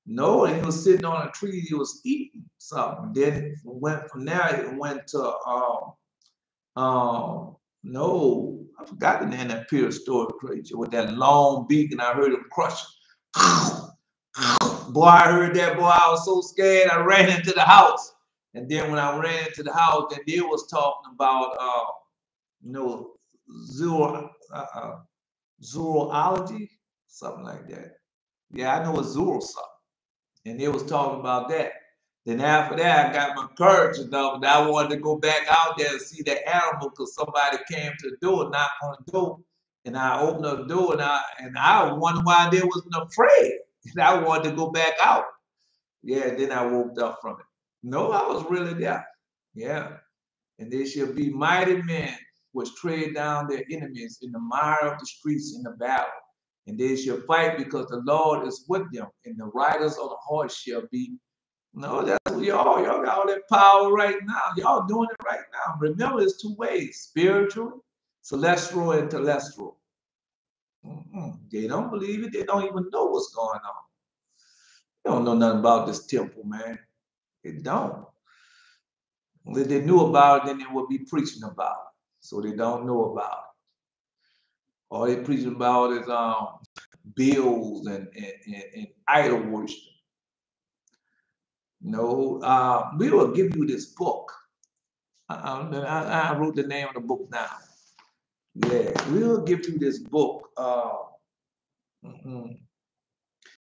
No, and he was sitting on a tree, he was eating something. Then went from there, it went to no, I forgot the name of that pure story creature with that long beak, and I heard him crush. Boy, I heard that, boy, I was so scared, I ran into the house. And then when I ran into the house, then they was talking about, zoology, something like that. Yeah, I know it's zool something. And they was talking about that. Then after that, I got my courage enough, and I wanted to go back out there and see the animal because somebody came to the door, knocked on the door, and I opened up the door, and I wondered why they wasn't afraid. And I wanted to go back out. Yeah, then I woke up from it. No, I was really there. Yeah. And they shall be mighty men which tread down their enemies in the mire of the streets in the battle. And they shall fight because the Lord is with them, and the riders of the horse shall be. No, that's what y'all got all that power right now. Y'all doing it right now. Remember, it's 2 ways: spiritual, celestial, and telestial. They don't believe it. They don't even know what's going on. They don't know nothing about this temple, man. They don't. If they knew about it, then they would be preaching about it. So they don't know about it. All they preaching about is bills and idol worship. No, we will give you this book. I wrote the name of the book down. Yeah, we'll give you this book.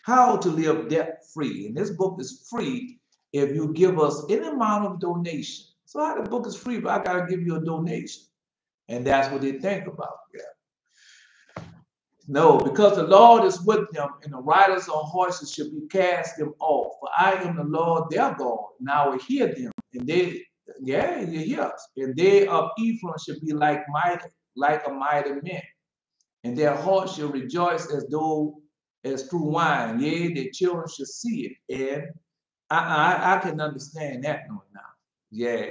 How to live debt free. And this book is free if you give us any amount of donation. So how the book is free, but I gotta give you a donation. And that's what they think about. Yeah. No, because the Lord is with them, and the riders on horses should be cast them off. For I am the Lord their God, and I will hear them. And they, yeah, you hear us. And they of Ephraim should be like a mighty man. And their hearts shall rejoice as through wine. Yea, their children shall see it. And I can understand that now. Yeah.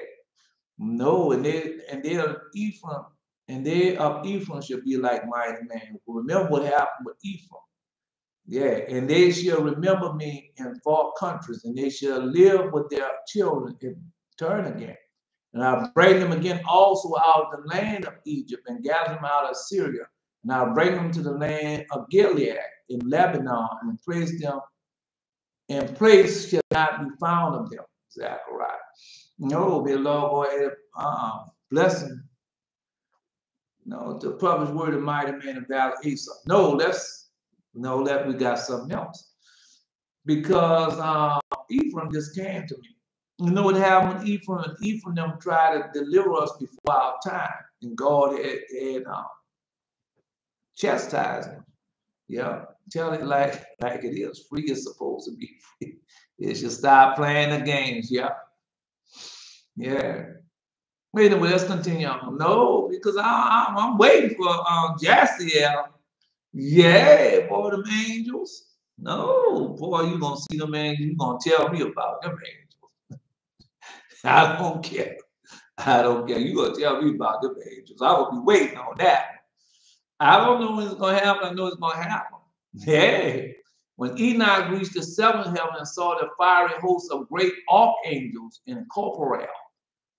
No, and they of Ephraim, and they of Ephraim shall be like mighty man. Remember what happened with Ephraim. Yeah, and they shall remember me in far countries, and they shall live with their children and turn again. And I'll bring them again also out of the land of Egypt, and gather them out of Syria. And I'll bring them to the land of Gilead in Lebanon, and place them, and place shall not be found of them. Zechariah. No, the Lord will blessing. No, to publish word of mighty man of valor Esau. No, that we got something else. Because Ephraim just came to me. You know what happened with Ephraim? Ephraim them tried to deliver us before our time. And God had chastised them. Yeah, tell it like it is. Free is supposed to be. It should stop playing the games. Yeah, yeah. Wait a minute, let's continue on. No, because I'm waiting for Jaciel. Yeah, boy, them angels. No, boy, you gonna see them angels. You gonna tell me about them angels. I don't care. I don't care. You gonna tell me about them angels. I will be waiting on that. I don't know when it's gonna happen. I know it's gonna happen. Hey, when Enoch reached the seventh heaven and saw the fiery hosts of great archangels and corporeal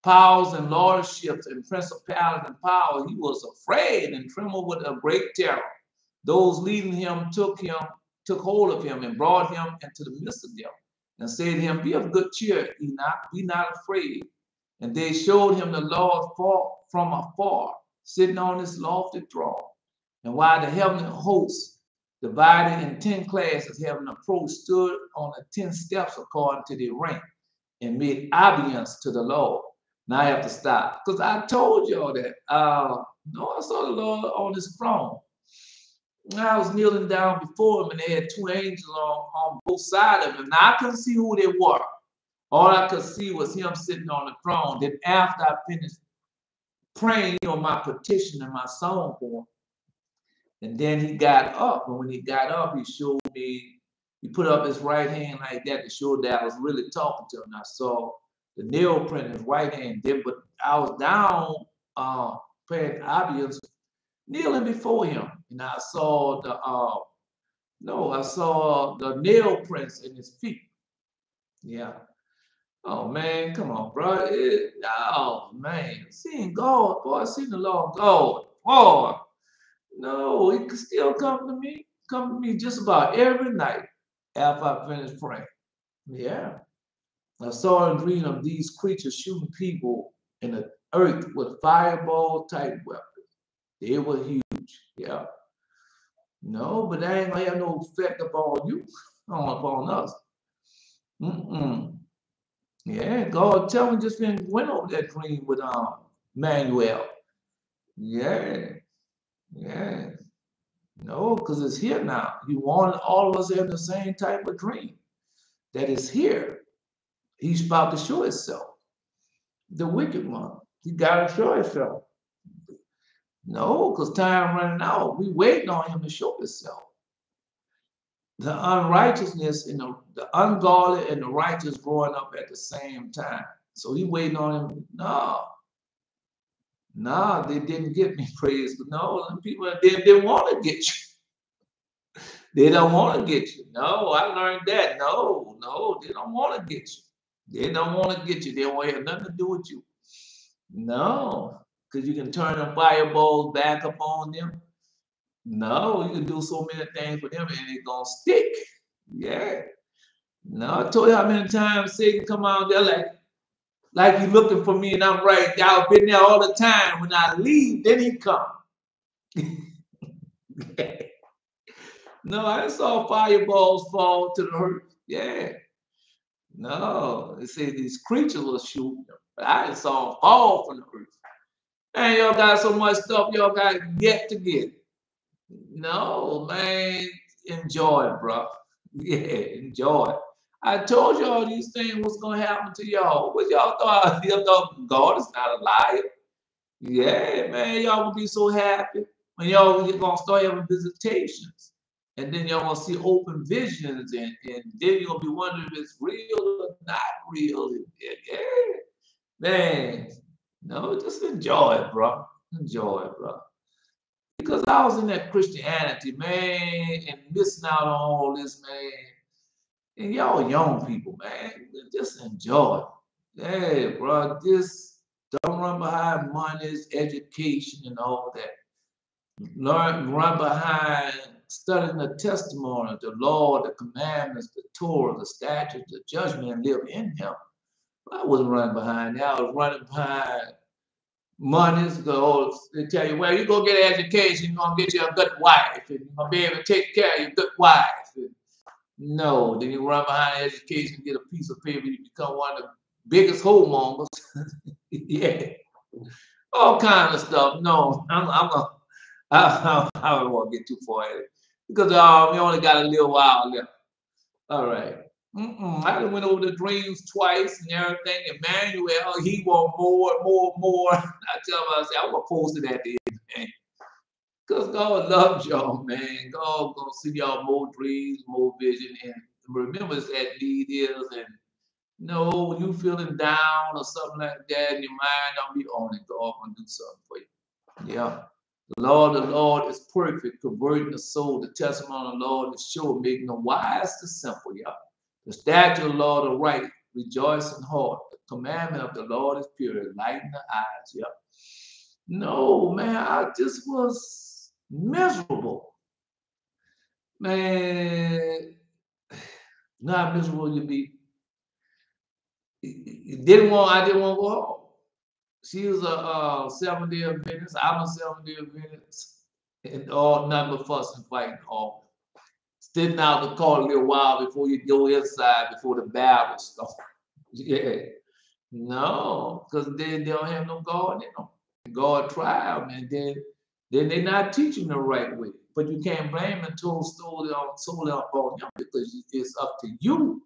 powers and lordships and principalities and power, he was afraid and trembled with a great terror. Those leading him took hold of him and brought him into the midst of them and said to him, "Be of good cheer, Enoch, be not afraid." And they showed him the Lord from afar, sitting on his lofty throne. And while the heavenly hosts, divided in 10 classes, having approached, stood on the 10 steps according to their rank and made obedience to the Lord. Now I have to stop because I told y'all that. No, I saw the Lord on his throne. I was kneeling down before him, and they had 2 angels on both sides of him. Now I couldn't see who they were. All I could see was him sitting on the throne. Then after I finished praying, my petition and my song for him, and then he got up. And when he got up, he showed me, he put up his right hand like that to show that I was really talking to him. I saw the nail print in his right hand. Then, but I was down praying obedience, kneeling before him. And I saw I saw the nail prints in his feet. Yeah. Oh man, come on, bro. Oh man, seeing God, boy, seeing the Lord God, boy. No, he could still come to me just about every night after I finished praying. Yeah. I saw and dreamed of these creatures shooting people in the earth with fireball type weapons. They were huge. Yeah. No, but that ain't gonna have no effect upon you, upon us. Mm-mm. Yeah, God tell me just went over that dream with Manuel. Yeah, yeah. No, because it's here now. He wanted all of us to have the same type of dream that is here. He's about to show himself. The wicked one. He got to show himself. No, because time running out. We waiting on him to show himself. The unrighteousness and the ungodly and the righteous growing up at the same time. So he waiting on him. No, they didn't get me praise. No, people they want to get you. They don't want to get you. No, I learned that. No, they don't want to get you. They don't want to get you. They don't want to have nothing to do with you. No, because you can turn the fireballs back up on them. No, you can do so many things for them and it's gonna stick. Yeah. No, I told you how many times Satan come out there like he looking for me and I'm right. I've been there all the time. When I leave, then he come. No, I saw fireballs fall to the earth. Yeah. No, they say these creatures will shoot them. But I saw them fall from the earth. Man, y'all got so much stuff y'all got yet to get. No, man, enjoy it, bro. Yeah, enjoy it. I told y'all these things was gonna happen to y'all. What y'all thought? Y'all thought God is not a liar? Yeah, man, y'all gonna be so happy when y'all gonna start having visitations, and then y'all gonna see open visions, and then you're gonna be wondering if it's real or not real. Yeah, man. No, just enjoy it, bro. Enjoy it, bro. Because I was in that Christianity, man, and missing out on all this, man. And y'all young people, man, just enjoy it. Yeah, bro, just don't run behind monies, education, and all that. Run behind studying the testimony, the law, the commandments, the Torah, the statutes, the judgment, and live in him. I wasn't running behind that. I was running behind monies. They tell you, well, you go get an education, you're going to get you a good wife, and you're going to be able to take care of your good wife. No, then you run behind education, get a piece of paper, you become one of the biggest homemongers. Yeah, all kinds of stuff. No, I don't want to get too far at it. because we only got a little while left. All right. I done went over the dreams twice and everything. Emmanuel, he want more. I tell him, I say, I'm gonna post it at the end, man. Because God loves y'all, man. God gonna see y'all more dreams, more vision, and remember that need is. And no, when you feeling down or something like that, in your mind don't be on it. God gonna do something for you. Yeah. The Lord is perfect, converting the soul. The testimony of the Lord is sure, making the wise the simple. Yeah. The statute of the Lord are right, rejoice in heart. The commandment of the Lord is pure, lighten the eyes. Yeah. No, man, I just was miserable. Man, not miserable you be. I didn't want to go home. She was a 7-day Adventist. I'm a 7-day Adventist. And all nothing but fuss and fighting all. Sitting out the car a little while before you go inside, before the battle starts. Yeah. No, because they don't have no God in them. God trial, man. Then they're not teaching the right way. But you can't blame them solely on them because it's up to you.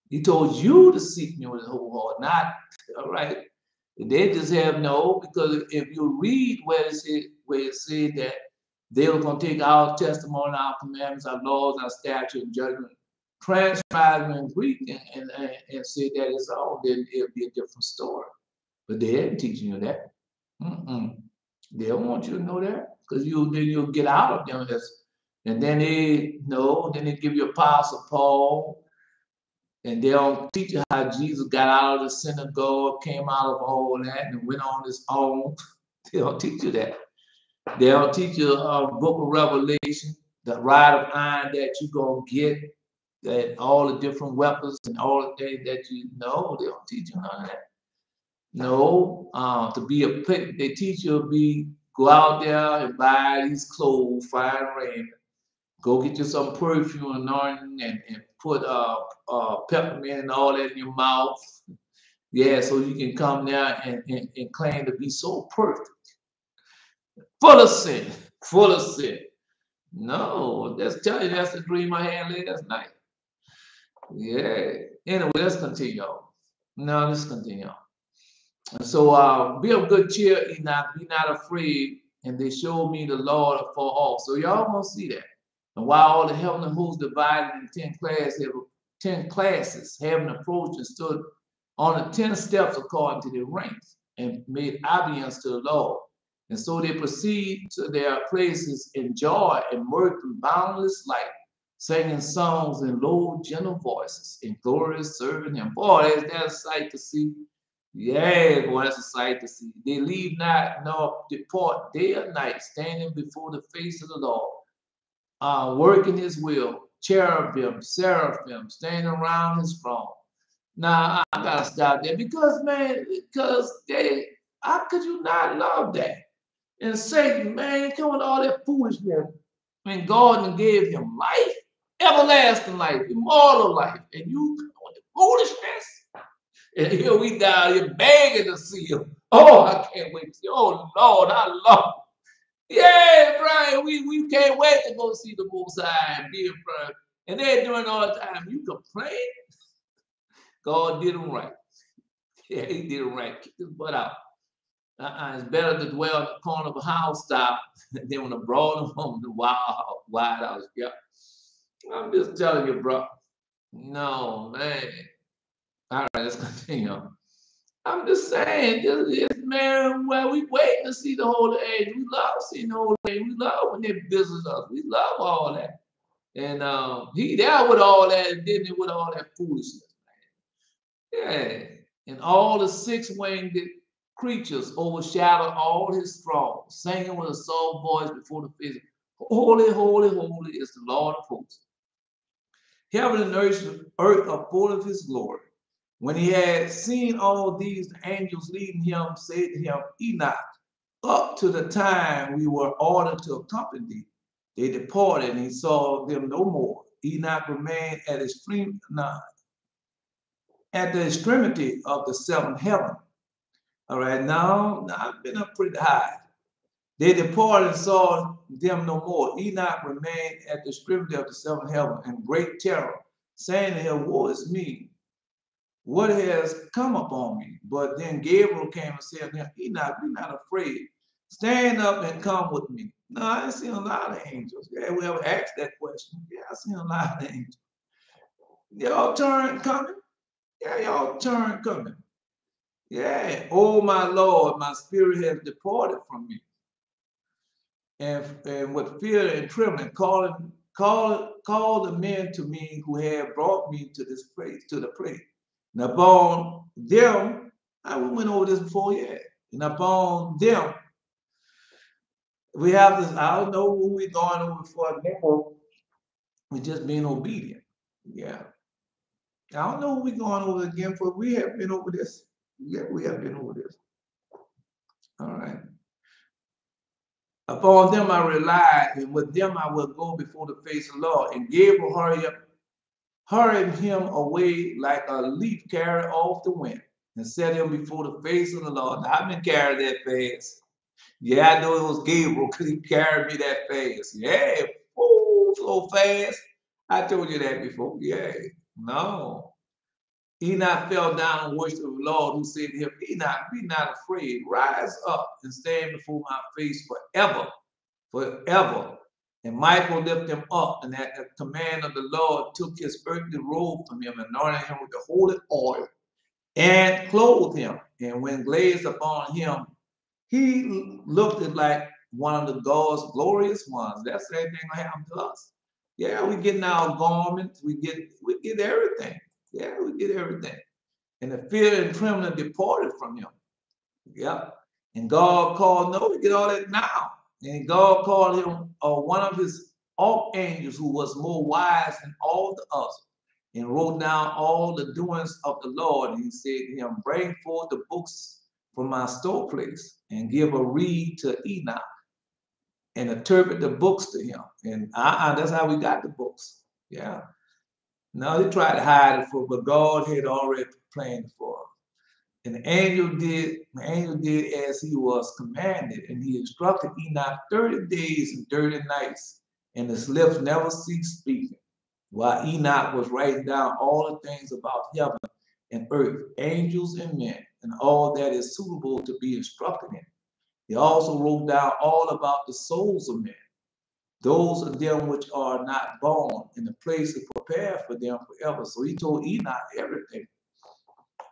He told you to seek me with his whole heart, not all right. They just have no, because if you read where it said that they were going to take our testimony, our commandments, our laws, our statutes, and judgment, transcribe them in Greek and say that it's all, then it'll be a different story. But they ain't teaching you that. They don't want you to know that, because then you'll get out of them. And then they give you Apostle Paul, and they don't teach you how Jesus got out of the synagogue, came out of all that, and went on his own. They don't teach you that. They don't teach you book of Revelation, the rod of iron that you're going to get, that all the different weapons and all the things that you know. They don't teach you none of that. No, they teach you to go out there and buy these clothes, fine raiment. Go get you some perfume anointing and put peppermint and all that in your mouth. Yeah, so you can come there and claim to be so perfect. Full of sin. Full of sin. No, just tell you that's the dream I had last night. Yeah. Anyway, let's continue on. No, let's continue on. And so be of good cheer, Enoch, be not afraid. And they showed me the Lord afar off. So y'all gonna see that. And while all the heavenly hosts divided in 10 classes, having approached and stood on the 10 steps according to their ranks, and made obedience to the Lord. And so they proceed to their places in joy and mirth and boundless light, singing songs in low, gentle voices, in glorious serving him. Boy, is that a sight to see? Yeah, boy, that's a sight to see. They leave not nor depart day or night, standing before the face of the Lord, working his will, cherubim, seraphim, standing around his throne. Now, I gotta stop there because how could you not love that? And Satan, man, come with all that foolishness. When God gave him life, everlasting life, immortal life, and you come with the foolishness. And here we down here begging to see him. Oh, I can't wait to see. Oh Lord, I love him. Yeah, Brian, we can't wait to go see the Most High and be in front. And they're doing all the time. You complain? God did him right. Yeah, he did him right. Kick his butt out. It's better to dwell in the corner of a house top than when a broad home the wide house. Yeah. I'm just telling you, bro. No, man. All right, let's continue. I'm just saying, this man, well, we waiting to see the Holy Age. We love seeing the Holy Age. We love when they visit us. We love all that. And he there with all that and didn't he with all that foolishness, man. Yeah. And all the 6-winged creatures overshadow all his throne, singing with a soft voice before the face. Holy, holy, holy is the Lord of hosts. Heaven and earth are full of his glory. When he had seen all these, the angels leading him said to him, Enoch, up to the time we were ordered to accompany thee. They departed, and he saw them no more. Enoch remained at the extremity of the 7th heaven. All right, now I've been up pretty high. They departed and saw them no more. Enoch remained at the extremity of the seventh heaven in great terror, saying to him, woe is me, what has come upon me? But then Gabriel came and said to him, Enoch, be not afraid. Stand up and come with me. No, I ain't seen a lot of angels. Yeah, we ever asked that question. Yeah, I seen a lot of angels. Y'all turn coming? Yeah, y'all turn coming. Yeah. Oh, my Lord, my spirit has departed from me. And with fear and trembling, call the men to me who had brought me to this place, to the place. And upon them, we went over this before, yeah. And upon them, we have this, I don't know who we're going over for now. We're just being obedient. Yeah. I don't know who we're going over again for. We have been over this. Yeah, we have been over this. All right. Upon them I relied, and with them I will go before the face of the Lord. And Gabriel hurried him away like a leaf carried off the wind, and set him before the face of the Lord. Now, I've been carried that fast. Yeah, I know it was Gabriel because he carried me that fast. Yeah, oh, so fast. I told you that before. Yeah, no. Enoch fell down and worshipped the Lord, who said to him, Enoch, be not afraid. Rise up and stand before my face forever, forever. And Michael lifted him up, and at the command of the Lord took his earthly robe from him, and anointed him with the holy oil, and clothed him. And when glazed upon him, he looked like one of the God's glorious ones. That's the same thing that happened to us. Yeah, we getting our garments, we get everything. Yeah, we get everything. And the fear and trembling departed from him. Yep. And God called, no, we get all that now. And God called him one of his archangels who was more wise than all the others, and wrote down all the doings of the Lord. And he said to him, bring forth the books from my store place, and give a reed to Enoch, and interpret the books to him. And that's how we got the books. Yeah. Now they tried to hide it for, but God had already planned for him. And the angel did as he was commanded, and he instructed Enoch 30 days and 30 nights, and his lips never ceased speaking, while Enoch was writing down all the things about heaven and earth, angels and men, and all that is suitable to be instructed in. He also wrote down all about the souls of men, those of them which are not born, in the place to prepare for them forever. So he told Enoch everything.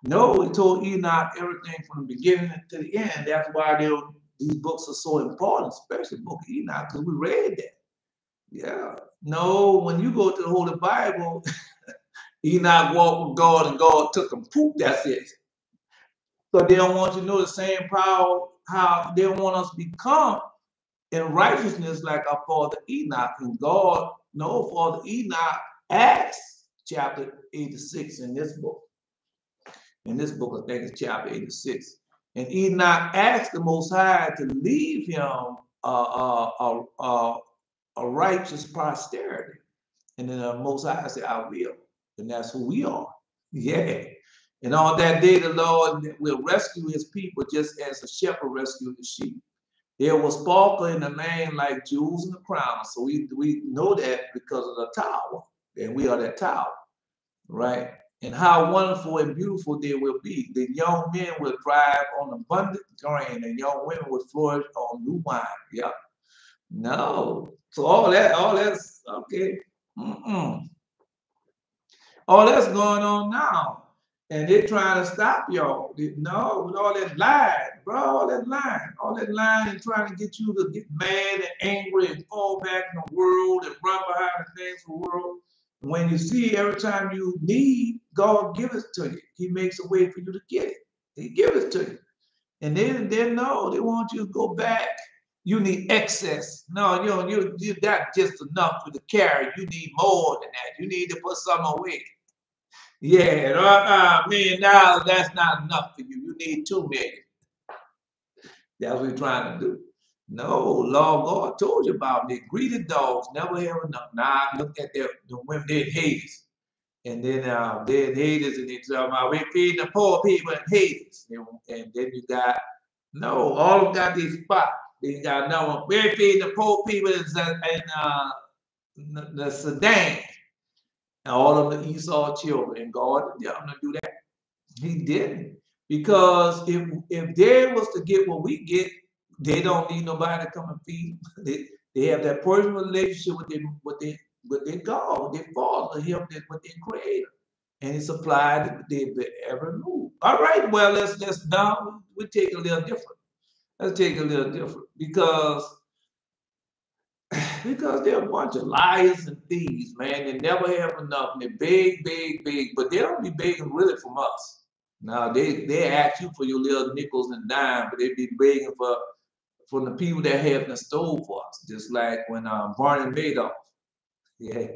No, he told Enoch everything from the beginning to the end. That's why these books are so important, especially the book of Enoch, because we read that. Yeah. No, when you go to the Holy Bible, Enoch walked with God and God took him. Poop, that's it. So they don't want you to know the same power, how they want us to become in righteousness like our father Enoch. And God, no, Father Enoch, Acts chapter 86 in this book. In this book, I think it's chapter 86. And Enoch asked the Most High to leave him a righteous posterity. And then the Most High said, I will. And that's who we are. Yeah. And on that day, the Lord will rescue his people just as a shepherd rescued the sheep. There was sparkle in the land like jewels in the crown. So we know that because of the tower. And we are that tower, right? And how wonderful and beautiful they will be. The young men will thrive on abundant grain, and young women will flourish on new wine. Yep. No. So all that's okay. All that's going on now. And they're trying to stop y'all. No, with all that lying, bro, all that lying and trying to get you to get mad and angry and fall back in the world and run behind the things of the world. When you see every time you need, God gives it to you. He makes a way for you to get it. He gives it to you. And then no, they want you to go back. You need excess. No, you're not just enough for the carry. You need more than that. You need to put some away. Yeah, $1 million, that's not enough for you. You need 2 million. That's what we're trying to do. No, Lord God told you about me. Greedy dogs never have enough. Now I look at the women, they're in Hades. And then they're in Hades, and they tell about we feeding the poor people in Hades. And then you got, no, all of them got these spots. Then you got another one. We're feeding the poor people in the Sudan. And all of the Esau children. And God didn't tell them to do that. He didn't. Because if they was to get what we get, they don't need nobody to come and feed them. They have that personal relationship with their God, with their Father, Him, with their Creator. And He supplied every move. All right, well, let's now we take a little different. Let's take a little different because they're a bunch of liars and thieves, man. They never have enough. And they beg, but they don't be begging really from us. Now they ask you for your little nickels and dimes, but they be begging from the people that have the stole for us. Just like when Barney Madoff, yeah,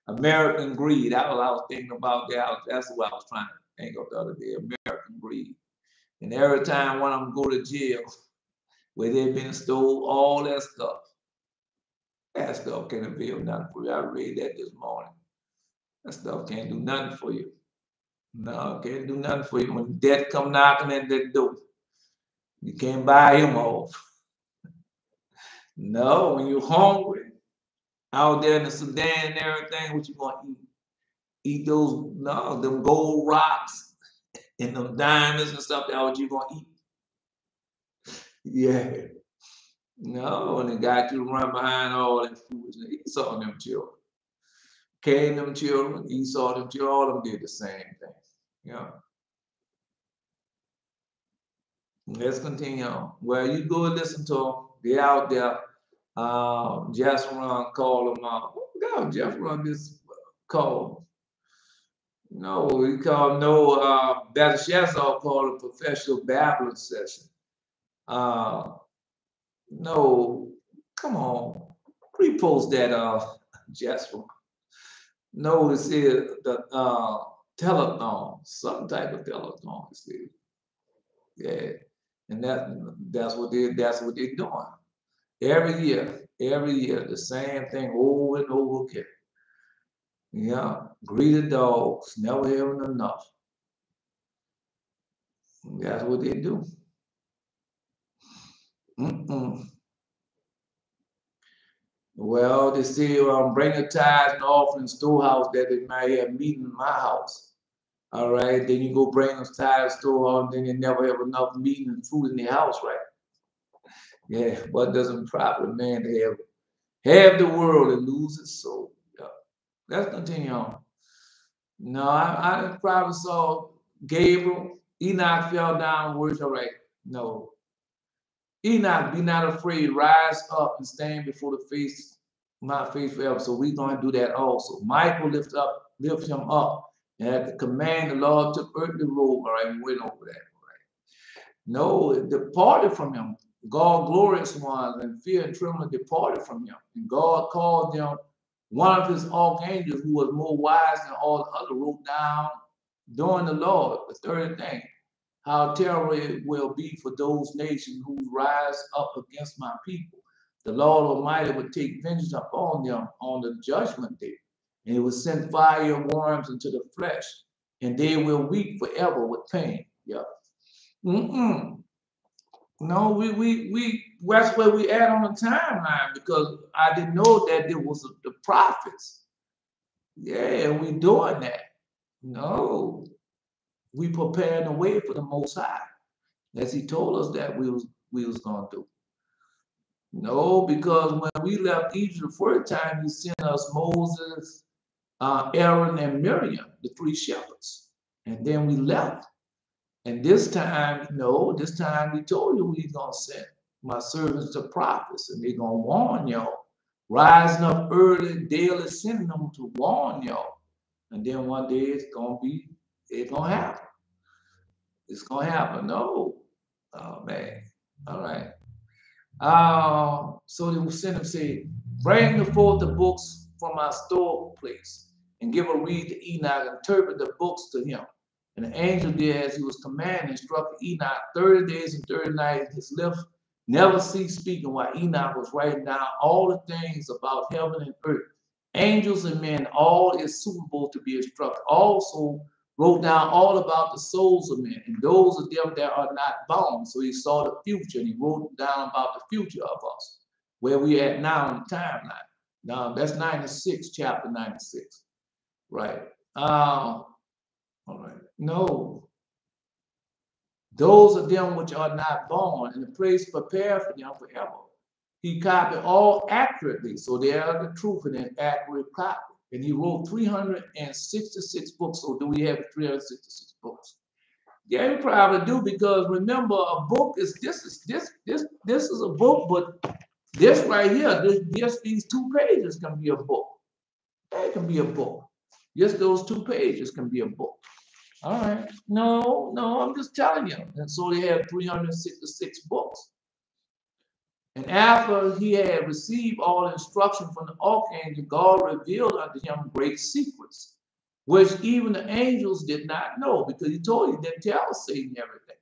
American greed. That was what I was thinking about. That's what I was trying to think of the other day. American greed. And every time one of them go to jail, where they've been stole all that stuff. That stuff can't avail nothing for you. I read that this morning. That stuff can't do nothing for you. No, can't do nothing for you. When death come knocking at that door, you can't buy him off. No, when you're hungry, out there in the Sudan and everything, what you gonna eat? Eat them gold rocks and them diamonds and stuff. That's what you gonna eat. Yeah. No, and it got you to run behind all that foolishness. Esau and them children. Cain them children, Esau them children, all of them did the same thing. Yeah. Let's continue on. Well, you go and listen to them. They're out there. Jethro called them out. God, Jethro this called. No, we call Belshazzar called a professional Babylon session. No, come on. Repost that Jethro. No, it said the telethon, some type of telethon. It said. Yeah. And that's what they're doing. Every year, the same thing over and over again. Yeah, greedy dogs, never having enough. That's what they do. Well, they say bring a tithe and offering storehouse that they might have meeting in my house. All right, then you go bring a tithe storehouse, and then you never have enough meat and food in the house, right? Yeah, what doesn't profit a man to have the world and lose its soul? Yeah. Let's continue on. No, I probably saw Gabriel. Enoch fell down. Words all right. No. Enoch, be not afraid. Rise up and stand before my face forever. So we're going to do that also. Michael lift him up. And at the command, the Lord took earthly robe. All right, we went over that. All right. No, it departed from him. God, glorious ones, and fear and trembling departed from him. And God called them, one of his archangels, who was more wise than all the other, wrote down during the Lord, the third thing, how terrible it will be for those nations who rise up against my people. The Lord Almighty would take vengeance upon them on the judgment day, and he will send fire and worms into the flesh, and they will weep forever with pain. Yeah. No, that's where we at on the timeline, because I didn't know that it was the prophets. Yeah, we doing that. No, we preparing the way for the Most High, as He told us that we was gonna do. No, because when we left Egypt the first time, He sent us Moses, Aaron, and Miriam, the three shepherds, and then we left. And this time, this time He told you He's gonna send my servants to prophets, and they're gonna warn y'all, rising up early, daily, sending them to warn y'all. And then one day it's gonna happen. It's gonna happen. No, oh man, all right. So they will send them, say, bring forth the books from our store place, and give a read to Enoch, and interpret the books to him. And the angel did as he was commanded, and struck Enoch 30 days and 30 nights. His lips never ceased speaking while Enoch was writing down all the things about heaven and earth, angels and men, all is suitable to be instructed. Also wrote down all about the souls of men and those of them that are not bound. So he saw the future and he wrote down about the future of us, where we at now in the timeline. Now that's 96, chapter 96, right? All right. No, those of them which are not born, and the place prepared for them forever. He copied all accurately, so they are the truth in an accurate copy. And he wrote 366 books. So do we have 366 books? Yeah, we probably do, because remember, a book is this is a book, but this right here, these 2 pages can be a book. It can be a book. Just those 2 pages can be a book. All right. No, I'm just telling you. And so they had 366 books. And after he had received all instruction from the archangel, God revealed unto him great secrets, which even the angels did not know, because he told you that tell Satan everything.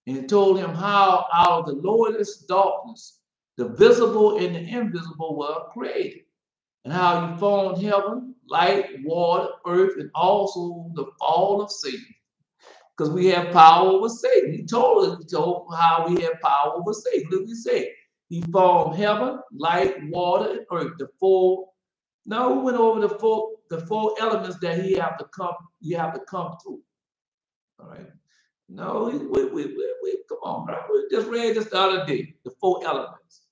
And he told him how out of the lowest darkness, the visible and the invisible were created, and how he formed heaven, light, water, earth, and also the fall of Satan. Because we have power over Satan. He told how we have power over Satan. Look, he said, he formed heaven, light, water, and earth. Now we went over the four elements that you have to come through. All right. No, we come on, bro. We just read this the other day, the 4 elements.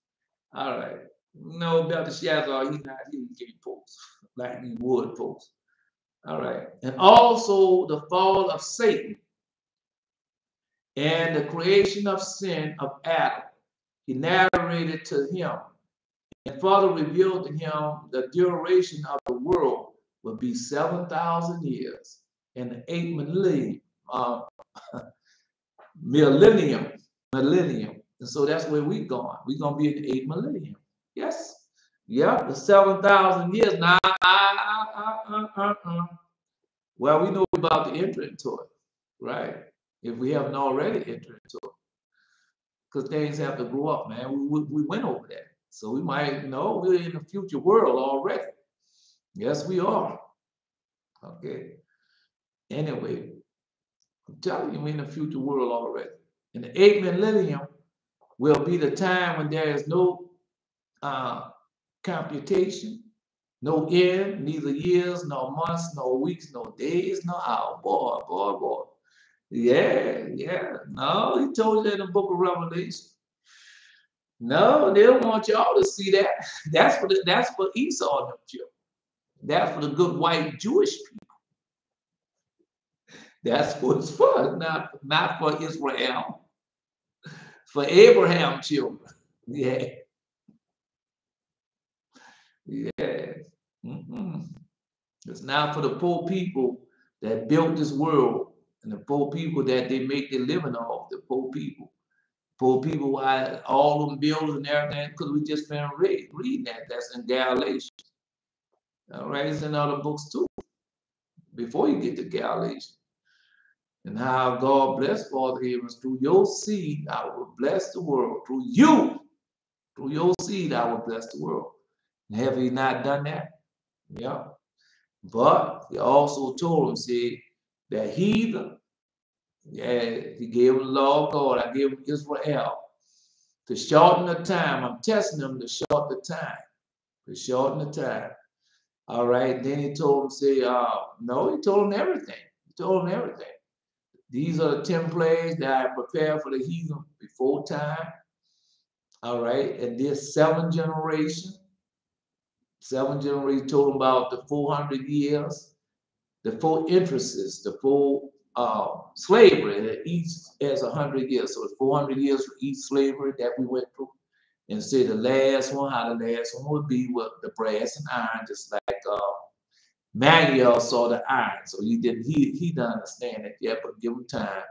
All right. No, Belteshazzar, he can't post like he would post. All right. And also the fall of Satan and the creation of sin of Adam. He narrated to him and further revealed to him the duration of the world would be 7,000 years and the 8 millennium. And so that's where we're going. We're going to be in the 8 millennium. Yes. Yeah, the 7,000 years. Now, well, we know about to enter into it, right? If we haven't already entered into it. Because things have to grow up, man. We went over that. So we might know we're in the future world already. Yes, we are. Okay. Anyway, I'm telling you, we're in the future world already. And the 8 millennium will be the time when there is no computation, no end, neither years, nor months, nor weeks, nor days, nor hours. Boy. Yeah. No, he told you that in the book of Revelation. No, they don't want y'all to see that. That's for Esau and them children. That's for the good white Jewish people. That's what it's for, not for Israel. For Abraham children. Yeah. It's not for the poor people that built this world and the poor people that they make their living off. The poor people. Poor people, why all them bills and everything, because we just been reading that. That's in Galatians. All right, it's in other books too. Before you get to Galatians. And how God blessed Father Hermas, through your seed, I will bless the world. Through you, through your seed, I will bless the world. And have he not done that? Yeah. But he also told him, said, that heathen, he gave him the law of God. I gave him Israel to shorten the time. I'm testing them to shorten the time. To shorten the time. All right. Then he told him, say, no, he told him everything. He told him everything. These are the 10 plagues that I prepared for the heathen before time. All right. And this 7 generations. 7 generations told him about the 400 years, the 4 interests, the 4 slavery that each has 100 years. So it's 400 years for each slavery that we went through. And say the last one, how the last one would be with the brass and iron, just like Manuel saw the iron. So he didn't understand it yet, but give him time.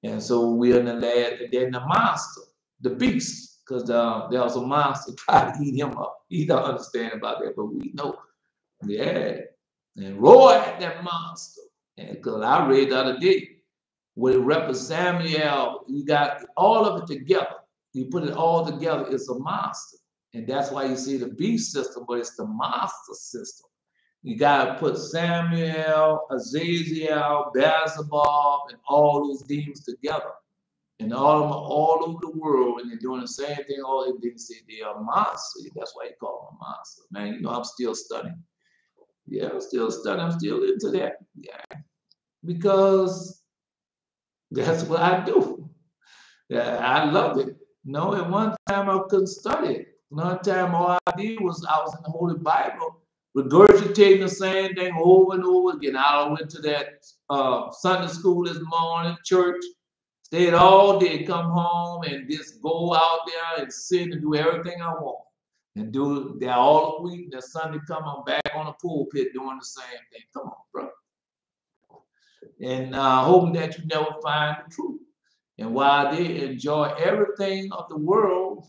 And so we're in the last, and then the monster, the beast, because there was a monster trying to eat him up. He don't understand about that, but we know. Yeah. And roar at that monster. And because I read the other day, with Reverend Samuel, you got all of it together. You put it all together, it's a monster. And that's why you see the beast system, but it's the monster system. You got to put Samuel, Azazel, Beelzebub, and all those demons together. And all of them are all over the world, and they're doing the same thing. All they didn't say they are monsters. That's why you call them a monster. Man, you know, I'm still studying. Yeah, I'm still studying. I'm still into that. Yeah, because that's what I do. Yeah, I love it. No, at one time I couldn't study it. One time all I did was I was in the Holy Bible, regurgitating the same thing over and over again. I went to that Sunday school this morning, church, stayed all day, come home and just go out there and sit and do everything I want. And do that all the week. That Sunday come, I'm back on the pulpit doing the same thing. Come on, bro. And hoping that you never find the truth. And while they enjoy everything of the world,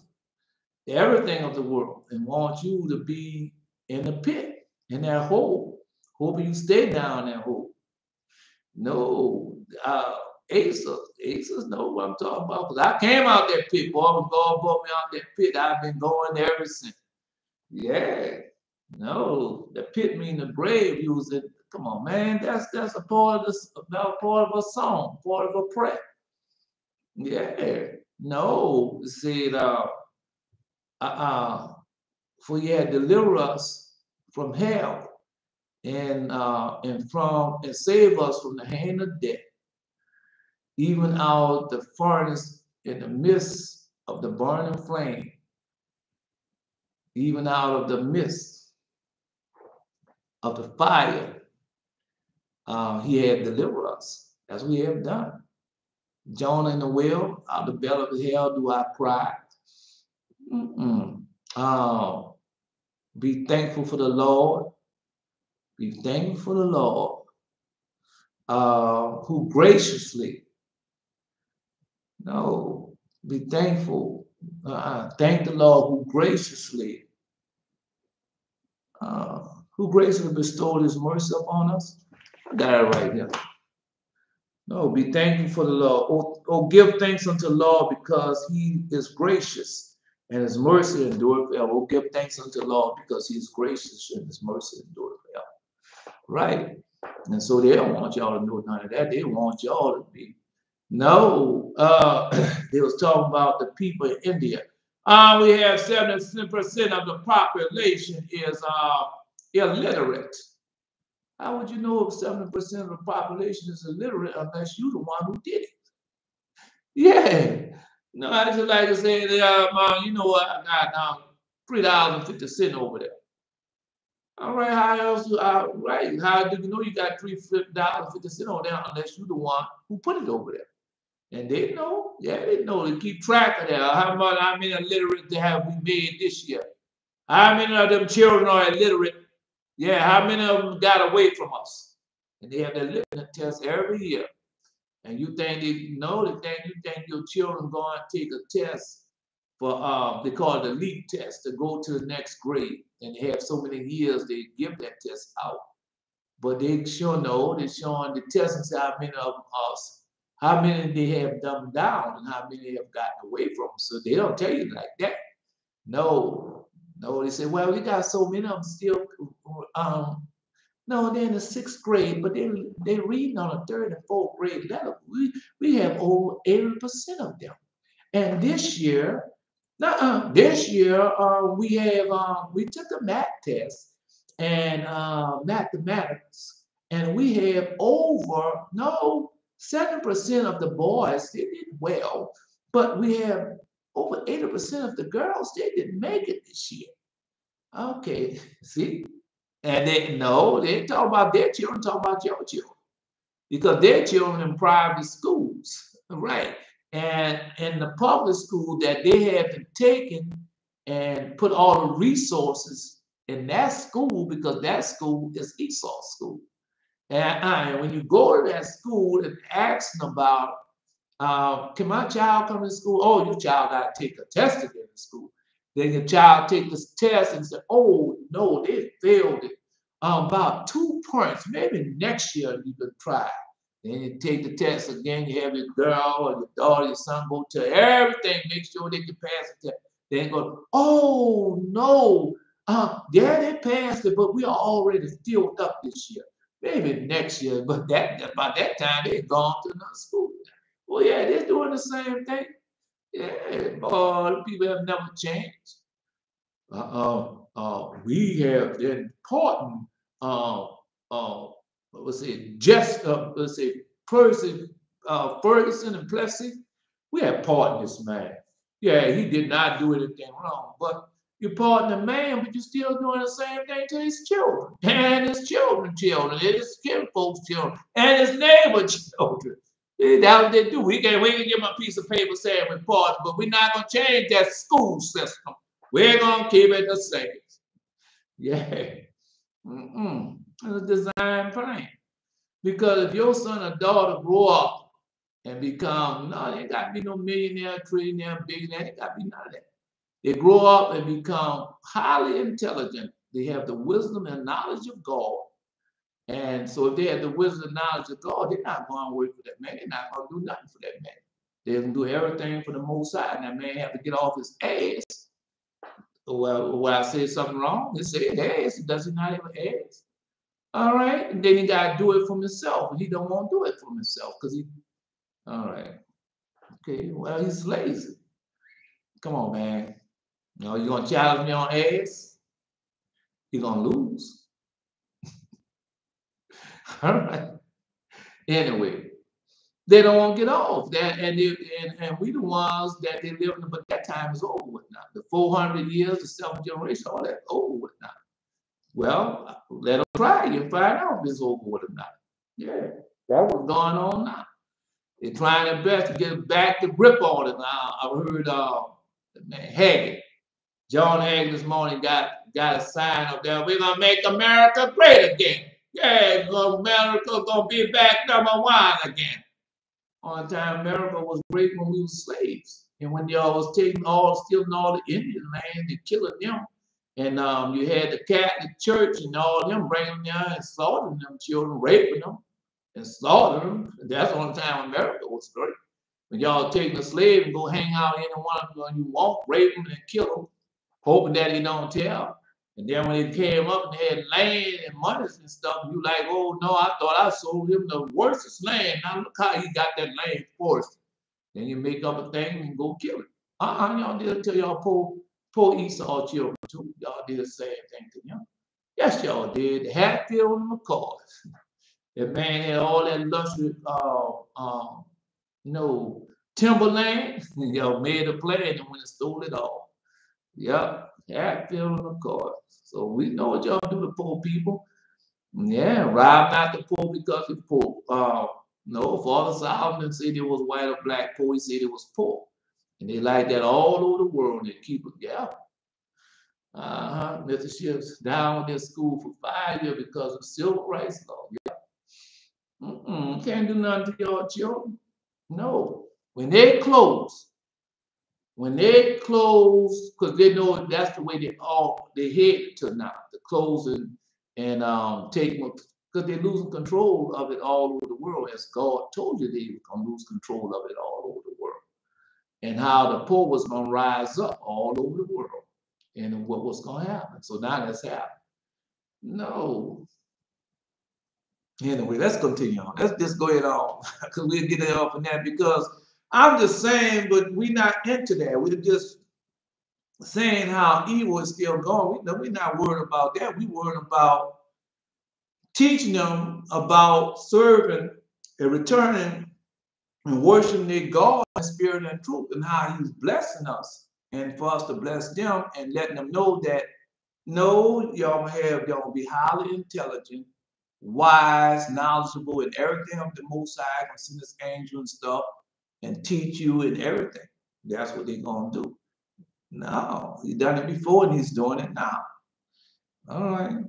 and want you to be in the pit, in that hole, hoping you stay down that hole. No, Aces know what I'm talking about. Because I came out that pit, boy. When God brought me out that pit, I've been going there ever since. Yeah. No, the pit mean the grave. Using, come on, man. That's a part of this, about part of a song, part of a prayer. Yeah. No, it said, for he had delivered us from hell and save us from the hand of death, even out of the furnace in the midst of the burning flame, even out of the midst of the fire. He had delivered us, as we have done. Jonah in the whale, out of the belly of hell do I cry. Be thankful for the Lord. Be thankful for the Lord, who graciously, no, be thankful. Thank the Lord who graciously bestowed his mercy upon us. I got it right here. No, be thankful for the Lord. Oh, give thanks unto the Lord because he is gracious and his mercy endureth forever. Oh, give thanks unto the Lord because he is gracious and his mercy endureth forever. Right? And so they don't want y'all to know none of that. They want y'all to be. No, they was talking about the people in India. We have 70% of the population is illiterate. How would you know if 70% of the population is illiterate unless you're the one who did it? Yeah. No, I just like to say that, you know what, I got $3.50 over there. All right, how else do right? How do you know you got $3.50 over there unless you're the one who put it over there? And they know, yeah, they know. They keep track of that. How many illiterate have we made this year? How many of them children are illiterate? Yeah, how many of them got away from us? And they have their literacy test every year. And you think you think your children go and take a test for they call it a leap test to go to the next grade. And they have so many years they give that test out. But they sure know, they're showing the test and say how many of us, how many they have dumbed down and how many have gotten away from them. So they don't tell you like that. No, they say, well, we got so many of them still, no, they're in the 6th grade, but they're reading on a 3rd and 4th grade level. We have over 80% of them. And this year, we took a math test and mathematics, and we have 7% of the boys, they did well, but we have over 80% of the girls, they didn't make it this year. Okay, see? And they talk about their children, talk about your children. Because their children in private schools, right? And in the public school that they have been taken and put all the resources in that school because that school is Esau school. And when you go to that school and ask them about, can my child come to school? Oh, your child got to take a test to get in school. Then your child take this test and say, oh, no, they failed it. About 2 points. Maybe next year you could try. Then you take the test again. You have your girl or your daughter, your son go to everything. Make sure they can pass the test. Then go, oh, no, Yeah, they passed it, but we are already filled up this year. Maybe next year, but by that time they've gone to another school. Well, yeah, they're doing the same thing. Yeah, boy, the people have never changed. We have the important, uh, let's say, just, let's say, Percy, Ferguson and Plessy. We have pardoned this man. Yeah, he did not do anything wrong, but you pardon the man, but you're still doing the same thing to his children and his children's children, and his skin folks' children, and his neighbor's children. That's what they do. We can give them a piece of paper saying we pardon, but we're not going to change that school system. We're going to keep it the same. Yeah. It's a design plan. Because if your son or daughter grow up and become, no, they ain't got to be no millionaire, trillionaire, billionaire. They got to be none of that. They grow up and become highly intelligent. They have the wisdom and knowledge of God. And so if they have the wisdom and knowledge of God, they're not going to work for that man. They're not going to do nothing for that man. They're going to do everything for the Most High. And that man have to get off his ass. Well, when I say something wrong, he said ass. Does he not have an ass? All right. And then he got to do it for himself. And he don't want to do it for himself because he, all right. Okay. Well, he's lazy. Come on, man. You know, you're going to challenge me on ass? You're going to lose. All right. Anyway, they don't want to get off that, and we the ones that they live in, but that time is over with now. The 400 years, the seventh generation, all that over with now. Well, let them try. You find out if it's over with or not. Yeah, that's what's going on now. They're trying their best to get back the grip on it now. I heard Haggard, John Haggard this morning got a sign up there. We're gonna make America great again. Yeah, America gonna be back #1 again. On time, America was great when we were slaves, and when y'all was stealing all the Indian land and killing them, and you had the Catholic Church and all them bringing them down and slaughtering them children, raping them and slaughtering them. That's the only time America was great. When y'all taking a slave and go hang out any one of them you want, rape them and kill them, hoping that he don't tell. And then when it came up and they had land and money and stuff, you like, oh no, I thought I sold him the worstest land. Now look how he got that land forced. Then you make up a thing and go kill it. Y'all did it to y'all poor Esau children too. Y'all did the same thing to them. Yes, y'all did. Hatfield and McCoy. That man had all that luxury, timberland. Y'all made a plan and went and stole it all. Yep, Hatfield and McCoy. So we know what y'all do to poor people. Yeah, rob not the poor because it's poor. No, Father Solomon said it was white or black poor. He said it was poor. And they like that all over the world. They keep it, yeah. Mr. Ships down with their school for 5 years because of civil rights law. Yeah. Can't do nothing to your children. No. When they close, because they know that's the way they head to now, the closing and take, because they're losing control of it all over the world, as God told you they were going to lose control of it all over the world, and how the poor was going to rise up all over the world, and what was going to happen. So now that's happened. No. Anyway, let's continue on. Let's just go ahead on, because we'll get it off on that, because I'm just saying, but we're not into that. We're just saying how evil is still going. We're not worried about that. We're worried about teaching them about serving and returning and worshiping their God in spirit and truth, and how he's blessing us and for us to bless them, and letting them know that, no, y'all will be highly intelligent, wise, knowledgeable, and everything of the Most High, and send his angel and stuff and teach you and everything. That's what they're going to do. No, he's done it before and he's doing it now. All right.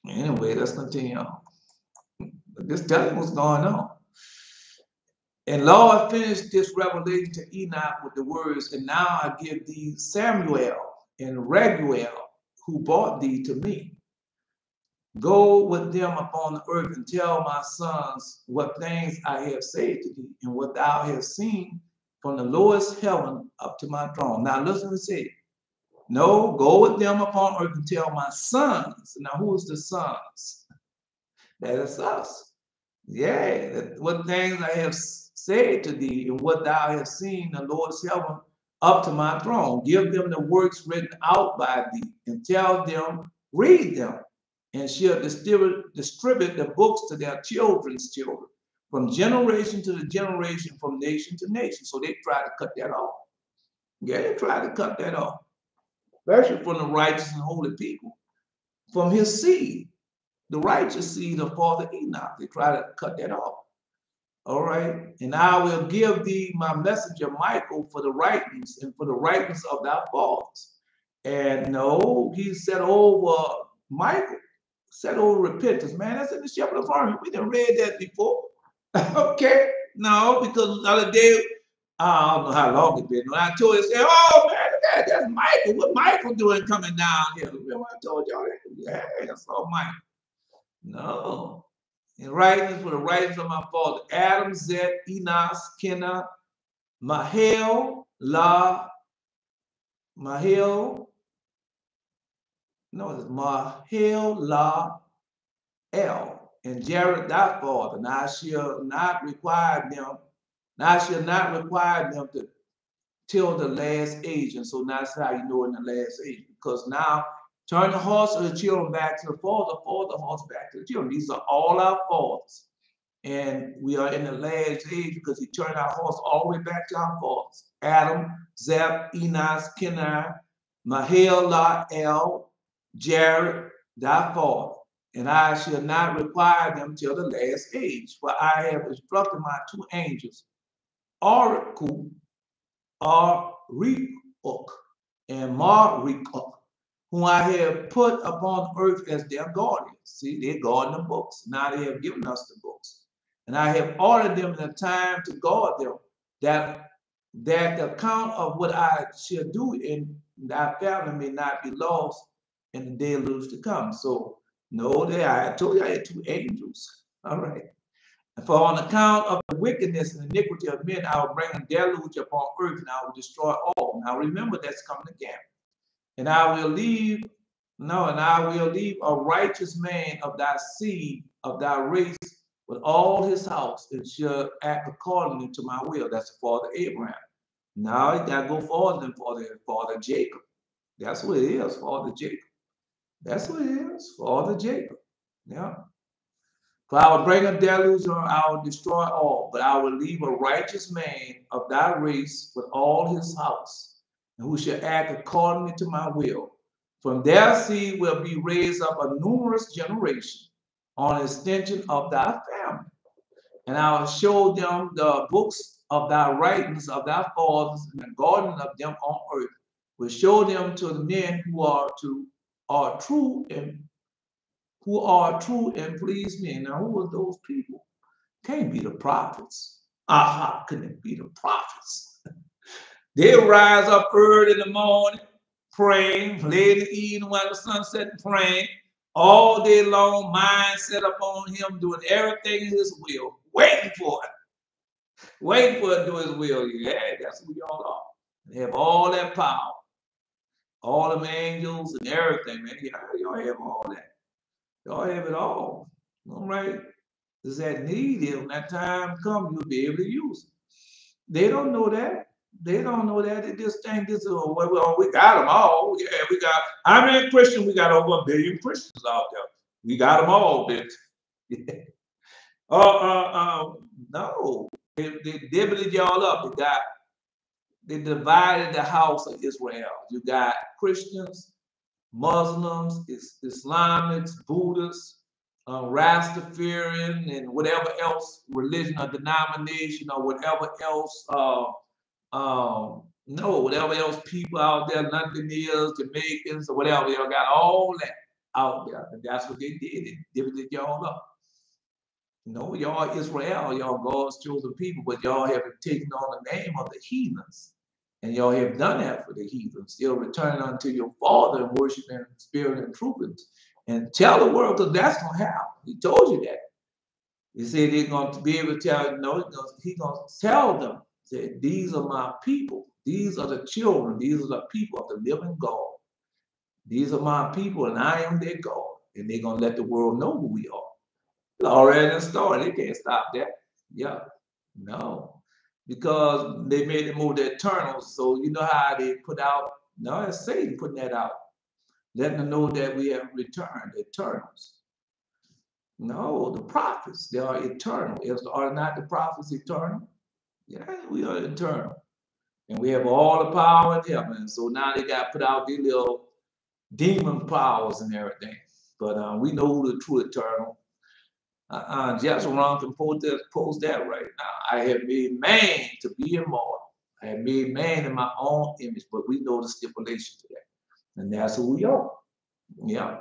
Anyway, let's continue on. Just tell him what's going on. And Lord finished this revelation to Enoch with the words, and now I give thee Samuel and Reguel, who brought thee to me. Go with them upon the earth and tell my sons what things I have said to thee, and what thou hast seen from the lowest heaven up to my throne. Now listen to say, No, go with them upon earth and tell my sons. Now, who is the sons? That is us. Yeah, what things I have said to thee, and what thou hast seen the Lord's heaven up to my throne. Give them the works written out by thee, and tell them, read them, and shall distribute the books to their children's children, from generation to the generation, from nation to nation. So they try to cut that off. Yeah, they try to cut that off, especially from the righteous and holy people, from his seed, the righteous seed of Father Enoch. They try to cut that off. All right. And I will give thee my messenger Michael for the writings and for the writings of thy fathers. And no, he said over Michael, said over repentance. Man, that's in the shepherd of army. We done read that before. Okay. No, because the other day, I don't know how long it's been. When I told you, say, oh man, that's Michael. What Michael doing coming down here? Remember I told y'all that? Yeah, that's all Michael. No. And writings for the writings of my father Adam, Zeth, Enos, Kenah, Mahel, La, El, and Jared thy father. And I shall not require them to till the last age. And so that's how you know in the last age, because now turn the hearts of the children back to the father, the hearts back to the children. These are all our fathers. And we are in the last age because he turned our hearts all the way back to our fathers. Adam, Zeph, Enos, Kenai, Mahel, La, El, Jared, thy father. And I shall not require them till the last age. For I have instructed my two angels, Oracle, Arikok, and Marikok, whom I have put upon earth as their guardians. See, they're guarding the books. Now they have given us the books. And I have ordered them in a time to guard them, that the account of what I shall do in thy family may not be lost in the deluge to come. So, no, I told you I had two angels. All right. And for on account of the wickedness and iniquity of men, I will bring a deluge upon earth, and I will destroy all. Now remember, that's coming again. And I will leave a righteous man of thy seed, of thy race, with all his house, and shall act accordingly to my will. That's Father Abraham. Now you got to go forward than Father Jacob. That's what it is, Father Jacob. That's what it is, Father Jacob. Yeah. For I will bring a deluge, or I will destroy all, but I will leave a righteous man of thy race with all his house, and who shall act accordingly to my will. From their seed will be raised up a numerous generation on extension of thy family. And I will show them the books of thy writings of thy fathers, and the guardian of them on earth. Will show them to the men who are true and please me. Now, who are those people? Can't be the prophets. Aha, couldn't it be the prophets? They rise up early in the morning, praying, late in the evening while the sun setting, praying, all day long, mind set upon him, doing everything in his will, waiting for it to do his will. Yeah, that's who y'all are. They have all that power, all them angels and everything, man. Y'all have all that. Y'all have it all. All right. Does that need it? When that time comes, you'll be able to use it. They don't know that. They don't know that. They just think this is, well, we got them all. Yeah, we got, how many Christians? We got over 1 billion Christians out there. We got them all, bitch. No. They divided y'all up. They divided the house of Israel. You got Christians, Muslims, Islamics, Buddhists, Rastafarian, and whatever else religion or denomination or whatever else, whatever else people out there, Londoners, Jamaicans, or whatever, y'all got all that out there. And that's what they did. They divided y'all up. No, y'all Israel, y'all God's chosen people, but y'all have taken on the name of the heathens. And y'all have done that for the heathens. Still return unto your Father and worship in spirit and truth. And tell the world, because that's going to happen. He told you that. He said they're going to be able to tell, he's going to tell them, say, these are my people. These are the children. These are the people of the living God. These are my people, and I am their God. And they're going to let the world know who we are. It's already started. They can't stop that. Yeah. No. Because they made it more the eternals. So you know how they put out, no, it's Satan putting that out. Letting them know that we have returned, the eternals. No, the prophets, they are eternal. Are not the prophets eternal? Yeah, we are eternal. And we have all the power in heaven. So now they got put out these little demon powers and everything. But we know who the true eternal. Just wrong can post that right now. I have made man to be immortal. I have made man in my own image, but we know the stipulation to that. And that's who we are. Yeah.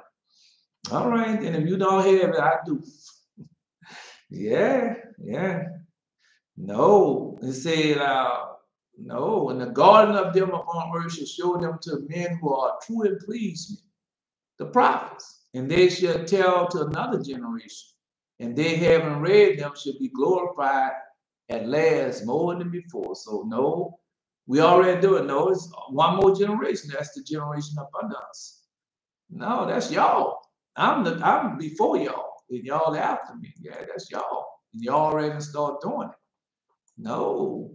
All right. And if you don't have it, I do. Yeah. Yeah. No. It said, no. And the garden of them upon earth shall show them to men who are true and please me, the prophets. And they shall tell to another generation. And they having read them should be glorified at last more than before. So no, we already do it. No, it's one more generation. That's the generation up under us. No, that's y'all. I'm before y'all, and y'all after me. Yeah, that's y'all. And y'all already start doing it. No,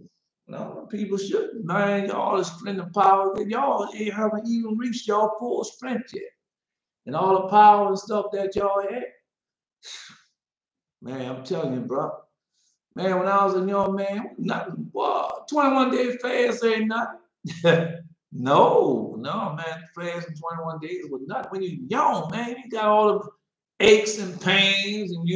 no, people shouldn't. Man, y'all is strength and power that y'all haven't even reached y'all full strength yet. And all the power and stuff that y'all had. Man, I'm telling you, bro. Man, when I was a young man, nothing. What? 21 days fast ain't nothing. No, man. Fast in 21 days was nothing. When you're young, man, you got all the aches and pains, and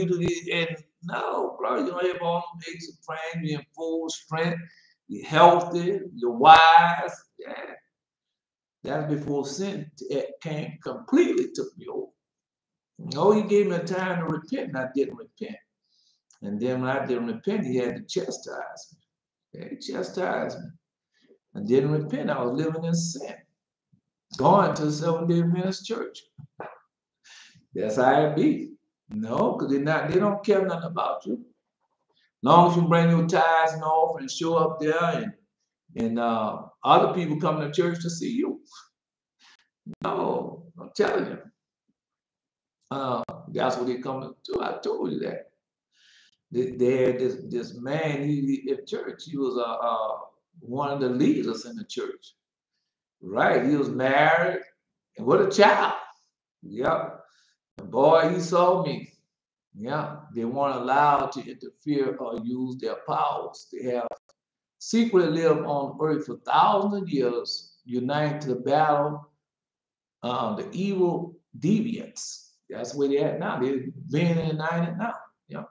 and no, bro, you don't have all them aches and pains. You're in full strength. You're healthy. You're wise. Yeah, that's before sin came completely took me over. No, he gave me a time to repent, and I didn't repent. And then when I didn't repent, he had to chastise me. Yeah, he chastised me. I didn't repent. I was living in sin. Going to the Seventh-day Adventist church. That's how it be. No, because they don't care nothing about you. Long as you bring your tithes and offering and show up there and other people come to church to see you. No, I'm telling you. That's what they come to. I told you that. They had this man at church. He was one of the leaders in the church. Right. He was married and with a child. Yep. And boy, he saw me. Yeah. They weren't allowed to interfere or use their powers. They have secretly lived on earth for thousands of years, united to battle the evil deviants. That's where they're at now. They're being united now. Yeah.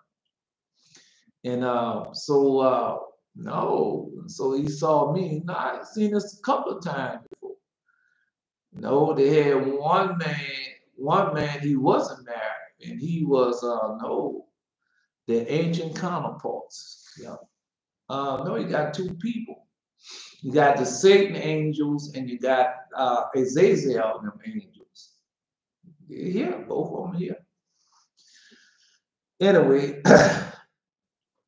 And no, so he saw me. No, I've seen this a couple of times before. No, they had one man, he wasn't married, and he was no, the ancient counterparts. Yeah. No, you got two people. You got the Satan angels and you got Azazel them angels. Yeah, both of them here. Anyway,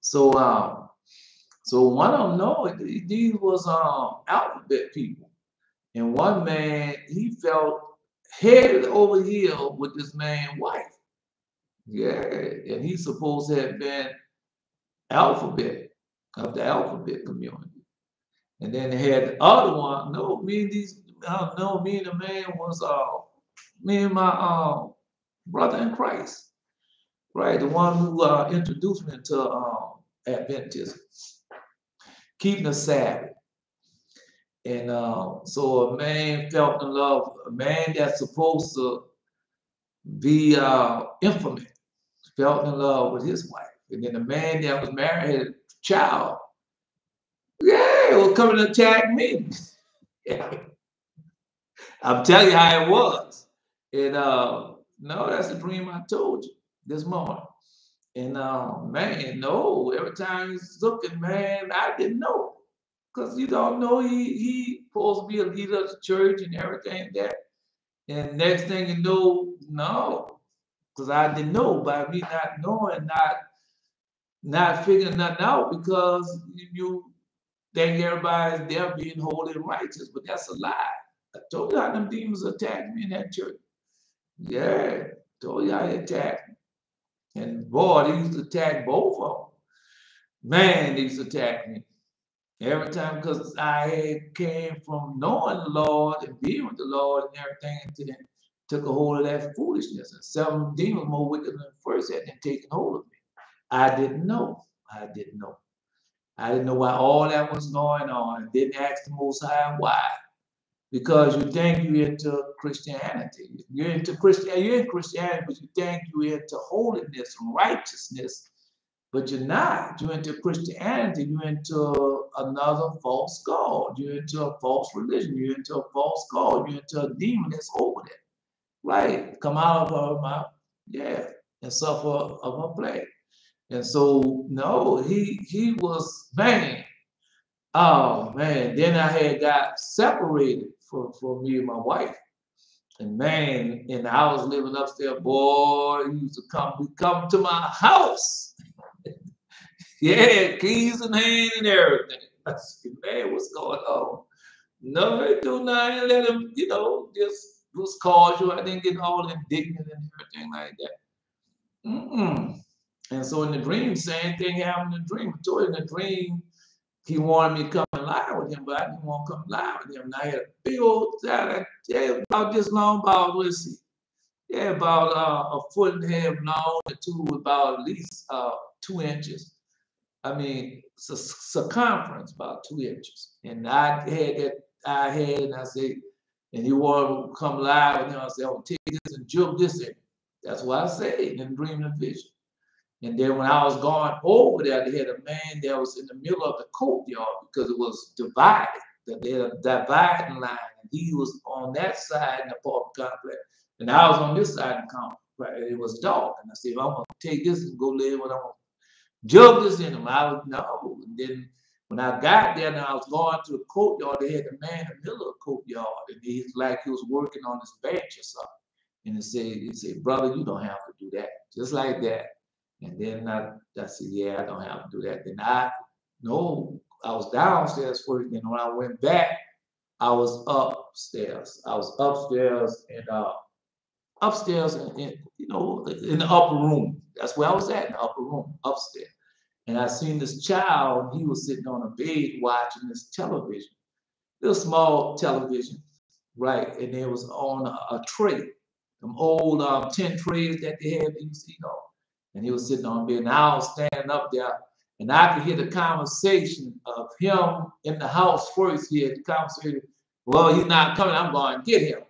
so one of them, no, these was alphabet people. And one man, he felt head over heels with this man's wife. Yeah, and he's supposed to have been alphabet of the alphabet community. And then they had the other one. No, me and the man was me and my brother in Christ, right? The one who introduced me to Adventism, keeping the Sabbath. And so a man felt in love, a man that's supposed to be infamous, felt in love with his wife. And then the man that was married had a child. Yeah, it was coming to attack me. I'm telling you how it was. And no, that's the dream I told you this morning. And man, no, every time he's looking, man, I didn't know. Because you don't know he supposed to be a leader of the church and everything that. And next thing you know, no. Because I didn't know by me not knowing, not figuring nothing out because you think everybody's there being holy and righteous, but that's a lie. I told you how them demons attacked me in that church. Yeah, told you how they attacked me. And boy, they used to attack both of them. Man, they used to attack me. Every time, because I had came from knowing the Lord and being with the Lord and everything, and then took a hold of that foolishness. And 7 demons more wicked than the first had been taken hold of me. I didn't know. I didn't know. I didn't know why all that was going on, and didn't ask the Most High why. Because you think you're into Christianity. You're into Christianity, you're in Christianity, but you think you're into holiness and righteousness. But you're not. You're into Christianity. You're into another false god. You're into a false religion. You're into a false god. You're into a demon that's over there. Right? Come out of her mouth. Yeah. And suffer of her plague. And so, no, he was, man. Oh, man. Then I had got separated from me and my wife. And man, and I was living upstairs, boy, he used to come to my house. Yeah, keys in hand and everything. I said, man, what's going on? No, they do nothing. Let him, just was cordial. I didn't get all indignant and everything like that. And so in the dream, same thing happened in the dream. I told you in the dream, he wanted me to come and lie with him, but I didn't want to come lie with him. And I had a big old salad, about this long, about, let's see, about a foot and a half long, the two about at least 2 inches. I mean, circumference about 2 inches. And I had, and I said, and you want to come live with him, I said, I'll take this and jump this in. That's what I said in the dream and vision. And then when I was going over there, they had a man that was in the middle of the courtyard because it was divided. They had a dividing line. And he was on that side in the apartment complex. And I was on this side of the complex. It was dark. And I said, I'm going to take this and go live what I want. Jug this in him. I was no. And then when I got there and I was going to the courtyard, they had the man in the middle of the courtyard. And he's like he was working on his bench or something. And he said, brother, you don't have to do that. Just like that. And then I said, yeah, I don't have to do that. Then I was downstairs first. And when I went back, I was upstairs. I was upstairs and in the upper room. That's where I was at, in the upper room, upstairs. And I seen this child, he was sitting on a bed watching this television, little small television, right? And it was on a tray, them old tin trays that they have, and he was sitting on bed. And I was standing up there, and I could hear the conversation of him in the house first. He had the conversation, well, he's not coming, I'm going to get him,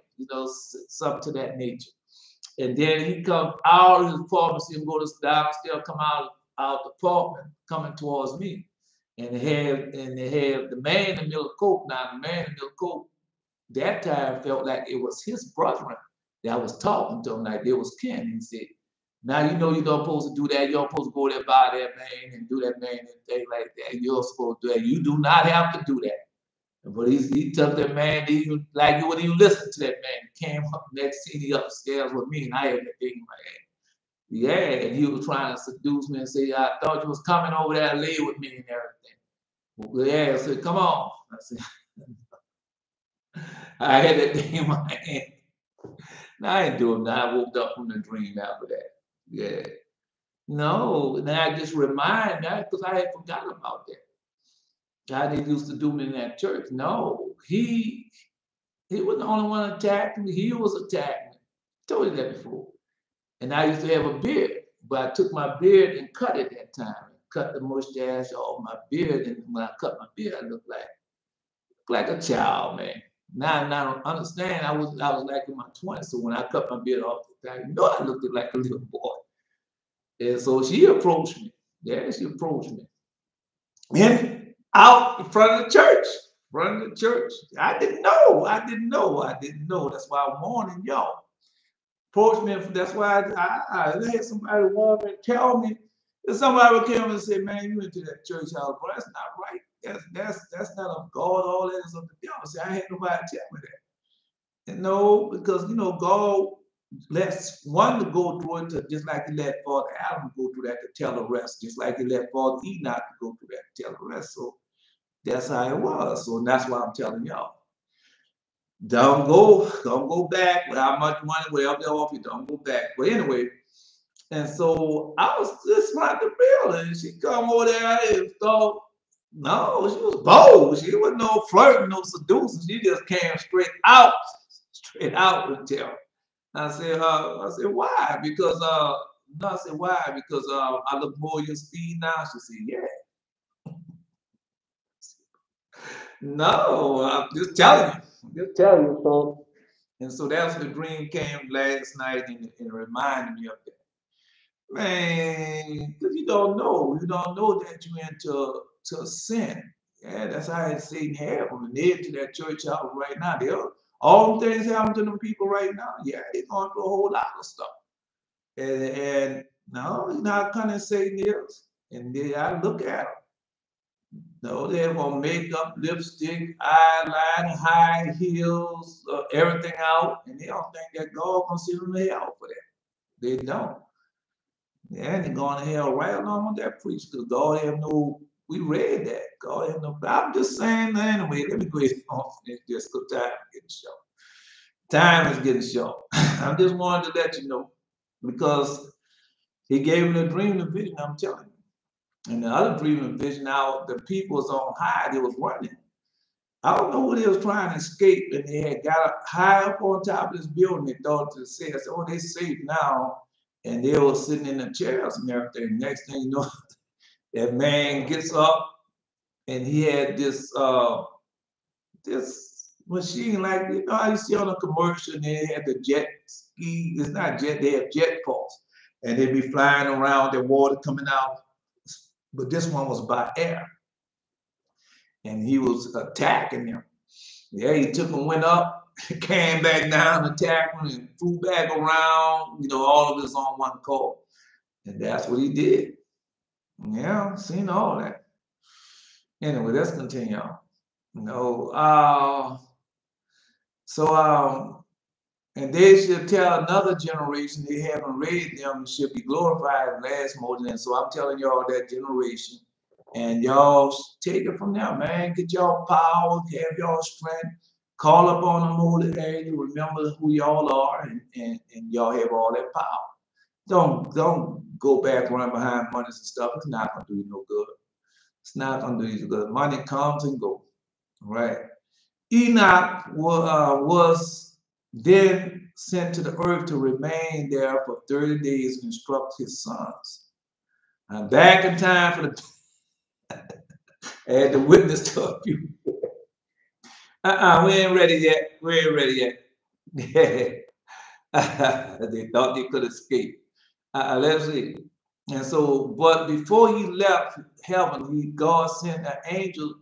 something to that nature. And then he come out of his apartment, see him go downstairs, come out the apartment, coming towards me. And they have the man in the middle of the coat. Now the man in the middle of the coat, that time felt like it was his brother that was talking to him, like it was Ken. He said, now you're not supposed to do that. You're supposed to go there by that man and do that man and things like that. You're supposed to do that. You do not have to do that. But he took that man, he like you wouldn't even listen to that man. He came up next scene, he upstairs with me, and I had that thing in my hand. Yeah, and he was trying to seduce me and say, I thought you was coming over there to lay with me and everything. Well, yeah, I said, come on. I said, I had that thing in my hand. Now I ain't doing that. I woke up from the dream after that. Yeah. No, and I just remind that because I had forgotten about that. God, they used to do me in that church. No, he was the only one attacking me. He was attacking me. I told you that before. And I used to have a beard, but I took my beard and cut it that time. Cut the mustache off my beard, and when I cut my beard, I looked like a child, man. Now I understand. I was like in my 20s, so when I cut my beard off, I looked like a little boy. And so she approached me. Yeah, she approached me. And out in front of the church. I didn't know. That's why I'm warning y'all. Approached me. That's why I had somebody walk and tell me. If somebody would come and say, "Man, you into that church house, bro? That's not right. That's not of God. All that is of the devil." See, I had nobody tell me that. And no, because God lets one to go through it, just like He let Father Adam go through that to tell the rest, just like He let Father Enoch to go through that to tell the rest. So that's how it was. So that's why I'm telling y'all. don't go back with how much money, whatever they offer you, don't go back. But anyway, and so I was just trying to build, and she come over there and thought, no, she was bold. She wasn't no flirting, no seducing. She just came straight out with tell. I said, why? Because no, I said, why? Because I look more your speed now. She said, yeah. No, I'm just telling you. I'm just telling you, so. And so that's the dream came last night and reminded me of that. Man, because you don't know. You don't know that you into sin. Yeah, that's how Satan had them. And they're to that church house right now. All them things happen to them people right now. Yeah, they're going through a whole lot of stuff. And no, you know how cunning Satan is. And then I look at them. No, they're gonna make up lipstick, eyeliner, high heels, everything out, and they don't think that God gonna send them to hell for that. They don't. Yeah, and they're going to hell right along with that preach, because God have no. We read that God have no. I'm just saying anyway. Let me go ahead and finish this because time is getting short. Time is getting short. I just wanted to let you know because He gave me the dream, the vision. I'm telling you. And the other dream and vision, now the people was on high, they was running. I don't know what they was trying to escape, and they had got up high up on top of this building. They thought to say, I said, oh, they safe now. And they were sitting in the chairs and everything. Next thing you know, that man gets up and he had this machine, like you know how you see on a commercial, and they had the jet ski. It's not jet, they have jet pulse. And they'd be flying around, the water coming out. But this one was by air. And he was attacking them. Yeah, he took and went up, came back down, attacked him, and flew back around, you know, all of this on one call. And that's what he did. Yeah, seen all that. Anyway, let's continue on. No, and they should tell another generation they haven't read them should be glorified in last more than. So I'm telling y'all that generation, and y'all take it from there, man. Get y'all power, have y'all strength, call upon the holy angel, remember who y'all are, and y'all have all that power. Don't go back running behind money and stuff. It's not gonna do you no good. It's not gonna do you good. Money comes and goes. Right. Enoch was then sent to the earth to remain there for 30 days and instruct his sons. I'm back in time for the I had to witness to a few. We ain't ready yet. We ain't ready yet. They thought they could escape. Let's see. And so, but before he left heaven, God sent an angel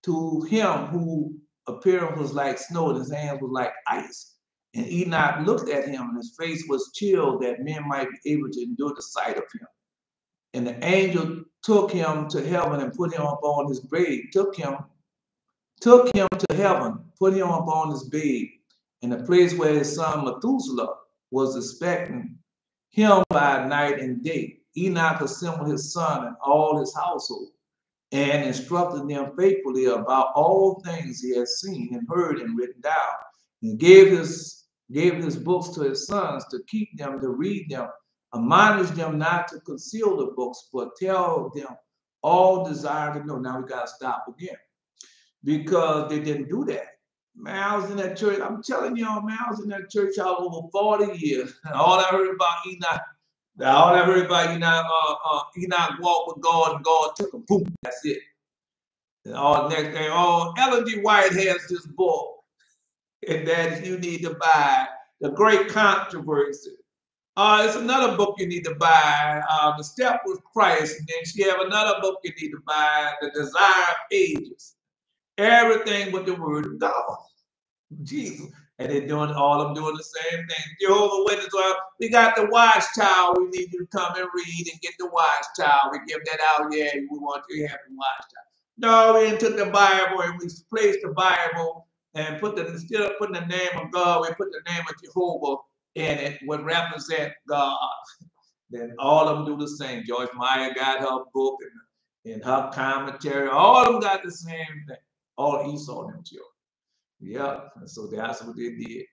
to him who appearance was like snow and his hands was like ice. And Enoch looked at him and his face was chilled that men might be able to endure the sight of him. And the angel took him to heaven and put him upon his bed, took him to heaven, put him upon his bed in the place where his son Methuselah was expecting him by night and day. Enoch assembled his son and all his household and instructed them faithfully about all things he had seen and heard and written down, and gave his books to his sons to keep them, to read them, admonish them not to conceal the books, but tell them all desire to know. Now we got to stop again because they didn't do that. Man, I was in that church. I'm telling y'all, man, I was in that church all over 40 years. And all I heard about Enoch, Enoch walked with God and God took him. Boom, that's it. And all the next thing, Ellen G. White has this book, and that you need to buy, The Great Controversy. It's another book you need to buy, The Step with Christ. And then she have another book you need to buy, The Desire of Ages. Everything but the Word of God. Jesus. And they're doing all of them doing the same thing. Jehovah's Witness, well, we got the Watchtower. We need you to come and read and get the Watchtower. We give that out. Yeah, we want you to have the Watchtower. No, we took the Bible and we placed the Bible and instead of putting the name of God, we put the name of Jehovah in it, would represent God. Then all of them do the same. Joyce Meyer got her book and her commentary. All of them got the same thing. All Esau and them children. Yeah, and so that's what they did.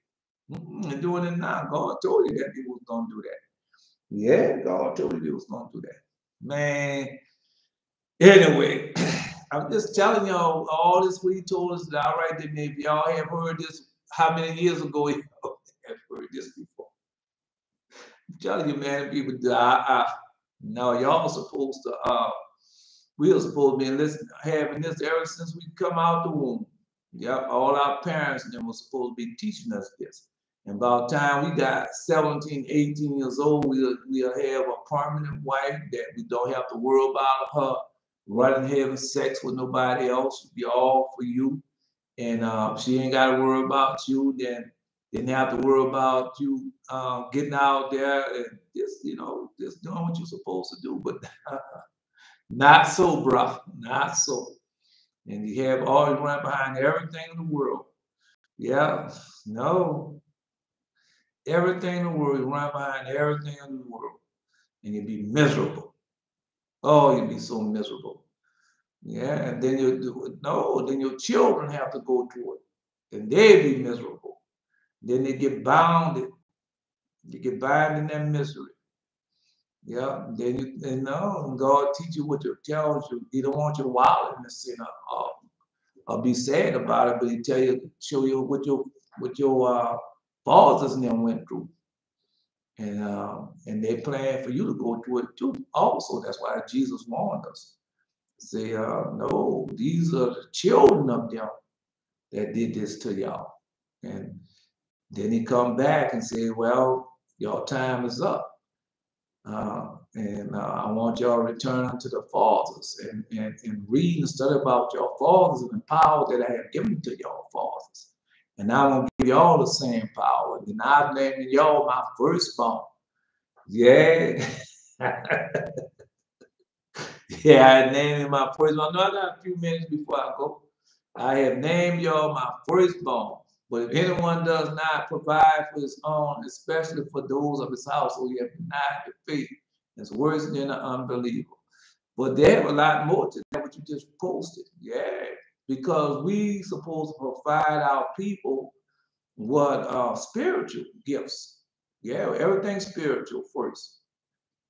And doing it now. God told you that they was gonna do that. Yeah, God told you they was gonna do that. Man, anyway, I'm just telling y'all all this what he told us that all right, then if y'all have heard this how many years ago y'all have heard this before. I'm telling you, man, people no, y'all supposed to we are supposed to be listening, having this ever since we come out the womb. Yep, all our parents and them were supposed to be teaching us this. And by the time we got 17, 18 years old, we'll have a permanent wife that we don't have to worry about her running having sex with nobody else. She'll be all for you. And she ain't got to worry about you. Then didn't have to worry about you getting out there and just, just doing what you're supposed to do. But not so, bro. Not so. And you have always run behind everything in the world. Yeah, no. Everything in the world, you run behind everything in the world. And you'd be miserable. Oh, you'd be so miserable. Yeah, and then you do no, then your children have to go through it. And they be miserable. Then they get bounded. You get bound in that misery. Yeah, then you know, and God teach you what you tells you. He don't want you wildness in or be sad about it, but he tell you, show you what your fathers and them went through, and they plan for you to go through it too. Also, that's why Jesus warned us. Say, no, these are the children of them that did this to y'all, and then he come back and say, well, your time is up. And I want y'all to return unto the fathers and read and study about your fathers and the power that I have given to your fathers. And I won't give y'all the same power. And I'm naming y'all my firstborn. Yeah. Yeah, I named him my firstborn. No, I got a few minutes before I go. I have named y'all my firstborn. But if anyone does not provide for his own, especially for those of his household, you have denied the faith. It's worse than an unbeliever. But they have a lot more to that what you just posted. Yeah. Because we supposed to provide our people what spiritual gifts. Yeah, everything's spiritual first.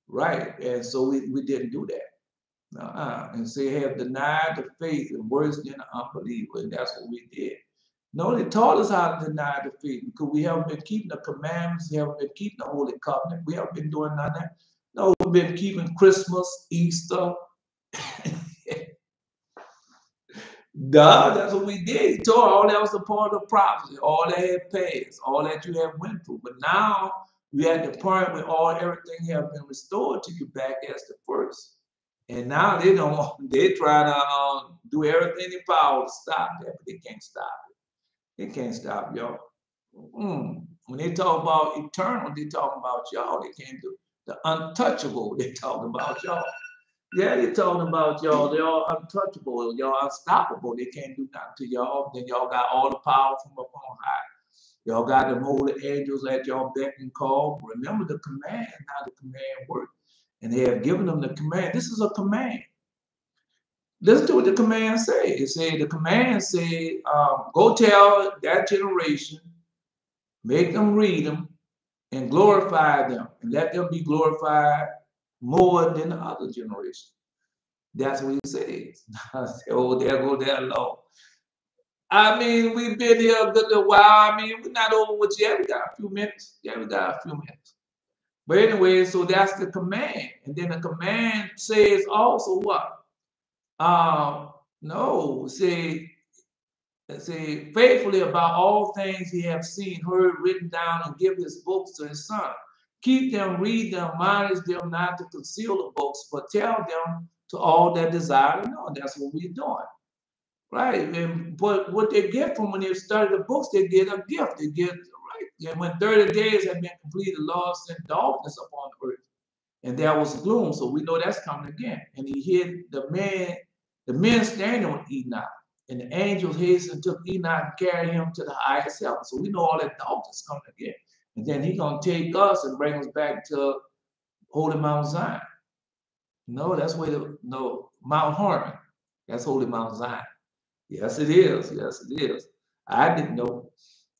Right. And so we didn't do that. And so they have denied the faith and worse than an unbeliever. And that's what we did. No, they taught us how to deny the faith because we haven't been keeping the commandments, we haven't been keeping the Holy Covenant, we haven't been doing none of that. No, we've been keeping Christmas, Easter. Duh, that's what we did. He told all that was a part of the prophecy, all that had passed, all that you have went through. But now we at the point where everything have been restored to you back as the first. And now they don't want, they try to do everything in power to stop that, but they can't stop it. They can't stop y'all. When they talk about eternal, they talking about y'all. They can't do the untouchable. They talking about y'all. Yeah, they talking about y'all. They're all untouchable. Y'all unstoppable. They can't do nothing to y'all. Then y'all got all the power from up on high. Y'all got them holy angels at y'all beck and call. Remember the command, how the command works. And they have given them the command. This is a command. Listen to what the command say. It said the command said, go tell that generation, make them read them, and glorify them, and let them be glorified more than the other generation. That's what he says. I said, oh, there go that Lord. I mean, we've been here a good little while. I mean, we're not over with yet. We got a few minutes. Yeah, we got a few minutes. But anyway, so that's the command. And then the command says also what? No, say faithfully about all things he have seen, heard, written down, and give his books to his son. Keep them, read them, admonish them not to conceal the books, but tell them to all that desire to know. That's what we're doing. Right. But what they get from when they study the books, they get a gift. They get right. And when 30 days have been completed, the Lord sent darkness upon the earth. And there was gloom. So we know that's coming again. And he hid the men standing on Enoch. And the angels hastened took Enoch and carried him to the highest heaven. So we know all that darkness coming again. And then he's gonna take us and bring us back to Holy Mount Zion. No, that's where Mount Hermon. That's Holy Mount Zion. Yes, it is. Yes, it is. I didn't know.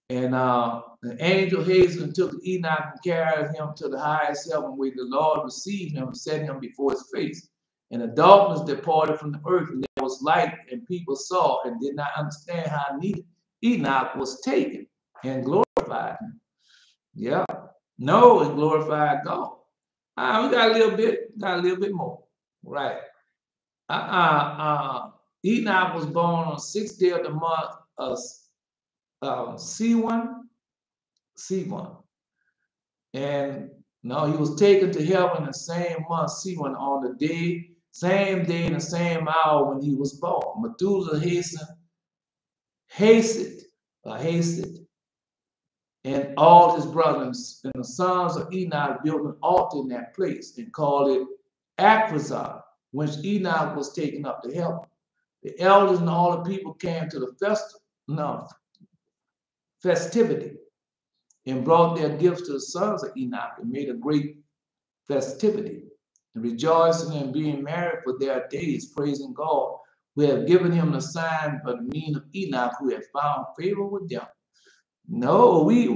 And the angel hastened and took Enoch and carried him to the highest heaven, where the Lord received him and set him before his face. And the darkness departed from the earth, and there was light, and people saw and did not understand how Enoch was taken and glorified him. Yeah. No, and glorified God. We got a little bit more. Right. Enoch was born on the 6th day of the month of C1. And no, he was taken to heaven the same month, C1, on the same day and the same hour when he was born. Methuselah hasted, and all his brothers and the sons of Enoch built an altar in that place and called it Akrazar, whence Enoch was taken up to heaven. The elders and all the people came to the festivity and brought their gifts to the sons of Enoch and made a great festivity and rejoicing and being merry for their days, praising God, who have given him the sign by the means of Enoch, who had found favor with them. No, we've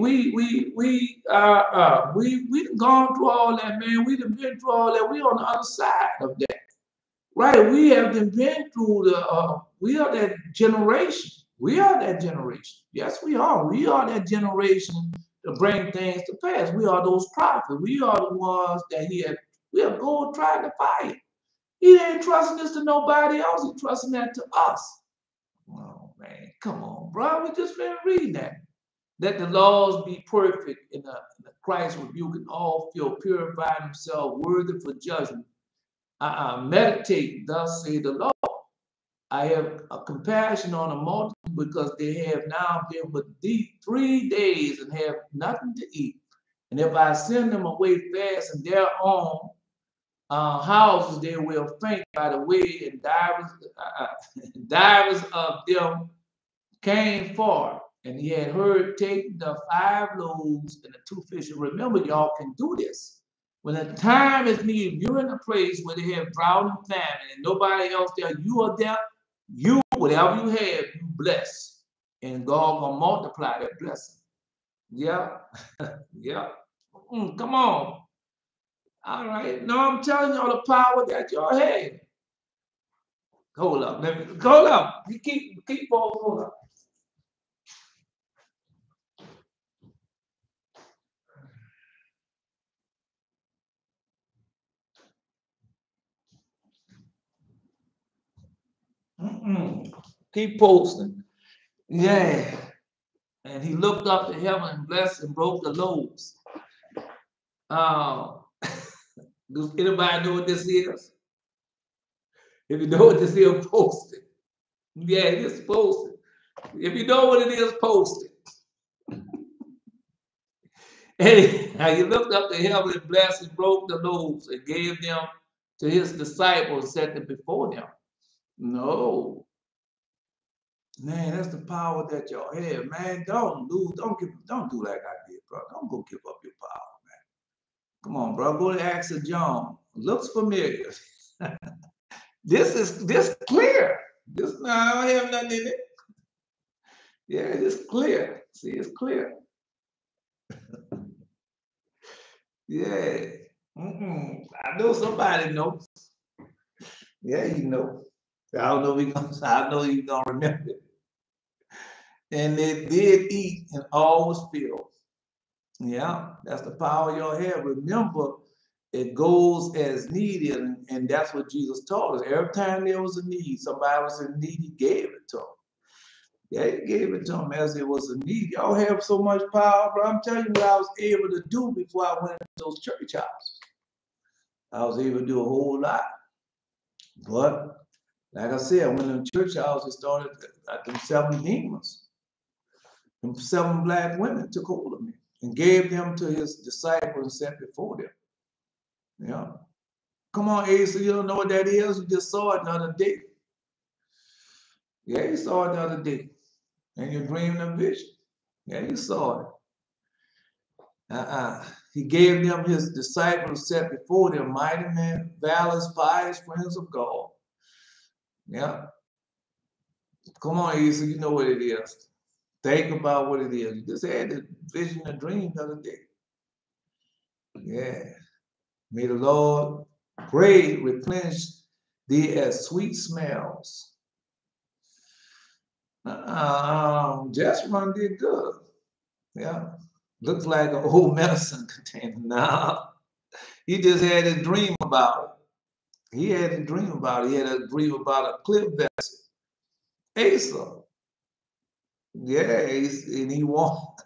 gone through all that, man. We've been through all that. We on the other side of that. Right, we have been through we are that generation. We are that generation. Yes, we are. We are that generation to bring things to pass. We are those prophets. We are the ones that we have God tried to fire. He ain't trusting this to nobody else. He's trusting that to us. Oh, man, come on, bro. We just been reading that. Let the laws be perfect in the Christ rebuking all filth, purifying himself, worthy for judgment. Meditate, thus say the Lord. I have a compassion on a multitude because they have now been with thee 3 days and have nothing to eat. And if I send them away fast in their own houses, they will faint by the way, and divers of them came forth. And he had heard take the 5 loaves and the 2 fishes. Remember, y'all can do this. When the time is needed, you're in a place where they have drought and famine and nobody else there, you are there, you, whatever you have, you bless. And God gonna multiply that blessing. Yeah, yeah. Come on. All right. No, I'm telling y'all the power that y'all have. Hold up. Hold up. You keep hold up. Keep posting. Yeah. And he looked up to heaven and blessed and broke the loaves. Does anybody know what this is? If you know what this is, post it. Yeah, just post it. If you know what it is, post it. And he looked up to heaven and blessed and broke the loaves and gave them to his disciples and set them before them. No. Man, that's the power that y'all have, man. Don't do like I did, bro. Don't go give up your power, man. Come on, bro. Go to Acts of John. Looks familiar. This clear. This I don't have nothing in it. Yeah, it's clear. See, it's clear. Yeah. I know somebody knows. Yeah, you know. I don't know if I know you're gonna remember it. And they did eat, and all was filled. Yeah, that's the power y'all have. Remember, it goes as needed, and that's what Jesus taught us. Every time there was a need, somebody was in need, he gave it to them. Yeah, he gave it to them as it was a need. Y'all have so much power, bro. I'm telling you what I was able to do before I went into those church houses. I was able to do a whole lot. But, like I said, I went into church houses, started at them 7 demons. Them 7 black women took hold of me and gave them to his disciples and set before them. Yeah. Come on, Asa, you don't know what that is? You just saw it the other day. Yeah, you saw it the other day. And you're dreaming a vision. Yeah, you saw it. He gave them his disciples, set before them, mighty men, valors, pious friends of God. Yeah. Come on, Asa, you know what it is. Think about what it is. You just had the vision and dream the other day. Yeah. May the Lord great replenish thee as sweet smells. Just run did good. Yeah. Looks like an old medicine container. Nah. He just had a dream about it. He had a dream about it. He had a dream about a cliff vessel. Asa. Yeah, and he walked.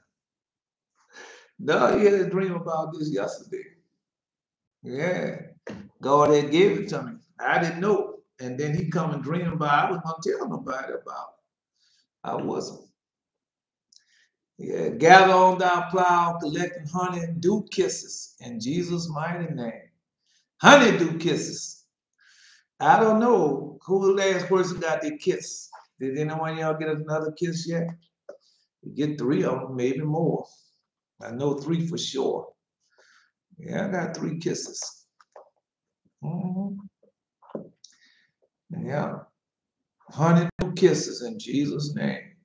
No, he had a dream about this yesterday. Yeah. God had gave it to me. I didn't know. And then he come and dream about it. I wasn't going to tell nobody about it. I wasn't. Yeah. Gather on thy plow, collecting honey, dew kisses in Jesus' mighty name. Honey dew kisses. I don't know who the last person got their kiss. Did anyone of y'all get another kiss yet? You get 3 of them, maybe more. I know 3 for sure. Yeah, I got 3 kisses. Yeah. Honey dew kisses in Jesus' name.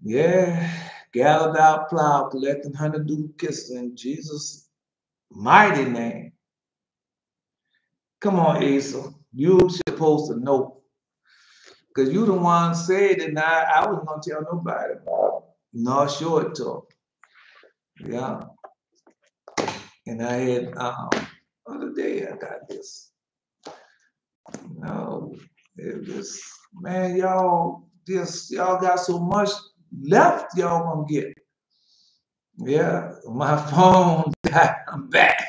Yeah. Gather thou plow, collecting honey dew kisses in Jesus' mighty name. Come on, Asa. You supposed to know. Because you the one said it, and I wasn't going to tell nobody about it. Nor show it to them. Yeah. And I had, other day I got this. No, it was, man, y'all got so much left y'all gonna get. Yeah, my phone, I'm back.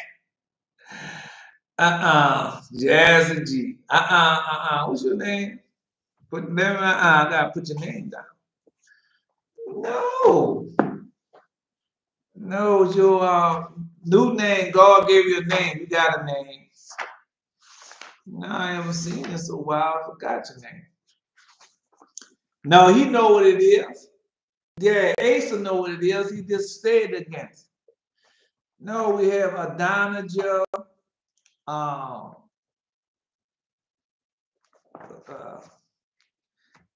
Jazzy G. What's your name? I gotta put your name down. No, it's your new name. God gave you a name. You got a name. No, I haven't seen it in so while. I forgot your name. No, he know what it is. Yeah, Asa know what it is. He just stayed against. No, we have Adonijah.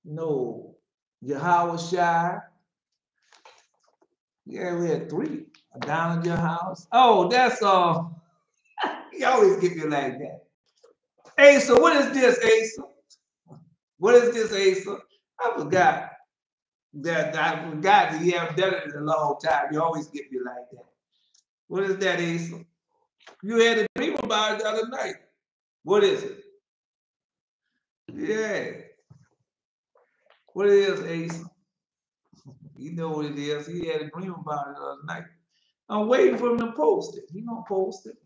No, Yahweh Shai. Yeah, we had 3. Adonijah house. Oh, that's he always give you like that. Asa, what is this, Asa? What is this, Asa? I forgot. I forgot that you haven't done it in a long time. You always give me like that. What is that, Asa? You had a dream about it the other night. What is it? Yeah. What it is, Asa? You know what it is. He had a dream about it the other night. I'm waiting for him to post it. He gonna post it.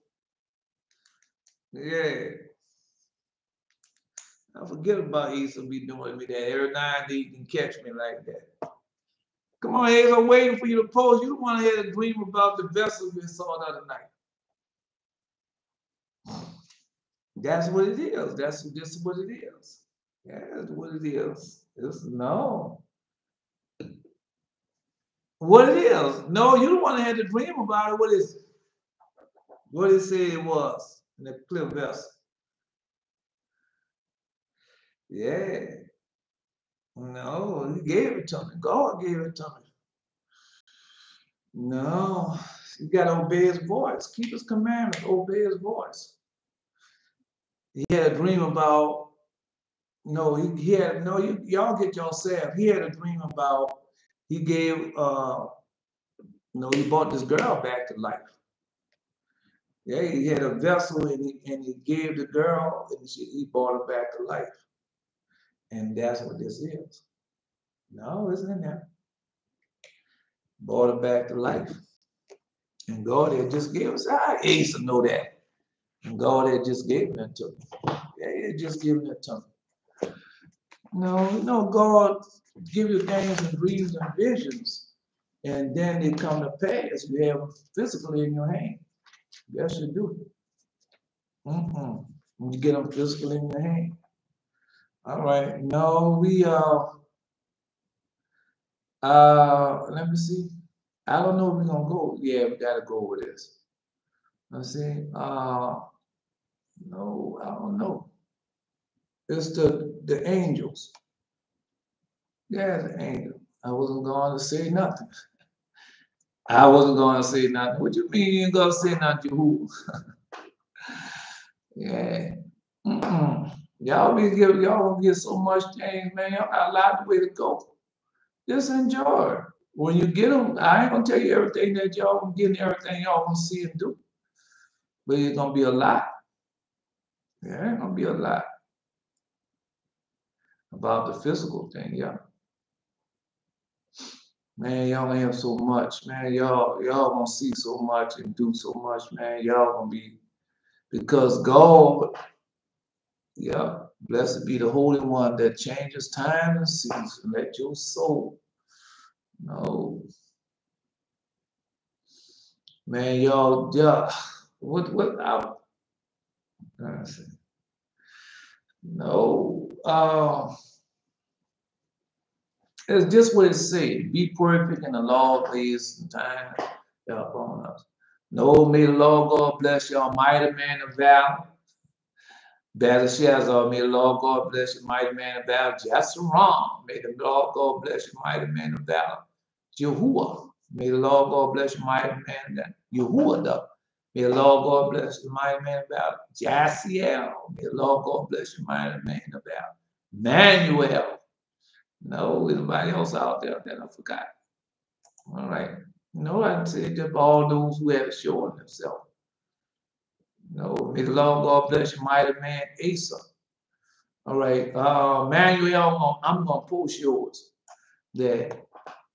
Yeah. I forget about Asa be doing me that. Every now and then you can catch me like that. Come on, Asa, I'm waiting for you to post. You don't want to have a dream about the vessel we saw the other night. That's what it is. That's just what it is. Yeah, that's what it is. No. What it is? No, you don't want to have to dream about it. What is it? What it said it was in the cliff vessel. Yeah. No, he gave it to me. God gave it to me. No, you got to obey his voice. Keep his commandments. Obey his voice. He had a dream about, y'all get yourself. He had a dream about, he gave, he brought this girl back to life. Yeah, he had a vessel and he gave the girl and he brought her back to life. And that's what this is. No, it's in there. Brought her back to life. And God had just gave us, I used to know that. And God had just given it to me. Yeah, he had just given it to me. No, God give you things and dreams and visions. And then they come to pass. You have them physically in your hand. Yes, you do. When you get them physically in your hand. All right. No, let me see. I don't know if we're gonna go. Yeah, we gotta go with this. Let's see. No, I don't know. It's the angels. Yeah, the angel. I wasn't going to say nothing. I wasn't going to say nothing. What you mean you ain't going to say nothing to who? Yeah. Mm-mm. Y'all be giving, y'all gonna get so much change, man. Y'all got a lot of way to go. Just enjoy it. When you get them, I ain't gonna tell you everything that y'all gonna get and everything y'all gonna see and do. But it's gonna be a lot. Yeah, it's gonna be a lot about the physical thing, yeah. Man, y'all have so much, man. Y'all gonna see so much and do so much, man. Y'all gonna be because God, yeah, blessed be the Holy One that changes time and season. Let your soul know. Man, y'all, yeah. What I say? No. It's just what it says. Be perfect in the Lord ways and time upon us. No, may the Lord God bless you, mighty man of valor. Belshazzar, may the Lord God bless you, mighty man of valor. Jeshurun, may the Lord God bless you, mighty man of valor. Yahuwah, may the Lord God bless you, mighty man of valor. Yahuwah, may the Lord God bless you, mighty man of valor. Jasiel, may the Lord God bless you, mighty man of valor. Manuel, no, anybody else out there that I forgot? All right. No, I'd say just all those who have shown themselves. No, may the Lord God bless you, mighty man, Asa. All right, Manuel, I'm gonna post yours. That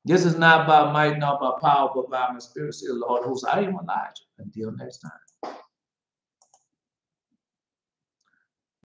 this is not by might, not by power, but by my spirit, say the Lord, who's I am Elijah. Until next time.